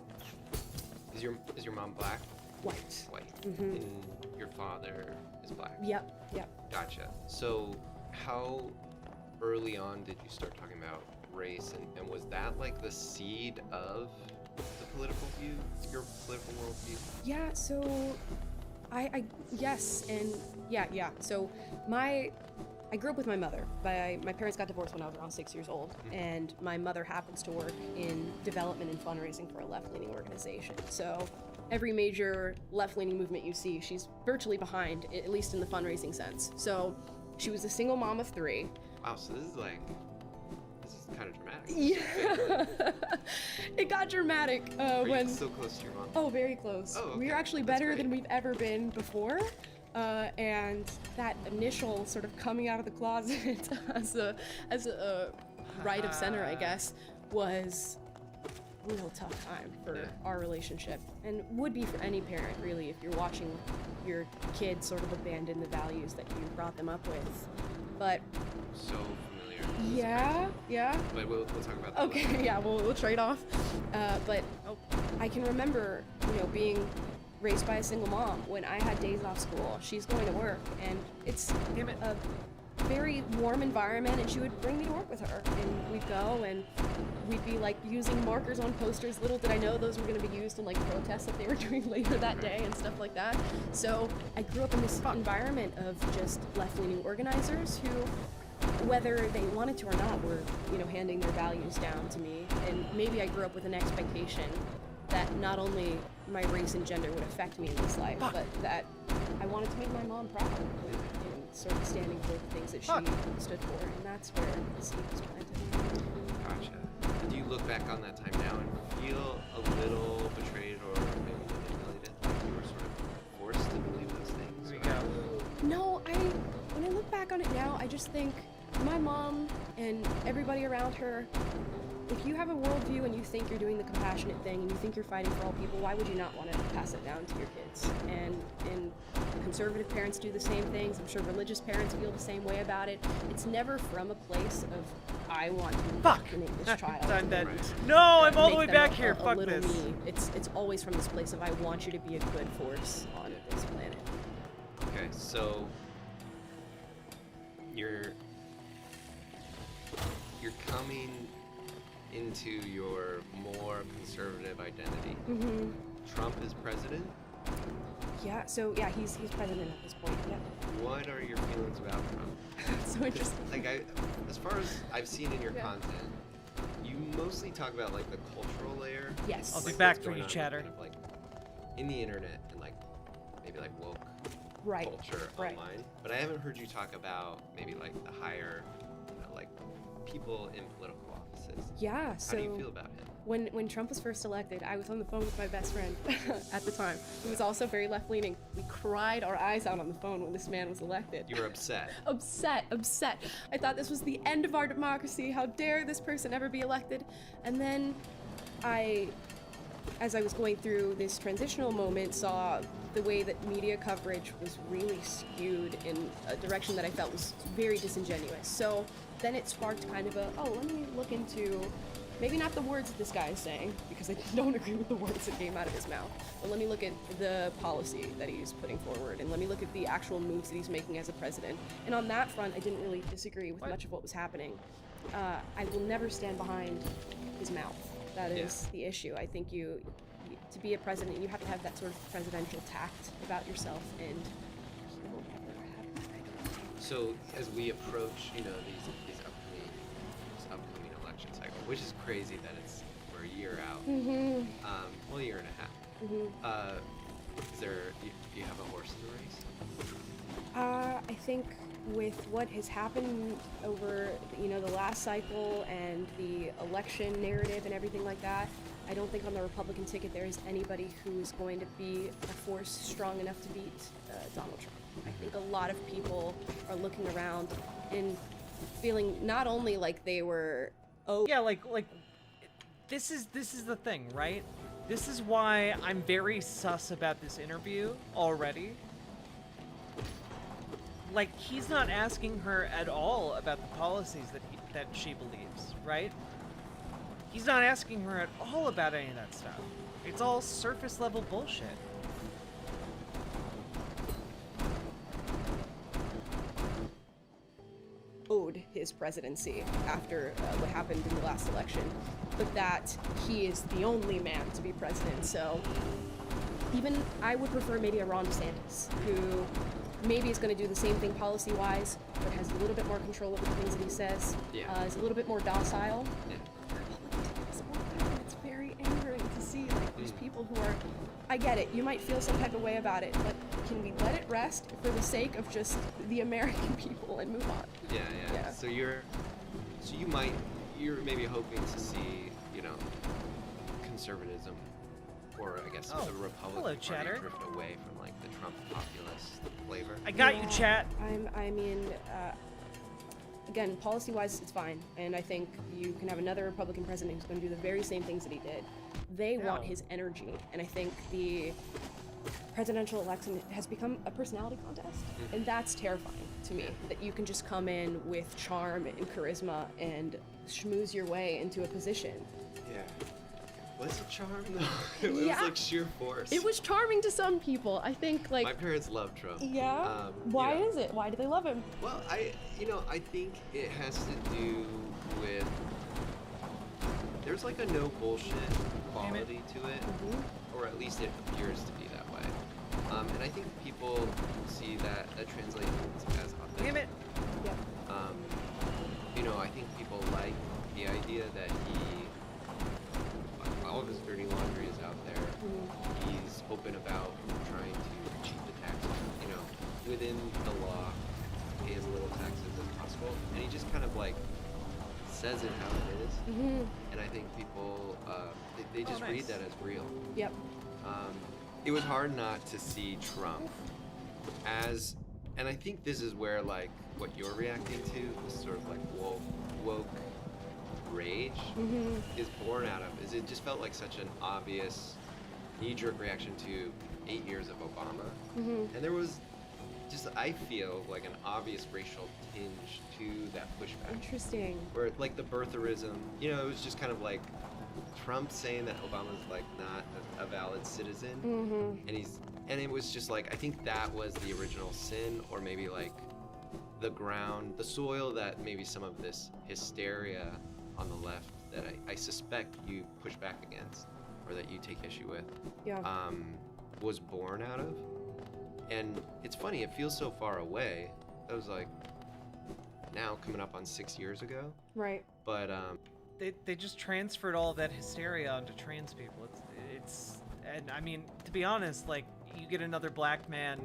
is your mom Black? White. White. Mm-hmm. And your father is Black? Yep. Gotcha. So how early on did you start talking about race, and was that like the seed of the political view, your political worldview? Yeah, so yes, and yeah. So I grew up with my mother. My parents got divorced when I was around 6 years old, and my mother happens to work in development and fundraising for a left-leaning organization. So every major left-leaning movement you see, she's virtually behind, at least in the fundraising sense. So she was a single mom of 3. Wow, so this is kind of dramatic. Yeah. It got dramatic Are when... you still close to your mom? Oh, very close. Oh, okay. We are actually better than we've ever been before. And that initial sort of coming out of the closet as a right of center, I guess, was a real tough time for our relationship, and would be for any parent, really, if you're watching your kid sort of abandon the values that you brought them up with. But so familiar. Yeah. But we'll talk about that. Okay, later. yeah, we'll trade off. But I can remember, being raised by a single mom. When I had days off school, she's going to work, and it's a very warm environment, and she would bring me to work with her, and we'd go and we'd be like using markers on posters. Little did I know those were going to be used in like protests that they were doing later that day and stuff like that. So I grew up in this environment of just left-leaning organizers who whether they wanted to or not, were, you know, handing their values down to me. And maybe I grew up with an expectation that not only my race and gender would affect me in this life, but that I wanted to make my mom proud in sort of standing for the things that she stood for, and that's where the seed was planted. Gotcha. Do you look back on that time now and feel a little betrayed or maybe manipulated, like you were sort of forced to believe those things? Here we go. No, when I look back on it now, I just think my mom and everybody around her, if you have a worldview and you think you're doing the compassionate thing and you think you're fighting for all people, why would you not want to pass it down to your kids? And conservative parents do the same things. I'm sure religious parents feel the same way about it. It's never from a place of, I want to indoctrinate this child. No, I'm all the way back here. A Fuck little this. me. It's always from this place of, I want you to be a good force on this planet. Okay, so you're coming into your more conservative identity. Mm-hmm. Trump is president? Yeah, so yeah, he's president at this point. Yeah. What are your feelings about Trump? So interesting. Like, as far as I've seen in your content, you mostly talk about like the cultural layer. Yes. I'll be like, back what's for going you, on chatter. Kind of like in the internet and like maybe like woke culture online. But I haven't heard you talk about maybe like the higher, like people in political offices. Yeah. So how do you feel about him? When Trump was first elected, I was on the phone with my best friend at the time, who was also very left-leaning. We cried our eyes out on the phone when this man was elected. You were upset. Upset. I thought this was the end of our democracy. How dare this person ever be elected? And then as I was going through this transitional moment, saw the way that media coverage was really skewed in a direction that I felt was very disingenuous. So then it sparked kind of let me look into maybe not the words that this guy is saying, because I don't agree with the words that came out of his mouth, but let me look at the policy that he's putting forward, and let me look at the actual moves that he's making as a president. And on that front, I didn't really disagree with much of what was happening. I will never stand behind his mouth. That is the issue. I think to be a president, you have to have that sort of presidential tact about yourself, and he will never have that, I don't think. So as we approach, these upcoming election cycle, which is crazy that we're a year out. Mm-hmm. Well, a year and a half. Mm-hmm. Do you have a horse in the race? I think with what has happened over, the last cycle and the election narrative and everything like that, I don't think on the Republican ticket there is anybody who's going to be a force strong enough to beat Donald Trump. I think a lot of people are looking around and feeling not only like they were, this is the thing, right? This is why I'm very sus about this interview already. Like, he's not asking her at all about the policies that she believes, right? He's not asking her at all about any of that stuff. It's all surface level bullshit. Owed his presidency after what happened in the last election, but that he is the only man to be president. So even I would prefer maybe a Ron DeSantis, who maybe is going to do the same thing policy-wise, but has a little bit more control over the things that he says, is a little bit more docile. It's very angering to see these people who are, I get it, you might feel some type of way about it, but can we let it rest for the sake of just the American people and move on? Yeah. So you're maybe hoping to see, conservatism, or I guess the Republican Party drift away from like the Trump populist flavor. I got you, chat. Again, policy-wise, it's fine, and I think you can have another Republican president who's going to do the very same things that he did. They want his energy, and I think the presidential election has become a personality contest, and that's terrifying to me, that you can just come in with charm and charisma and schmooze your way into a position. Yeah. Was it charm though? It was like sheer force. It was charming to some people. I think my parents love Trump. Yeah. Why is it? Why do they love him? Well, I think it has to do with there's like a no bullshit quality to it, or at least it appears to be that way. And I think people see that translates as authentic. Damn it. Yep. I think people like the idea that all of his dirty laundry is out there. He's open about trying to cheat the taxes, within the law, pay as little taxes as possible. And he just kind of like says it how it is. And I think people, they just read that as real. Yep. It was hard not to see Trump as, and I think this is where like what you're reacting to, this sort of like woke rage is born out of, is it just felt like such an obvious knee-jerk reaction to 8 years of Obama. And there was just, I feel like an obvious racial tinge to that pushback. Interesting. Where like the birtherism, it was just kind of like Trump saying that Obama's like not a valid citizen, and it was just like, I think that was the original sin, or maybe like the soil that maybe some of this hysteria on the left that I suspect you push back against, or that you take issue with, was born out of. And it's funny, it feels so far away. That was like now coming up on 6 years ago. Right. But they just transferred all that hysteria onto trans people. And I mean, to be honest, like, you get another black man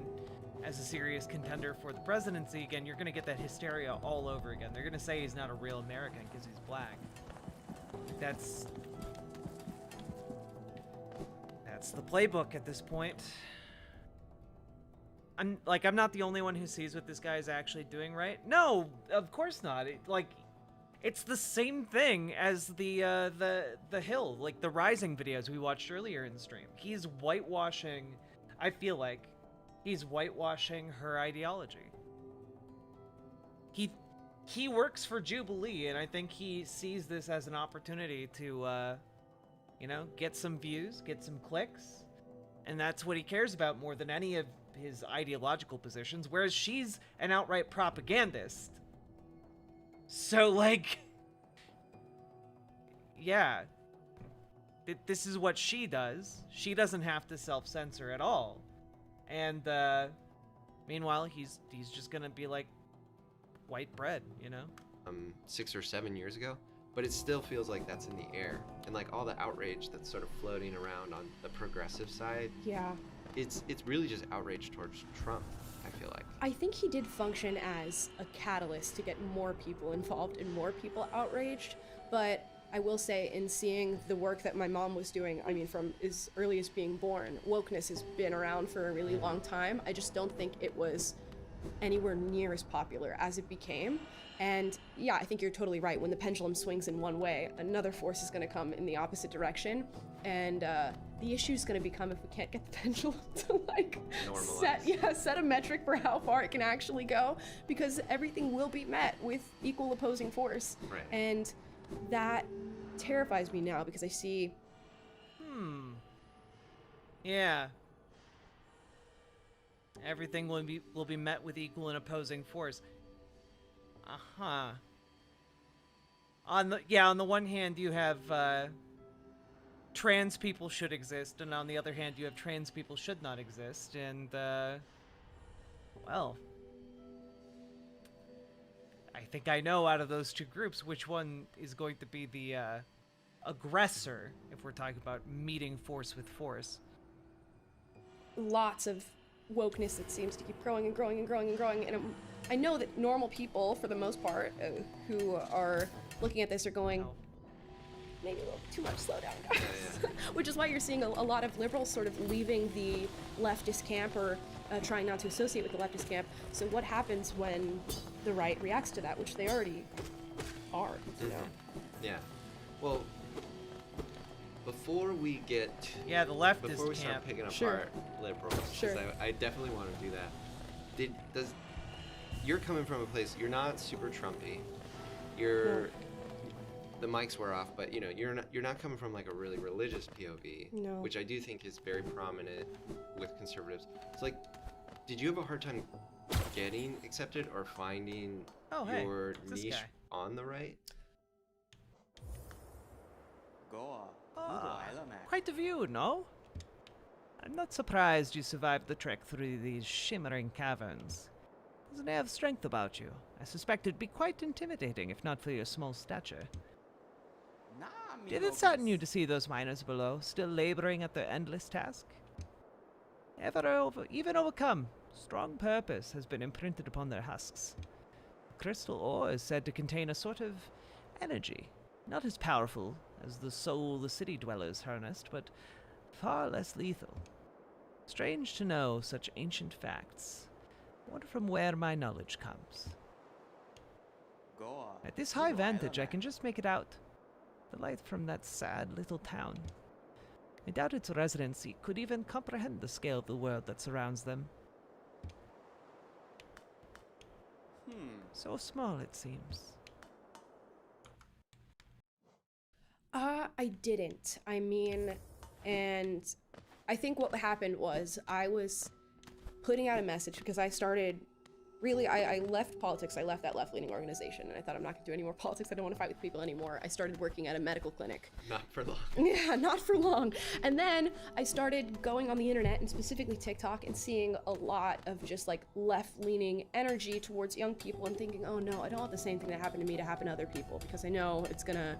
as a serious contender for the presidency again, you're gonna get that hysteria all over again. They're gonna say he's not a real American because he's black. That's the playbook at this point. I'm not the only one who sees what this guy is actually doing, right? No, of course not. It's the same thing as the Hill, like the Rising videos we watched earlier in the stream. He's whitewashing, I feel like, he's whitewashing her ideology. He works for Jubilee, and I think he sees this as an opportunity to, get some views, get some clicks, and that's what he cares about more than any of his ideological positions, whereas she's an outright propagandist. So, like, yeah, this is what she does. She doesn't have to self-censor at all. And, meanwhile, he's just gonna be, like, white bread, 6 or 7 years ago, but it still feels like that's in the air. And, like, all the outrage that's sort of floating around on the progressive side. Yeah. It's really just outrage towards Trump, I feel like. I think he did function as a catalyst to get more people involved and more people outraged, but I will say, in seeing the work that my mom was doing, I mean, from as early as being born, wokeness has been around for a really long time. I just don't think it was anywhere near as popular as it became. And yeah, I think you're totally right. When the pendulum swings in one way, another force is going to come in the opposite direction. And the issue is going to become, if we can't get the pendulum to like set a metric for how far it can actually go, because everything will be met with equal opposing force. Right. And that terrifies me now, because I see. Yeah. Everything will be met with equal and opposing force. On the one hand, you have trans people should exist, and on the other hand, you have trans people should not exist. And well, I think I know out of those two groups which one is going to be the aggressor if we're talking about meeting force with force. Lots of wokeness that seems to keep growing and growing and growing and growing, and I know that normal people, for the most part, who are looking at this are going, maybe a little too much, slow down, guys. Which is why you're seeing a lot of liberals sort of leaving the leftist camp, or trying not to associate with the leftist camp. So what happens when the right reacts to that, which they already are, you know? Yeah. Well, before we get the leftist before we start camp. picking apart liberals, because I definitely want to do that. You're coming from a place, you're not super Trumpy. The mics were off, but you're not coming from like a really religious POV, which I do think is very prominent with conservatives. It's like, did you have a hard time getting accepted or finding your niche on the right? Quite a view, no? I'm not surprised you survived the trek through these shimmering caverns. There's an air of strength about you. I suspect it'd be quite intimidating if not for your small stature. Did it sadden you to see those miners below, still laboring at their endless task? Even overcome, strong purpose has been imprinted upon their husks. Crystal ore is said to contain a sort of energy, not as powerful as the soul the city dwellers harnessed, but far less lethal. Strange to know such ancient facts. I wonder from where my knowledge comes. At this high vantage, I can just make it out. The light from that sad little town. I doubt its residents could even comprehend the scale of the world that surrounds them. So small, it seems. I didn't. I mean, and I think what happened was I was putting out a message because I started, really, I left politics. I left that left-leaning organization, and I thought I'm not going to do any more politics. I don't want to fight with people anymore. I started working at a medical clinic. Not for long. Yeah, not for long. And then I started going on the internet, and specifically TikTok, and seeing a lot of just like left-leaning energy towards young people and thinking, oh no, I don't want the same thing that happened to me to happen to other people, because I know it's going to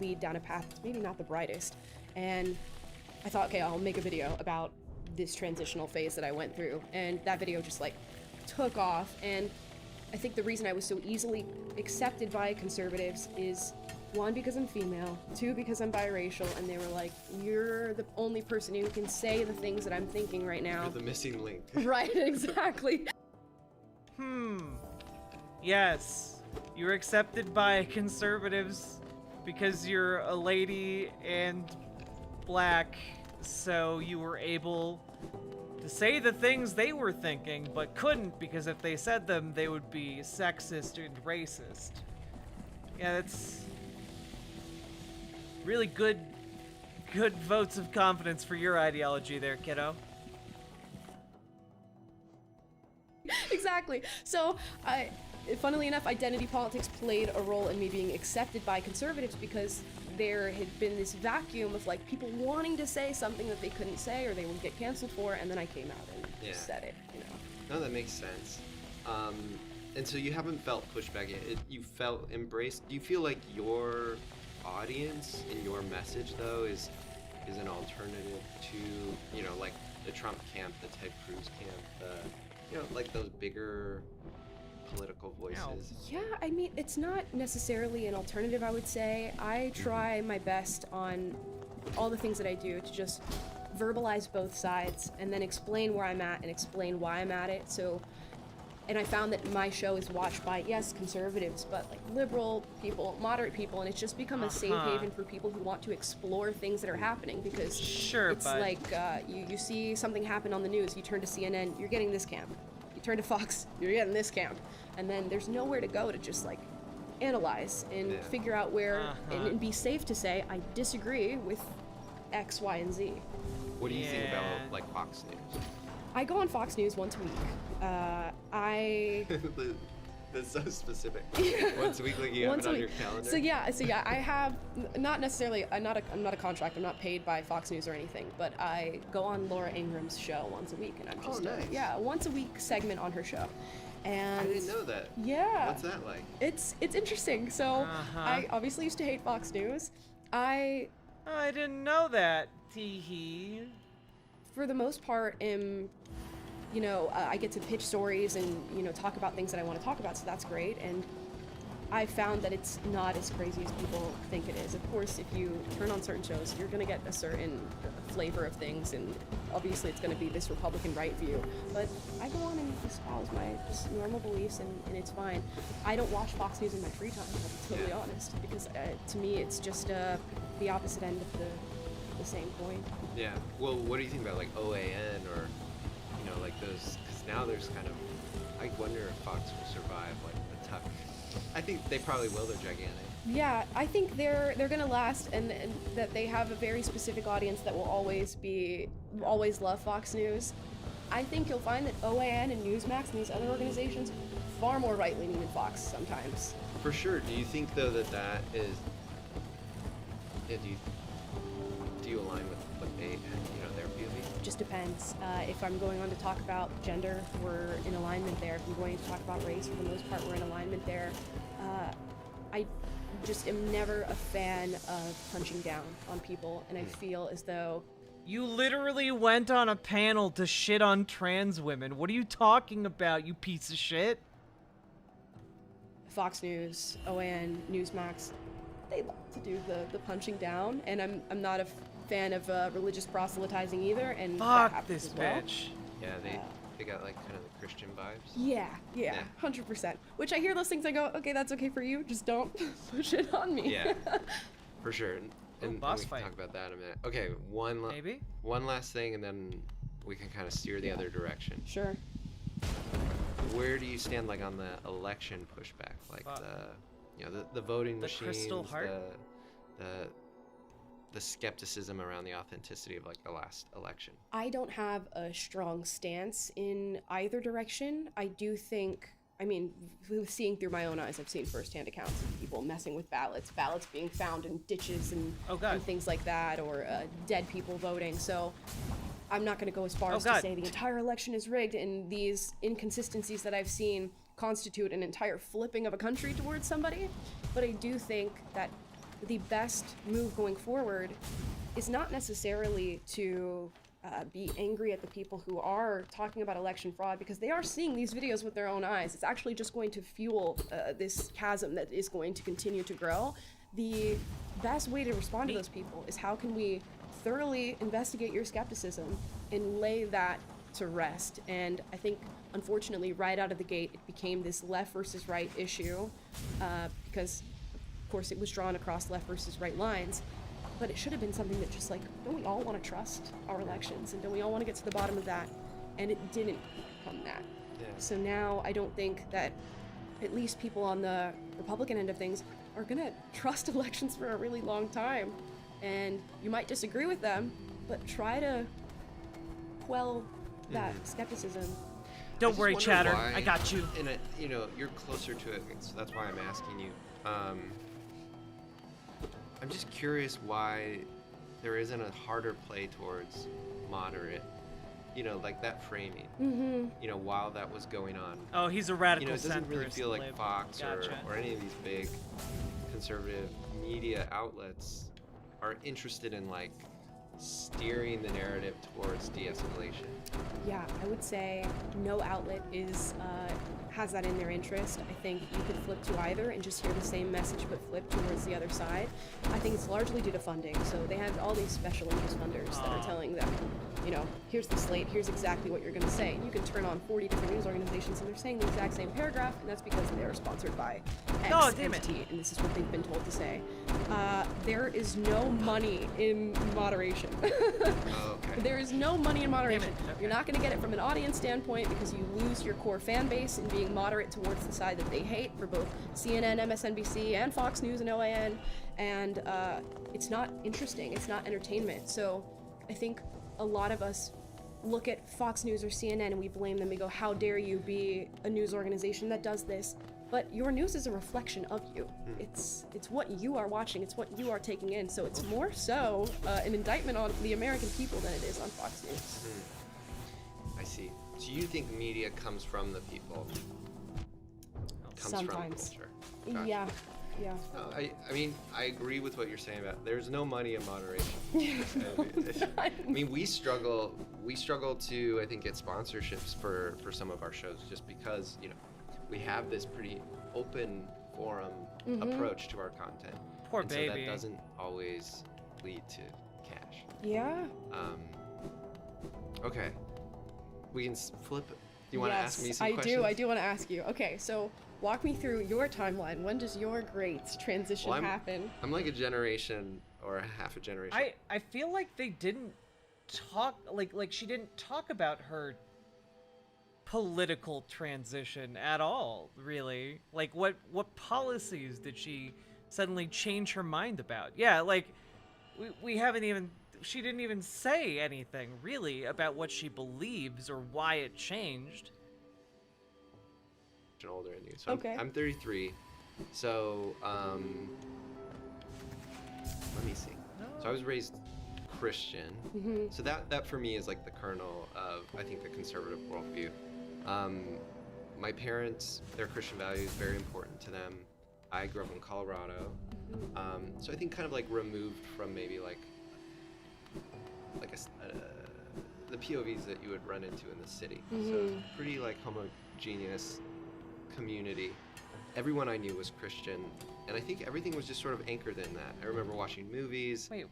lead down a path that's maybe not the brightest. And I thought, okay, I'll make a video about this transitional phase that I went through. And that video just like took off, and I think the reason I was so easily accepted by conservatives is, one, because I'm female, two, because I'm biracial, and they were like, you're the only person who can say the things that I'm thinking right now. You're the missing link. Right, exactly. Yes, you're accepted by conservatives because you're a lady and black, so you were able to say the things they were thinking, but couldn't, because if they said them, they would be sexist and racist. Yeah, that's really good votes of confidence for your ideology there, kiddo. Exactly. So, funnily enough, identity politics played a role in me being accepted by conservatives, because there had been this vacuum of like people wanting to say something that they couldn't say or they would get canceled for, and then I came out and just said it, you know. No, that makes sense. And so you haven't felt pushback yet. You felt embraced. Do you feel like your audience and your message, though, is an alternative to, you know, like the Trump camp, the Ted Cruz camp, the, you know, like those bigger political voices? Yeah, I mean, it's not necessarily an alternative, I would say. I try my best on all the things that I do to just verbalize both sides and then explain where I'm at and explain why I'm at it. So, and I found that my show is watched by, yes, conservatives, but like liberal people, moderate people, and it's just become a safe haven for people who want to explore things that are happening, because it's like you see something happen on the news, you turn to CNN, you're getting this camp. You turn to Fox, you're getting this camp. And then there's nowhere to go to just like analyze and figure out where, and be safe to say, I disagree with X, Y, and Z. What do you think about like Fox News? I go on Fox News once a week. That's so specific. Once a week, like you have it on your calendar. So yeah, I have not necessarily. I'm not a contract. I'm not paid by Fox News or anything. But I go on Laura Ingram's show once a week, and I'm just a once a week segment on her show. And I didn't know that. Yeah. What's that like? It's interesting. So I obviously used to hate Fox News. I didn't know that. Tee-hee. For the most part, you know, I get to pitch stories and, you know, talk about things that I want to talk about, so that's great. And I found that it's not as crazy as people think it is. Of course, if you turn on certain shows, you're going to get a certain flavor of things, and obviously it's going to be this Republican right view. But I go on and espouse my just normal beliefs, and it's fine. I don't watch Fox News in my free time, I'll be totally honest, because to me it's just the opposite end of the same coin. Yeah. Well, what do you think about like OAN or, you know, like those? Because now there's kind of, I wonder if Fox will survive like the tough. I think they probably will. They're gigantic. Yeah, I think they're gonna last, and that they have a very specific audience that will always love Fox News. I think you'll find that OAN and Newsmax and these other organizations far more right-leaning than Fox sometimes. For sure. Do you think though that is? Yeah, do you align with what their POV? Just depends. If I'm going on to talk about gender, we're in alignment there. If I'm going to talk about race, for the most part, we're in alignment there. I just am never a fan of punching down on people, and I feel as though... You literally went on a panel to shit on trans women. What are you talking about, you piece of shit? Fox News, OAN, Newsmax, they love to do the punching down, and I'm not a fan of religious proselytizing either, and that Fuck happens this as well. bitch. Yeah, they got like kind of the Christian vibes. Yeah, 100%. Which I hear those things, I go, okay, that's okay for you, just don't push it on me. Yeah, for sure. And boss we can fight. talk about that in a minute. Okay, Maybe? one last thing, and then we can kind of steer the other direction. Sure. Where do you stand, like, on the election pushback, like the voting machines, Crystal Heart? the skepticism around the authenticity of like the last election? I don't have a strong stance in either direction. I do think, I mean, seeing through my own eyes, I've seen firsthand accounts of people messing with ballots being found in ditches and things like that, or dead people voting. So I'm not going to go as far as to say the entire election is rigged, and these inconsistencies that I've seen constitute an entire flipping of a country towards somebody. But I do think that the best move going forward is not necessarily to be angry at the people who are talking about election fraud, because they are seeing these videos with their own eyes. It's actually just going to fuel this chasm that is going to continue to grow. The best way to respond to those people is how can we thoroughly investigate your skepticism and lay that to rest. And I think, unfortunately, right out of the gate, it became this left versus right issue because, of course, it was drawn across left versus right lines. But it should have been something that just like, don't we all want to trust our elections? And don't we all want to get to the bottom of that? And it didn't become that. Yeah. So now I don't think that at least people on the Republican end of things are going to trust elections for a really long time. And you might disagree with them, but try to quell that skepticism. Don't worry, Chatter. I got you. And you're closer to it, so that's why I'm asking you. I'm just curious why there isn't a harder play towards moderate, like that framing. While that was going on. Oh, he's a radical it doesn't really centrist feel like label. Fox Gotcha. or any of these big conservative media outlets are interested in like steering the narrative towards de-escalation. Yeah, I would say no outlet has that in their interest. I think you could flip to either and just hear the same message but flip towards the other side. I think it's largely due to funding. So they have all these special interest funders that are telling them, here's the slate, here's exactly what you're going to say. And you can turn on 40 different news organizations and they're saying the exact same paragraph, and that's because they are sponsored by X entity, and this is what they've been told to say. There is no money in moderation. There is no money in moderation. You're not going to get it from an audience standpoint because you lose your core fan base in being moderate towards the side that they hate for both CNN, MSNBC, and Fox News and OAN. And it's not interesting. It's not entertainment. So I think a lot of us look at Fox News or CNN and we blame them. We go, how dare you be a news organization that does this? But your news is a reflection of you. It's what you are watching. It's what you are taking in. So it's more so an indictment on the American people than it is on Fox News. I see. So you think media comes from the people? Sometimes. From culture? Yeah. I mean, I agree with what you're saying about there's no money in moderation. I mean, we struggle to, I think, get sponsorships for some of our shows just because, we have this pretty open forum approach to our content. Poor and baby. So that doesn't always lead to cash. Yeah. Okay. We can flip. Do you want to ask me some I questions? do. I do want to ask you. Okay, so walk me through your timeline. When does your great transition happen? I'm like a generation or half a generation. I feel like they didn't talk like she didn't talk about her political transition at all, really. Like what policies did she suddenly change her mind about? Yeah, like we haven't even, she didn't even say anything really about what she believes or why it changed. Older than you. So I'm 33. So let me see. So I was raised Christian. So that for me is like the kernel of, I think, the conservative worldview. My parents, their Christian values, very important to them. I grew up in Colorado. So I think kind of like removed from maybe like the POVs that you would run into in the city. So pretty like homogeneous community. Everyone I knew was Christian, and I think everything was just sort of anchored in that. I remember watching movies. Wait,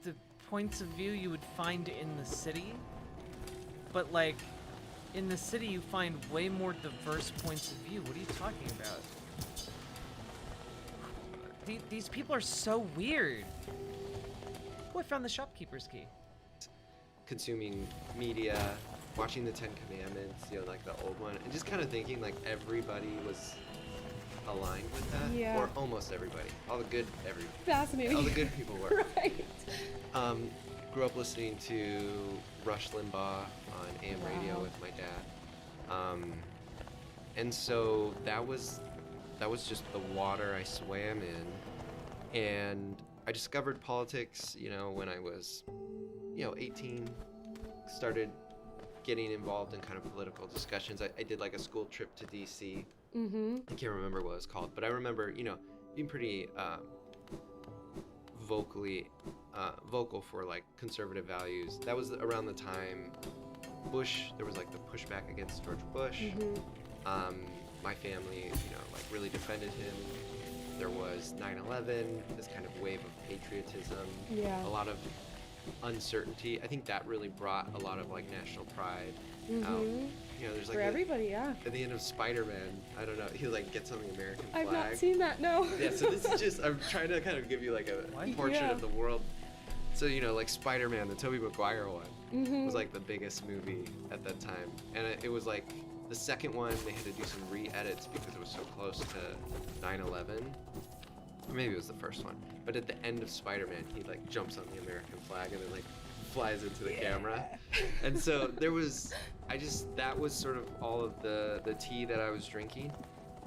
the points of view you would find in the city? But like, in the city you find way more diverse points of view. What are you talking about? These people are so weird. Oh, I found the shopkeeper's key. Consuming media, watching the Ten Commandments, you know, like the old one, and just kind of thinking like everybody was aligned with that, or almost everybody. All the good, Fascinating. All the good people were. Right. Grew up listening to Rush Limbaugh on AM radio with my dad, and so that was just the water I swam in, and I discovered politics, you know, when I was, 18, started getting involved in kind of political discussions. I did like a school trip to DC. I can't remember what it was called, but I remember, being pretty vocal for like conservative values. That was around the time there was like the pushback against George Bush. My family, like really defended him. There was 9/11, this kind of wave of patriotism, a lot of uncertainty. I think that really brought a lot of like national pride out. There's like for everybody, at the end of Spider-Man, I don't know, he like gets on the American flag. I've not seen that, no. Yeah, so this is just, I'm trying to kind of give you like a portrait of the world. So, like Spider-Man, the Tobey Maguire one, was like the biggest movie at that time. And it was like the second one, they had to do some re-edits because it was so close to 9/11. Or maybe it was the first one. But at the end of Spider-Man, he like jumps on the American flag and then like flies into the camera. And so that was sort of all of the tea that I was drinking.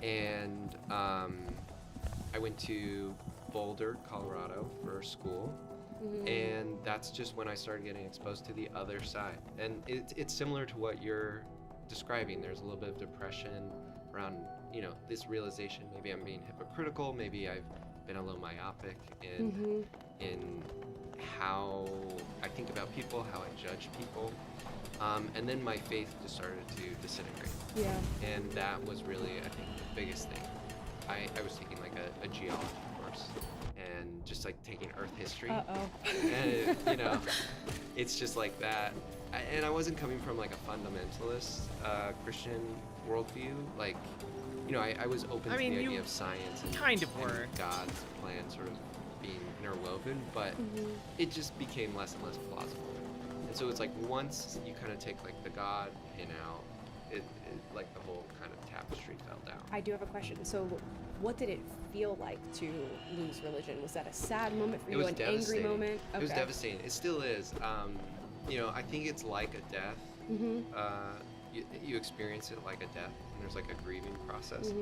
And I went to Boulder, Colorado for school. And that's just when I started getting exposed to the other side. And it's similar to what you're describing. There's a little bit of depression around, this realization, maybe I'm being hypocritical, maybe I've been a little myopic in how I think about people, how I judge people. And then my faith just started to disintegrate. Yeah. And that was really, I think, the biggest thing. I was taking like a geology course and just like taking Earth history. And it's just like that. And I wasn't coming from like a fundamentalist Christian worldview. Like, I was open to the idea of science and God's plan sort of being interwoven, but it just became less and less plausible. And so it's like once you kind of take like the God pin out, it like the whole kind of tapestry fell down. I do have a question. So what did it feel like to lose religion? Was that a sad moment for you, an angry moment? It was devastating. It still is. I think it's like a death. You experience it like a death, and there's like a grieving process.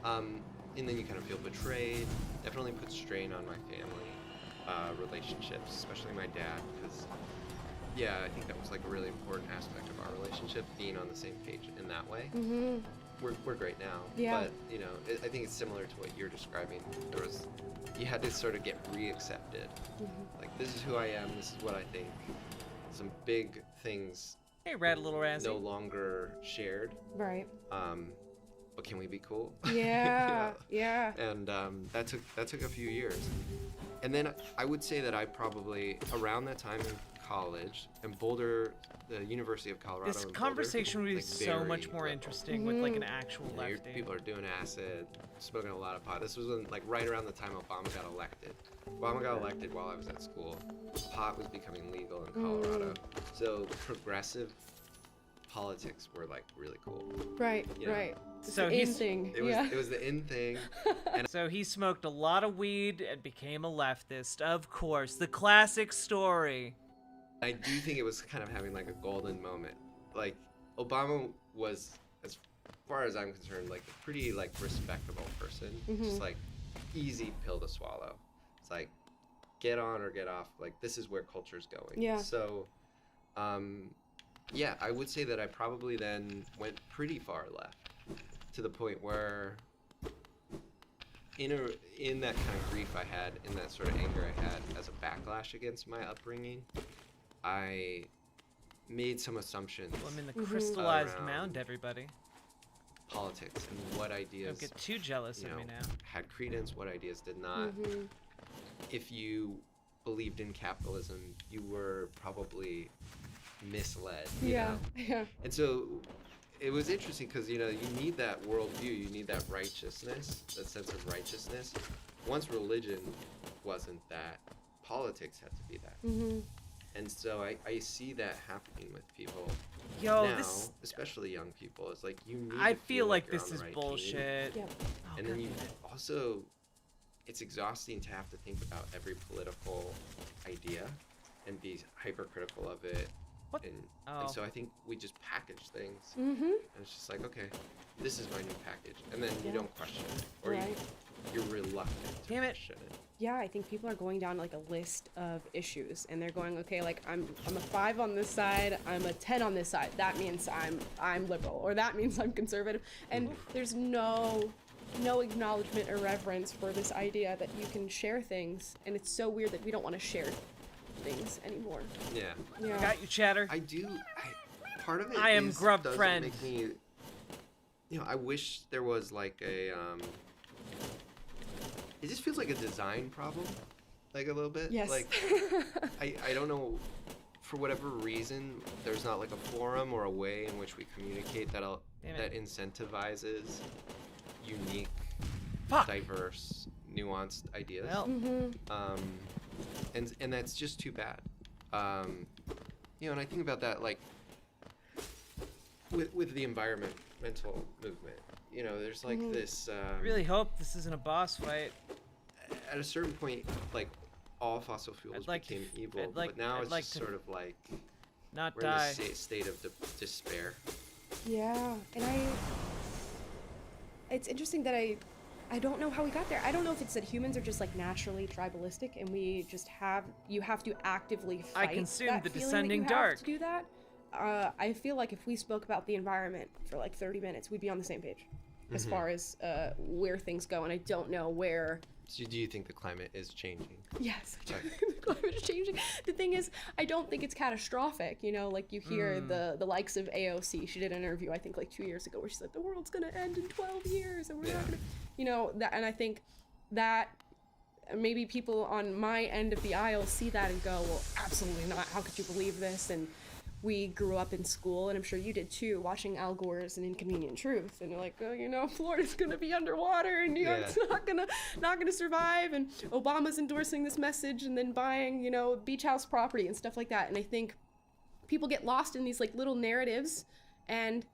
And then you kind of feel betrayed. Definitely put strain on my family relationships, especially my dad, because I think that was like a really important aspect of our relationship, being on the same page in that way. We're great now, but I think it's similar to what you're describing. You had to sort of get re-accepted. Like, this is who I am, this is what I think. Some big things Hey, Rad Little Razzie. no longer shared. Right. But can we be cool? Yeah, yeah. And that took a few years. And then I would say that I probably, around that time in college, and Boulder, the University of Colorado. This conversation would be so much more interesting with like an actual lefty. People are doing acid, smoking a lot of pot. This was like right around the time Obama got elected. Obama got elected while I was at school. Pot was becoming legal in Colorado. So progressive politics were like really cool. Right, right. So the in thing. It was the in thing. And so he smoked a lot of weed and became a leftist. Of course, the classic story. I do think it was kind of having like a golden moment. Like, Obama was, as far as I'm concerned, like a pretty like respectable person. Just like easy pill to swallow. It's like, get on or get off. Like, this is where culture's going. Yeah. So, yeah, I would say that I probably then went pretty far left, to the point where in that kind of grief I had, in that sort of anger I had as a backlash against my upbringing, I made some assumptions. Well, I'm in the crystallized mound, everybody. Politics and what ideas. Don't get too jealous of me now. Had credence, what ideas did not. If you believed in capitalism, you were probably misled. You know? Yeah. And so it was interesting because, you need that worldview, you need that righteousness, that sense of righteousness. Once religion wasn't that, politics had to be that. And so I see that happening with people now, especially young people. It's like, you need I to feel like you're this on the is right bullshit. team. And then you also, it's exhausting to have to think about every political idea and be hypercritical of it. And so I think we just package things. And it's just like, okay, this is my new package. And then you don't question it. Or you're reluctant to question it. Yeah, I think people are going down like a list of issues, and they're going, okay, like I'm a 5 on this side, I'm a 10 on this side. That means I'm liberal, or that means I'm conservative. And there's no acknowledgement or reverence for this idea that you can share things, and it's so weird that we don't want to share things anymore. Yeah. I got you, Chatter. I do. Part of it I am Grub doesn't Friend. Make me, I wish there was like a it just feels like a design problem, like a little bit. Yes. Like I don't know, for whatever reason, there's not like a forum or a way in which we communicate that incentivizes unique, diverse, nuanced ideas. Well. And that's just too bad. And I think about that like with the environmental movement. There's like this. I really hope this isn't a boss fight. At a certain point, like all fossil fuels became evil, but now it's just sort of like not we're die. in a state of despair. Yeah, and it's interesting that I don't know how we got there. I don't know if it's that humans are just like naturally tribalistic, and you have to actively fight. I consumed that the feeling descending that you dark. have to do that. I feel like if we spoke about the environment for like 30 minutes, we'd be on the same page as far as where things go, and I don't know where. So do you think the climate is changing? Yes, I do think the climate is changing. The thing is, I don't think it's catastrophic. Like you hear the likes of AOC. She did an interview, I think, like 2 years ago, where she said the world's gonna end in 12 years, and we're not gonna, that. And I think that maybe people on my end of the aisle see that and go, well, absolutely not. How could you believe this? And we grew up in school, and I'm sure you did too, watching Al Gore's An Inconvenient Truth, and you're like, oh, Florida's gonna be underwater, and New York's not gonna survive, and Obama's endorsing this message, and then buying, beach house property and stuff like that. And I think people get lost in these like little narratives, and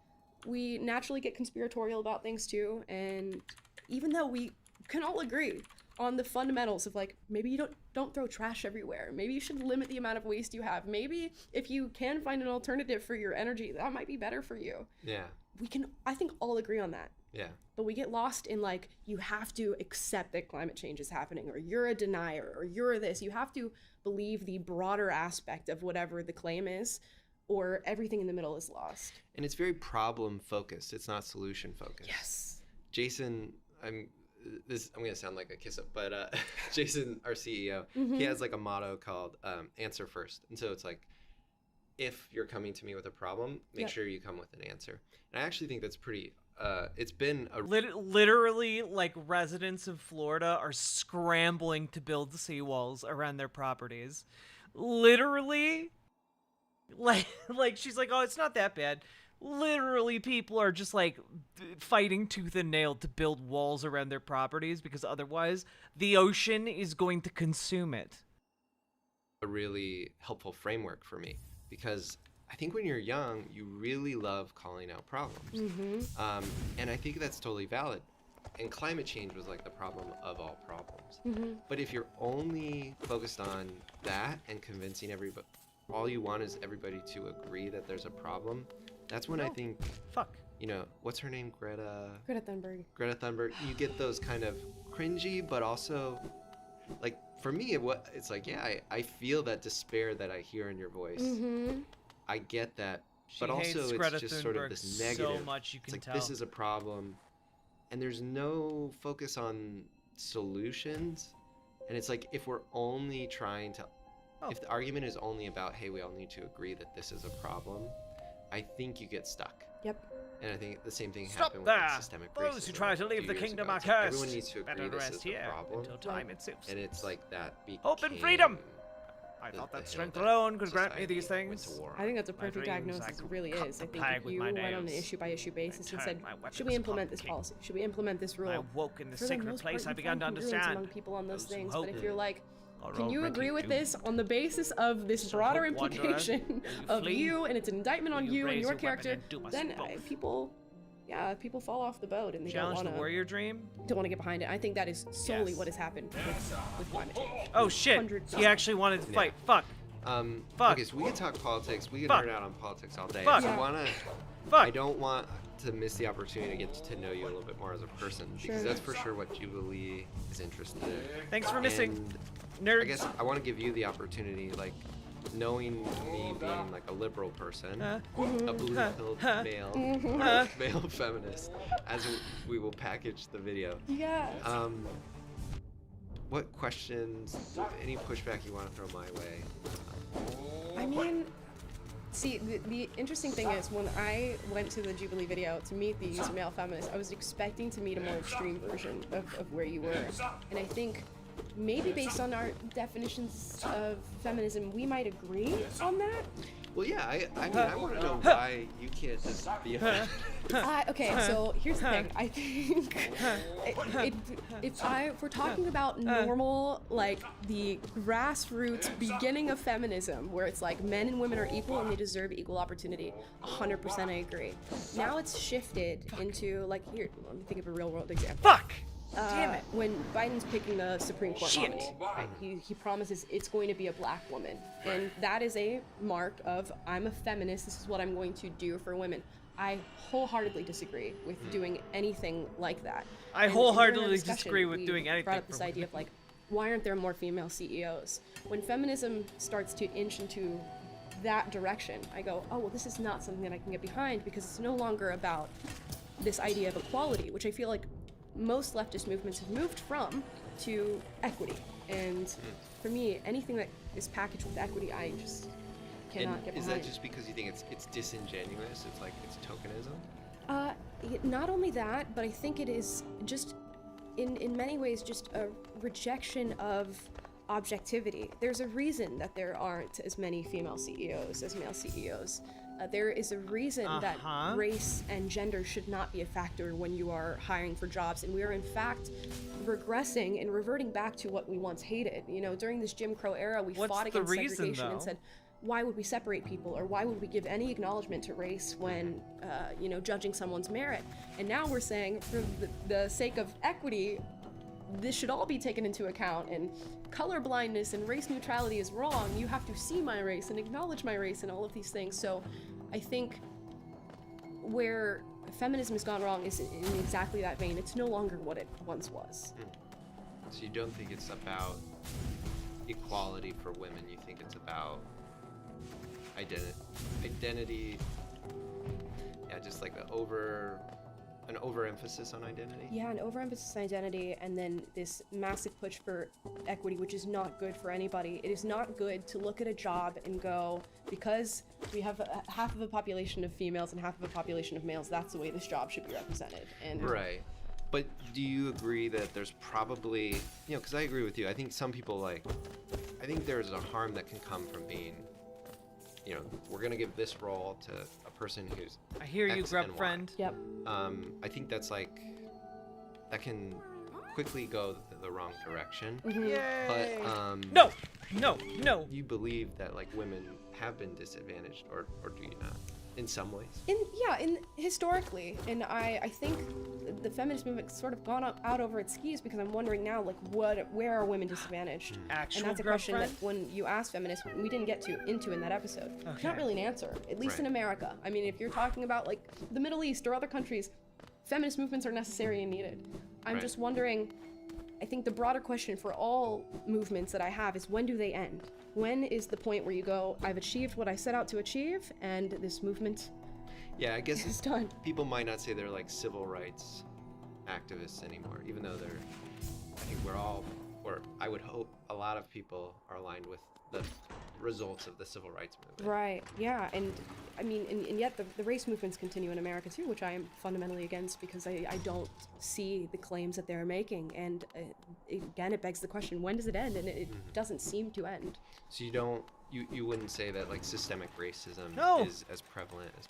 we naturally get conspiratorial about things too. And even though we can all agree on the fundamentals of like, maybe you don't throw trash everywhere. Maybe you should limit the amount of waste you have. Maybe if you can find an alternative for your energy, that might be better for you. Yeah. We can, I think, all agree on that. Yeah. But we get lost in like, you have to accept that climate change is happening, or you're a denier, or you're this. You have to believe the broader aspect of whatever the claim is, or everything in the middle is lost. And it's very problem focused. It's not solution focused. Yes. Jason, I'm gonna sound like a kiss up, but Jason, our CEO, he has like a motto called answer first. And so it's like, if you're coming to me with a problem, make sure you come with an answer. And I actually think that's pretty, it's been a... Literally, like, residents of Florida are scrambling to build seawalls around their properties. Literally, like she's like, oh, it's not that bad. Literally, people are just like fighting tooth and nail to build walls around their properties because otherwise the ocean is going to consume it. A really helpful framework for me, because I think when you're young, you really love calling out problems. And I think that's totally valid. And climate change was like the problem of all problems. But if you're only focused on that and convincing everybody, all you want is everybody to agree that there's a problem, that's when I think, what's her name? Greta Thunberg. Greta Thunberg. You get those kind of cringy, but also like for me, it's like, yeah, I feel that despair that I hear in your voice. I get that, but also it's just sort of this negative. So much you can it's like, this is a problem, and there's no focus on solutions. And it's like, if we're only trying to, if the argument is only about, hey, we all need to agree that this is a problem, I think you get stuck. Yep. And I think the same thing Stop happened there. with like, systemic racism. Those who try to leave the kingdom are It's like, cursed. everyone needs to agree Better this rest is here the problem. until time ensues. And it's like that became Hope and freedom. I thought that strength alone could grant me these things. I think that's a perfect diagnosis. It really is. I think if you went on an issue-by-issue basis and said, should we implement this policy? Should we implement this rule? I woke in the For sacred most place. part, I began to you find congruence understand. among people on those things, hope but if you're like, are can you agree with already this on the basis of this So broader hope, wanderer, implication will you of flee? you, and it's an indictment on Will you and raise your weapon character, and do us then both? people fall off the boat and they Challenge don't the want warrior dream? to get behind it. I think that is solely what has happened with climate change. Oh shit! He actually wanted to fight. Fuck. Fuck. Okay, so we can talk politics. We can Fuck. nerd out on politics all day. Fuck. I wanna. Fuck. I don't want to miss the opportunity to get to know you a little bit more as a person, because Sure. that's for sure what Jubilee is interested in. Thanks for missing, And nerds. I guess I want to give you the opportunity, like, knowing me being like a liberal person, a blue-pilled male, or male feminist, as we will package the video. Yes. What questions, any pushback you want to throw my way? I mean, see, the interesting thing is when I went to the Jubilee video to meet these male feminists, I was expecting to meet a more extreme version of where you were. And I think maybe based on our definitions of feminism, we might agree on that. Well, yeah, I mean, I want to know why you can't just be a feminist. Okay, so here's the thing. I think if we're talking about normal, like the grassroots beginning of feminism, where it's like men and women are equal and they deserve equal opportunity, 100% I agree. Now it's shifted into like, here, let me think of a real world example. Fuck! Damn it. When Biden's picking the Supreme Court Shit. nominee, right, he promises it's going to be a black woman. And that is a mark of, I'm a feminist, this is what I'm going to do for women. I wholeheartedly disagree with doing anything like that. I And wholeheartedly during our discussion, disagree with we doing anything brought up for this idea of like, why aren't there more female CEOs? When feminism starts to inch into that direction, I go, oh, well, this is not something that I can get behind, because it's no longer about this idea of equality, which I feel like most leftist movements have moved from, to equity. And for me, anything that is packaged with equity, I just cannot get behind. Is that just because you think it's disingenuous? It's like, it's tokenism? Not only that, but I think it is just, in many ways, just a rejection of objectivity. There's a reason that there aren't as many female CEOs as male CEOs. There is a reason that race and gender should not be a factor when you are hiring for jobs, and we are in fact regressing and reverting back to what we once hated. You know, during this Jim Crow era, we fought against segregation and said, why would we separate people, or why would we give any acknowledgement to race when, you know, judging someone's merit? And now we're saying, for the sake of equity, this should all be taken into account, and color blindness and race neutrality is wrong. You have to see my race and acknowledge my race and all of these things. So I think where feminism has gone wrong is in exactly that vein. It's no longer what it once was. So you don't think it's about equality for women, you think it's about identity, yeah, just like an overemphasis on identity? Yeah, an overemphasis on identity, and then this massive push for equity, which is not good for anybody. It is not good to look at a job and go, because we have half of a population of females and half of a population of males, that's the way this job should be represented. And Right. But do you agree that there's probably, you know, because I agree with you, I think some people I think there's a harm that can come from being, you know, we're going to give this role to a person who's I hear you, X grub and Y. friend. Yep. I think that's like, that can quickly go the wrong direction. Yay! But, No! You believe that, like, women have been disadvantaged, or do you not? In some ways? Historically, and I think the feminist movement's sort of gone out over its skis, because I'm wondering now, like, where are women disadvantaged? Actual and that's a question that girlfriend? when you ask feminists, we didn't get into in that episode. It's not Okay. really an answer, at least in Right. America. I mean, if you're talking about like the Middle East or other countries, feminist movements are necessary and needed. I'm Right. just wondering, I think the broader question for all movements that I have is, when do they end? When is the point where you go, I've achieved what I set out to achieve, and this movement Yeah, I guess is done? People might not say they're like civil rights activists anymore, even though I think we're all, or I would hope a lot of people are aligned with the results of the civil rights movement. Right, yeah, and I mean, and yet the race movements continue in America too, which I am fundamentally against, because I don't see the claims that they're making, and again, it begs the question, when does it end? And it doesn't seem to end. So you wouldn't say that like systemic racism is as prevalent as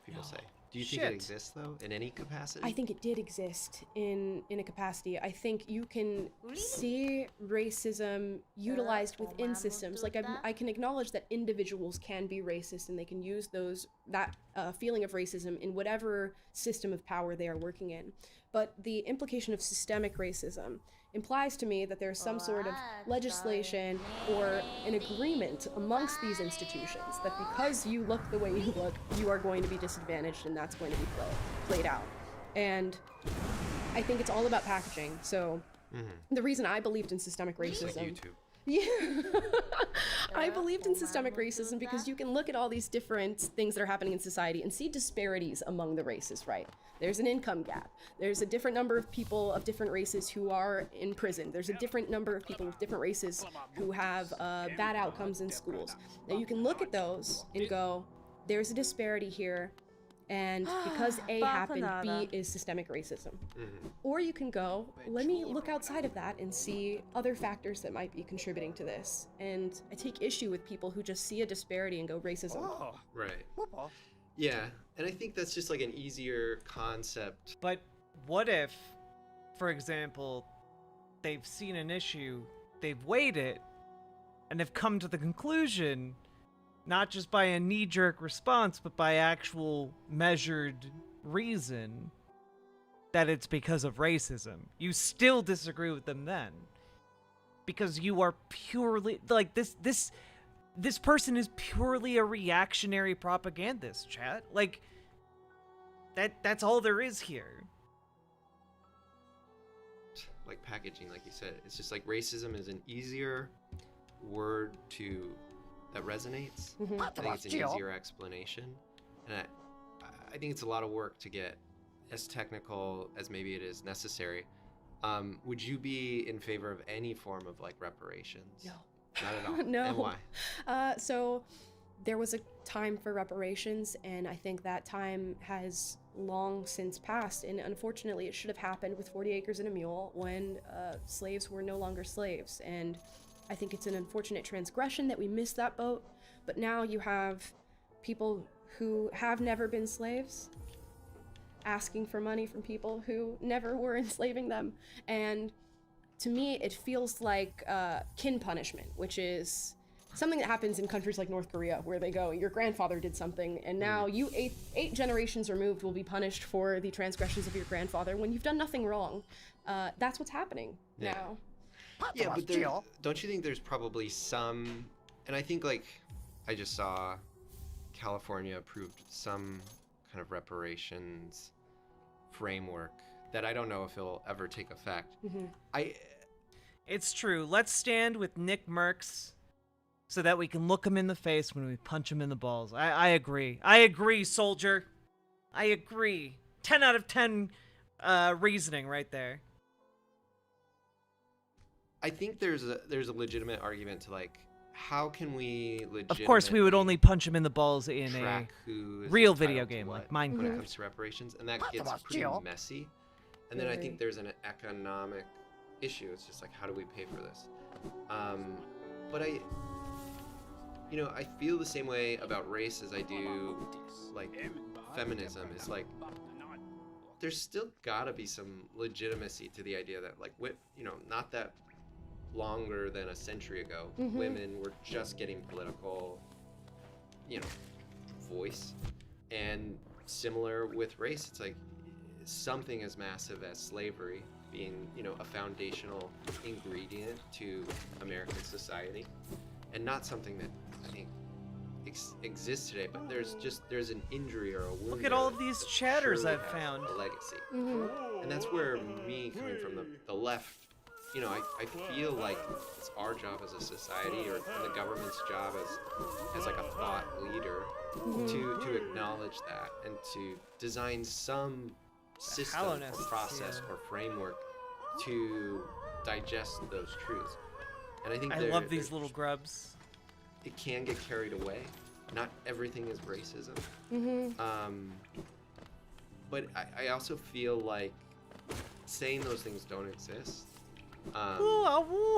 people say? Do you think it exists though, in any capacity? I think it did exist in a capacity. I think you can see racism utilized within systems. Like I can acknowledge that individuals can be racist, and they can use that feeling of racism in whatever system of power they are working in. But the implication of systemic racism implies to me that there's some sort of legislation or an agreement amongst these institutions that because you look the way you look, you are going to be disadvantaged, and that's going to be played out. And I think it's all about packaging. So the reason I believed in systemic racism... Like YouTube. Yeah. I believed in systemic racism because you can look at all these different things that are happening in society and see disparities among the races, right? There's an income gap. There's a different number of people of different races who are in prison. There's a different number of people of different races who have bad outcomes in schools. Now you can look at those and go, there's a disparity here, and because A happened, B is systemic racism. Or you can go, let me look outside of that and see other factors that might be contributing to this. And I take issue with people who just see a disparity and go, racism. Right. Yeah, and I think that's just like an easier concept. But what if, for example, they've seen an issue, they've weighed it, and have come to the conclusion, not just by a knee-jerk response, but by actual measured reason, that it's because of racism. You still disagree with them then. Because you are purely, like, this person is purely a reactionary propagandist, chat. Like, that's all there is here. Like packaging, like you said, it's just like racism is an easier word that resonates. I think it's an easier explanation, and I think it's a lot of work to get as technical as maybe it is necessary. Would you be in favor of any form of like reparations? No. Not at all. No. And why? So there was a time for reparations, and I think that time has long since passed, and unfortunately it should have happened with 40 Acres and a Mule when slaves were no longer slaves. And I think it's an unfortunate transgression that we missed that boat, but now you have people who have never been slaves asking for money from people who never were enslaving them. And to me, it feels like kin punishment, which is something that happens in countries like North Korea, where they go, your grandfather did something, and now you eight generations removed will be punished for the transgressions of your grandfather when you've done nothing wrong. That's what's happening now. Yeah, but don't you think there's probably some, and I think like I just saw California approved some kind of reparations framework that I don't know if it'll ever take effect. It's true. Let's stand with Nick Merckx so that we can look him in the face when we punch him in the balls. I agree. I agree, soldier. I agree. 10 out of 10 reasoning right there. I think there's a legitimate argument to like, how can we legitimately Of course, we would only punch him in the balls in a real video game like Minecraft. When it comes to reparations, and that gets pretty messy. And then I think there's an economic issue. It's just like, how do we pay for this? But I feel the same way about race as I do like feminism. It's like there's still gotta be some legitimacy to the idea that like not that longer than a century ago, women were just getting political, voice. And similar with race, it's like something as massive as slavery being, a foundational ingredient to American society, and not something that I think exists today, but there's an injury or a wound. Look at all of these chatters I've found. A legacy. And that's where me coming from the left you know, I feel like it's our job as a society, or the government's job as like a thought leader, to acknowledge that and to design some system or process or framework to digest those truths. And I think I love these little grubs. It can get carried away. Not everything is racism. But I also feel like saying those things don't exist,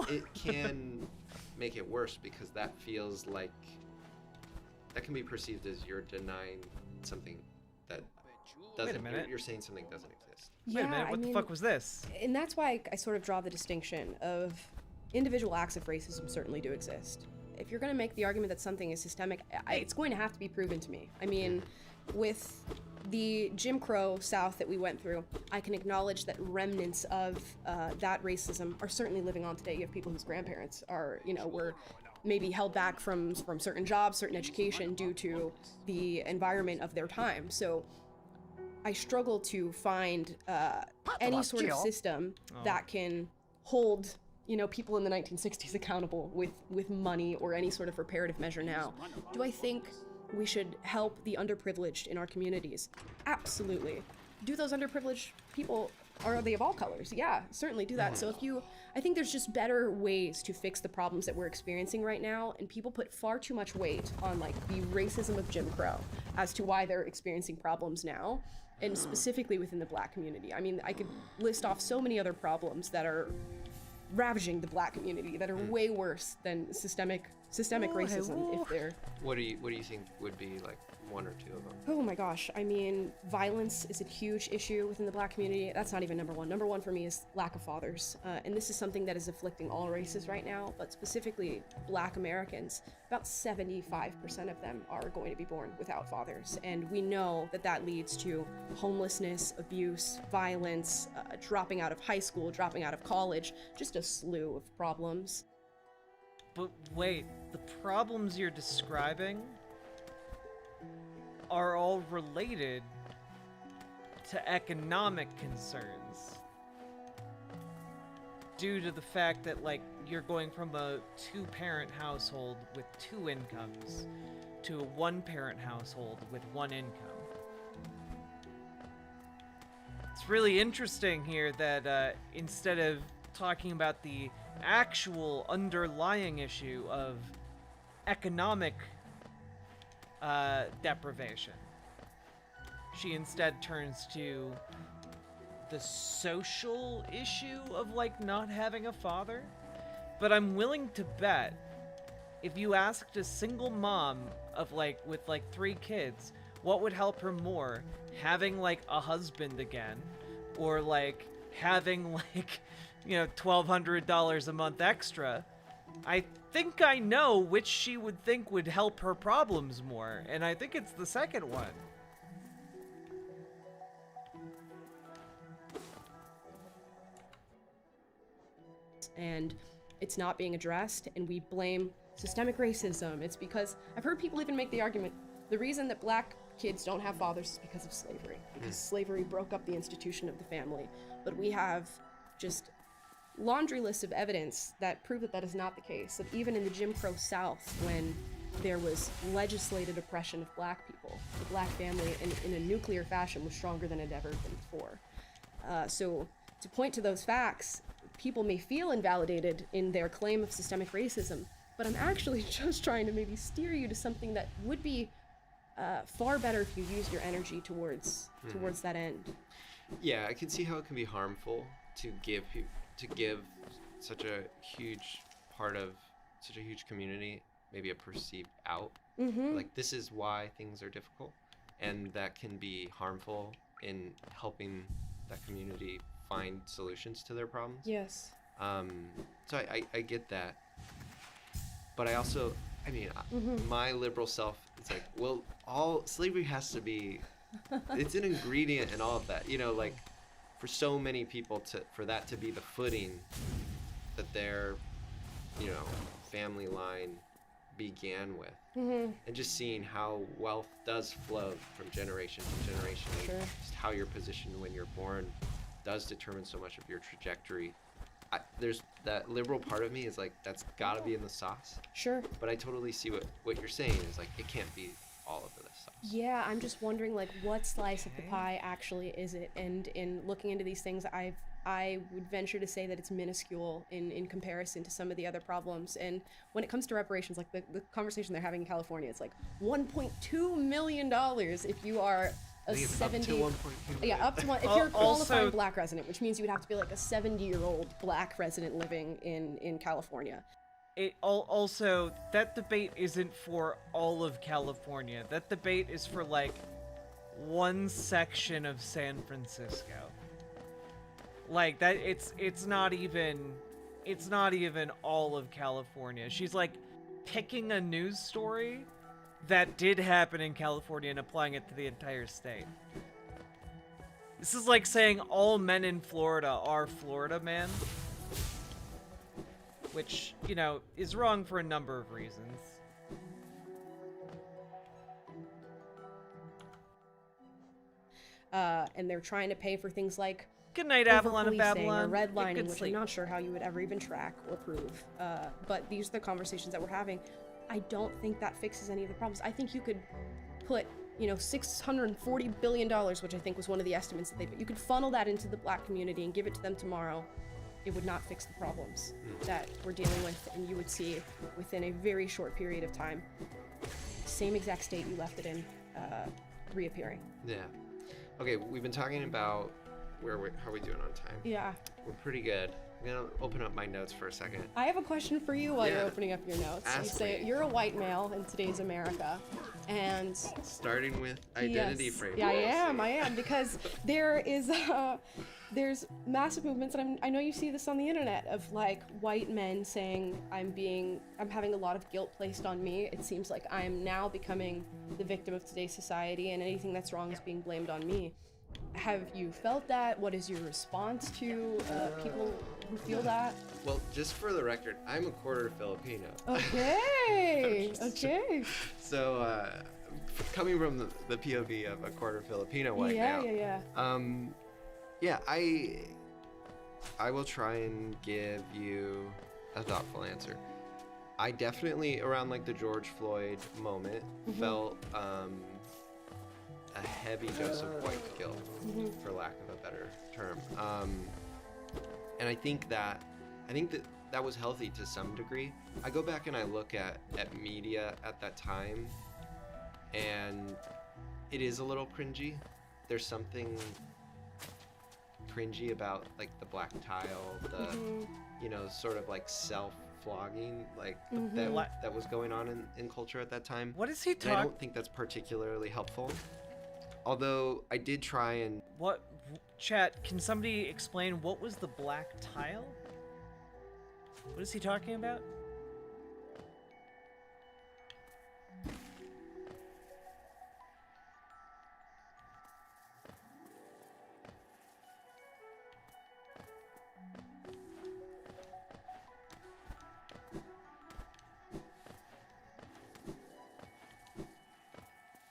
it can make it worse, because that feels like that can be perceived as you're denying something that doesn't. You're saying something doesn't exist. Wait a minute, what the fuck was this? And that's why I sort of draw the distinction of individual acts of racism certainly do exist. If you're going to make the argument that something is systemic, it's going to have to be proven to me. I mean, with the Jim Crow South that we went through, I can acknowledge that remnants of that racism are certainly living on today. You have people whose grandparents are, were maybe held back from certain jobs, certain education due to the environment of their time. So I struggle to find any sort of system that can hold people in the 1960s accountable with money or any sort of reparative measure now. Do I think we should help the underprivileged in our communities? Absolutely. Do those underprivileged people, are they of all colors? Yeah, certainly do that. So I think there's just better ways to fix the problems that we're experiencing right now, and people put far too much weight on like the racism of Jim Crow as to why they're experiencing problems now, and specifically within the Black community. I mean, I could list off so many other problems that are ravaging the Black community that are way worse than systemic racism. If they're What do you think would be like one or two of them? Oh my gosh, I mean, violence is a huge issue within the Black community. That's not even number one. Number one for me is lack of fathers, and this is something that is afflicting all races right now, but specifically Black Americans. About 75% of them are going to be born without fathers, and we know that leads to homelessness, abuse, violence, dropping out of high school, dropping out of college, just a slew of problems. But wait, the problems you're describing are all related to economic concerns due to the fact that, like, you're going from a two-parent household with two incomes to a one-parent household with one income. It's really interesting here that instead of talking about the actual underlying issue of economic deprivation, she instead turns to the social issue of like not having a father. But I'm willing to bet if you asked a single mom of with 3 kids what would help her more, having like a husband again, or like having $1,200 a month extra, I think I know which she would think would help her problems more, and I think it's the second one. And it's not being addressed, and we blame systemic racism. It's because I've heard people even make the argument, the reason that Black kids don't have fathers is because of slavery, because slavery broke up the institution of the family. But we have just laundry lists of evidence that prove that is not the case. That even in the Jim Crow South, when there was legislated oppression of Black people, the Black family in a nuclear fashion was stronger than it had ever been before. So to point to those facts, people may feel invalidated in their claim of systemic racism, but I'm actually just trying to maybe steer you to something that would be far better if you use your energy towards that end. Yeah, I can see how it can be harmful to give such a huge part of such a huge community maybe a perceived out. Like, this is why things are difficult, and that can be harmful in helping that community find solutions to their problems. Yes. So I get that, but I also, I mean, my liberal self, it's like, well, all slavery has to be, it's an ingredient in all of that, like for so many people for that to be the footing that their, family line began with. And just seeing how wealth does flow from generation to generation, Sure. Just how you're positioned when you're born does determine so much of your trajectory there's that liberal part of me is like, that's got to be in the sauce. Sure. But I totally see what you're saying is like, it can't be all of the sauce. Yeah, I'm just wondering, like, what slice of the pie actually is it? And in looking into these things, I would venture to say that it's minuscule in comparison to some of the other problems. And when it comes to reparations, like the conversation they're having in California, it's like $1.2 million if you are a 70. Yeah, up to one. If you're a qualifying black resident, which means you would have to be like a 70-year-old black resident living in California. It also, that debate isn't for all of California. That debate is for like one section of San Francisco. Like that, it's not even all of California. She's like picking a news story that did happen in California and applying it to the entire state. This is like saying all men in Florida are Florida man. Which, you know, is wrong for a number of reasons. And they're trying to pay for things like Good night, Avalon of Babylon. Or redlining, which I'm not sure how you would ever even track or prove. But these are the conversations that we're having. I don't think that fixes any of the problems. I think you could put, you know, $640 billion, which I think was one of the estimates that you could funnel that into the black community and give it to them tomorrow. It would not fix the problems that we're dealing with, and you would see within a very short period of time, same exact state you left it in, reappearing. Yeah. Okay, we've been talking about how are we doing on time? Yeah. We're pretty good. I'm gonna open up my notes for a second. I have a question for you while you're opening up your notes. Ask you say me. you're a white male in today's America, and starting with identity framework. Yeah, I am, because there is there's massive movements, and I know you see this on the internet, of like white men saying I'm having a lot of guilt placed on me. It seems like I am now becoming the victim of today's society, and anything that's wrong is being blamed on me. Have you felt that? What is your response to people who feel that? Well, just for the record, I'm a quarter Filipino. Okay, okay. So, coming from the POV of a quarter Filipino white male. Yeah, I will try and give you a thoughtful answer. I definitely, around like the George Floyd moment, felt a heavy dose of white guilt, for lack of a better term. And I think that was healthy to some degree. I go back and I look at media at that time, and it is a little cringy. There's something cringy about like the black tile, the you know, sort of like self-flogging, like that was going on in culture at that time. What is he talking? I don't think that's particularly helpful. Although I did try and... Chat, can somebody explain what was the black tile? What is he talking about?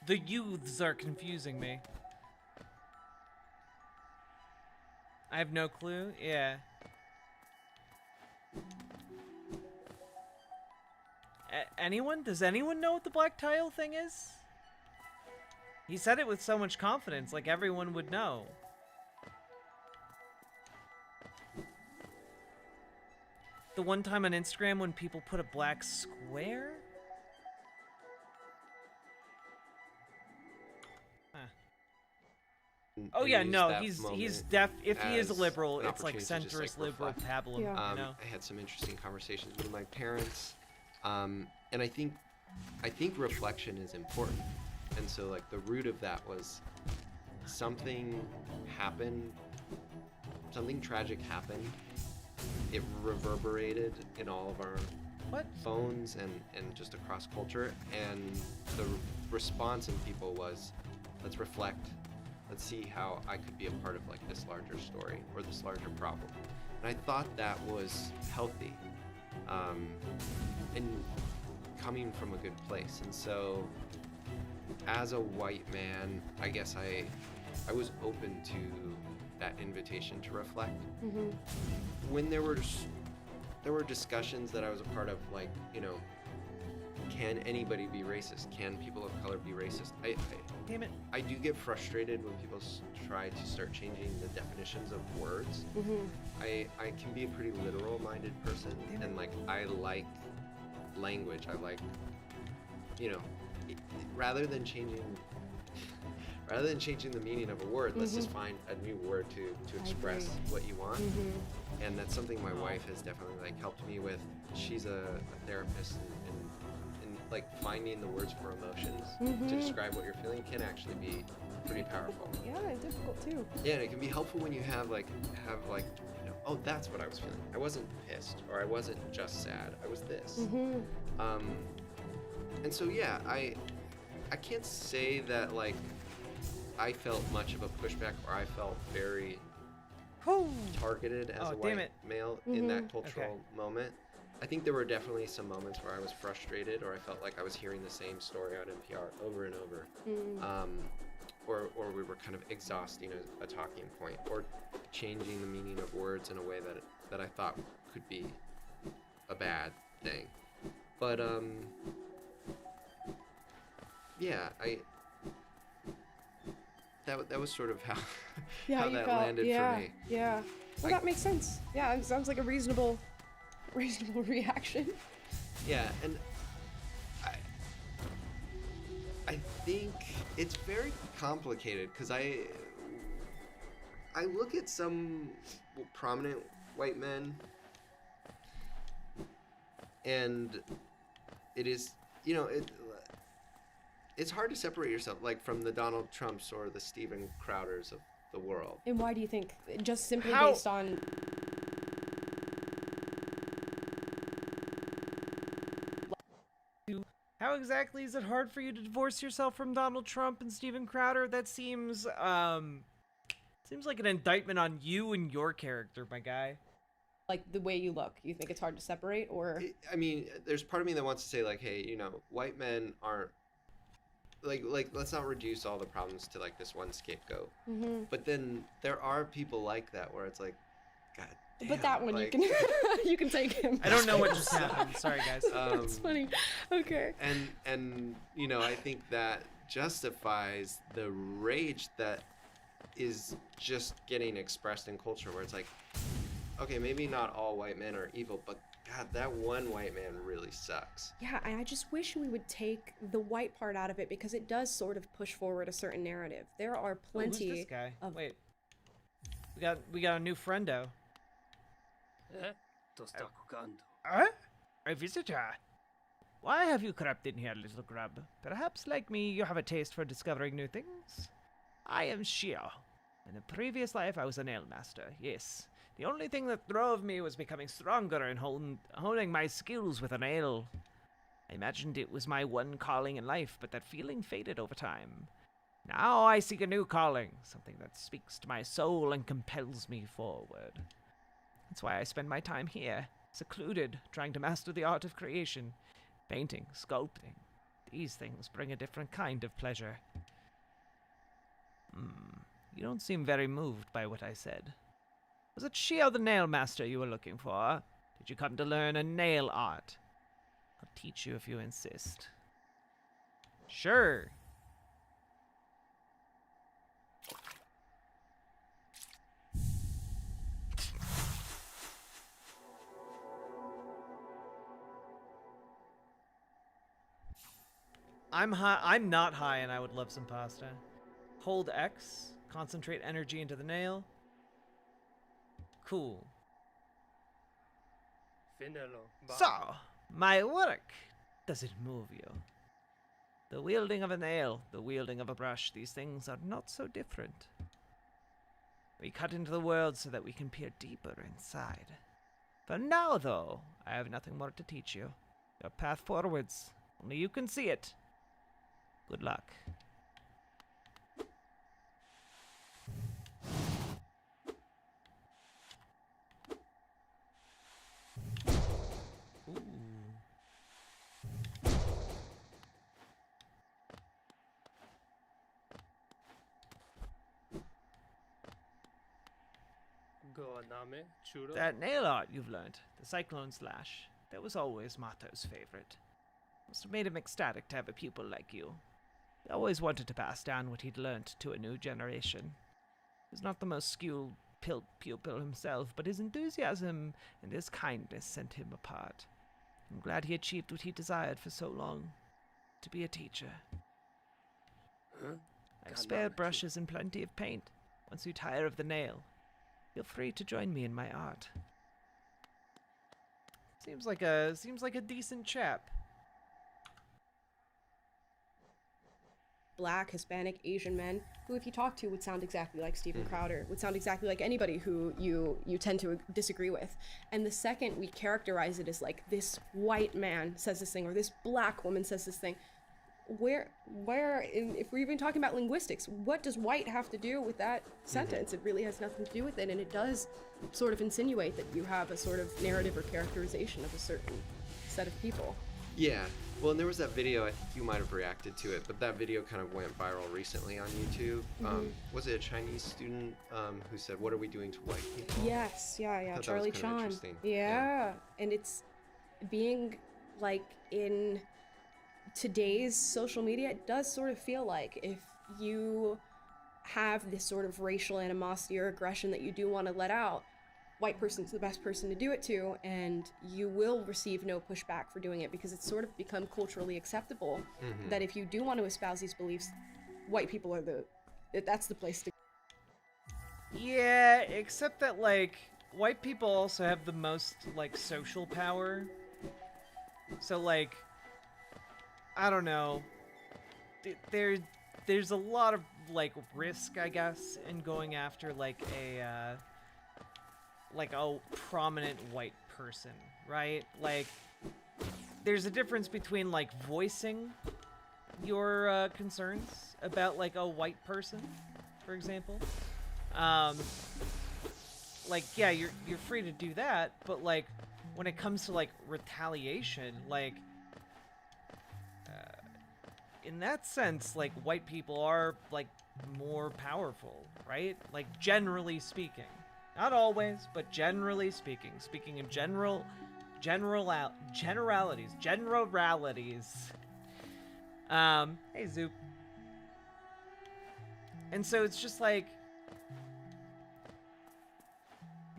The youths are confusing me. I have no clue. Yeah. Anyone? Does anyone know what the black tile thing is? He said it with so much confidence, like everyone would know. The one time on Instagram when people put a black square? Oh yeah, no, he's deaf. If he is a liberal, it's like centrist liberal pablum. You know? I had some interesting conversations with my parents, and I think reflection is important. And so like the root of that was something happened, something tragic happened. It reverberated in all of our phones and just across culture, and the response in people was, let's reflect. Let's see how I could be a part of like this larger story or this larger problem. And I thought that was healthy, and coming from a good place. And so as a white man, I guess I was open to that invitation to reflect. Mm-hmm. When there were discussions that I was a part of, like, you know, can anybody be racist? Can people of color be racist? Damn it. I do get frustrated when people try to start changing the definitions of words. Mm-hmm. I can be a pretty literal-minded person, and like I like language. I like, you know, rather than changing the meaning of a word, let's just find a new word to express what you want. And that's something my wife has definitely like helped me with. She's a therapist, and like finding the words for emotions to describe what you're feeling can actually be pretty powerful. Yeah, difficult too. Yeah, and it can be helpful when you have like you know, oh, that's what I was feeling. I wasn't pissed, or I wasn't just sad. I was this. And so yeah, I can't say that like I felt much of a pushback, or I felt very targeted as a white male in that cultural moment. I think there were definitely some moments where I was frustrated, or I felt like I was hearing the same story on NPR over and over, or we were kind of exhausting a talking point, or changing the meaning of words in a way that I thought could be a bad thing. But yeah, that was sort of how how that landed for me. Yeah. Well, that makes sense. Yeah, it sounds like a reasonable reaction. Yeah, and I think it's very complicated, because I look at some prominent white men, and it is, you know, it's hard to separate yourself like from the Donald Trumps or the Steven Crowders of the world. And why do you think? Just simply based on. How exactly is it hard for you to divorce yourself from Donald Trump and Steven Crowder? That seems like an indictment on you and your character, my guy. Like the way you look, you think it's hard to separate, or? I mean, there's part of me that wants to say like, hey, you know, white men aren't like let's not reduce all the problems to like this one scapegoat. But then there are people like that where it's like, God damn. But that one, like, you can you can take him. I don't know what just happened. Sorry, guys. That's funny. Okay. And you know, I think that justifies the rage that is just getting expressed in culture, where it's like, okay, maybe not all white men are evil, but God, that one white man really sucks. Yeah, and I just wish we would take the white part out of it, because it does sort of push forward a certain narrative. There are plenty. Who's this guy? Wait, we got a new friendo. A visitor. Why have you crept in here, little grub? Perhaps, like me, you have a taste for discovering new things? I am Shio. In a previous life, I was a nail master, yes. The only thing that drove me was becoming stronger and honing my skills with a nail. I imagined it was my one calling in life, but that feeling faded over time. Now I seek a new calling, something that speaks to my soul and compels me forward. That's why I spend my time here, secluded, trying to master the art of creation. Painting, sculpting. These things bring a different kind of pleasure. You don't seem very moved by what I said. Was it Shio the nail master you were looking for? Did you come to learn a nail art? I'll teach you if you insist. Sure. I'm high. I'm not high, and I would love some pasta. Hold X. Concentrate energy into the nail. Cool. So, my work. Does it move you? The wielding of a nail, the wielding of a brush, these things are not so different. We cut into the world so that we can peer deeper inside. For now, though, I have nothing more to teach you. Your path forwards. Only you can see it. Good luck. That nail art you've learned, the cyclone slash, that was always Mato's favorite. Must have made him ecstatic to have a pupil like you. He always wanted to pass down what he'd learnt to a new generation. He's not the most skilled pupil himself, but his enthusiasm and his kindness set him apart. I'm glad he achieved what he desired for so long, to be a teacher. I have spare brushes and plenty of paint. Once you tire of the nail, feel free to join me in my art. Seems like a decent chap. Black, Hispanic, Asian men who, if you talk to, would sound exactly like Steven Crowder, would sound exactly like anybody who you tend to disagree with. And the second we characterize it as like this white man says this thing or this black woman says this thing, if we're even talking about linguistics, what does white have to do with that sentence? It really has nothing to do with it, and it does sort of insinuate that you have a sort of narrative or characterization of a certain set of people. Yeah. Well, and there was that video, I think you might have reacted to it, but that video kind of went viral recently on YouTube. Was it a Chinese student who said, "What are we doing to white people?" Yes, yeah, Charlie Chan. Yeah, and it's being like in today's social media, it does sort of feel like if you have this sort of racial animosity or aggression that you do want to let out, white person's the best person to do it to, and you will receive no pushback for doing it because it's sort of become culturally acceptable that if you do want to espouse these beliefs, white people are that's the place to. Yeah, except that like white people also have the most like social power. So like, I don't know. There's a lot of like risk, I guess, in going after like a prominent white person, right? Like, there's a difference between like voicing your concerns about like a white person, for example. Like, yeah, you're free to do that, but like when it comes to like retaliation, like in that sense, like white people are like more powerful, right? Like generally speaking. Not always, but generally speaking. Speaking in generalities. Hey, Zoop. And so it's just like,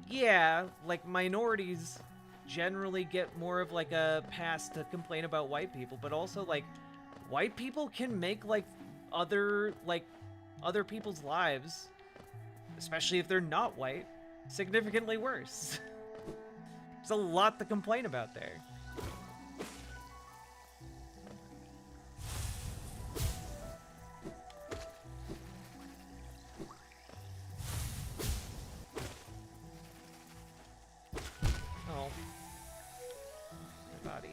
yeah, like minorities generally get more of like a pass to complain about white people, but also like white people can make like other people's lives, especially if they're not white, significantly worse. There's a lot to complain about there. Oh. My body.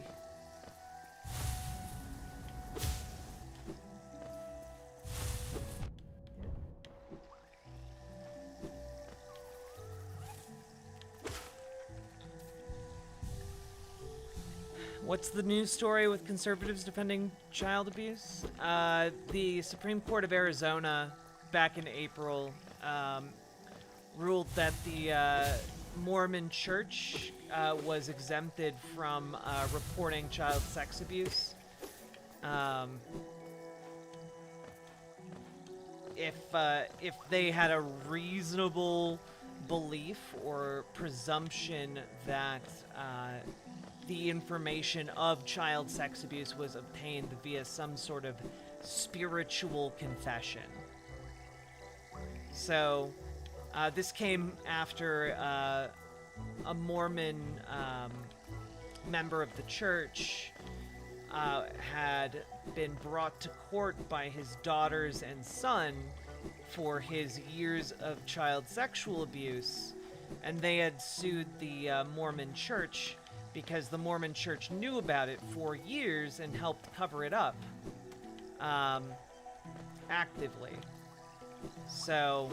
What's the news story with conservatives defending child abuse? The Supreme Court of Arizona, back in April, ruled that the Mormon Church was exempted from reporting child sex abuse. If they had a reasonable belief or presumption that the information of child sex abuse was obtained via some sort of spiritual confession. So, this came after a Mormon member of the church had been brought to court by his daughters and son for his years of child sexual abuse, and they had sued the Mormon church because the Mormon church knew about it for years and helped cover it up actively. So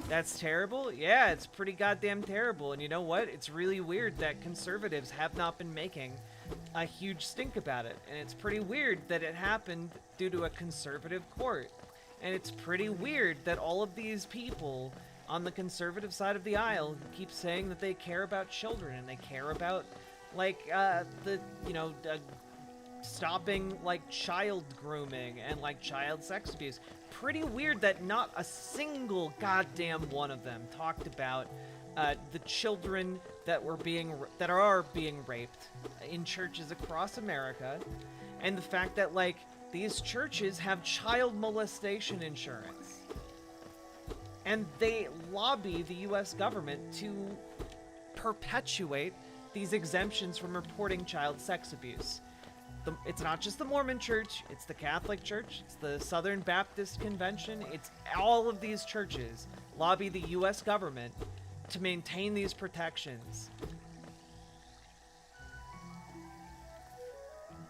that's terrible. Yeah, it's pretty goddamn terrible. And you know what? It's really weird that conservatives have not been making a huge stink about it. And it's pretty weird that it happened due to a conservative court. And it's pretty weird that all of these people on the conservative side of the aisle who keep saying that they care about children and they care about, like, stopping, like, child grooming and, like, child sex abuse. Pretty weird that not a single goddamn one of them talked about the children that are being raped in churches across America, and the fact that, like, these churches have child molestation insurance. And they lobby the US government to perpetuate these exemptions from reporting child sex abuse. It's not just the Mormon Church, it's the Catholic Church, it's the Southern Baptist Convention, it's all of these churches lobby the US government to maintain these protections.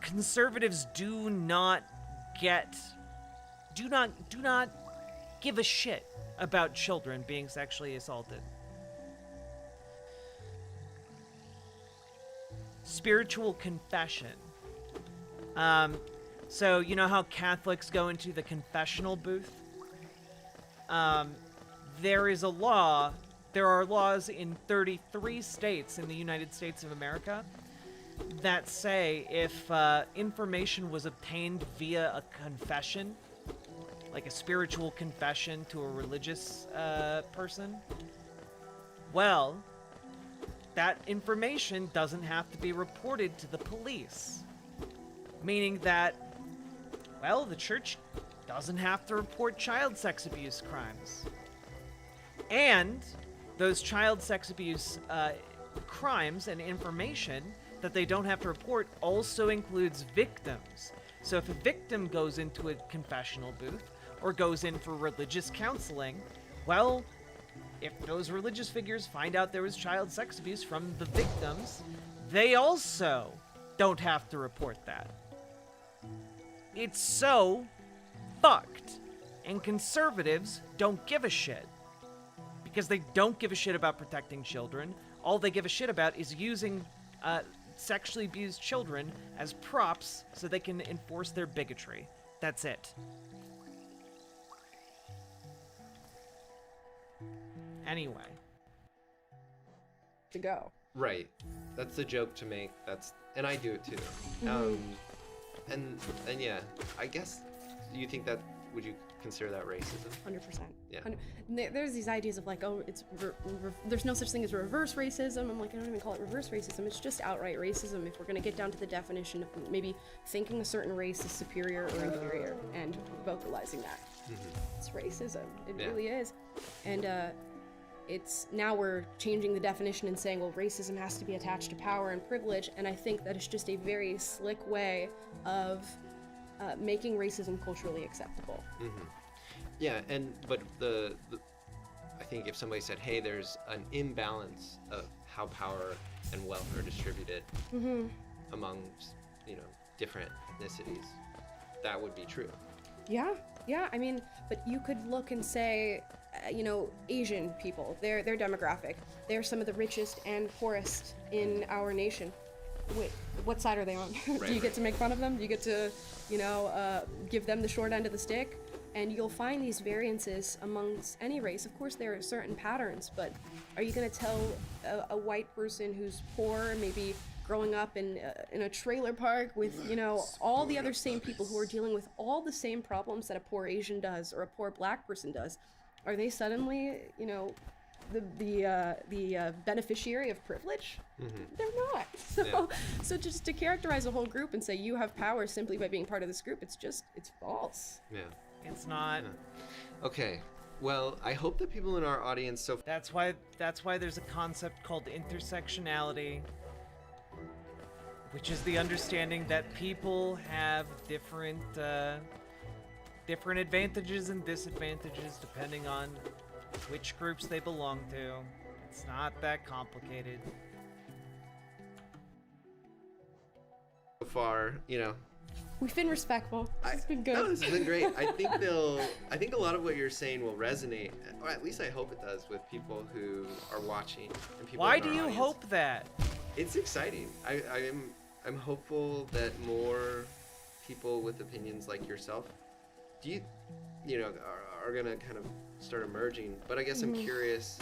Conservatives do not give a shit about children being sexually assaulted. Spiritual confession. So you know how Catholics go into the confessional booth? There are laws in 33 states in the United States of America that say if information was obtained via a confession, like a spiritual confession to a religious person, well, that information doesn't have to be reported to the police. Meaning that, well, the church doesn't have to report child sex abuse crimes. And those child sex abuse crimes and information that they don't have to report also includes victims. So if a victim goes into a confessional booth or goes in for religious counseling, well, if those religious figures find out there was child sex abuse from the victims, they also don't have to report that. It's so fucked. And conservatives don't give a shit. Because they don't give a shit about protecting children. All they give a shit about is using sexually abused children as props so they can enforce their bigotry. That's it. Anyway. To go. Right. That's a joke to make. And I do it too. And yeah, I guess, do you think that, would you consider that racism? 100%. Yeah. There's these ideas of like, oh, there's no such thing as reverse racism. I'm like, I don't even call it reverse racism. It's just outright racism if we're going to get down to the definition of maybe thinking a certain race is superior or inferior and vocalizing that. It's racism. It really is. And it's now we're changing the definition and saying, well, racism has to be attached to power and privilege, and I think that is just a very slick way of making racism culturally acceptable. Yeah, but I think if somebody said, hey, there's an imbalance of how power and wealth are distributed among, different ethnicities, that would be true. Yeah, I mean, but you could look and say, Asian people, their demographic, they're some of the richest and poorest in our nation. Wait, what side are they on? Do you get to make fun of them? Do you get to, give them the short end of the stick? And you'll find these variances amongst any race. Of course, there are certain patterns, but are you going to tell a white person who's poor, maybe growing up in a trailer park with, all the other same people who are dealing with all the same problems that a poor Asian does or a poor black person does, are they suddenly, the beneficiary of privilege? They're not. So just to characterize a whole group and say you have power simply by being part of this group, it's false. Yeah. It's not. Yeah. Okay. Well, I hope that people in our audience That's why there's a concept called intersectionality, which is the understanding that people have different advantages and disadvantages depending on which groups they belong to. It's not that complicated. So far, We've been respectful. It's been good. No, this has been great. I think a lot of what you're saying will resonate, or at least I hope it does, with people who are watching and people. Why do you hope that? It's exciting. I'm hopeful that more people with opinions like yourself, are gonna kind of start emerging. But I guess I'm curious,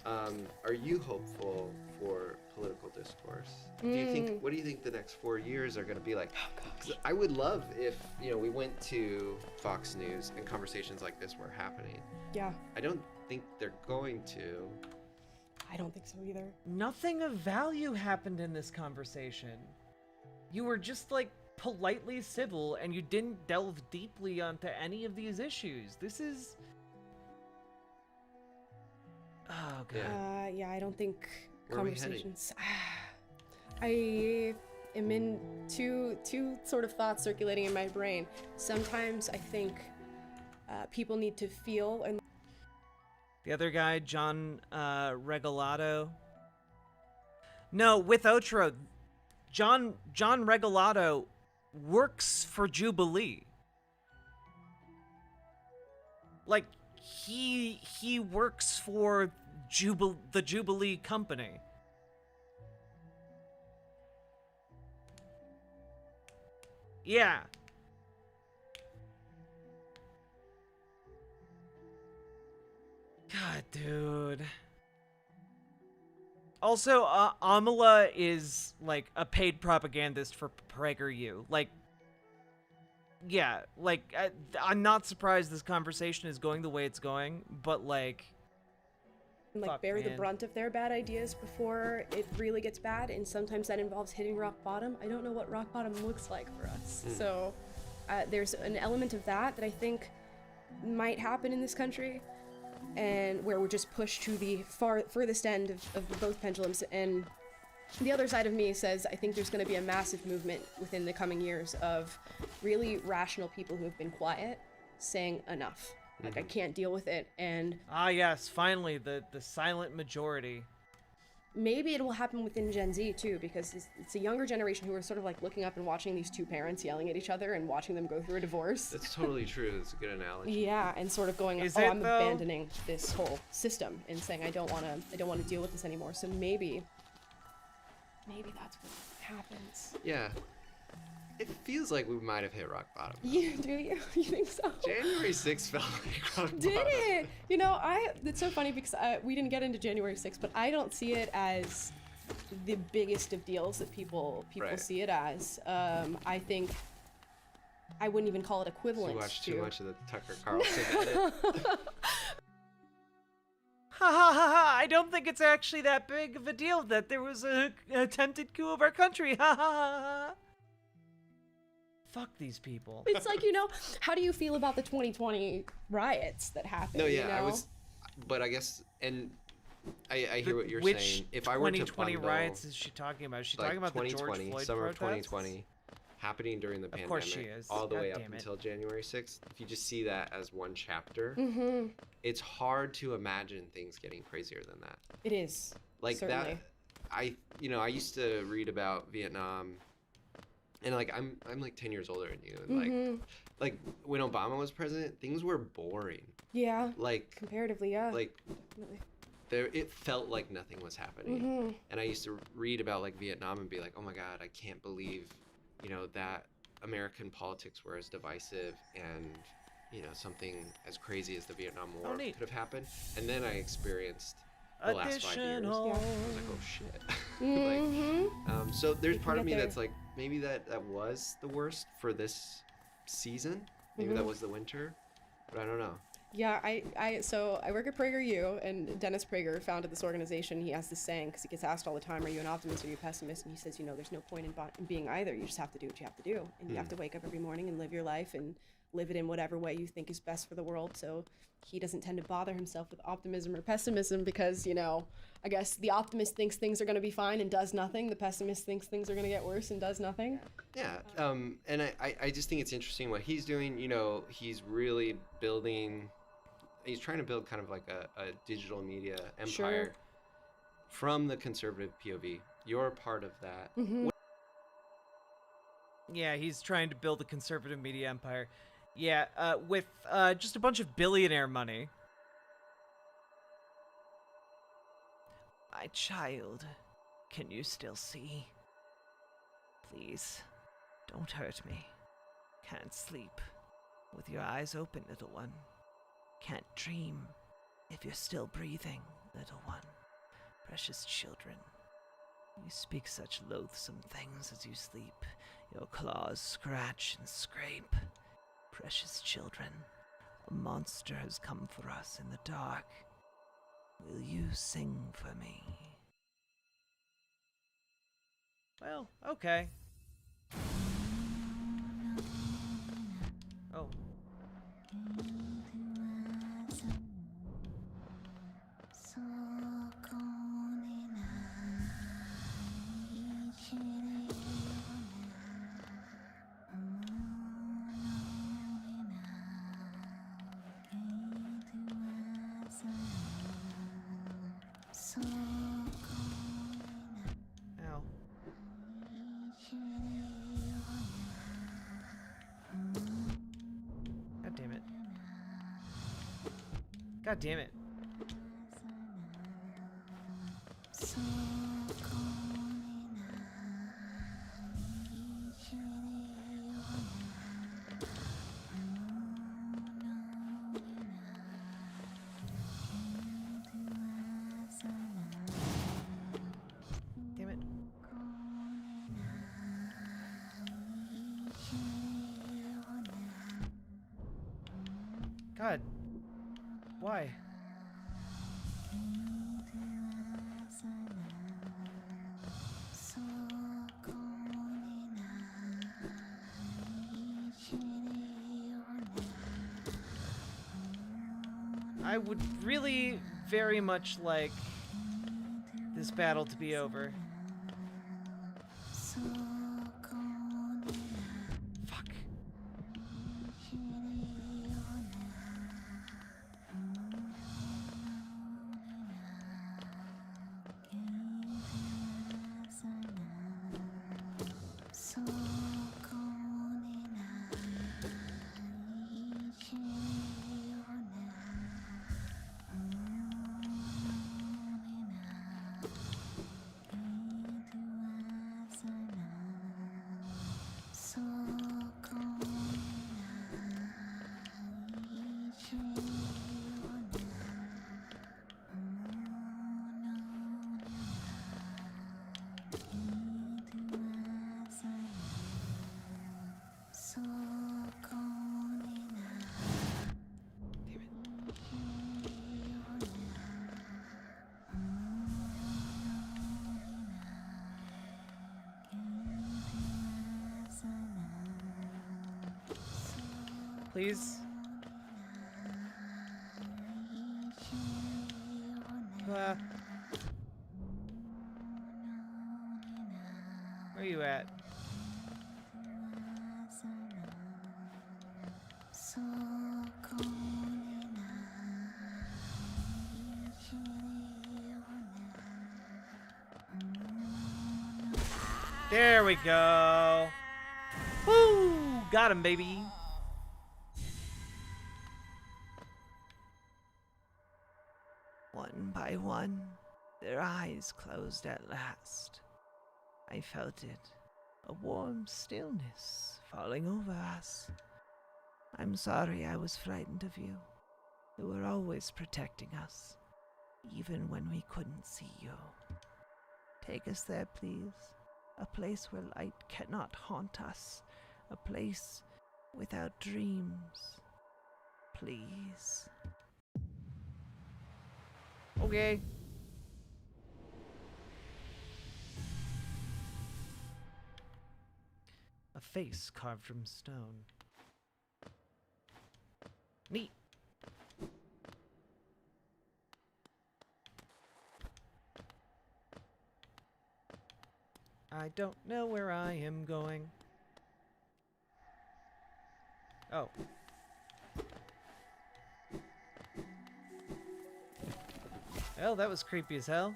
are you hopeful for political discourse? Do you think, what do you think the next 4 years are going to be like? 'Cause I would love if, we went to Fox News and conversations like this were happening. Yeah. I don't think they're going to. I don't think so either. Nothing of value happened in this conversation. You were just like politely civil and you didn't delve deeply onto any of these issues. This is... Oh, God. Yeah, I don't think Where are we conversations... I am in two sort of thoughts circulating in my brain. Sometimes I think people need to feel and... The other guy, John Regalado. No, with Otro, John Regalado works for Jubilee. Like, he works for the Jubilee company. Yeah. God, dude. Also, Amala is, like, a paid propagandist for PragerU. Like, yeah, like, I'm not surprised this conversation is going the way it's going, but, like... bear the brunt of their bad ideas before it really gets bad, and sometimes that involves hitting rock bottom. I don't know what rock bottom looks like for us. So, there's an element of that I think might happen in this country, and where we're just pushed to the furthest end of both pendulums. And the other side of me says I think there's going to be a massive movement within the coming years of really rational people who have been quiet saying enough. Like, I can't deal with it, and... Ah, yes, finally, the silent majority. Maybe it will happen within Gen Z, too, because it's a younger generation who are sort of, like, looking up and watching these two parents yelling at each other and watching them go through a divorce. That's totally true. That's a good analogy. Yeah, and sort of going, I'm abandoning this whole system and saying I don't want to deal with this anymore. So maybe that's what happens. Yeah. It feels like we might have hit rock bottom. Yeah, do you? You think so? January 6th felt like rock bottom. Did it? You know, it's so funny because we didn't get into January 6th, but I don't see it as the biggest of deals that people see it as. I think I wouldn't even call it equivalent. You watched too much of the Tucker Carlson edit. Ha ha ha ha! I don't think it's actually that big of a deal that there was an attempted coup of our country. Ha ha ha ha! Fuck these people. It's like, how do you feel about the 2020 riots that happened? No, yeah, but I guess, and I hear what you're saying. If I were to 2020 riots is she talking about? Is she talking about the George Floyd summer of protests? 2020, happening during the pandemic, course she is. all the God way up damn it. until January 6th. If you just see that as one chapter, it's hard to imagine things getting crazier than that. It is. Like certainly. that, I used to read about Vietnam. And like I'm like 10 years older than you, and like when Obama was president, things were boring. Yeah. Like comparatively, yeah. Like it felt like nothing was happening. And I used to read about like Vietnam and be like, oh my God, I can't believe, that American politics were as divisive and something as crazy as the Vietnam War could have happened. And then I experienced the last 5 years. I was like, oh shit. So there's part of me that's like, maybe that was the worst for this season. Maybe that was the winter, but I don't know. Yeah, so I work at PragerU, and Dennis Prager founded this organization. He has this saying, because he gets asked all the time, are you an optimist or are you a pessimist? And he says, there's no point in being either. You just have to do what you have to do. And you have to wake up every morning and live your life and live it in whatever way you think is best for the world. So he doesn't tend to bother himself with optimism or pessimism because, I guess the optimist thinks things are going to be fine and does nothing. The pessimist thinks things are going to get worse and does nothing. Yeah. And I just think it's interesting what he's doing. He's really he's trying to build kind of like a digital media empire from the conservative POV. You're part of that. Yeah, he's trying to build a conservative media empire. Yeah, with just a bunch of billionaire money. My child, can you still see? Please, don't hurt me. Can't sleep. With your eyes open, little one. can't dream if you're still breathing, little one. Precious children, you speak such loathsome things as you sleep. Your claws scratch and scrape. Precious children, a monster has come for us in the dark. Will you sing for me? Well, okay. Oh. Ow. God damn it. God damn it. Damn it. God. Why? I would really very much like this battle to be over. Fuck. Please. Where are you at? There we go. Woo! Got him, baby. One by one, their eyes closed at last. I felt it, a warm stillness falling over us. I'm sorry I was frightened of you. You were always protecting us, even when we couldn't see you. Take us there, please. A place where light cannot haunt us. A place without dreams. Please. Okay. A face carved from stone. Neat. I don't know where I am going. Oh. Well, that was creepy as hell.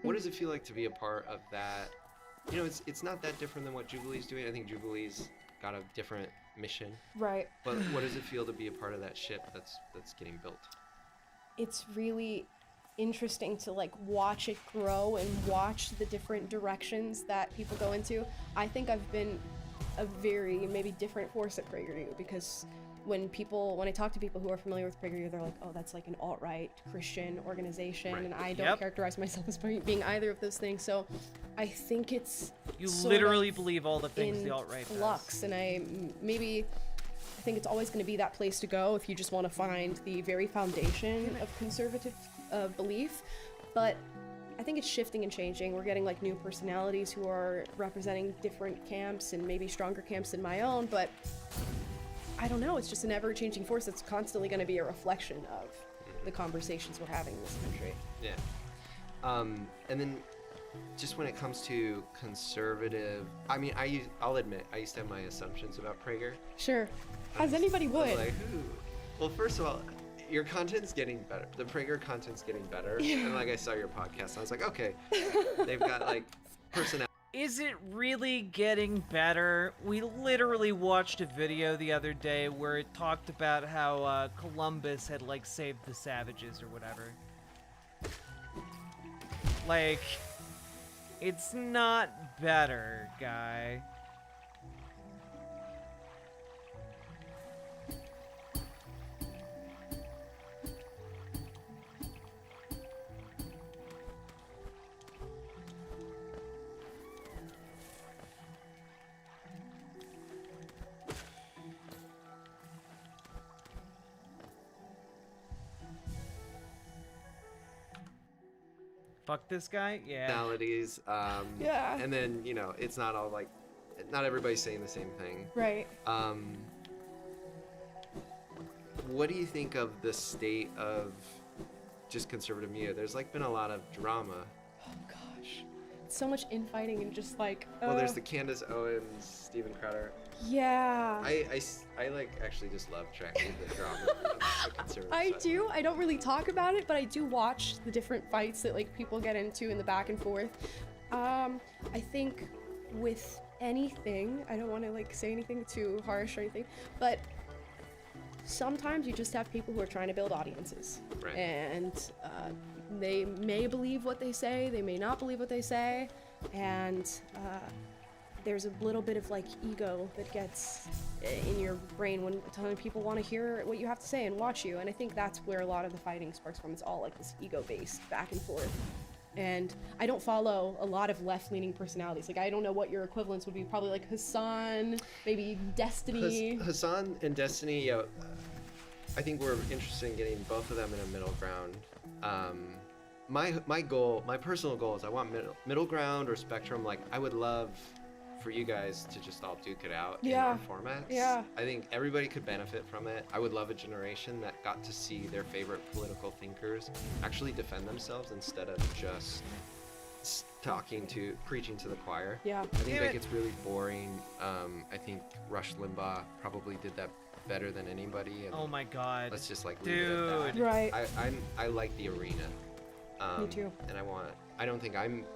What does it feel like to be a part of that? You know, it's not that different than what Jubilee's doing. I think Jubilee's got a different mission. Right. But what does it feel to be a part of that ship that's getting built? It's really interesting to like watch it grow and watch the different directions that people go into. I think I've been a very maybe different force at PragerU, because when I talk to people who are familiar with PragerU, they're like, oh, that's like an alt-right Christian organization, and I don't characterize myself as being either of those things. So I think it's you literally believe all the things the alt-right flux, and I think it's always going to be that place to go if you just want to find the very foundation of conservative belief. But I think it's shifting and changing. We're getting like new personalities who are representing different camps and maybe stronger camps than my own, but I don't know, it's just an ever-changing force that's constantly going to be a reflection of the conversations we're having in this country. Yeah. And then just when it comes to conservative, I mean, I'll admit, I used to have my assumptions about Prager. Sure. As anybody would. Like, well, first of all, your content's getting better. The Prager content's getting better. Yeah. And like, I saw your podcast, and I was like, okay, they've got like personality. Is it really getting better? We literally watched a video the other day where it talked about how Columbus had like saved the savages or whatever. Like, it's not better, guy. Fuck this guy? Yeah. Personalities. Yeah. And then, you know, it's not all like, not everybody's saying the same thing. Right. What do you think of the state of just conservative media? There's like been a lot of drama. Oh gosh. So much infighting and just like. Well, there's the Candace Owens, Steven Crowder. Yeah. I like actually just love tracking the drama. On the conservative I side. do. I don't really talk about it, but I do watch the different fights that like people get into in the back and forth. I think with anything, I don't want to like say anything too harsh or anything, but sometimes you just have people who are trying to build audiences. Right. And they may believe what they say, they may not believe what they say, and there's a little bit of like ego that gets in your brain when a ton of people want to hear what you have to say and watch you, and I think that's where a lot of the fighting sparks from. It's all like this ego-based back and forth. And I don't follow a lot of left-leaning personalities. Like, I don't know what your equivalents would be. Probably like Hassan, maybe Destiny. Hassan and Destiny, yeah, I think we're interested in getting both of them in a middle ground. My goal, my personal goal is I want middle ground or spectrum. Like, I would love for you guys to just all duke it out in our formats. Yeah. I think everybody could benefit from it. I would love a generation that got to see their favorite political thinkers actually defend themselves instead of just preaching to the choir. Yeah. I think that gets really boring. I think Rush Limbaugh probably did that better than anybody. And oh my god. Let's just like leave it at that. Right. I like the arena. Me too. And I don't think I'm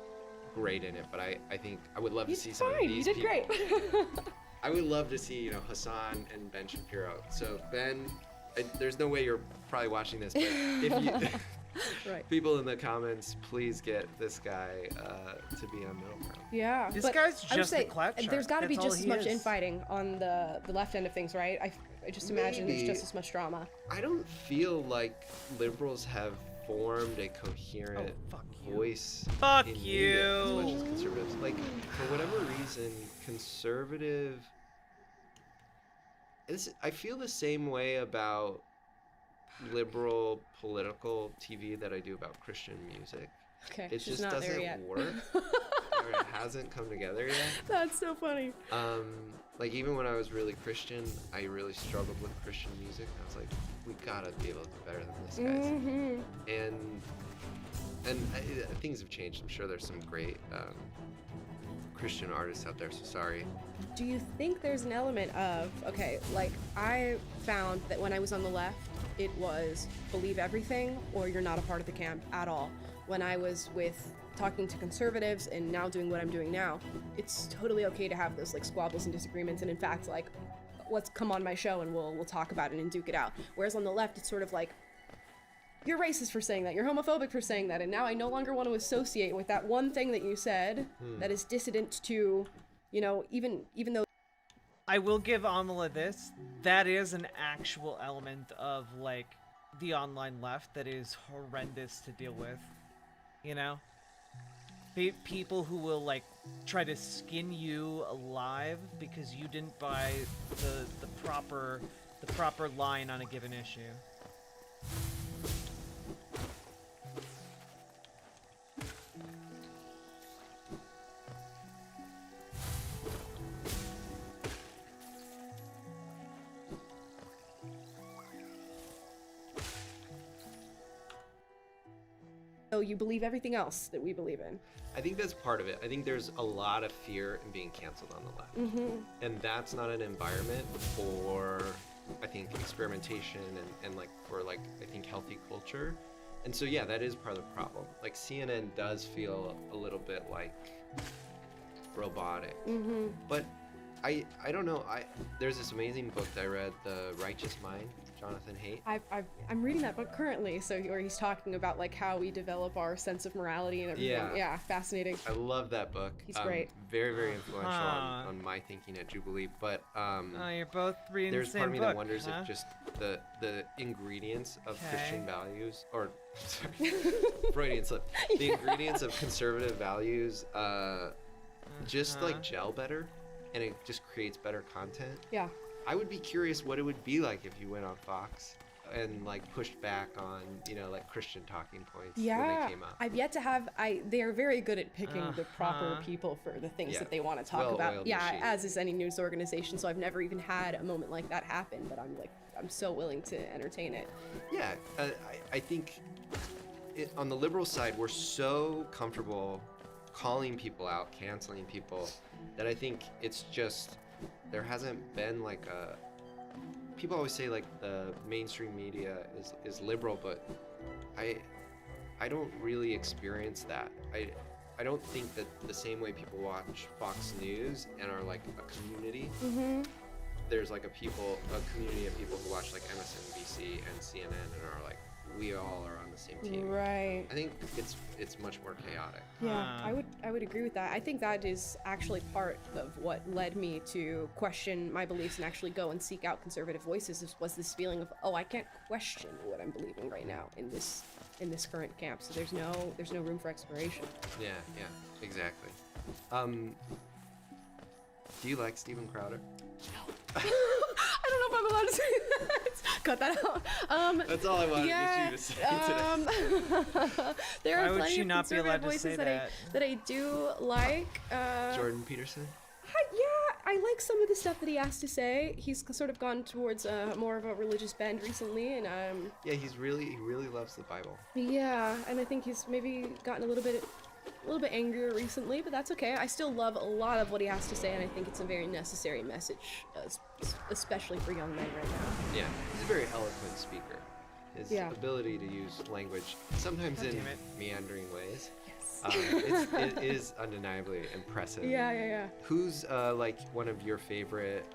great in it, but I think I would love to see some of these You did people. great. I would love to see, you know, Hassan and Ben Shapiro. So Ben, there's no way you're probably watching this, but if you right. people in the comments, please get this guy to be on middle ground. Yeah. This but guy's I would just say, a clout shark. there's got to be That's all just as he much is. infighting on the left end of things, right? I just imagine Maybe. there's just as much drama. I don't feel like liberals have formed a coherent voice Fuck in media as much you. as conservatives. Like, for whatever reason, conservative... I feel the same way about liberal political TV that I do about Christian music. Okay, It she's just not there doesn't yet. work. Or it hasn't come together yet. That's so funny. Like, even when I was really Christian, I really struggled with Christian music. I was like, we gotta be able to do better than this, guys. Mm-hmm. And things have changed. I'm sure there's some great Christian artists out there, so sorry. Do you think there's an element of, okay, like I found that when I was on the left, it was believe everything or you're not a part of the camp at all. When I was with talking to conservatives and now doing what I'm doing now, it's totally okay to have those like squabbles and disagreements, and in fact, like, let's come on my show and we'll talk about it and duke it out. Whereas on the left, it's sort of like, you're racist for saying that, you're homophobic for saying that, and now I no longer want to associate with that one thing that you said that is dissident to, you know, even though I will give Amala this. That is an actual element of, like, the online left that is horrendous to deal with. You know? People who will, like, try to skin you alive because you didn't buy the proper line on a given issue. So you believe everything else that we believe in. I think that's part of it. I think there's a lot of fear in being canceled on the left. Mm-hmm. And that's not an environment for, I think, experimentation and like, for like, I think, healthy culture. And so, yeah, that is part of the problem. Like, CNN does feel a little bit like robotic. Mm-hmm. But I don't know. There's this amazing book that I read, The Righteous Mind, Jonathan Haidt. I'm reading that book currently, where he's talking about like how we develop our sense of morality and everything. Yeah, fascinating. I love that book. He's great. Very, very influential on my thinking at Jubilee. But you're both reading there's the same part of me book, that wonders huh? if just the ingredients of Christian values, or sorry, Freudian slip, the ingredients of conservative values, just like gel better, and it just creates better content. Yeah. I would be curious what it would be like if you went on Fox and like pushed back on, you know, like Christian talking points when they came up. I've yet to have. They are very good at picking the proper people for the things that they want to talk about. Yeah, machine. as is any news organization. So I've never even had a moment like that happen. But I'm so willing to entertain it. Yeah, I think on the liberal side, we're so comfortable calling people out, canceling people, that I think it's just, there hasn't been like a, people always say like the mainstream media is liberal, but I don't really experience that. I don't think that the same way people watch Fox News and are like a community, there's like a community of people who watch like MSNBC and CNN and are like, we all are on the same team. Right. I think it's much more chaotic. Yeah, I would agree with that. I think that is actually part of what led me to question my beliefs and actually go and seek out conservative voices. Was this feeling of, oh, I can't question what I'm believing right now in this current camp. So there's no room for exploration. Yeah, exactly. Do you like Steven Crowder? I don't know if I'm allowed to say that. Cut that out. That's all I wanted you to say today. There Why are would plenty she of not be allowed conservative to say voices that I do like. Jordan Peterson? I like some of the stuff that he has to say. He's sort of gone towards more of a religious bend recently, and yeah, he really loves the Bible. Yeah, and I think he's maybe gotten a little bit angrier recently, but that's okay. I still love a lot of what he has to say, and I think it's a very necessary message, especially for young men right now. Yeah, he's a very eloquent speaker. His ability to use language, sometimes in meandering ways, it is undeniably impressive. Yeah. Who's like one of your favorite,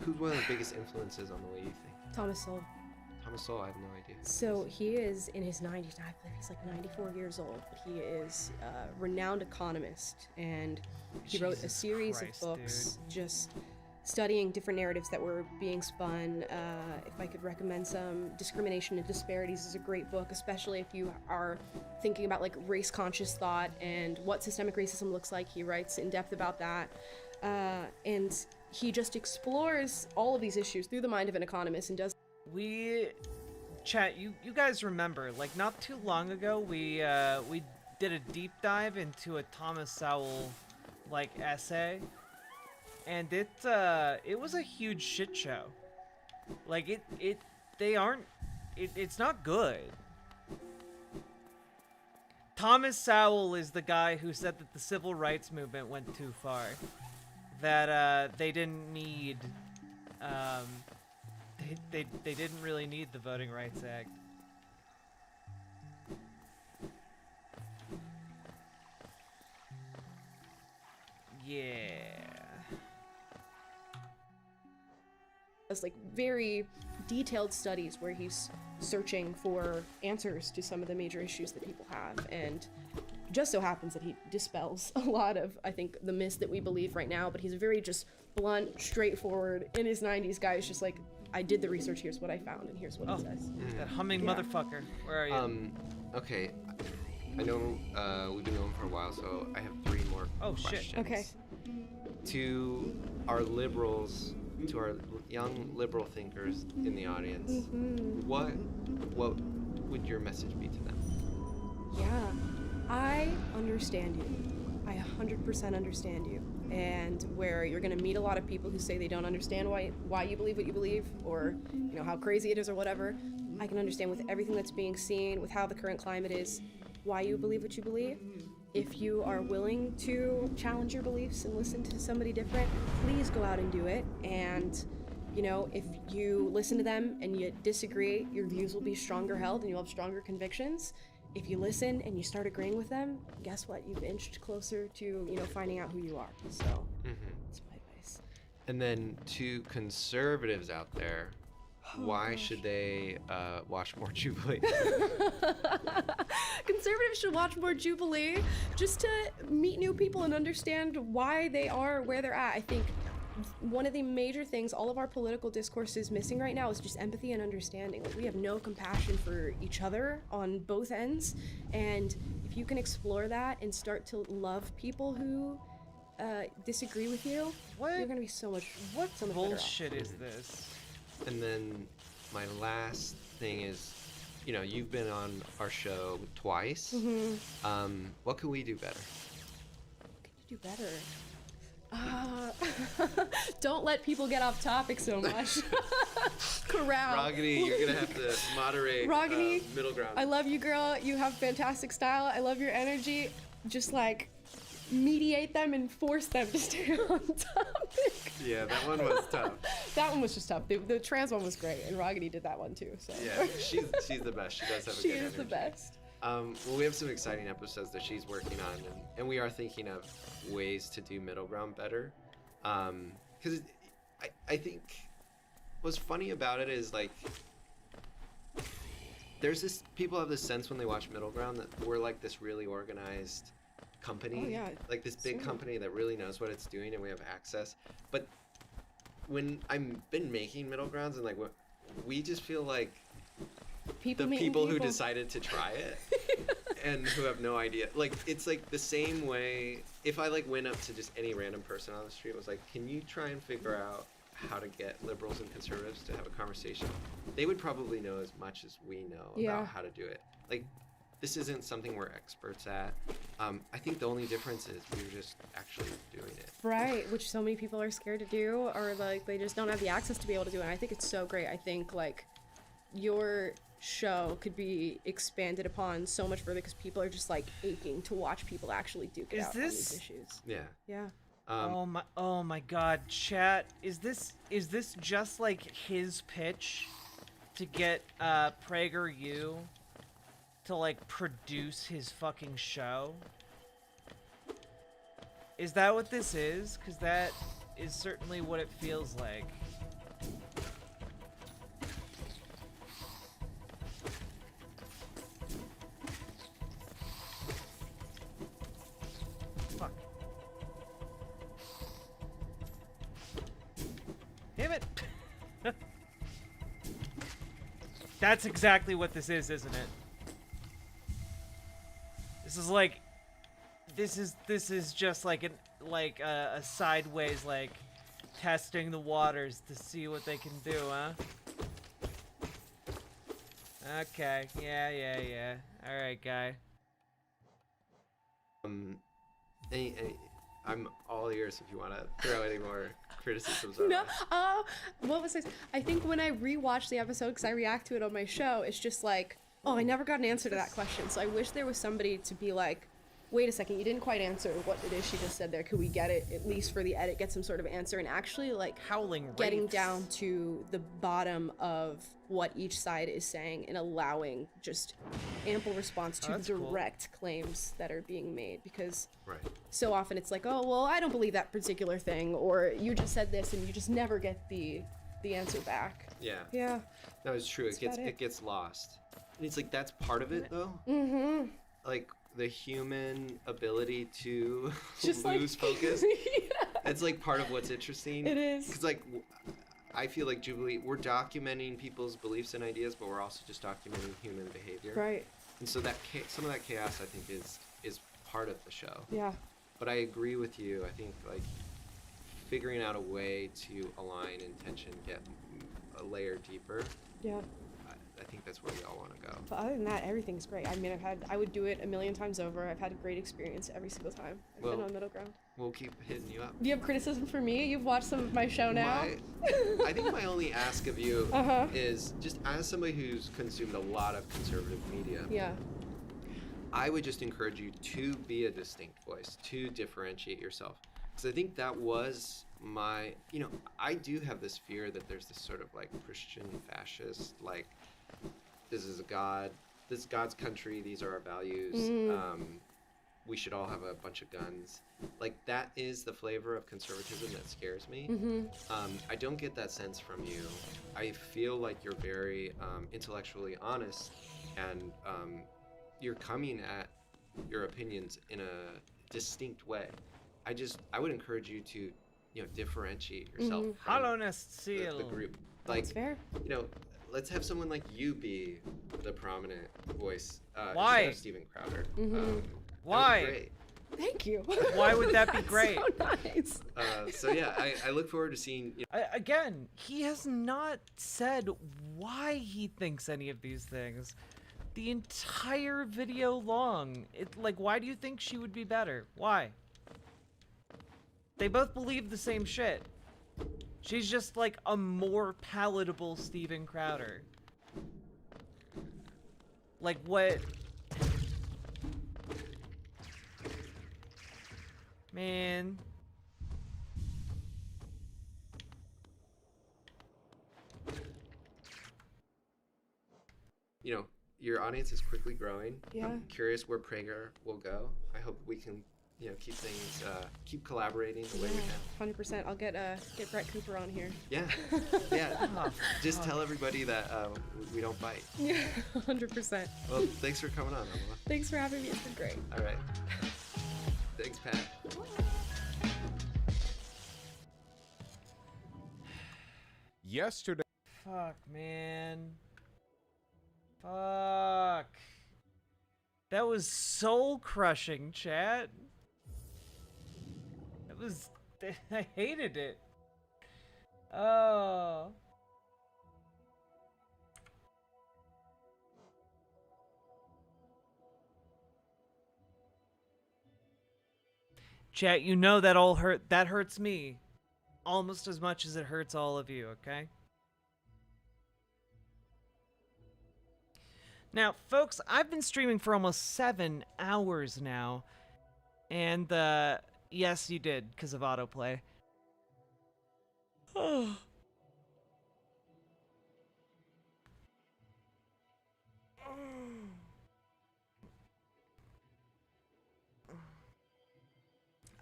who's one of the biggest influences on the way you think? Thomas Sowell. Thomas Sowell, I have no idea. So he is in his 90s, I believe he's like 94 years old, but he is a renowned economist, and he wrote a series of books just studying different narratives that were being spun. If I could recommend some, Discrimination and Disparities is a great book, especially if you are thinking about like race-conscious thought and what systemic racism looks like. He writes in depth about that, and he just explores all of these issues through the mind of an economist and does. Chat, you guys remember, like not too long ago, we did a deep dive into a Thomas Sowell like essay, and it was a huge shit show. Like it's not good. Thomas Sowell is the guy who said that the civil rights movement went too far, that they didn't need they didn't really need the Voting Rights Act. Yeah. Does like very detailed studies where he's searching for answers to some of the major issues that people have, and just so happens that he dispels a lot of, I think, the myths that we believe right now, but he's a very just blunt, straightforward. In his 90s, guy is just like, I did the research, here's what I found, and here's what it says. That humming motherfucker. Where are you? Okay. I know we've been going for a while, so I have 3 more questions. Shit. Okay. To our liberals, to our young liberal thinkers in the audience, what would your message be to them? Yeah, I understand you. I 100% understand you. And where you're gonna meet a lot of people who say they don't understand why you believe what you believe, or how crazy it is or whatever. I can understand with everything that's being seen, with how the current climate is, why you believe what you believe. If you are willing to challenge your beliefs and listen to somebody different, please go out and do it. And if you listen to them and you disagree, your views will be stronger held and you'll have stronger convictions. If you listen and you start agreeing with them, guess what? You've inched closer to, finding out who you are. So that's my advice. And then to conservatives out there, why should they watch more Jubilee? Conservatives should watch more Jubilee just to meet new people and understand why they are where they're at. I think one of the major things all of our political discourse is missing right now is just empathy and understanding. Like, we have no compassion for each other on both ends, and if you can explore that and start to love people who disagree with you, you're gonna be so much better off. Bullshit is this? And then my last thing is, you've been on our show twice. What can we do better? What can you do better? Don't let people get off topic so much. Corral. Ragini, you're gonna have to moderate. Ragini, middle ground. I love you, girl. You have fantastic style. I love your energy. Just mediate them and force them to stay on topic. Yeah, that one was tough. That one was just tough. The trans one was great, and Ragini did that one too. So yeah, she's the best. She does have a she good is energy. The best. Well, we have some exciting episodes that she's working on, and we are thinking of ways to do middle ground better. Because I think what's funny about it is there's this, people have this sense when they watch middle ground that we're like this really organized company, oh, yeah. like this big company that really knows what it's doing and we have access. But when I've been making middle grounds and we just feel like the people who decided to try it and who have no idea. It's the same way if I went up to just any random person on the street and was like, can you try and figure out how to get liberals and conservatives to have a conversation? They would probably know as much as we know about how to do it. This isn't something we're experts at. I think the only difference is we're just actually doing it. Right, which so many people are scared to do, or they just don't have the access to be able to do it. And I think it's so great. I think your show could be expanded upon so much further because people are just aching to watch people actually duke it out on these issues. Yeah. Oh my God, chat! Is this just his pitch to get PragerU to produce his fucking show? Is that what this is? Because that is certainly what it feels like. Fuck. Damn it! That's exactly what this is, isn't it? This is just a sideways testing the waters to see what they can do, huh? Okay, yeah. All right, guy. I'm all ears if you want to throw any more criticisms on No, what was this? I think when I rewatch the episode, because I react to it on my show, it's just oh, I never got an answer to that question. So I wish there was somebody to be wait a second, you didn't quite answer what it is she just said there. Could we get it, at least for the edit, get some sort of answer and actually howling getting rates. down to the bottom of what each side is saying and allowing just ample response to direct claims that are being made, because so often it's oh, well, I don't believe that particular thing, or you just said this, and you just never get the answer back. Yeah. No, it's true. It gets lost. And it's that's part of it though. The human ability to just lose focus. It's like part of what's interesting. It is. Because like, I feel like Jubilee, we're documenting people's beliefs and ideas, but we're also just documenting human behavior. Right. And so that some of that chaos, I think, is part of the show. Yeah. But I agree with you. I think like figuring out a way to align intention, get a layer deeper. Yeah. I think that's where we all want to go. But other than that, everything's great. I mean, I would do it a million times over. I've had a great experience every single time. I've been on middle ground. We'll keep hitting you up. Do you have criticism for me? You've watched some of my show now. I think my only ask of you is just as somebody who's consumed a lot of conservative media. Yeah. I would just encourage you to be a distinct voice, to differentiate yourself. Because I think that was my, I do have this fear that there's this sort of like Christian fascist, like, this is God's country, these are our values, we should all have a bunch of guns. Like, that is the flavor of conservatism that scares me. I don't get that sense from you. I feel like you're very intellectually honest, and you're coming at your opinions in a distinct way. I would encourage you to, differentiate yourself from the group. Like, that's fair. Let's have someone like you be the prominent voice. Why? Instead of Steven Crowder. Why? That would be great. Thank you. Why would that be great? So nice. So yeah, I look forward to seeing. Again, he has not said why he thinks any of these things. The entire video long. Why do you think she would be better? Why? They both believe the same shit. She's just like a more palatable Steven Crowder. Like what? Man. Your audience is quickly growing. Yeah. I'm curious where Prager will go. I hope we can, keep things, keep collaborating the way we have. 100%. I'll get Brett Cooper on here. Yeah. Yeah. Just tell everybody that we don't bite. Yeah, 100%. Well, thanks for coming on, Emma. Thanks for having me. It's been great. All right. Thanks, Pat. Yesterday. Fuck, man. Fuck. That was soul crushing, chat. I hated it. Oh. Chat, that hurts me almost as much as it hurts all of you, okay? Now, folks, I've been streaming for almost 7 hours now. And, yes, you did, because of autoplay. Oh.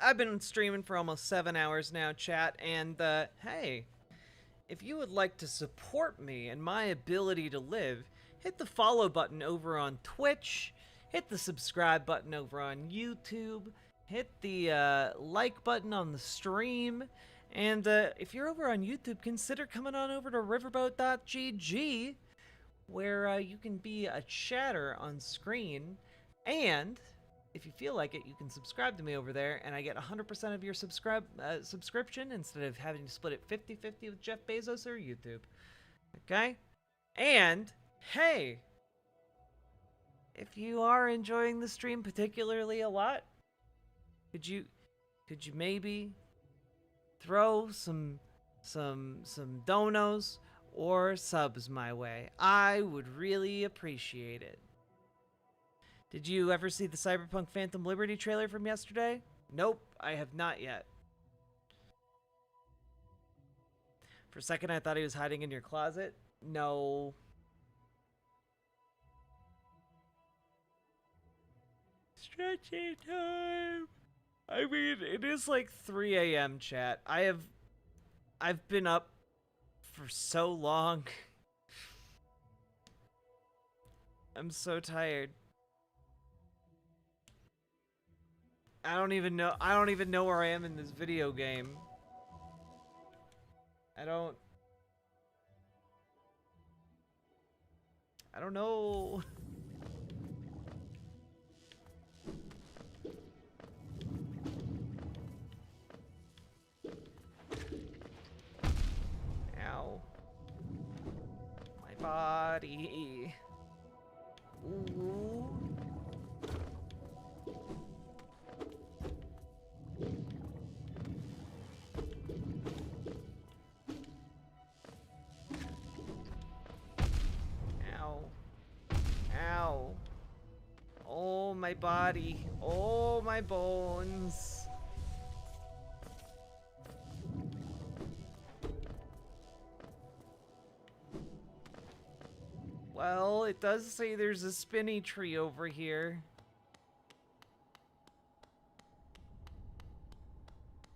I've been streaming for almost 7 hours now, chat, and, hey, if you would like to support me and my ability to live, hit the follow button over on Twitch, hit the subscribe button over on YouTube, hit the like button on the stream, and if you're over on YouTube, consider coming on over to riverboat.gg, where you can be a chatter on screen, and if you feel like it, you can subscribe to me over there, and I get 100% of your subscription instead of having to split it 50-50 with Jeff Bezos or YouTube. Okay? And, hey, if you are enjoying the stream particularly a lot, could you maybe throw some donos or subs my way? I would really appreciate it. Did you ever see the Cyberpunk Phantom Liberty trailer from yesterday? Nope, I have not yet. For a second, I thought he was hiding in your closet. No. Stretching time. I mean, it is like 3 a.m. chat. I've been up for so long. I'm so tired. I don't even know where I am in this video game. I don't know. Ow. My body. Ooh. Ow. Ow. Oh, my body. Oh, my bones. Well, it does say there's a spinny tree over here.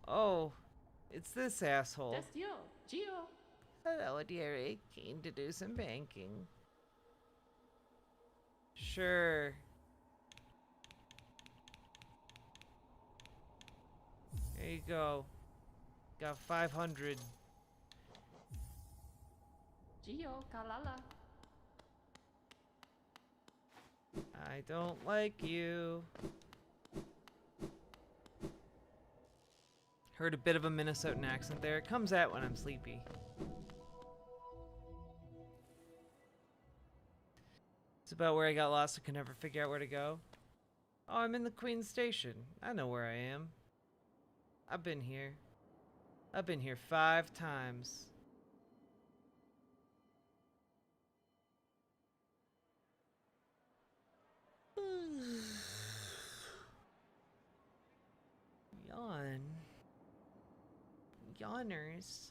Oh, it's this asshole. That's Gio. Hello, dearie. Keen to do some banking. Sure. There you go. Got 500. Gio, Kalala. I don't like you. Heard a bit of a Minnesotan accent there. It comes out when I'm sleepy. It's about where I got lost and could never figure out where to go. Oh, I'm in the Queen Station. I know where I am. I've been here. I've been here 5 times. Yawn. Yawners.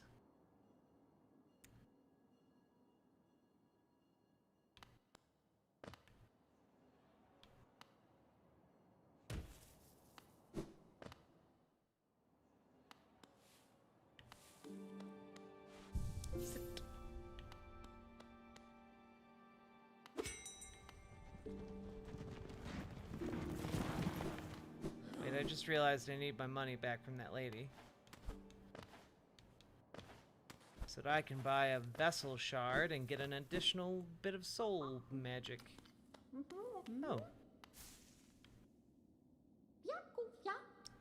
Sit. Wait, I just realized I need my money back from that lady. So that I can buy a vessel shard and get an additional bit of soul magic. No.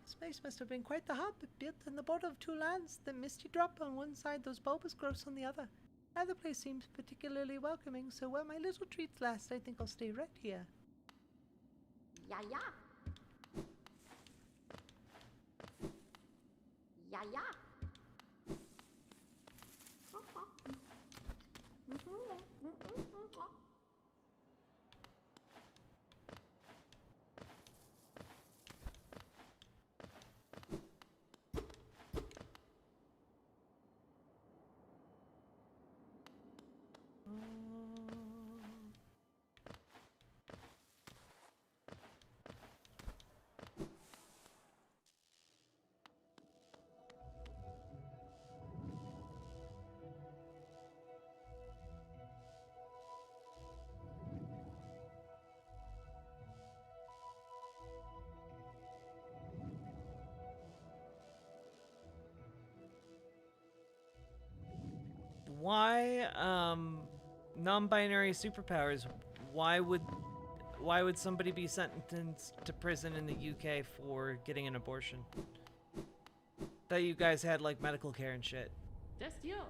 This place must have been quite the hub, built on the border of 2 lands. The misty drop on one side, those bulbous growths on the other. Neither place seems particularly welcoming, so while my little treats last, I think I'll stay right here. Yeah. Why, non-binary superpowers? Why would somebody be sentenced to prison in the UK for getting an abortion? That you guys had like medical care and shit. That's Gio.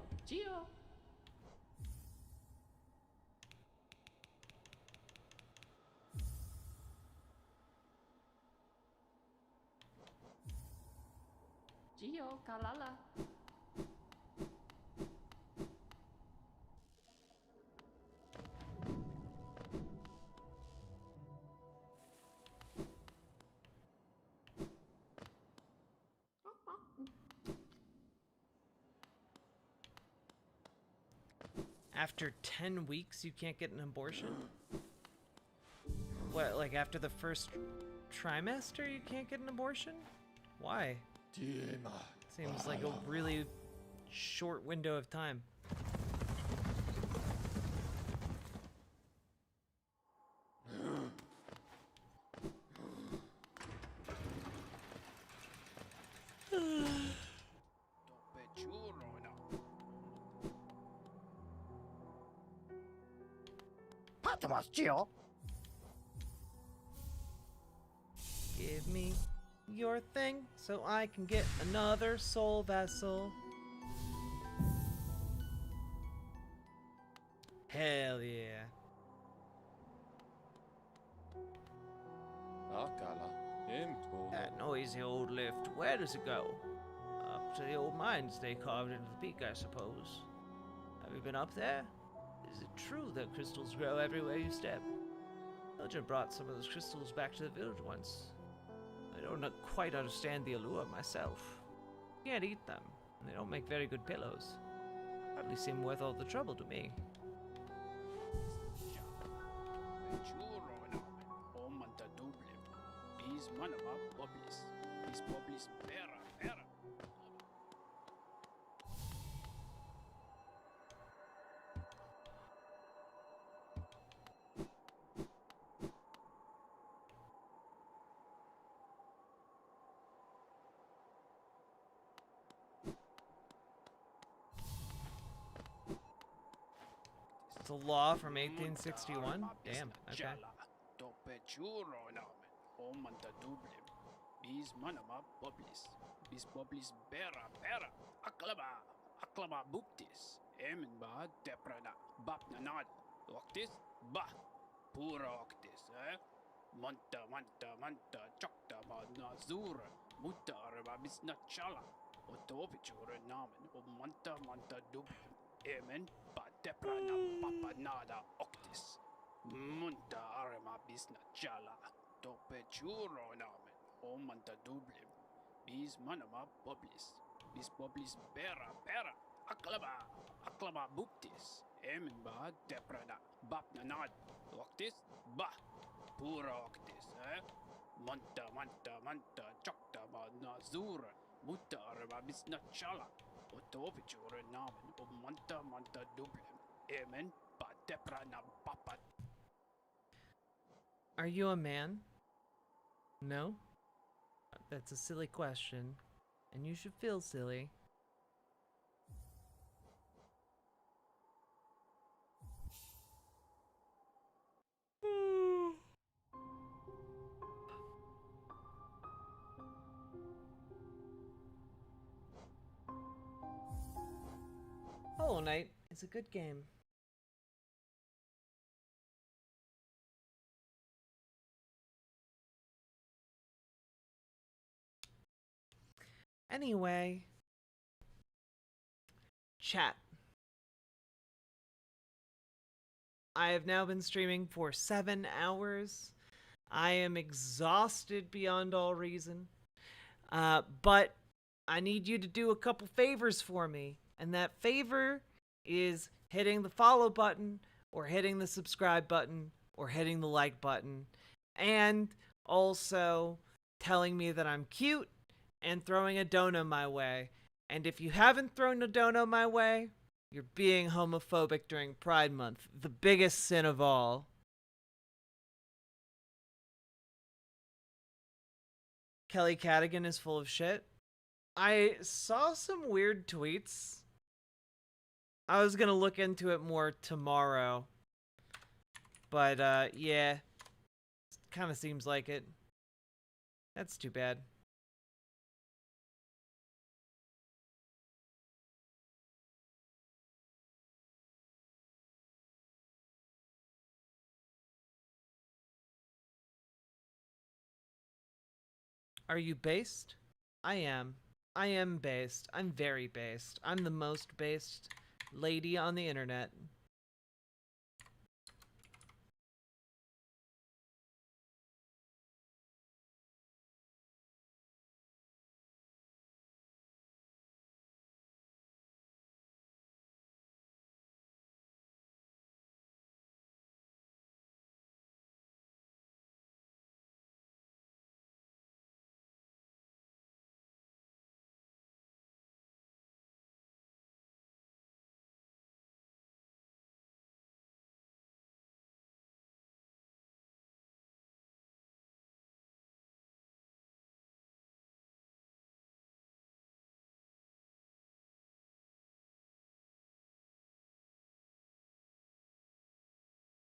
Gio, Kalala. After 10 weeks, you can't get an abortion? What, like after the first trimester, you can't get an abortion? Why? Seems like a really short window of time. Give me your thing so I can get another soul vessel. Hell yeah. That noisy old lift, where does it go? Up to the old mines they carved into the peak, I suppose. Have you been up there? Is it true that crystals grow everywhere you step? Villager brought some of those crystals back to the village once. I don't quite understand the allure myself. Can't eat them, and they don't make very good pillows. Hardly seem worth all the trouble to me. It's a law from 1861? Damn, okay. Bis manama boblis. Bis boblis bera bera. Aklama buptis. Emin ba deprana. Bap nanad. Octis ba. Pura octis, eh? Manta. Chokta ba nazura. Mutta arba bis nachala. Otopichura namen. O manta dublim. Emin ba deprana. Papa nada octis. Munta arma bis nachala. Topechuro namen. Manta dublim. Bis manama boblis. Bis boblis bera. Aklama buptis. Emin ba deprana. Bap nanad. Octis ba. Pura octis, eh? Manta. Chokta ba nazura. Mutta arba bis nachala. Otopichura namen. O manta dublim. Emin ba deprana papa. Are you a man? No? That's a silly question, and you should feel silly. Hollow Knight is a good game. Anyway, chat. I have now been streaming for 7 hours. I am exhausted beyond all reason. But I need you to do a couple favors for me. And that favor is hitting the follow button, or hitting the subscribe button, or hitting the like button. And also telling me that I'm cute and throwing a dono my way. And if you haven't thrown a dono my way, you're being homophobic during Pride Month, the biggest sin of all. Kelly Cadigan is full of shit. I saw some weird tweets. I was gonna look into it more tomorrow. But, yeah. Kinda seems like it. That's too bad. Are you based? I am. I am based. I'm very based. I'm the most based lady on the internet.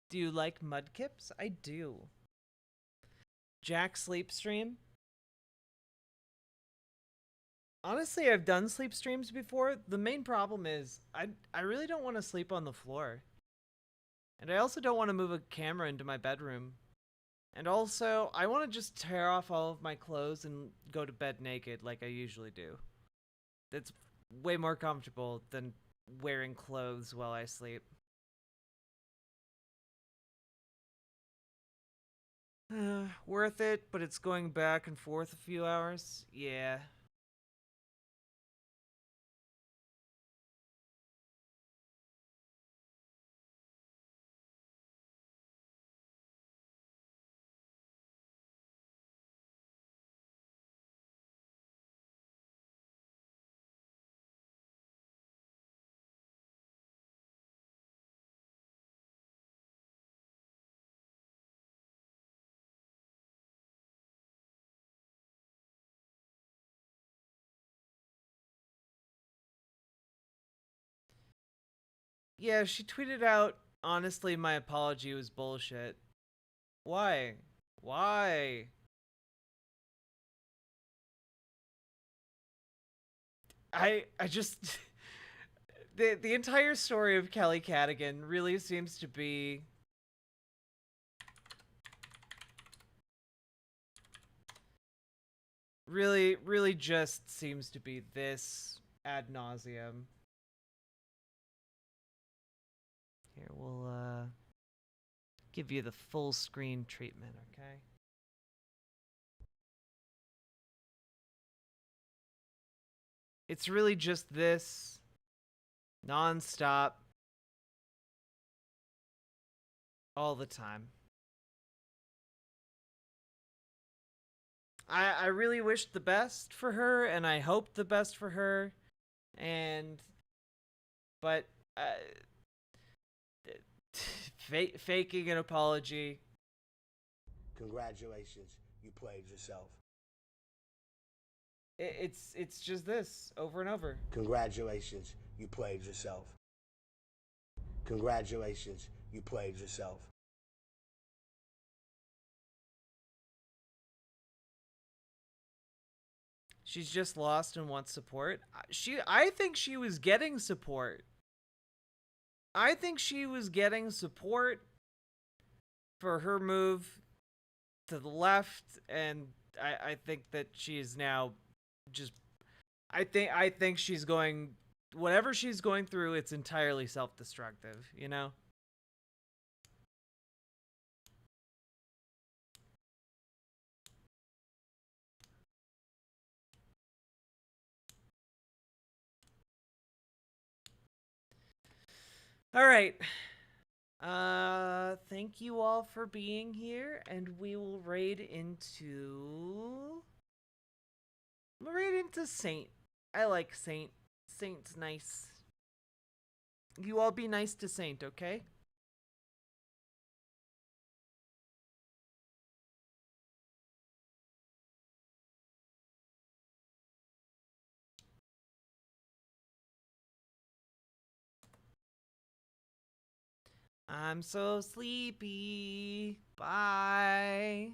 Do you like Mudkips? I do. Jack sleep stream? Honestly, I've done sleep streams before. The main problem is I really don't want to sleep on the floor. And I also don't want to move a camera into my bedroom. And also, I want to just tear off all of my clothes and go to bed naked like I usually do. It's way more comfortable than wearing clothes while I sleep. Worth it, but it's going back and forth a few hours. Yeah. Yeah, she tweeted out, honestly, my apology was bullshit. Why? Why? I just the entire story of Kelly Cadigan really seems to be really just seems to be this ad nauseum. Here, we'll give you the full screen treatment, okay? It's really just this nonstop all the time. I really wished the best for her, and I hoped the best for her, but faking an apology. Congratulations, you played yourself. It's just this over and over. Congratulations, you played yourself. Congratulations, you played yourself. She's just lost and wants support. I think she was getting support. I think she was getting support for her move to the left, and I think that she is now just I think she's going whatever she's going through, it's entirely self-destructive, you know? All right. Thank you all for being here, and we will raid into Saint. I like Saint. Saint's nice. You all be nice to Saint, okay? I'm so sleepy. Bye.